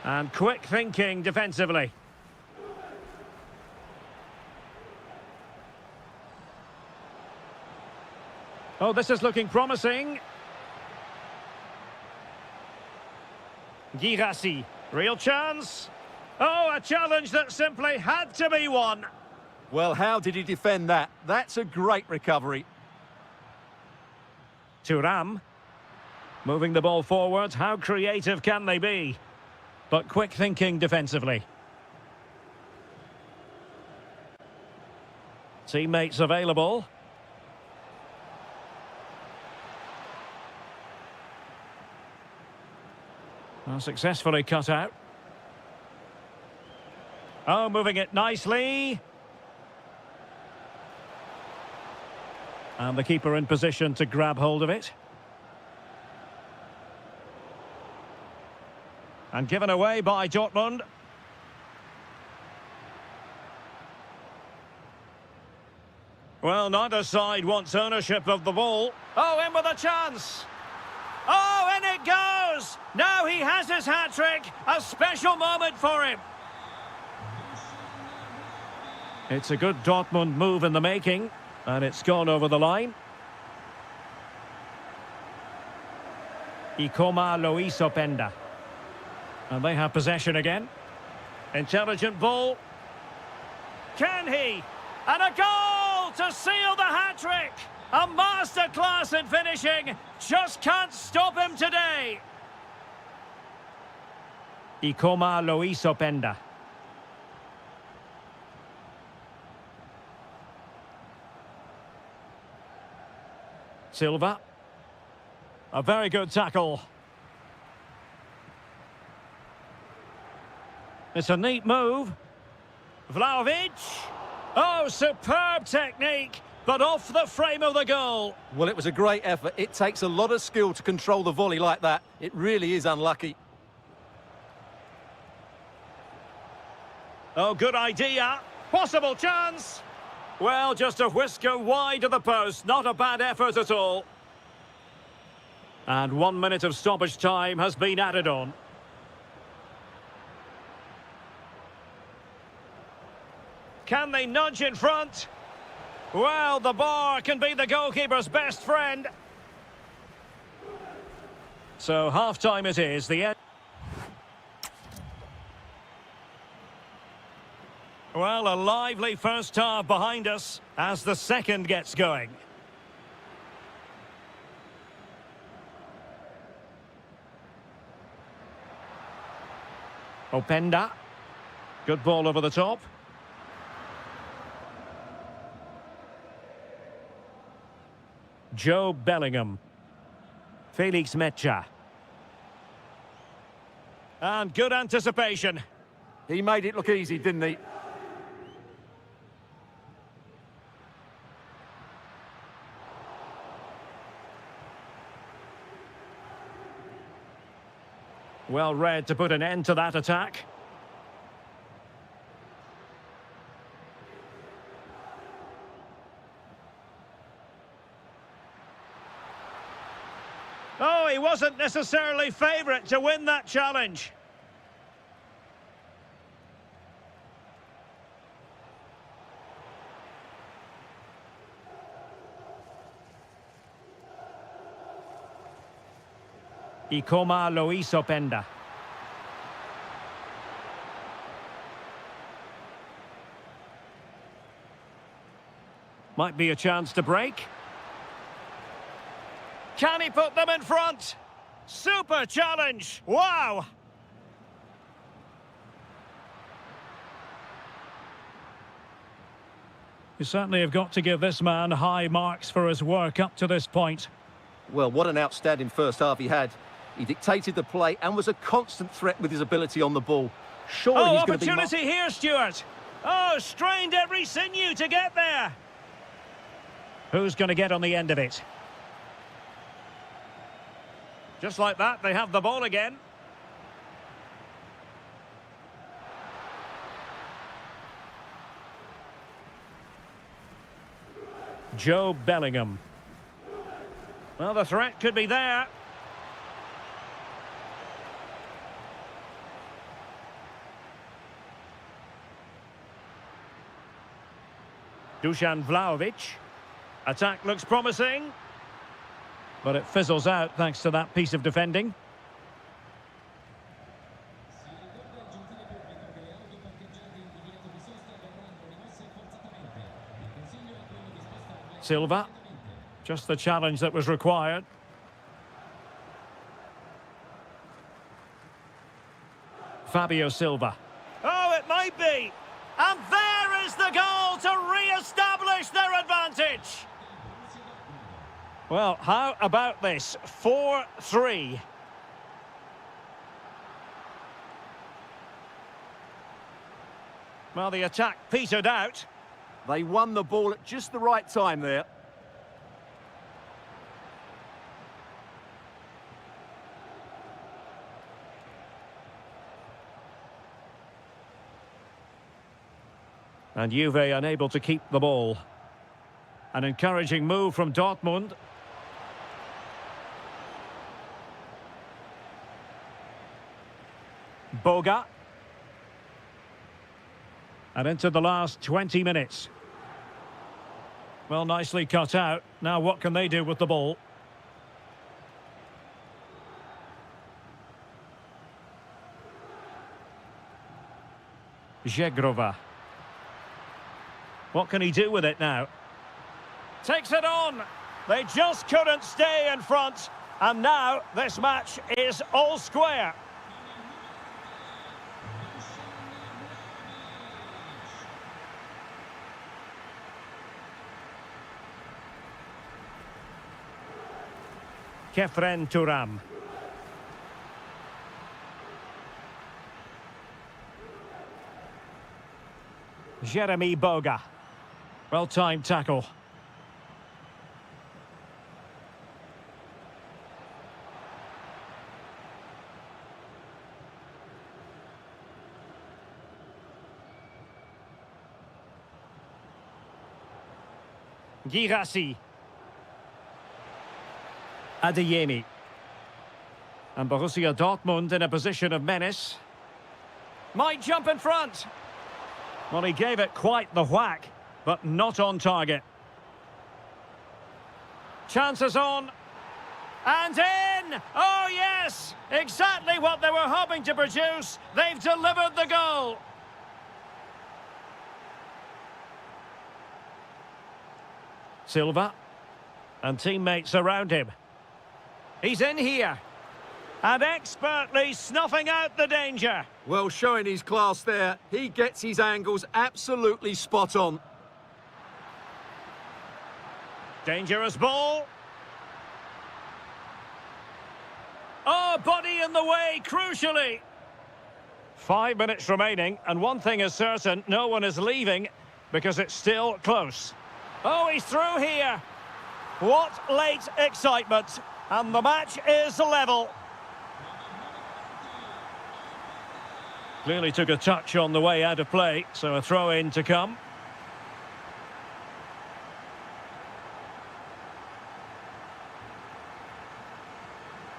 And quick thinking defensively. Oh, this is looking promising. Girassi. Real chance. Oh, a challenge that simply had to be won. Well, how did he defend that? That's a great recovery. Thuram. Moving the ball forward. How creative can they be? but quick thinking defensively. Teammates available. Well, successfully cut out. Oh, moving it nicely. And the keeper in position to grab hold of it. And given away by Dortmund. Well, neither side wants ownership of the ball. Oh, in with a chance. Oh, in it goes! Now he has his hat-trick. A special moment for him. It's a good Dortmund move in the making. And it's gone over the line. Ikoma Luis Openda. And they have possession again. Intelligent ball. Can he? And a goal to seal the hat-trick! A masterclass in finishing. Just can't stop him today. Ikoma Luis Openda. Silva. A very good tackle. It's a neat move. Vlahovic. Oh, superb technique, but off the frame of the goal. Well, it was a great effort. It takes a lot of skill to control the volley like that. It really is unlucky. Oh, good idea. Possible chance. Well, just a whisker wide of the post. Not a bad effort at all. And 1 minute of stoppage time has been added on. Can they nudge in front? Well, the bar can be the goalkeeper's best friend. So half-time it is. The end. Well, a lively first half behind us as the second gets going. Openda. Good ball over the top. Joe Bellingham. Felix Mecha. And good anticipation. He made it look easy, didn't he? Well read to put an end to that attack. Oh, he wasn't necessarily favourite to win that challenge. Ikoma Luis Openda. Might be a chance to break. Can he put them in front? Super challenge! Wow! You certainly have got to give this man high marks for his work up to this point. Well, what an outstanding first half he had. He dictated the play and was a constant threat with his ability on the ball. Surely he's going to be... opportunity here, Stuart. Oh, strained every sinew to get there. Who's going to get on the end of it? Just like that, they have the ball again. Joe Bellingham. Well, the threat could be there. Dusan Vlahovic. Attack looks promising. But it fizzles out thanks to that piece of defending. Silva. Just the challenge that was Fabio Silva. Oh, it might be. And there is the goal to re-establish their advantage. Well, how about this? 4-3. Well, the attack petered out. They won the ball at just the right time there. And Juve unable to keep the ball. An encouraging move from Dortmund. Boga. And into the last 20 minutes. Well, nicely cut out. Now what can they do with the ball? Zegrova. What can he do with it now? Takes it on. They just couldn't stay in front. And now this match is all square. Kefren Turam. Jeremy Boga. Well-timed tackle. Girassi. Adeyemi. And Borussia Dortmund in a position of menace. Might jump in front. Well, he gave it quite the whack, but not on target. Chances on. And in! Oh, yes! Exactly what they were hoping to produce. They've delivered the goal. Silva. And teammates around him. He's in here. And expertly snuffing out the danger. Well, showing his class there. He gets his angles absolutely spot on. Dangerous ball. Oh, body in the way, crucially. 5 minutes remaining, and one thing is certain, no one is leaving, because it's still close. Oh, he's through here. What late excitement. And the match is level. Clearly took a touch on the way out of play, so a throw-in to come.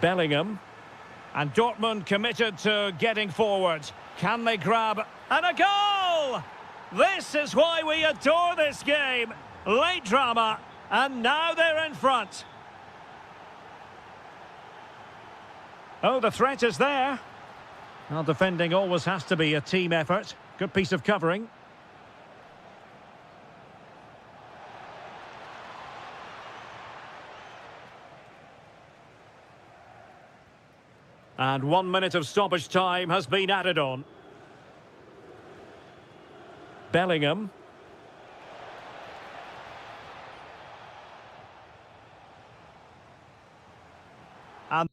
Bellingham. And Dortmund committed to getting forward. Can they grab? And a goal! This is why we adore this game. Late drama, and now they're in front. Oh, the threat is there. Well, defending always has to be a team effort. Good piece of covering. And 1 minute of stoppage time has been added on. Bellingham. And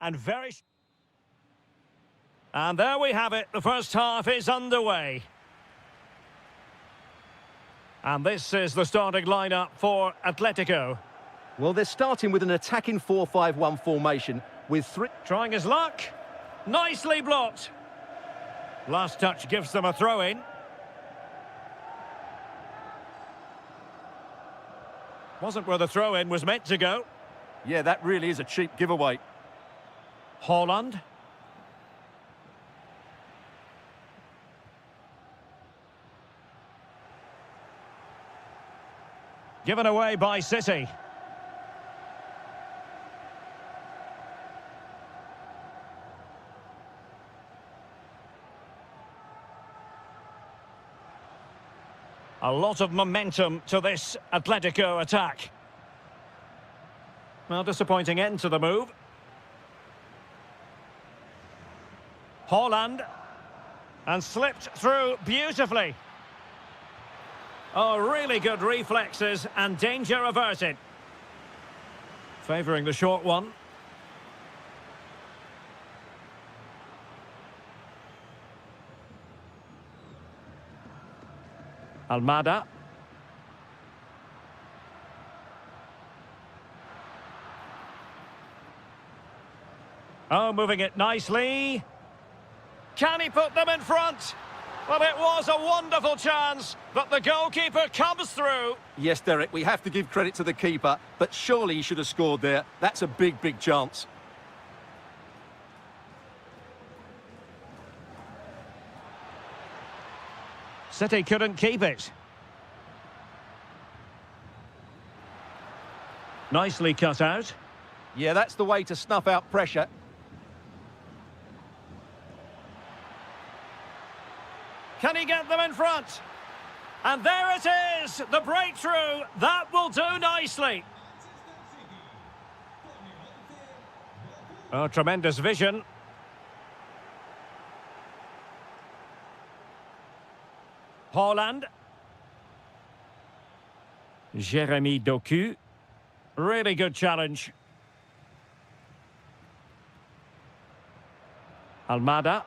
And And there we have it. The first half is underway. And this is the starting lineup for Atletico. Well, they're starting with an attacking 4-5-1 formation with three... Trying his luck. Nicely blocked. Last touch gives them a throw-in. Wasn't where the throw-in was meant to go. Yeah, that really is a cheap giveaway. Haaland. Given away by City. A lot of momentum to this Atletico attack. Well, disappointing end to the move. Haaland. And slipped through beautifully. Oh, really good reflexes and danger averted. Favouring the short one. Almada. Oh, moving it nicely. Can he put them in front? Well, it was a wonderful chance, but the goalkeeper comes through. Yes, Derek, we have to give credit to the keeper, but surely he should have scored there. That's a big, big chance. City couldn't keep it. Nicely cut out. Yeah, that's the way to snuff out pressure. Can he get them in front? And there it is, the breakthrough. That will do nicely. Oh, tremendous vision. Haaland. Jeremy Doku. Really good challenge. Almada.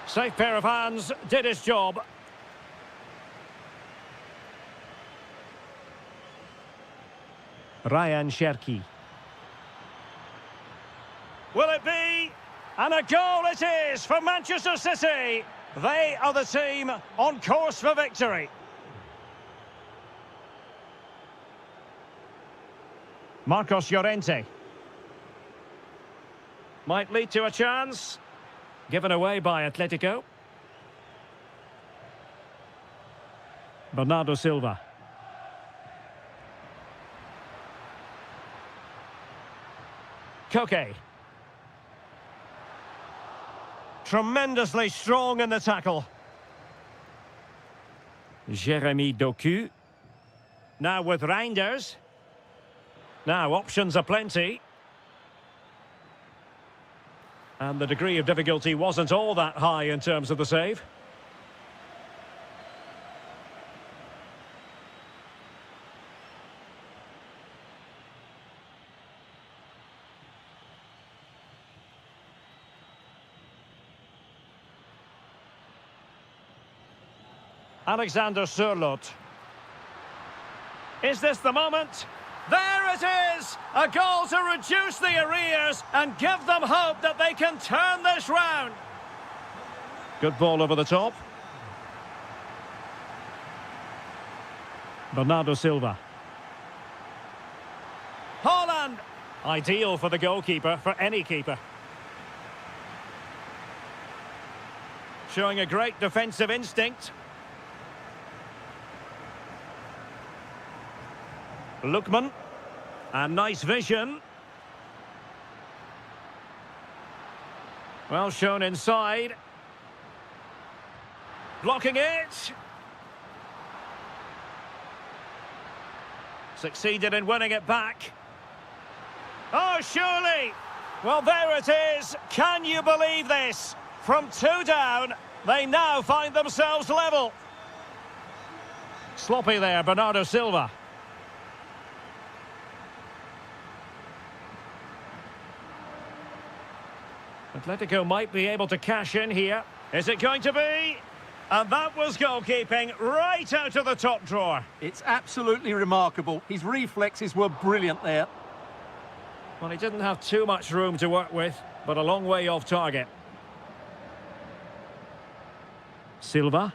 Safe pair of hands, did his job. Ryan Cherki. Will it be? And a goal it is for Manchester City. They are the team on course for victory. Marcos Llorente. Might lead to a chance. Given away by Atletico. Bernardo Silva. Koke. Tremendously strong in the tackle. Jeremy Doku. Now with Reinders. Now options are plenty. And the degree of difficulty wasn't all that high in terms of the save. Alexander Sørloth. Is this the moment? There it is! A goal to reduce the arrears and give them hope that they can turn this round. Good ball over the top. Bernardo Silva. Haaland! Ideal for the goalkeeper, for any keeper. Showing a great defensive instinct. Lookman. And nice vision. Well shown inside. Blocking it. Succeeded in winning it back. Oh, surely. Well, there it is. Can you believe this? From 2 down, they now find themselves level. Sloppy there, Bernardo Silva. Atletico might be able to cash in here. Is it going to be? And that was goalkeeping right out of the top drawer. It's absolutely remarkable. His reflexes were brilliant there. Well, he didn't have too much room to work with, but a long way off target. Silva.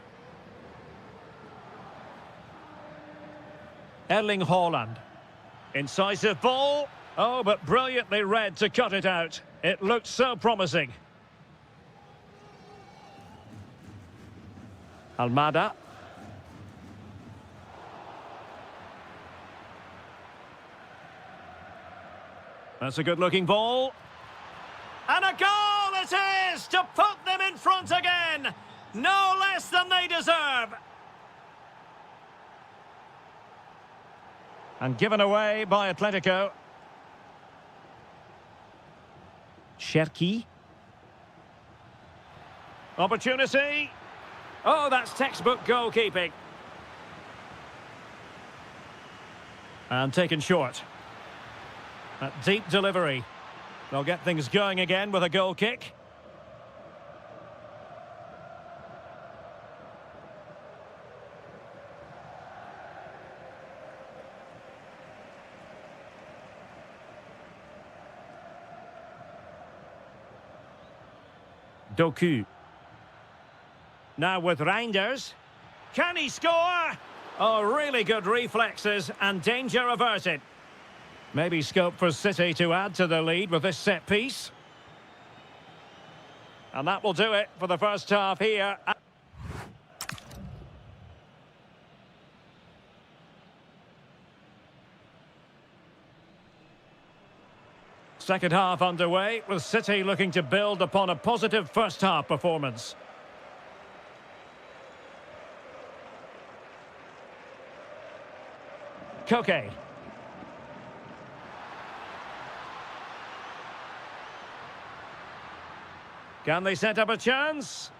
Erling Haaland. Incisive ball. Oh, but brilliantly read to cut it out. It looked so promising. Almada. That's a good-looking ball. And a goal it is to put them in front again. No less than they deserve. And given away by Atletico. Cherki. Opportunity. Oh, that's textbook goalkeeping. And taken short. That deep delivery. They'll get things going again with a goal kick. Doku. Now with Reinders. Can he score? Oh, really good reflexes and danger averted. Maybe scope for City to add to the lead with this set piece. And that will do it for the first half here. Second half underway, with City looking to build upon a positive first half performance. Koke. Can they set up a chance?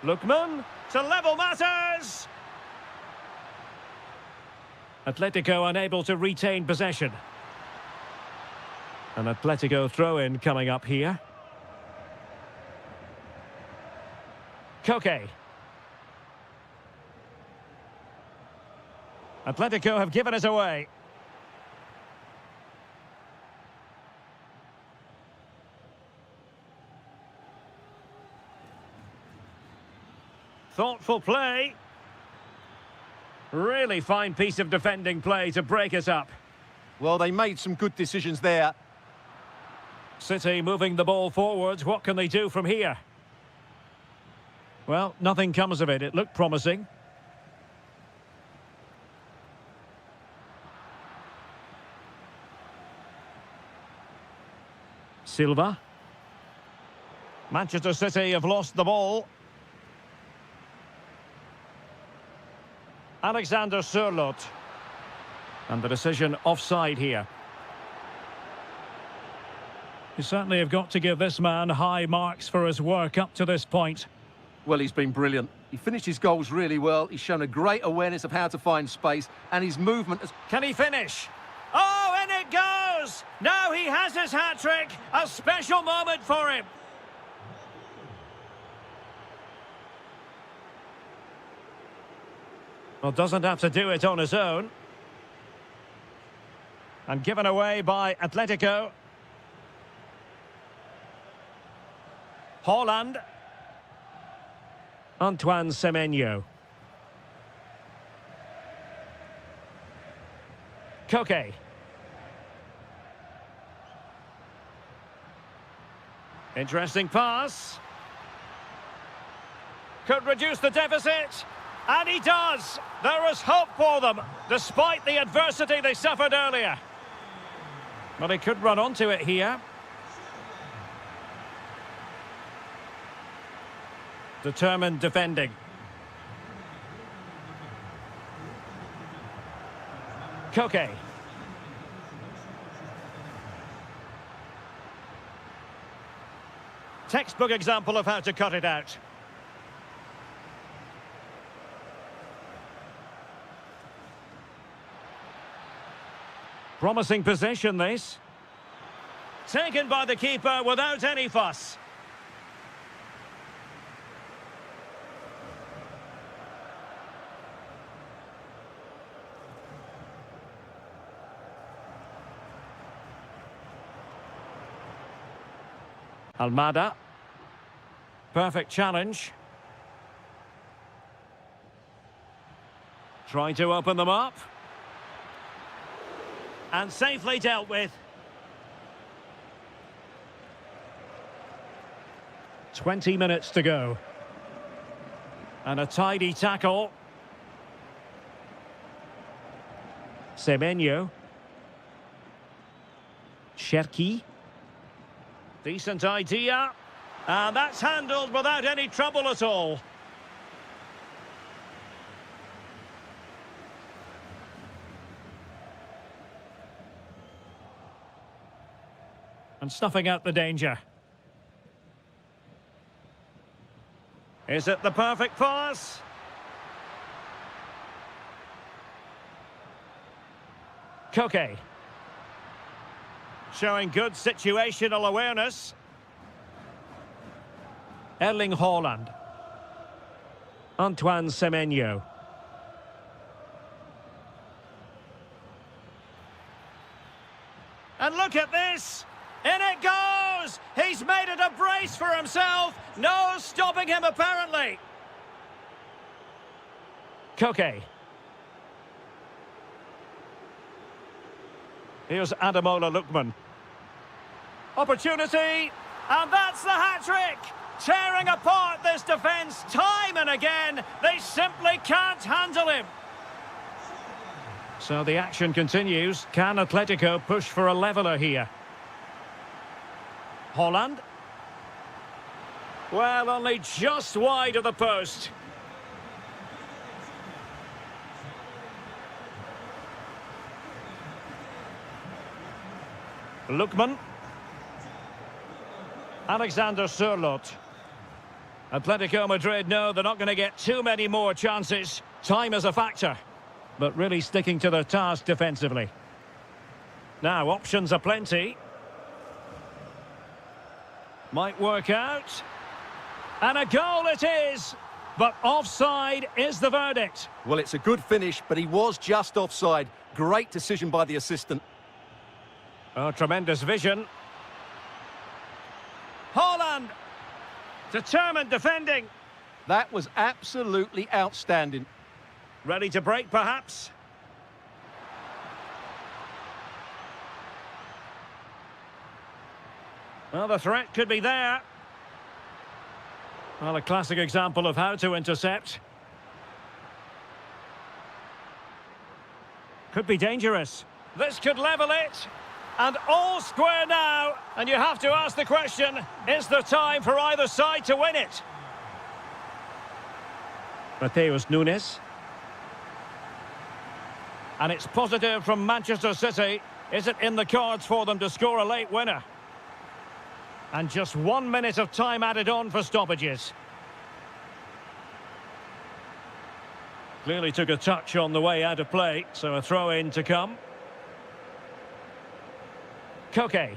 Lookman to level matters. Atletico unable to retain possession. An Atletico throw-in coming up here. Koke. Atletico have given it away. Thoughtful play. Really fine piece of defending play to break us up. Well, they made some good decisions there. City moving the ball forwards. What can they do from here? Well, nothing comes of it. It looked promising. Silva. Manchester City have lost the ball. Alexander Sørloth. And the decision offside here. You certainly have got to give this man high marks for his work up to this point. Well, he's been brilliant. He finished his goals really well. He's shown a great awareness of how to find space, and his movement has... Can he finish? Oh, and it goes! Now he has his hat-trick. A special moment for him. Well, doesn't have to do it on his own. And given away by Atletico. Haaland. Antoine Semenyo. Koke. Interesting pass. Could reduce the deficit. And he does. There is hope for them, despite the adversity they suffered earlier. But he could run onto it here. Determined defending. Koke. Textbook example of how to cut it out. Promising possession, this. Taken by the keeper without any fuss. Almada. Perfect challenge. Trying to open them up. And safely dealt with. 20 minutes to go. And a tidy tackle. Semenyo. Cherki. Decent idea. And that's handled without any trouble at all. And snuffing out the danger. Is it the perfect pass? Koke. Showing good situational awareness. Erling Haaland. Antoine Semenyo. And look at this! In it goes! He's made it a brace for himself. No stopping him, apparently. Koke. Here's Ademola Lookman. Opportunity, and that's the hat-trick! Tearing apart this defence time and again. They simply can't handle him. So the action continues. Can Atletico push for a leveller here? Haaland. Well, only just wide of the post. Lookman. Alexander Sørloth. Atletico Madrid know they're not going to get too many more chances. Time is a factor, but really sticking to their task defensively. Now, options are plenty. Might work out. And a goal it is, but offside is the verdict. Well, it's a good finish, but he was just offside. Great decision by the assistant. Oh, tremendous vision. Haaland. Determined defending. That was absolutely outstanding. Ready to break, perhaps? Well, the threat could be there. Well, a classic example of how to intercept. Could be dangerous. This could level it. And all square now. And you have to ask the question, is there time for either side to win it? Mateus Nunes. And it's positive from Manchester City. Is it in the cards for them to score a late winner? And just 1 minute of time added on for stoppages. Clearly took a touch on the way out of play, so a throw-in to come. Koke.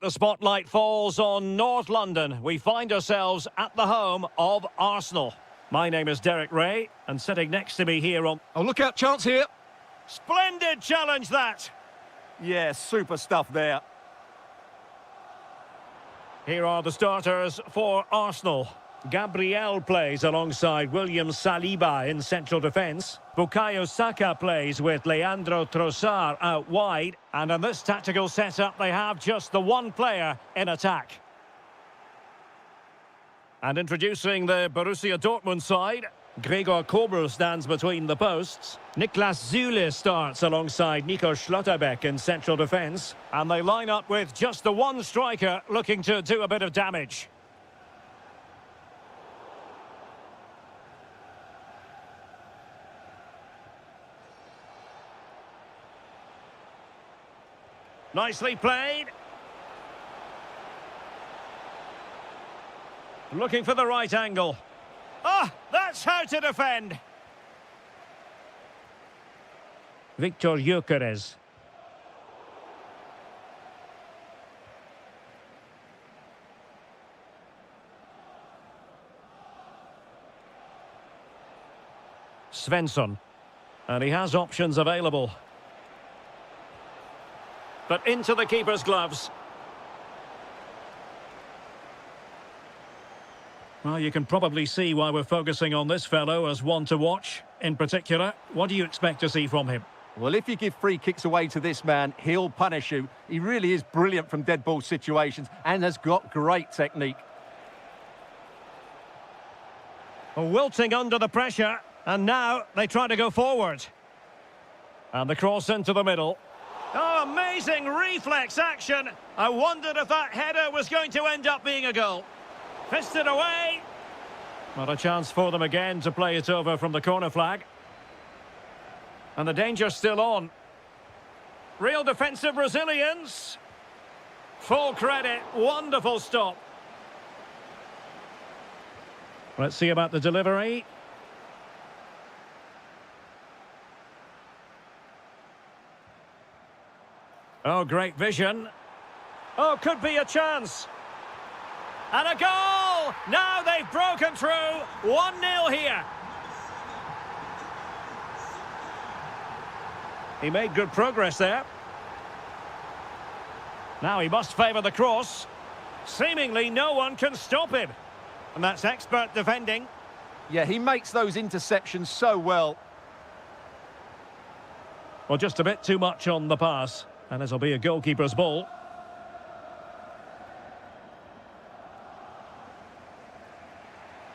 The spotlight falls on North London. We find ourselves at the home of Arsenal. My name is Derek Ray, and sitting next to me here on... Oh, look out, chance here. Splendid challenge, that! Yeah, super stuff there. Here are the starters for Arsenal. Gabriel plays alongside William Saliba in central defence. Bukayo Saka plays with Leandro Trossard out wide. And in this tactical setup, they have just the one player in attack. And introducing the Borussia Dortmund side, Gregor Kobel stands between the posts. Niklas Süle starts alongside Nico Schlotterbeck in central defence. And they line up with just the one striker looking to do a bit of damage. Nicely played. Looking for the right angle. Ah, that's how to defend. Victor Gyökeres. Svensson. And he has options available. But into the keeper's gloves. Well, you can probably see why we're focusing on this fellow as one to watch. In particular, what do you expect to see from him? Well, if you give free kicks away to this man, he'll punish you. He really is brilliant from dead ball situations and has got great technique. Wilting under the pressure, and now they try to go forward. And the cross into the middle. Oh, amazing reflex action. I wondered if that header was going to end up being a goal. Fisted away. Not a chance for them again to play it over from the corner flag. And the danger's still on. Real defensive resilience. Full credit. Wonderful stop. Let's see about the delivery. Oh, great vision. Oh, could be a chance. And a goal! Now they've broken through. 1-0 here. He made good progress there. Now he must favour the cross. Seemingly no one can stop him. And that's expert defending. Yeah, he makes those interceptions so well. Well, just a bit too much on the pass. And this will be a goalkeeper's ball.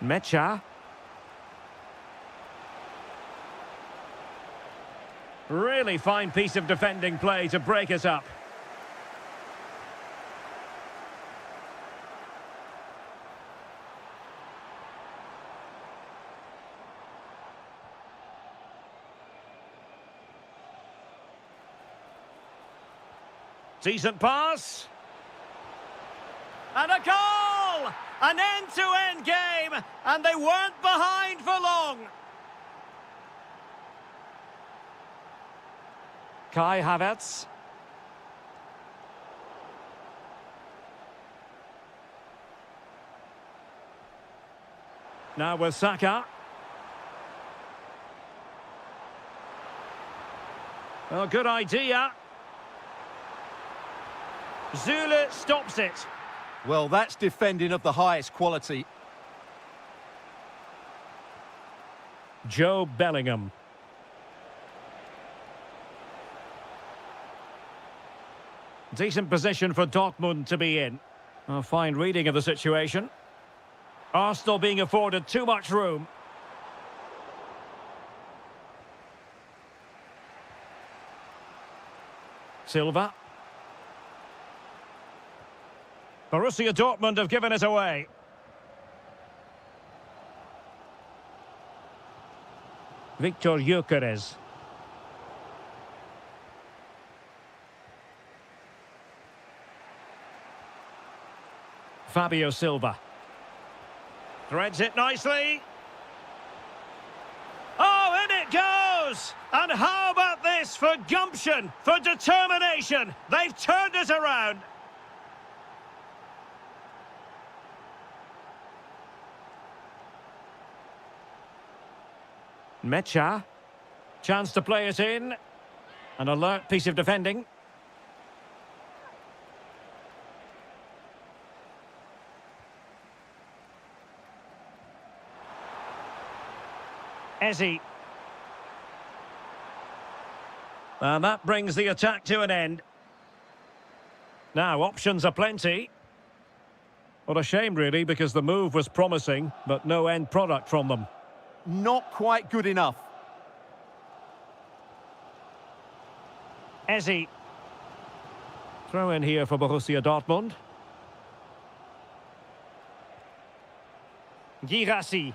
Mecha. Really fine piece of defending play to break it up. Decent pass. And a goal! An end-to-end game, and they weren't behind for long. Kai Havertz. Now with Saka. Well, good idea. Süle stops it. Well, that's defending of the highest quality. Joe Bellingham. Decent position for Dortmund to be in. A fine reading of the situation. Arsenal being afforded too much room. Silva. Borussia Dortmund have given it away. Victor Gyökeres. Fabio Silva. Threads it nicely. Oh, in it goes! And how about this for gumption, for determination? They've turned it around. Mecha. Chance to play it in. An alert piece of defending. Ezzy. And that brings the attack to an end. Now, options are plenty. What a shame, really, because the move was promising, but no end product from them. Not quite good enough. Ezzy. Throw in here for Borussia Dortmund. Girassi.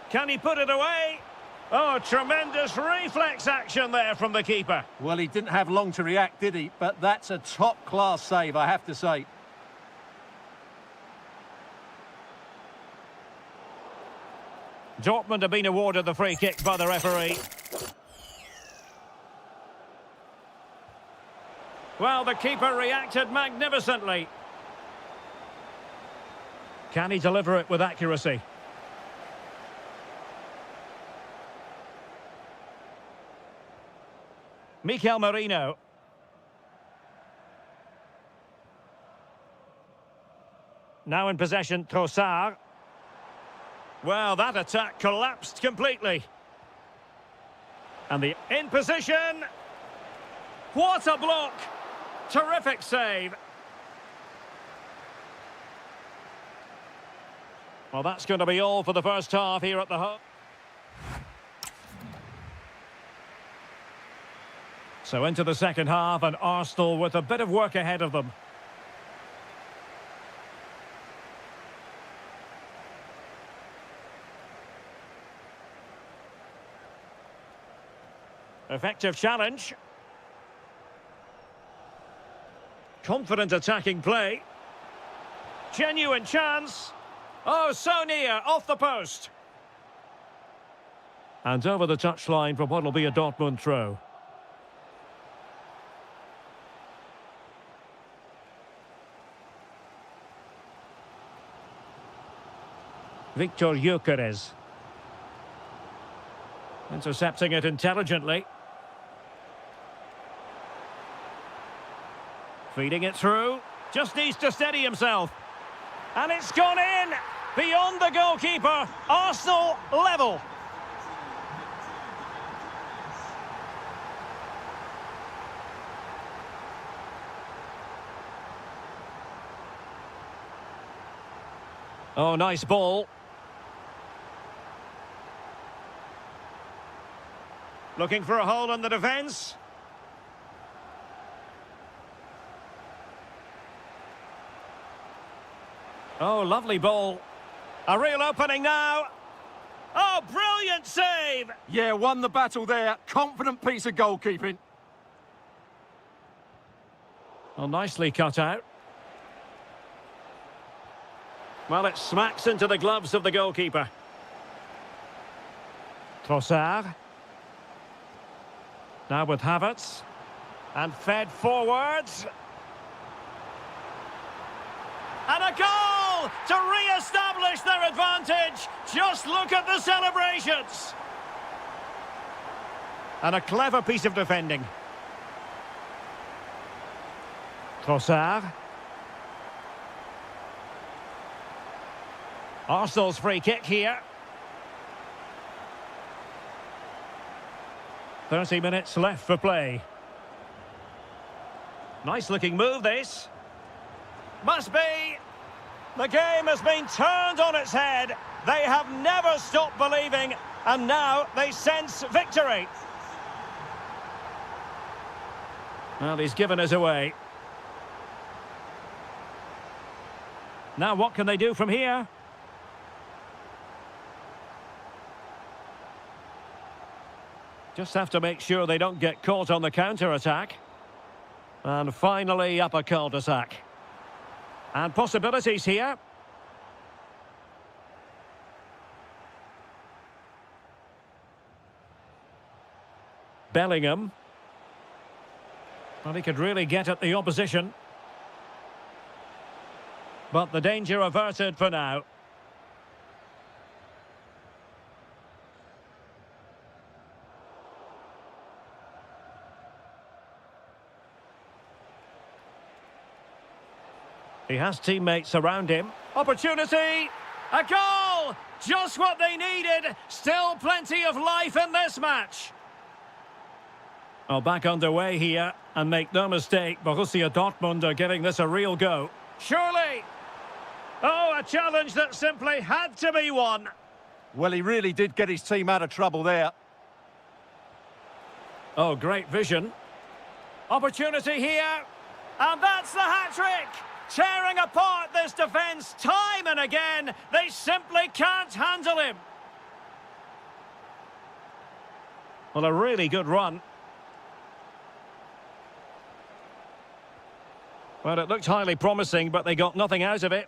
Can he put it away? Oh, tremendous reflex action there from the keeper. Well, he didn't have long to react, did he? But that's a top-class save, I have to say. Dortmund have been awarded the free kick by the referee. Well, the keeper reacted magnificently. Can he deliver it with accuracy? Mikel Merino. Now in possession, Trossard. Well, that attack collapsed completely. And the in position. What a block! Terrific save. Well, that's going to be all for the first half here at the home. So into the second half, and Arsenal with a bit of work ahead of them. Effective challenge. Confident attacking play. Genuine chance. Oh, so near, off the post. And over the touchline for what will be a Dortmund throw. Victor Gyökeres. Intercepting it intelligently. Feeding it through. Just needs to steady himself. And it's gone in! Beyond the goalkeeper. Arsenal level. Oh, nice ball. Looking for a hole in the defence. Oh, lovely ball. A real opening now. Oh, brilliant save! Yeah, won the battle there. Confident piece of goalkeeping. Well, nicely cut out. Well, it smacks into the gloves of the goalkeeper. Trossard. Now with Havertz. And fed forwards. And a goal to re-establish their advantage. Just look at the celebrations. And a clever piece of defending. Trossard. Arsenal's free kick here. 30 minutes left for play. Nice looking move, this. Must be. The game has been turned on its head. They have never stopped believing, and now they sense victory. Well, he's given us away. Now what can they do from here? Just have to make sure they don't get caught on the counter-attack. And finally up a cul-de-sac. And possibilities here. Bellingham. Well, he could really get at the opposition. But the danger averted for now. He has teammates around him. Opportunity! A goal! Just what they needed. Still plenty of life in this match. Oh, back underway here. And make no mistake, Borussia Dortmund are giving this a real go. Surely! Oh, a challenge that simply had to be won. Well, he really did get his team out of trouble there. Oh, great vision. Opportunity here. And that's the hat-trick! Tearing apart this defence time and again. They simply can't handle him. Well, a really good run. Well, it looked highly promising, but they got nothing out of it.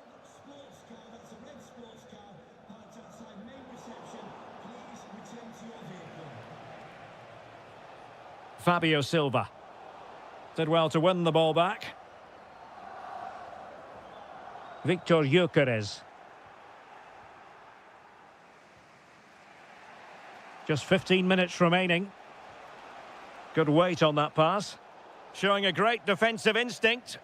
Fabio Silva did well to win the ball back. Victor Gyökeres. Just 15 minutes remaining. Good weight on that pass. Showing a great defensive instinct.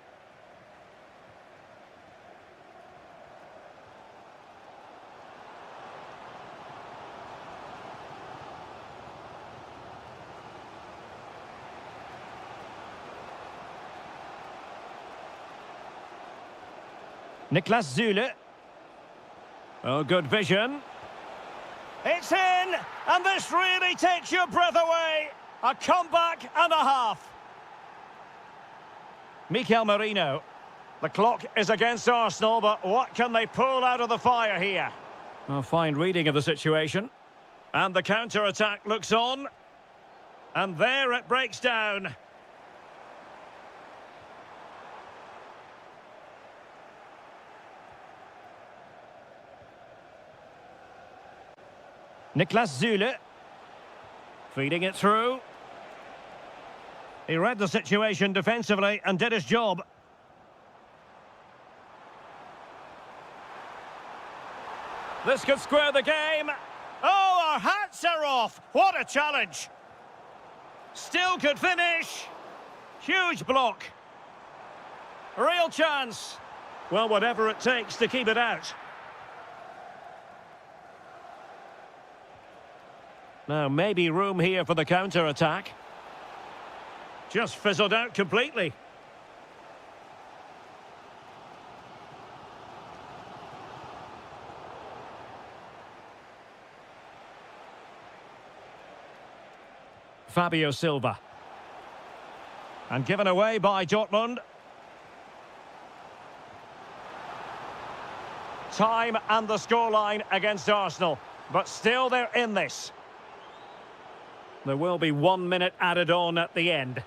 Niklas Süle. Oh, good vision. It's in! And this really takes your breath away. A comeback and a half. Mikel Merino. The clock is against Arsenal, but what can they pull out of the fire here? A fine reading of the situation. And the counter-attack looks on. And there it breaks down. Niklas Süle. Feeding it through. He read the situation defensively and did his job. This could square the game. Oh, our hats are off. What a challenge. Still could finish. Huge block. Real chance. Well, whatever it takes to keep it out. Now, maybe room here for the counter-attack. Just fizzled out completely. Fabio Silva. And given away by Dortmund. Time and the scoreline against Arsenal. But still they're in this. There will be 1 minute added on at the end.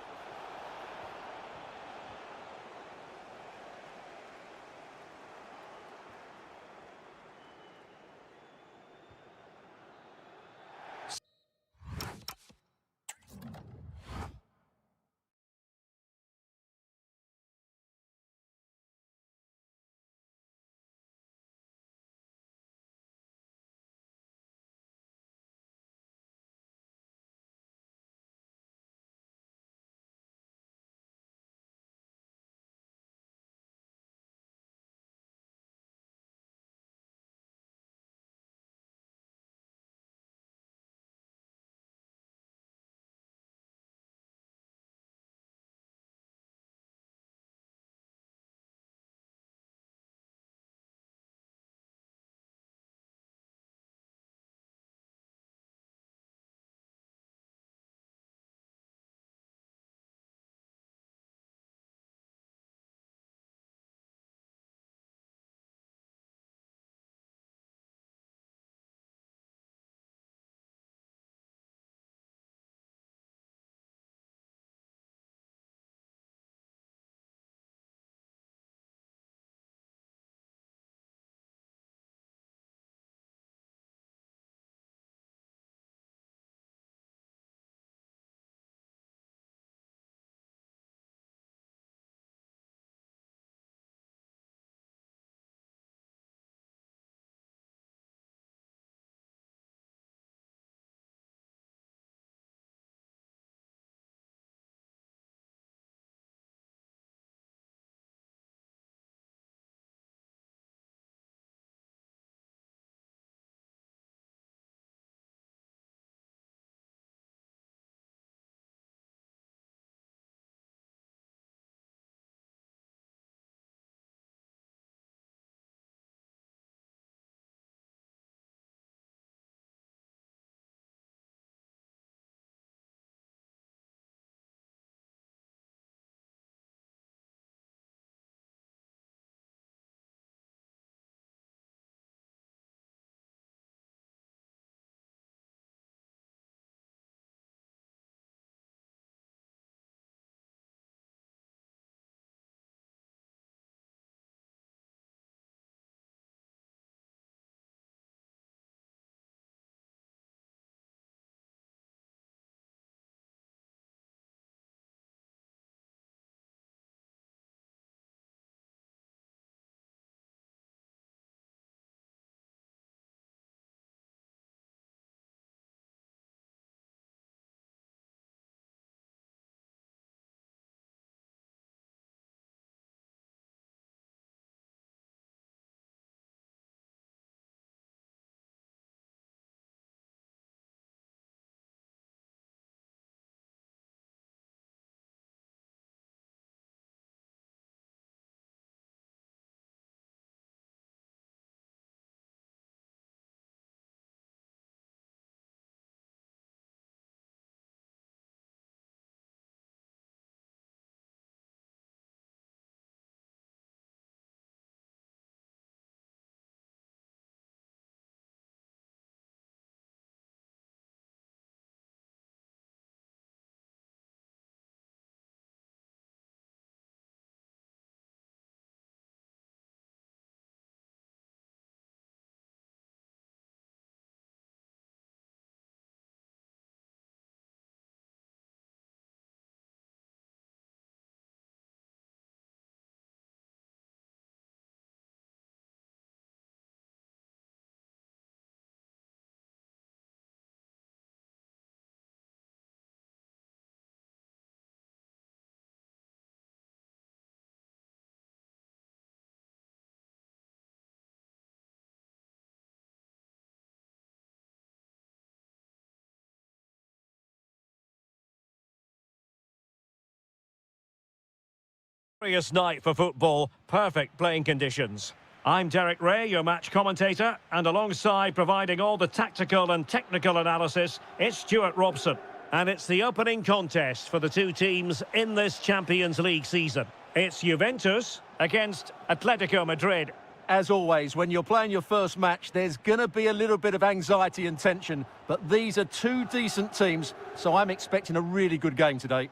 Glorious night for football, perfect playing conditions. I'm Derek Ray, your match commentator, and alongside providing all the tactical and technical analysis, it's Stuart Robson. And it's the opening contest for the two teams in this Champions League season. It's Juventus against Atletico Madrid. As always, when you're playing your first match, there's going to be a little bit of anxiety and tension, but these are two decent teams, so I'm expecting a really good game today.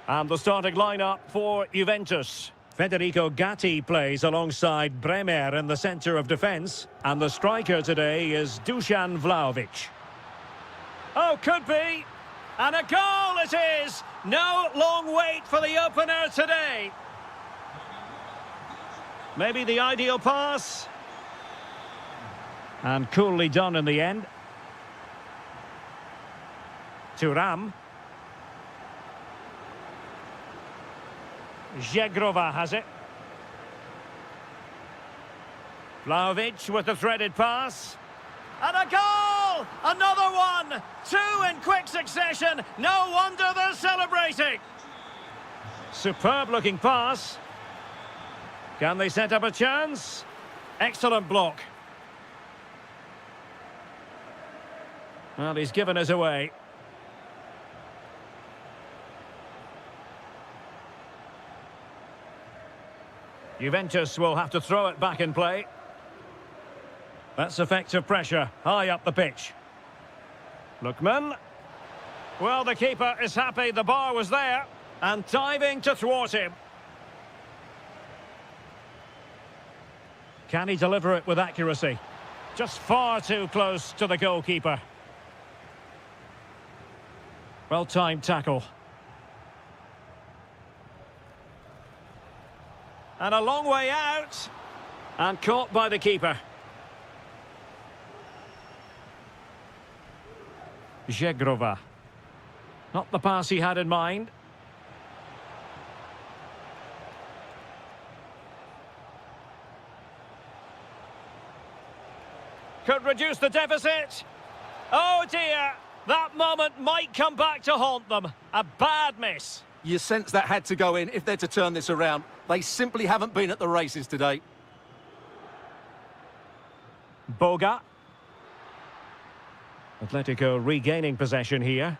And the starting lineup for Juventus. Federico Gatti plays alongside Bremer in the centre of defence. And the striker today is Dusan Vlahovic. Oh, could be. And a goal it is! No long wait for the opener today. Maybe the ideal pass. And coolly done in the end. Thuram. Zhegrova has it. Vlahovic with the threaded pass. And a goal! Another one! Two in quick succession. No wonder they're celebrating. Superb looking pass. Can they set up a chance? Excellent block. Well, he's given us away. Juventus will have to throw it back in play. That's effective pressure, high up the pitch. Lookman. Well, the keeper is happy the bar was there. And diving to thwart him. Can he deliver it with accuracy? Just far too close to the goalkeeper. Well-timed tackle. And a long way out. And caught by the keeper. Zhegrova. Not the pass he had in mind. Could reduce the deficit. Oh dear. That moment might come back to haunt them. A bad miss. You sense that had to go in if they're to turn this around. They simply haven't been at the races today. Boga. Atletico regaining possession here.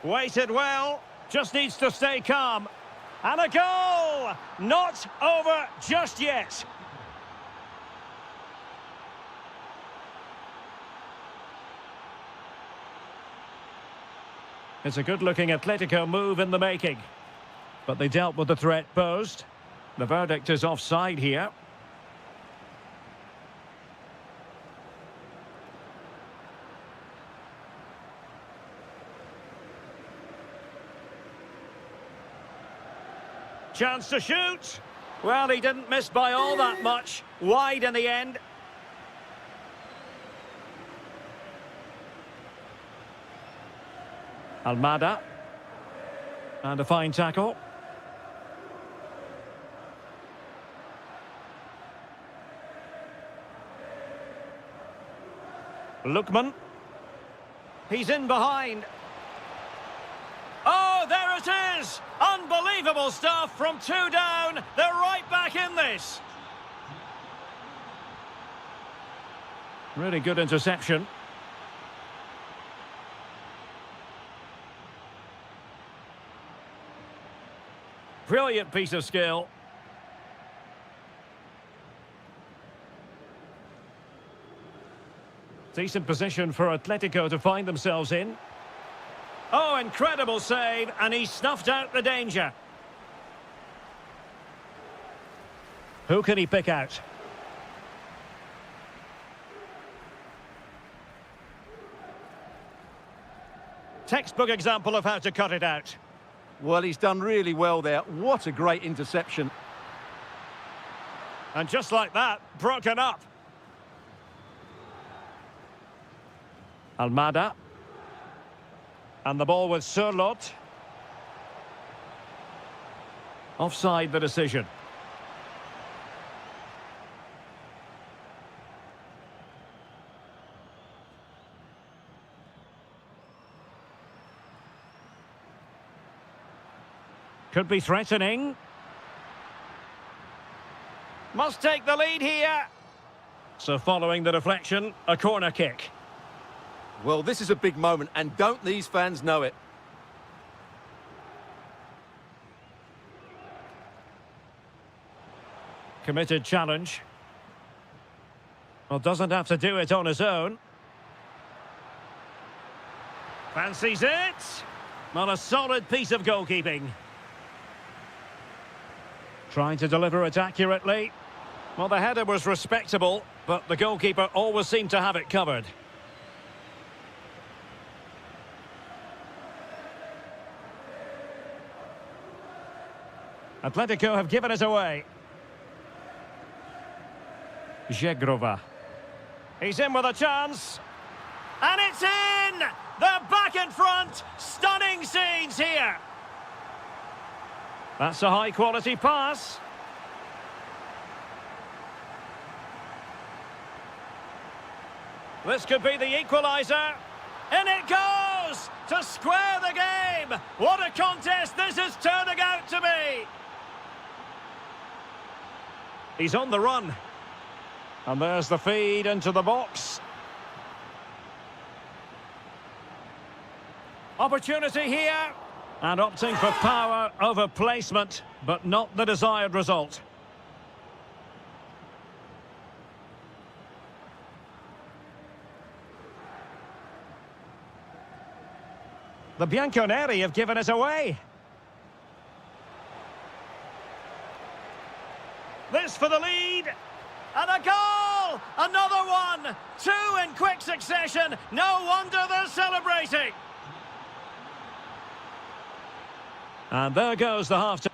Waited well. Just needs to stay calm. And a goal! Not over just yet. It's a good-looking Atletico move in the making. But they dealt with the threat posed. The verdict is offside here. Chance to shoot. Well, he didn't miss by all that much. Wide in the end. Almada. And a fine tackle. Lookman. He's in behind. Oh, there it is! Unbelievable stuff from two down. They're right back in this. Really good interception. Brilliant piece of skill. Decent position for Atletico to find themselves in. Oh, incredible save, and he snuffed out the danger. Who can he pick out? Textbook example of how to cut it out. Well, he's done really well there. What a great interception. And just like that, broken up. Almada. And the ball with Sørloth. Offside the decision. Could be threatening. Must take the lead here. So following the deflection, a corner kick. Well, this is a big moment, and don't these fans know it? Committed challenge. Well, doesn't have to do it on his own. Fancies it. Not a solid piece of goalkeeping. Trying to deliver it accurately. Well, the header was respectable, but the goalkeeper always seemed to have it covered. Atletico have given it away. Zegrova. He's in with a chance. And it's in! They're back in front! Stunning scenes here! That's a high-quality pass. This could be the equaliser. And it goes! To square the game! What a contest this is turning out to be! He's on the run. And there's the feed into the box. Opportunity here. And opting for power over placement, but not the desired result. The Bianconeri have given it away. This for the lead. And a goal! Another one! Two in quick succession. No wonder they're celebrating. And there goes the half-time.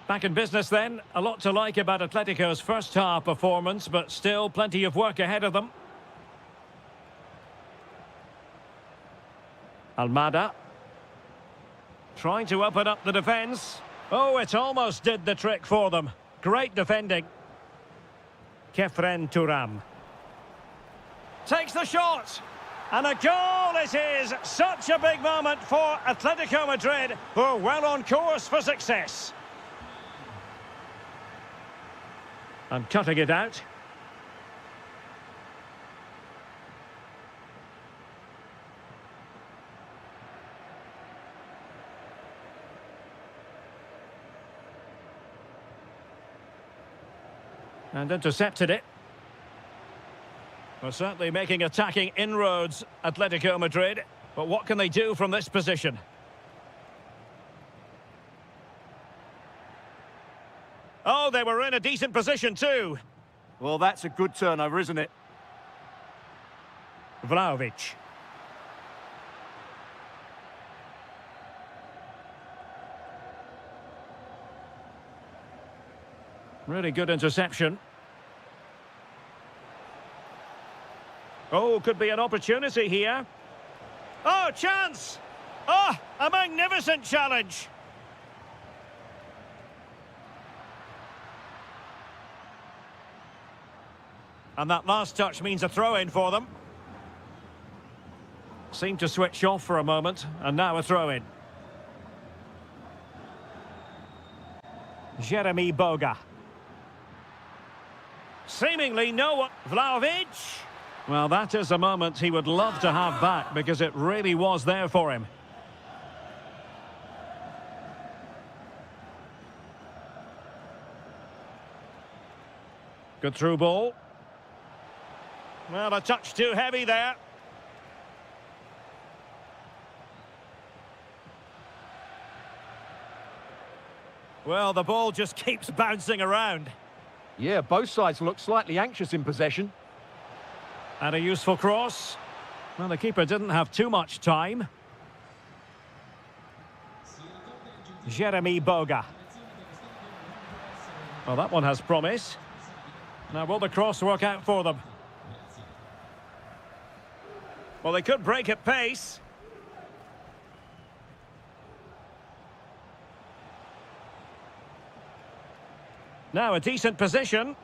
Back in business then. A lot to like about Atletico's first-half performance, but still plenty of work ahead of them. Almada. Trying to open up the defence. Oh, it almost did the trick for them. Great defending. Kefren Turam. Takes the shot. And a goal it is. Such a big moment for Atletico Madrid, who are well on course for success. And cutting it out. And intercepted it. Well, certainly making attacking inroads, Atletico Madrid. But what can they do from this position? Oh, they were in a decent position too. Well, that's a good turnover, isn't it? Vlahovic. Really good interception. Oh, could be an opportunity here. Oh, chance! Oh, a magnificent challenge. And that last touch means a throw-in for them. Seemed to switch off for a moment, and now a throw-in. Jeremy Boga. Seemingly no one. Vlahovic. Well, that is a moment he would love to have back, because it really was there for him. Good through ball. Well, a touch too heavy there. Well, the ball just keeps bouncing around. Yeah, both sides look slightly anxious in possession. And a useful cross. Well, the keeper didn't have too much time. Jeremy Boga. Well, that one has promise. Now, will the cross work out for them? Well, they could break at pace. Now a decent position.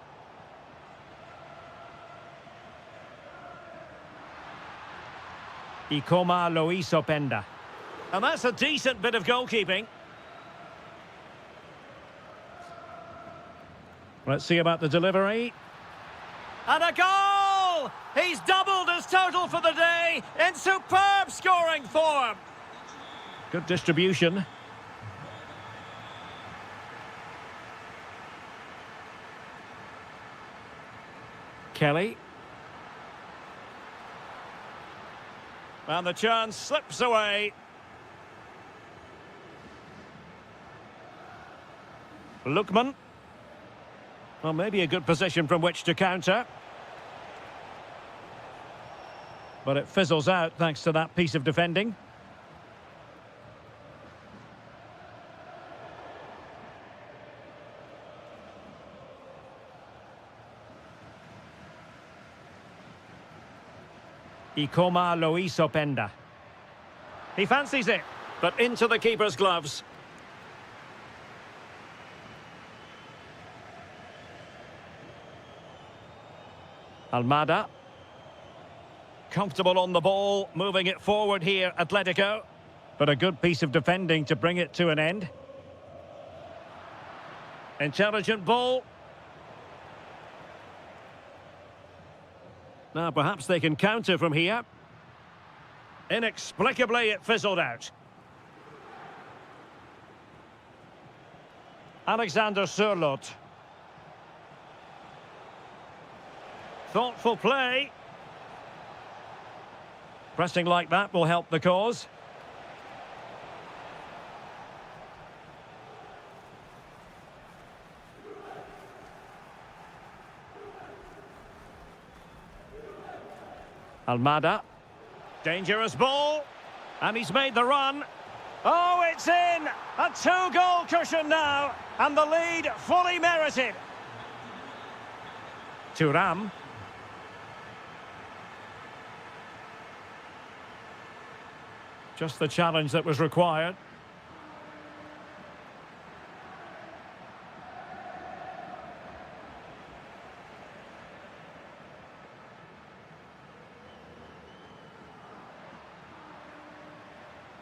Luis Openda. And that's a decent bit of goalkeeping. Let's see about the delivery. And a goal! He's doubled his total for the day in superb scoring form. Good distribution. Kelly. And the chance slips away. Lookman. Well, maybe a good position from which to counter. But it fizzles out thanks to that piece of defending. Luis Openda. He fancies it, but into the keeper's gloves. Almada. Comfortable on the ball, moving it forward here, Atletico. But a good piece of defending to bring it to an end. Intelligent ball. Now perhaps they can counter from here. Inexplicably it fizzled out. Alexander Sørloth. Thoughtful play. Pressing like that will help the cause. Almada. Dangerous ball. And he's made the run. Oh, it's in! A two-goal cushion now. And the lead fully merited. Thuram. Just the challenge that was required.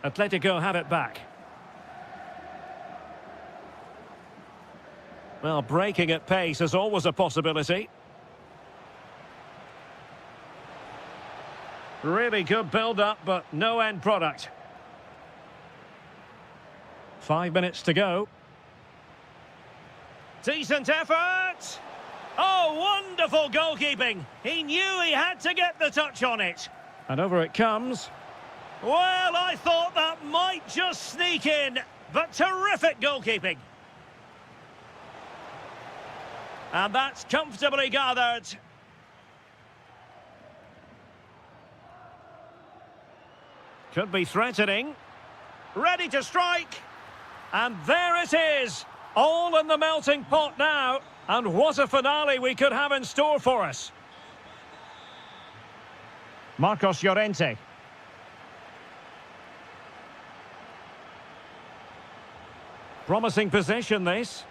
Atletico have it back. Well, breaking at pace is always a possibility. Really good build-up, but no end product. 5 minutes to go. Decent effort! Oh, wonderful goalkeeping! He knew he had to get the touch on it. And over it comes. Well, I thought that might just sneak in, but terrific goalkeeping. And that's comfortably gathered. Could be threatening. Ready to strike. And there it is. All in the melting pot now. And what a finale we could have in store for us. Marcos Llorente. Promising possession, this.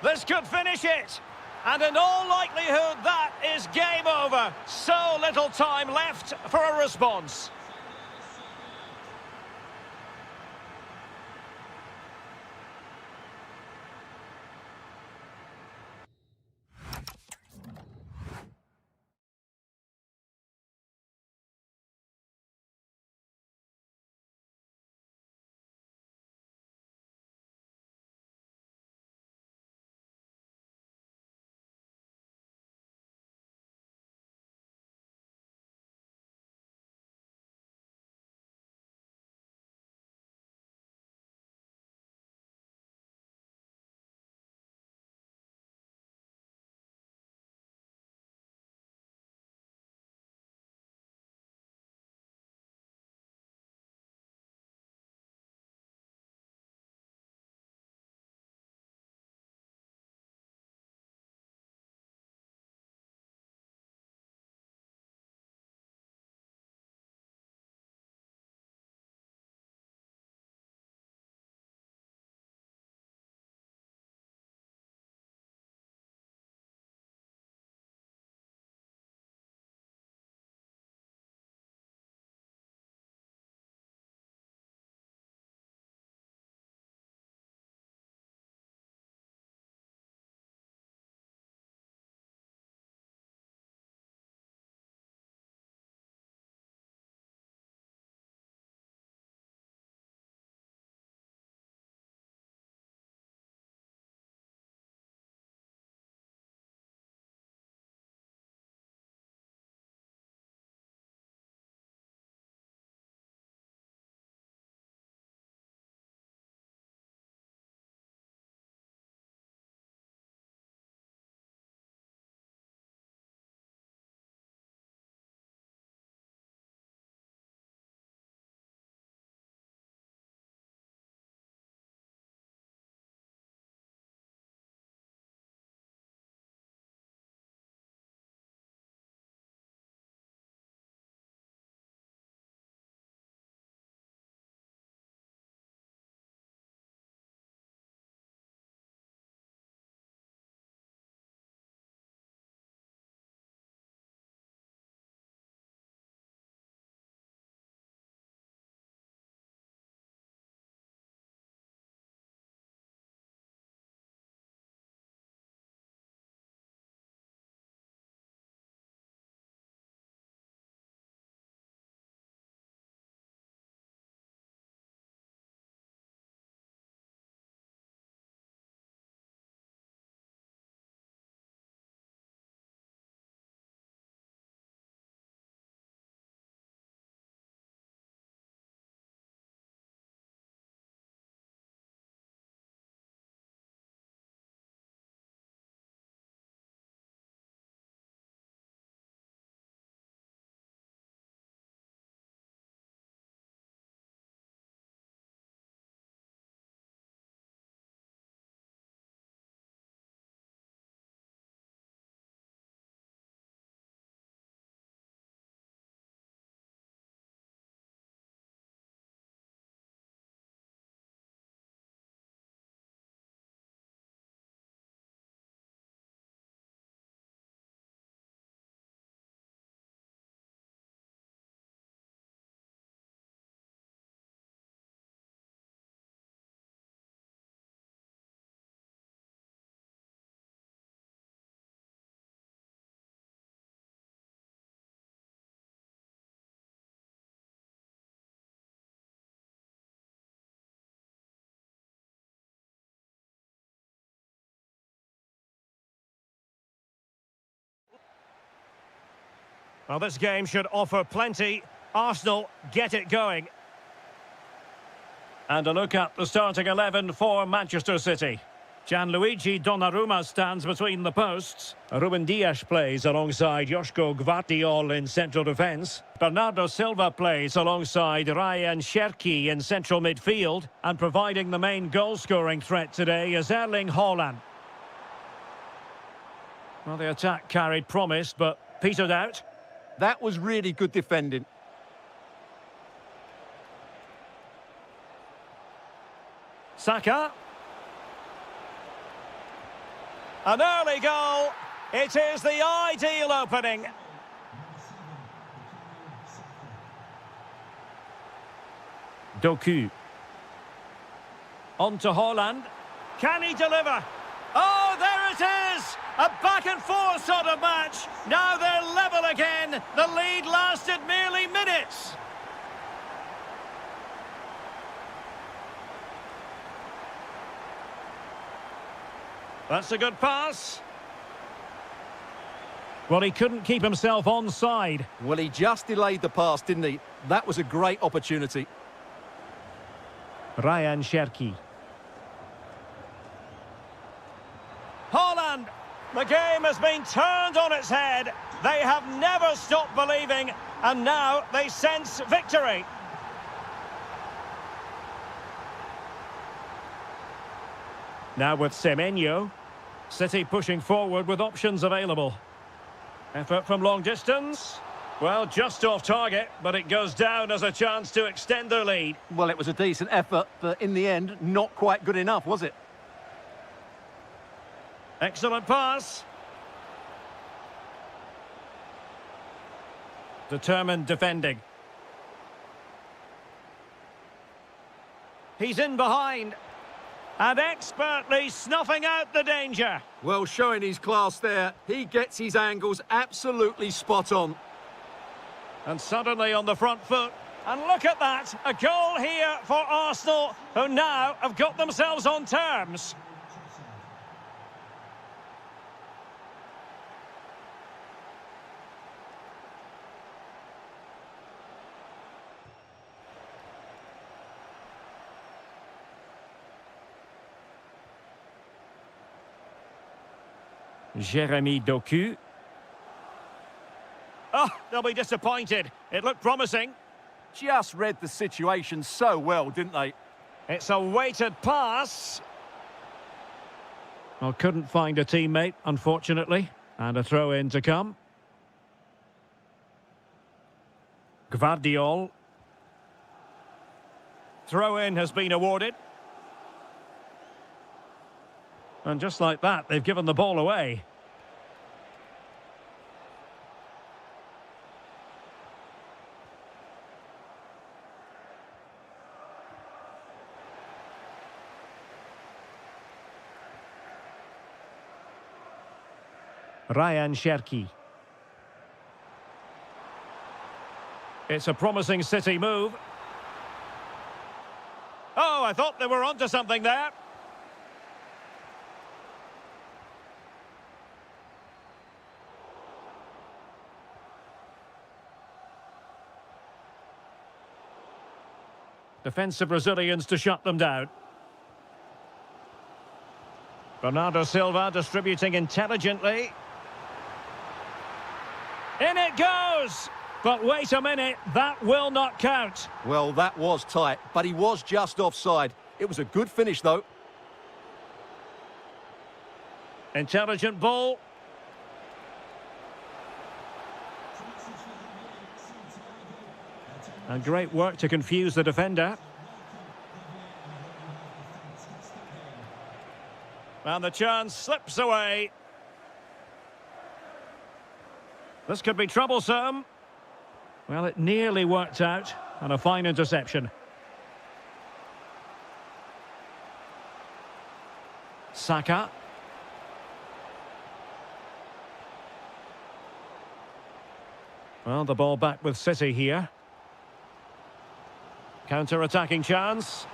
This could finish it. And in all likelihood, that is game over. So little time left for a response. Well, this game should offer plenty. Arsenal get it going. And a look at the starting 11 for Manchester City. Gianluigi Donnarumma stands between the posts. Ruben Dias plays alongside Joško Gvardiol in central defence. Bernardo Silva plays alongside Ryan Cherki in central midfield. And providing the main goal-scoring threat today is Erling Haaland. Well, the attack carried promise, but petered out. That was really good defending. Saka. An early goal. It is the ideal opening. Doku. On to Haaland. Can he deliver? Oh, there it is! A back-and-forth sort of match. Now they're level again. The lead lasted merely minutes. That's a good pass. Well, he couldn't keep himself onside. Well, he just delayed the pass, didn't he? That was a great opportunity. Ryan Cherki. Haaland! The game has been turned on its head. They have never stopped believing, and now they sense victory. Now with Semenyo. City pushing forward with options available. Effort from long distance. Well, just off target, but it goes down as a chance to extend their lead. Well, it was a decent effort, but in the end, not quite good enough, was it? Excellent pass. Determined defending. He's in behind. And expertly snuffing out the danger. Well, showing his class there. He gets his angles absolutely spot on. And suddenly on the front foot. And look at that. A goal here for Arsenal, who now have got themselves on terms. Jeremy Doku. Oh, they'll be disappointed. It looked promising. Just read the situation so well, didn't they? It's a weighted pass. Well, couldn't find a teammate, unfortunately. And a throw-in to come. Gvardiol. Throw-in has been awarded. And just like that, they've given the ball away. Ryan Cherki. It's a promising City move. Oh, I thought they were onto something there. Defensive Brazilians to shut them down. Bernardo Silva distributing intelligently. In it goes! But wait a minute, that will not count. Well, that was tight, but he was just offside. It was a good finish, though. Intelligent ball. And great work to confuse the defender. And the chance slips away. This could be troublesome. Well, it nearly worked out. And a fine interception. Saka. Well, the ball back with City here. Counter-attacking chance.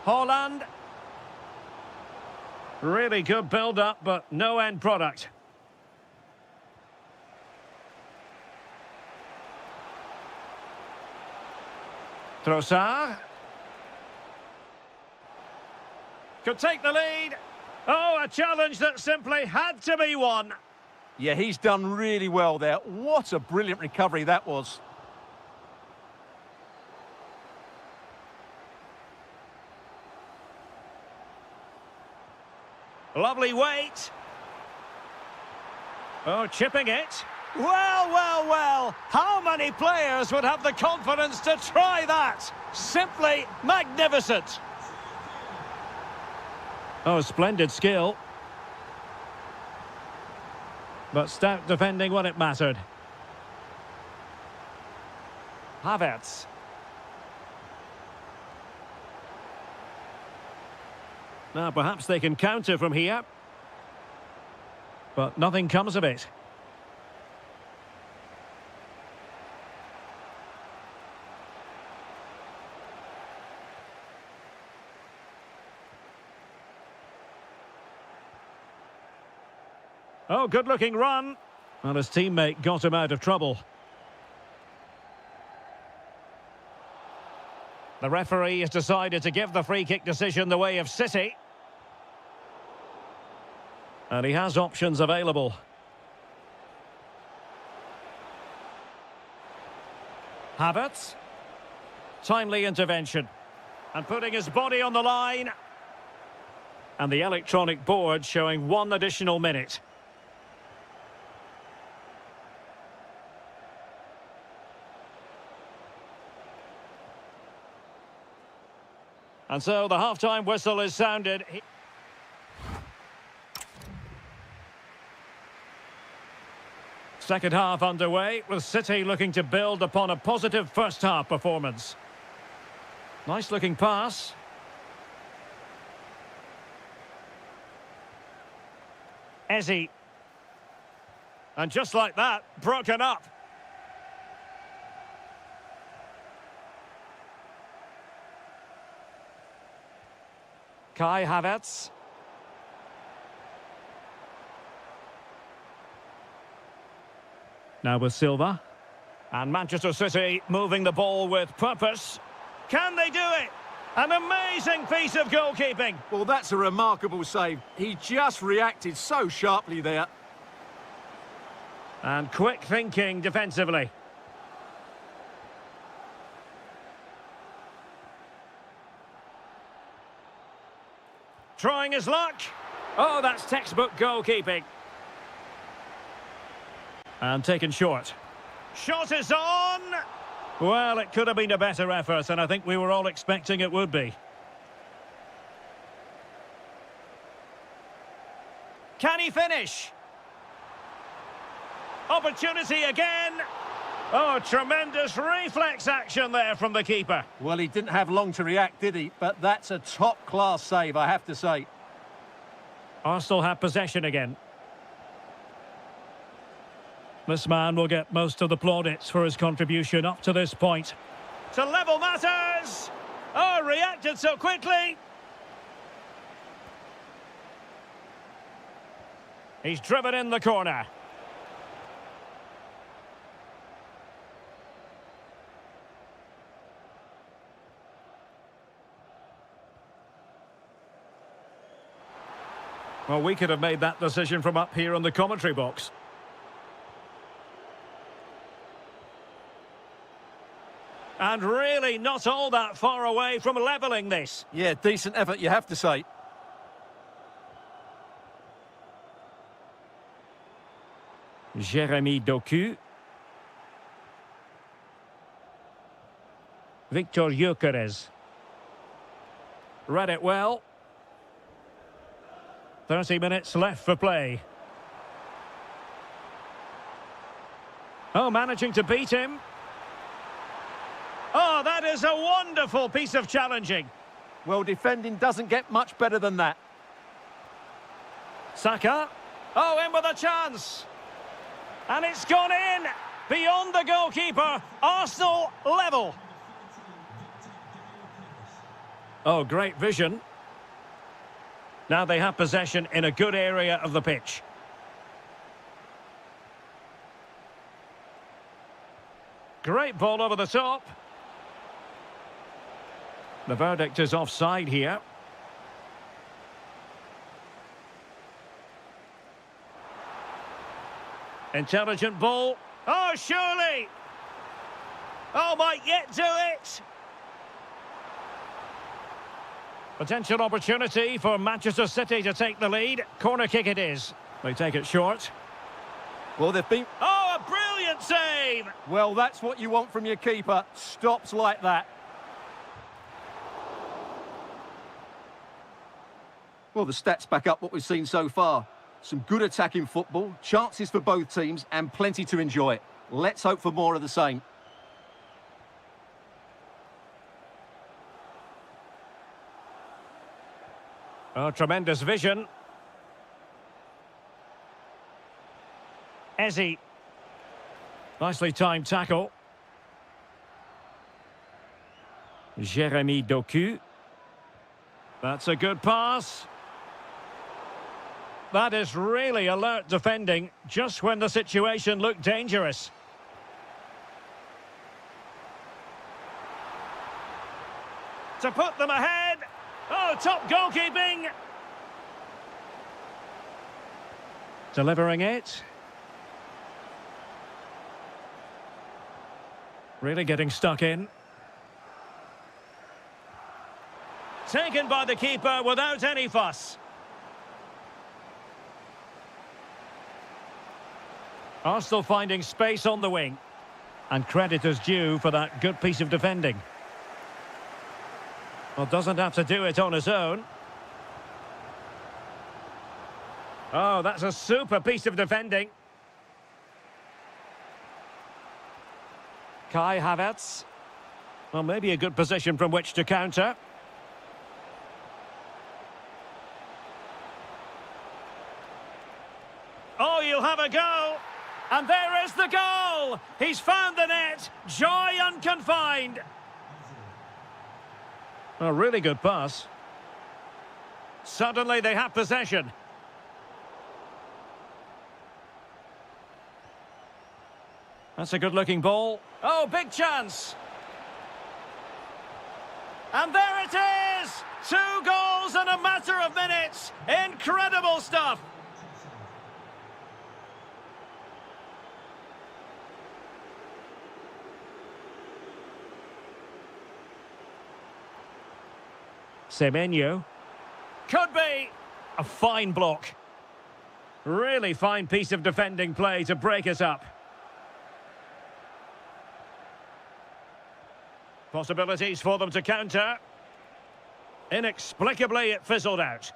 Haaland. Really good build-up, but no end product. Trossard. Could take the lead. Oh, a challenge that simply had to be won. Yeah, he's done really well there. What a brilliant recovery that was. Lovely weight. Oh, chipping it. Well, well, well. How many players would have the confidence to try that? Simply magnificent. Oh, splendid skill. But stout defending when it mattered. Havertz. Now, perhaps they can counter from here. But nothing comes of it. Oh, good-looking run. Well, his teammate got him out of trouble. The referee has decided to give the free-kick decision the way of City. And he has options available. Havertz. Timely intervention. And putting his body on the line. And the electronic board showing 1 additional minute. And so the half-time whistle is sounded. Second half underway, with City looking to build upon a positive first-half performance. Nice-looking pass. Eze. And just like that, broken up. Kai Havertz. Now with Silva. And Manchester City moving the ball with purpose. Can they do it? An amazing piece of goalkeeping. Well, that's a remarkable save. He just reacted so sharply there. And quick thinking defensively. Trying his luck. Oh, that's textbook goalkeeping. And taken short. Shot is on! Well, it could have been a better effort, and I think we were all expecting it would be. Can he finish? Opportunity again. Oh, tremendous reflex action there from the keeper. Well, he didn't have long to react, did he? But that's a top-class save, I have to say. Arsenal have possession again. This man will get most of the plaudits for his contribution up to this point. To level matters! Oh, reacted so quickly! He's driven in the corner. Well, we could have made that decision from up here on the commentary box. And really not all that far away from levelling this. Yeah, decent effort, you have to say. Jeremy Doku. Victor Gyökeres. Read it well. 30 minutes left for play. Oh, managing to beat him. Oh, that is a wonderful piece of challenging. Well, defending doesn't get much better than that. Saka. Oh, in with a chance. And it's gone in. Beyond the goalkeeper. Arsenal level. Oh, great vision. Now they have possession in a good area of the pitch. Great ball over the top. The verdict is offside here. Intelligent ball. Oh, surely! Oh, might yet do it! Potential opportunity for Manchester City to take the lead. Corner kick it is. They take it short. Well, they've been... Oh, a brilliant save! Well, that's what you want from your keeper. Stops like that. Well, the stats back up what we've seen so far. Some good attacking football, chances for both teams, and plenty to enjoy. Let's hope for more of the same. Oh, tremendous vision. Ezzy. Nicely timed tackle. Jérémy Doku. That's a good pass. That is really alert defending, just when the situation looked dangerous. To put them ahead. Oh, top goalkeeping. Delivering it. Really getting stuck in. Taken by the keeper without any fuss. Arsenal finding space on the wing. And credit is due for that good piece of defending. Well, doesn't have to do it on his own. Oh, that's a super piece of defending. Kai Havertz. Well, maybe a good position from which to counter. Oh, you'll have a go. And there is the goal! He's found the net! Joy unconfined! A really good pass. Suddenly they have possession. That's a good-looking ball. Oh, big chance! And there it is! 2 goals in a matter of minutes! Incredible stuff! Semenyo. Could be a fine block. Really fine piece of defending play to break us up. Possibilities for them to counter. Inexplicably, it fizzled out.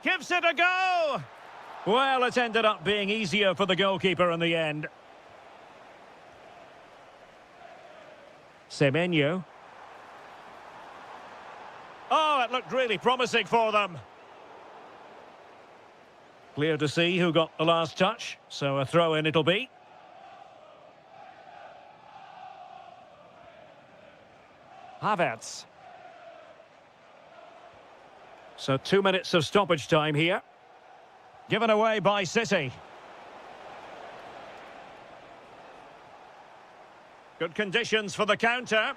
Gives it a go! Well, it ended up being easier for the goalkeeper in the end. Semenyo. Oh, it looked really promising for them. Clear to see who got the last touch, so a throw-in it'll be. Havertz. So 2 minutes of stoppage time here. Given away by City. Good conditions for the counter.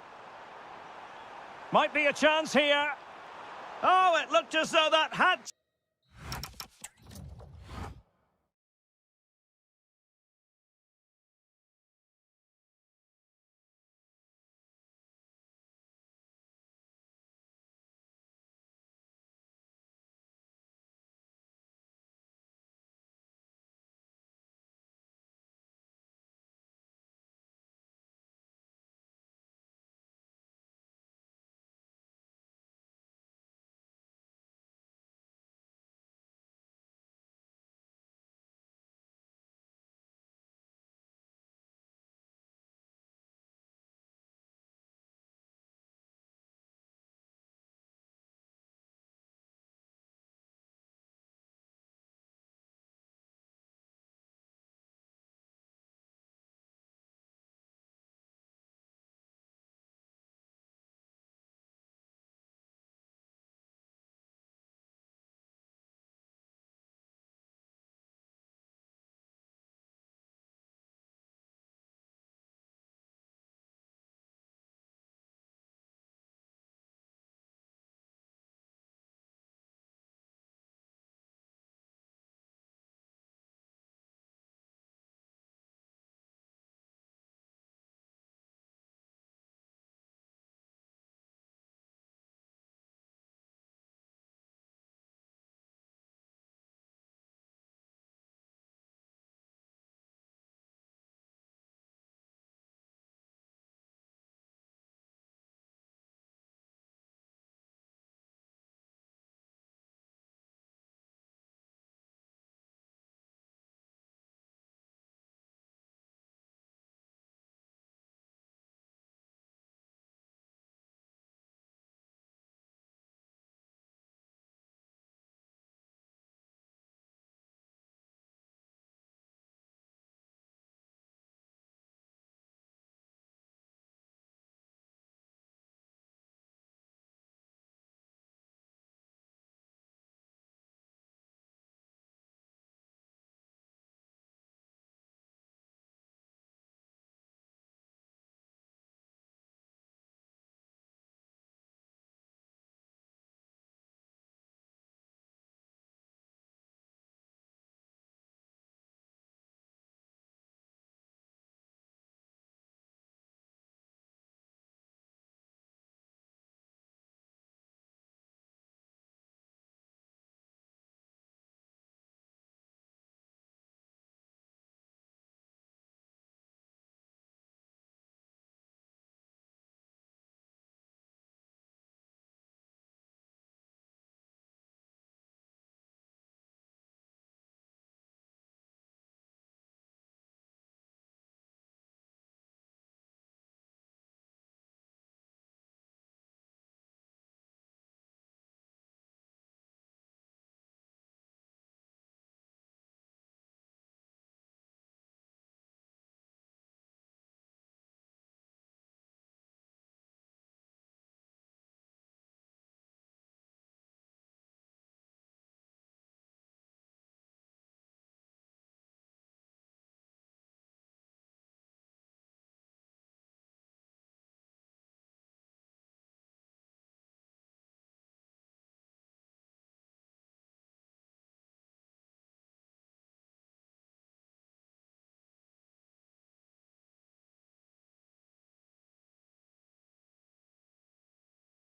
Might be a chance here. Oh, it looked as though that had...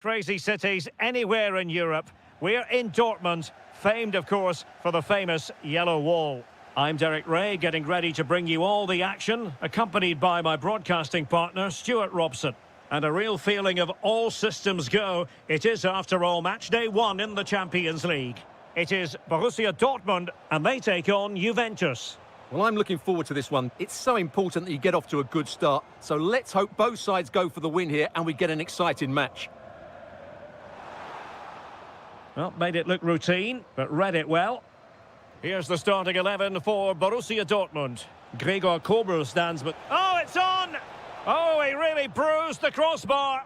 Crazy cities anywhere in Europe. We're in Dortmund, famed, of course, for the famous Yellow Wall. I'm Derek Ray, getting ready to bring you all the action, accompanied by my broadcasting partner, Stuart Robson. And a real feeling of all systems go. It is, after all, match day 1 in the Champions League. It is Borussia Dortmund, and they take on Juventus. Well, I'm looking forward to this one. It's so important that you get off to a good start. So let's hope both sides go for the win here and we get an exciting match. Well, made it look routine, but read it well. Here's the starting 11 for Borussia Dortmund. Gregor Kobel stands, but... Oh, it's on! Oh, he really bruised the crossbar.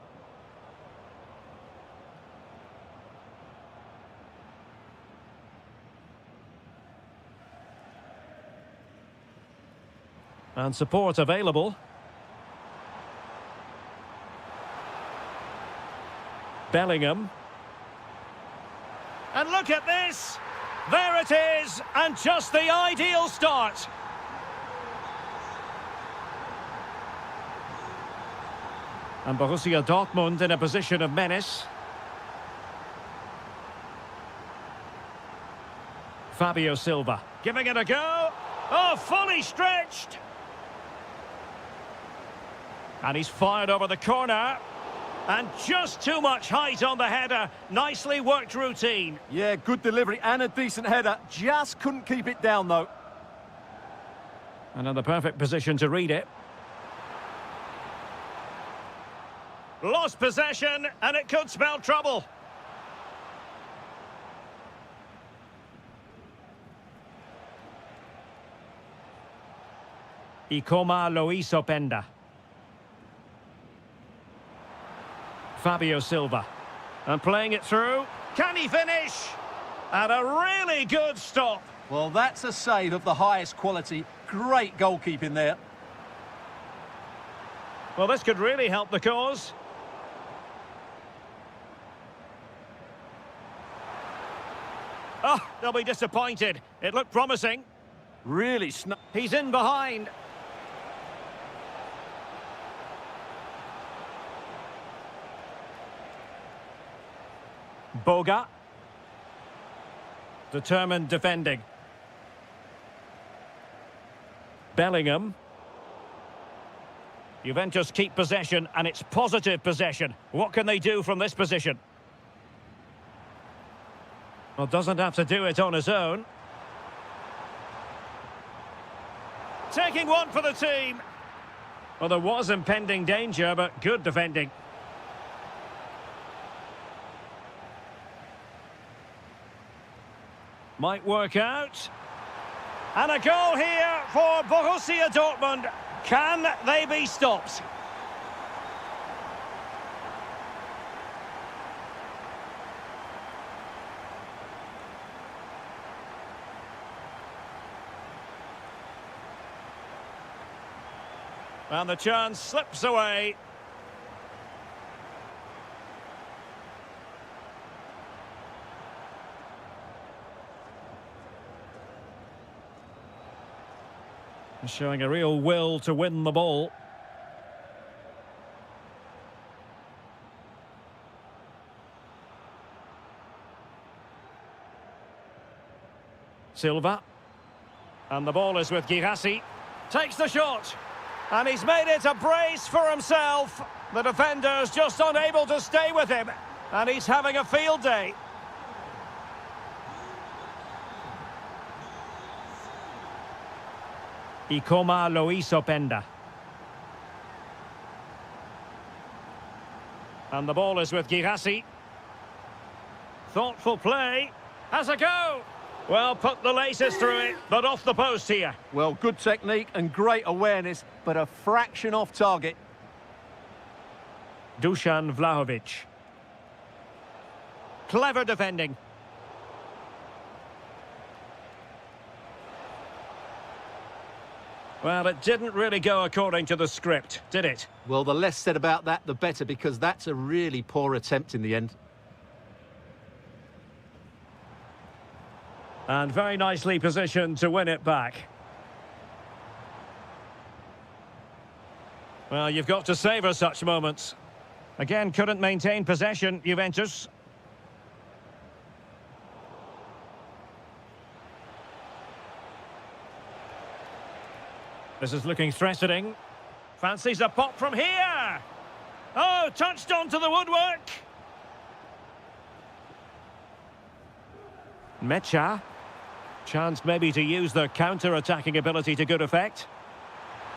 And support available. Bellingham. And look at this! There it is, and just the ideal start. And Borussia Dortmund in a position of menace. Fabio Silva giving it a go. Oh, fully stretched. And he's fired over the corner. And just too much height on the header. Nicely worked routine. Yeah, good delivery and a decent header. Just couldn't keep it down, though. And in the perfect position to read it. Lost possession, and it could spell trouble. Ikoma Luis Openda. Fabio Silva. And playing it through. Can he finish? And a really good stop. Well, that's a save of the highest quality. Great goalkeeping there. Well, this could really help the cause. Oh, they'll be disappointed. It looked promising. Really He's in behind. Boga. Determined defending. Bellingham. Juventus keep possession, and it's positive possession. What can they do from this position? Well, doesn't have to do it on his own. Taking one for the team. Well, there was impending danger, but good defending. Might work out. And a goal here for Borussia Dortmund. Can they be stopped? And the chance slips away. Showing a real will to win the ball. Silva. And the ball is with Girassi. Takes the shot. And he's made it a brace for himself. The defender's just unable to stay with him. And he's having a field day. Ikoma Luis Openda. And the ball is with Girassi. Thoughtful play. Has a go. Well, put the laces through it, but off the post here. Well, good technique and great awareness, but a fraction off target. Dusan Vlahovic. Clever defending. Well, it didn't really go according to the script, did it? Well, the less said about that, the better, because that's a really poor attempt in the end. And very nicely positioned to win it back. Well, you've got to savour such moments. Again, couldn't maintain possession, Juventus. This is looking threatening. Fancies a pop from here. Oh, touched onto the woodwork. Mecha. Chance maybe to use the counter-attacking ability to good effect.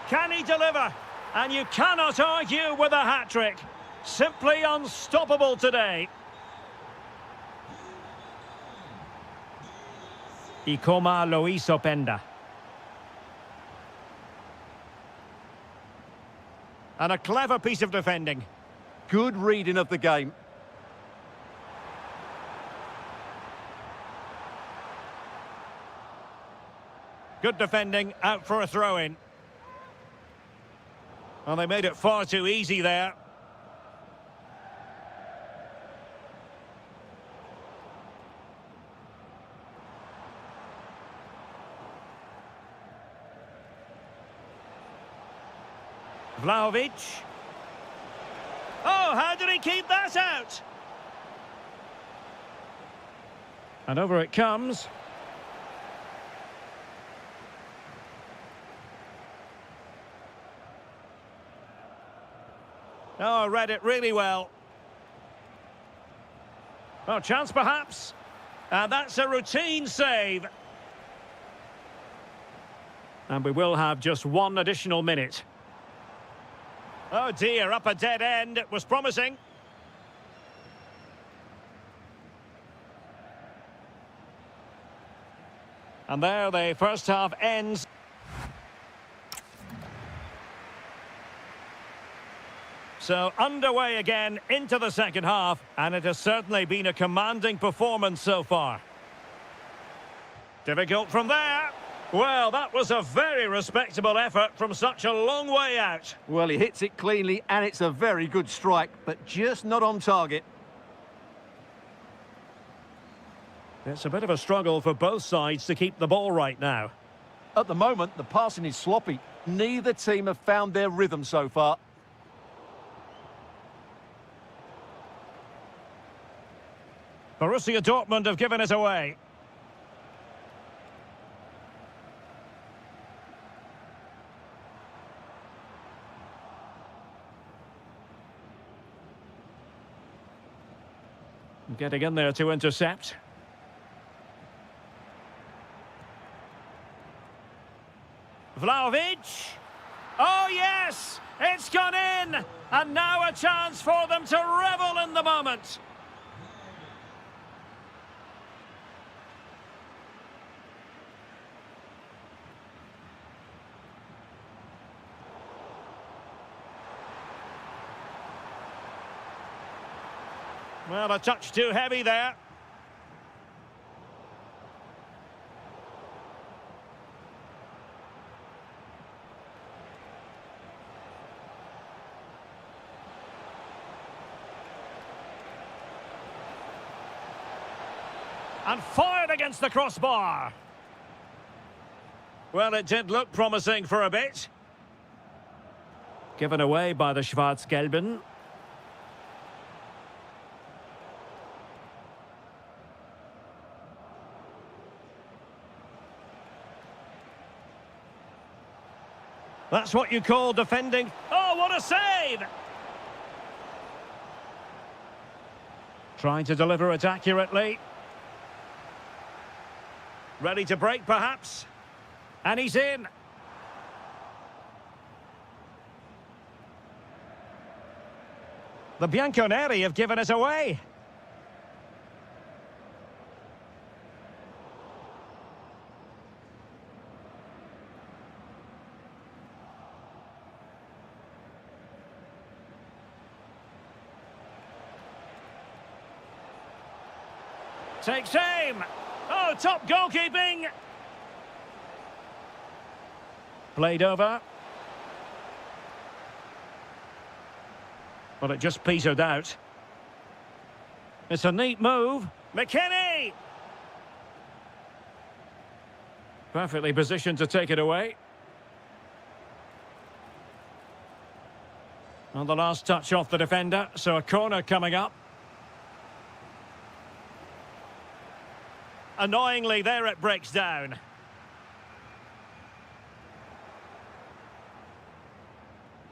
Can he deliver? And you cannot argue with a hat-trick. Simply unstoppable today. Ikoma Luis Openda. And a clever piece of defending. Good reading of the game. Good defending, out for a throw-in. Well, they made it far too easy there. Vlahovic. Oh, how did he keep that out? And over it comes. Oh, read it really well. Oh, chance perhaps. And that's a routine save. And we will have just one additional minute. Oh dear, up a dead end. It was promising. And there the first half ends. So underway again into the second half, and it has certainly been a commanding performance so far. Difficult from there. Well, that was a very respectable effort from such a long way out. Well, he hits it cleanly, and it's a very good strike, but just not on target. It's a bit of a struggle for both sides to keep the ball right now. At the moment, the passing is sloppy. Neither team have found their rhythm so far. Borussia Dortmund have given it away. Getting in there to intercept. Vlahovic. Oh, yes! It's gone in! And now a chance for them to revel in the moment. Well, a touch too heavy there. And fired against the crossbar. Well, it did look promising for a bit. Given away by the Schwarz-Gelben. That's what you call defending. Oh, what a save! Trying to deliver it accurately. Ready to break, perhaps. And he's in. The Bianconeri have given it away. Takes aim. Oh, top goalkeeping. Played over. Well, it just petered out. It's a neat move. McKinney! Perfectly positioned to take it away. On the last touch off the defender, so a corner coming up. Annoyingly, there it breaks down.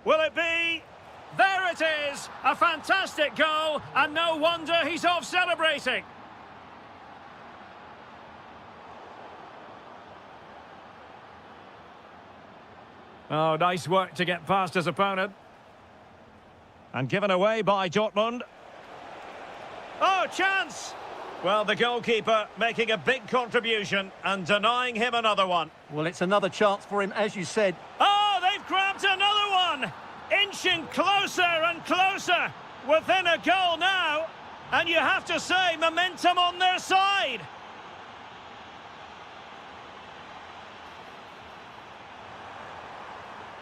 Will it be? There it is! A fantastic goal, and no wonder he's off celebrating. Oh, nice work to get past his opponent. And given away by Dortmund. Oh, chance! Well, the goalkeeper making a big contribution and denying him another one. Well, it's another chance for him, as you said. Oh, they've grabbed another one! Inching closer and closer. Within a goal now. And you have to say, momentum on their side.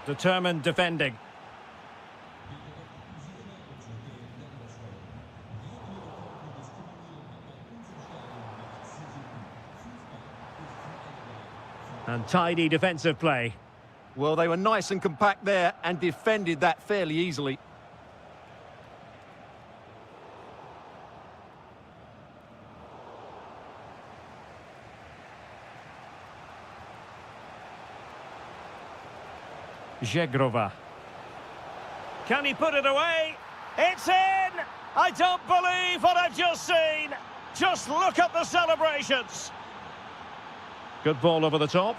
Determined defending. And tidy defensive play. Well, they were nice and compact there and defended that fairly easily. Zegrova. Can he put it away? It's in! I don't believe what I've just seen! Just look at the celebrations! Good ball over the top.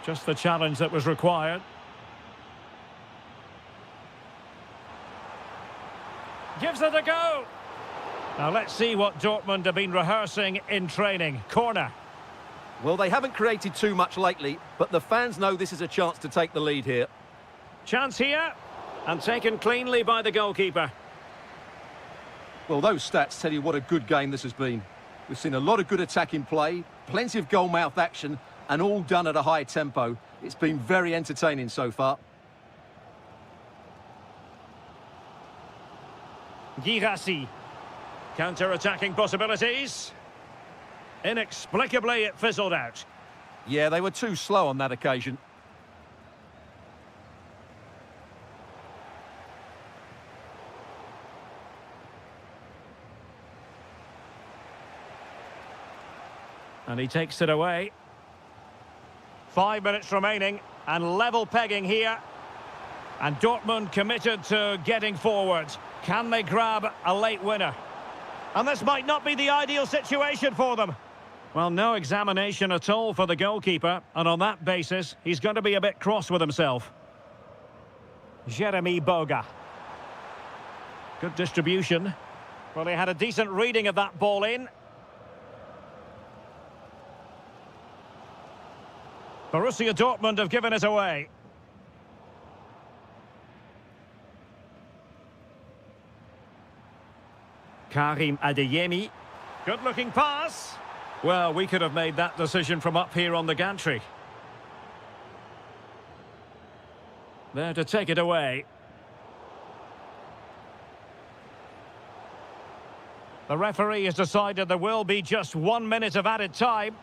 Just the challenge that was required. Gives it a go! Now let's see what Dortmund have been rehearsing in training. Corner. Well, they haven't created too much lately, but the fans know this is a chance to take the lead here. Chance here, and taken cleanly by the goalkeeper. Well, those stats tell you what a good game this has been. We've seen a lot of good attacking play, plenty of goal-mouth action, and all done at a high tempo. It's been very entertaining so far. Girassi. Counter-attacking possibilities. Inexplicably, it fizzled out. Yeah, they were too slow on that occasion. And he takes it away. 5 minutes remaining, and level pegging here. And Dortmund committed to getting forward. Can they grab a late winner? And this might not be the ideal situation for them. Well, no examination at all for the goalkeeper, and on that basis, he's going to be a bit cross with himself. Jeremy Boga. Good distribution. Well, he had a decent reading of that ball in. Borussia Dortmund have given it away. Karim Adeyemi. Good-looking pass. Well, we could have made that decision from up here on the gantry. There to take it away. The referee has decided there will be just 1 minute of added time.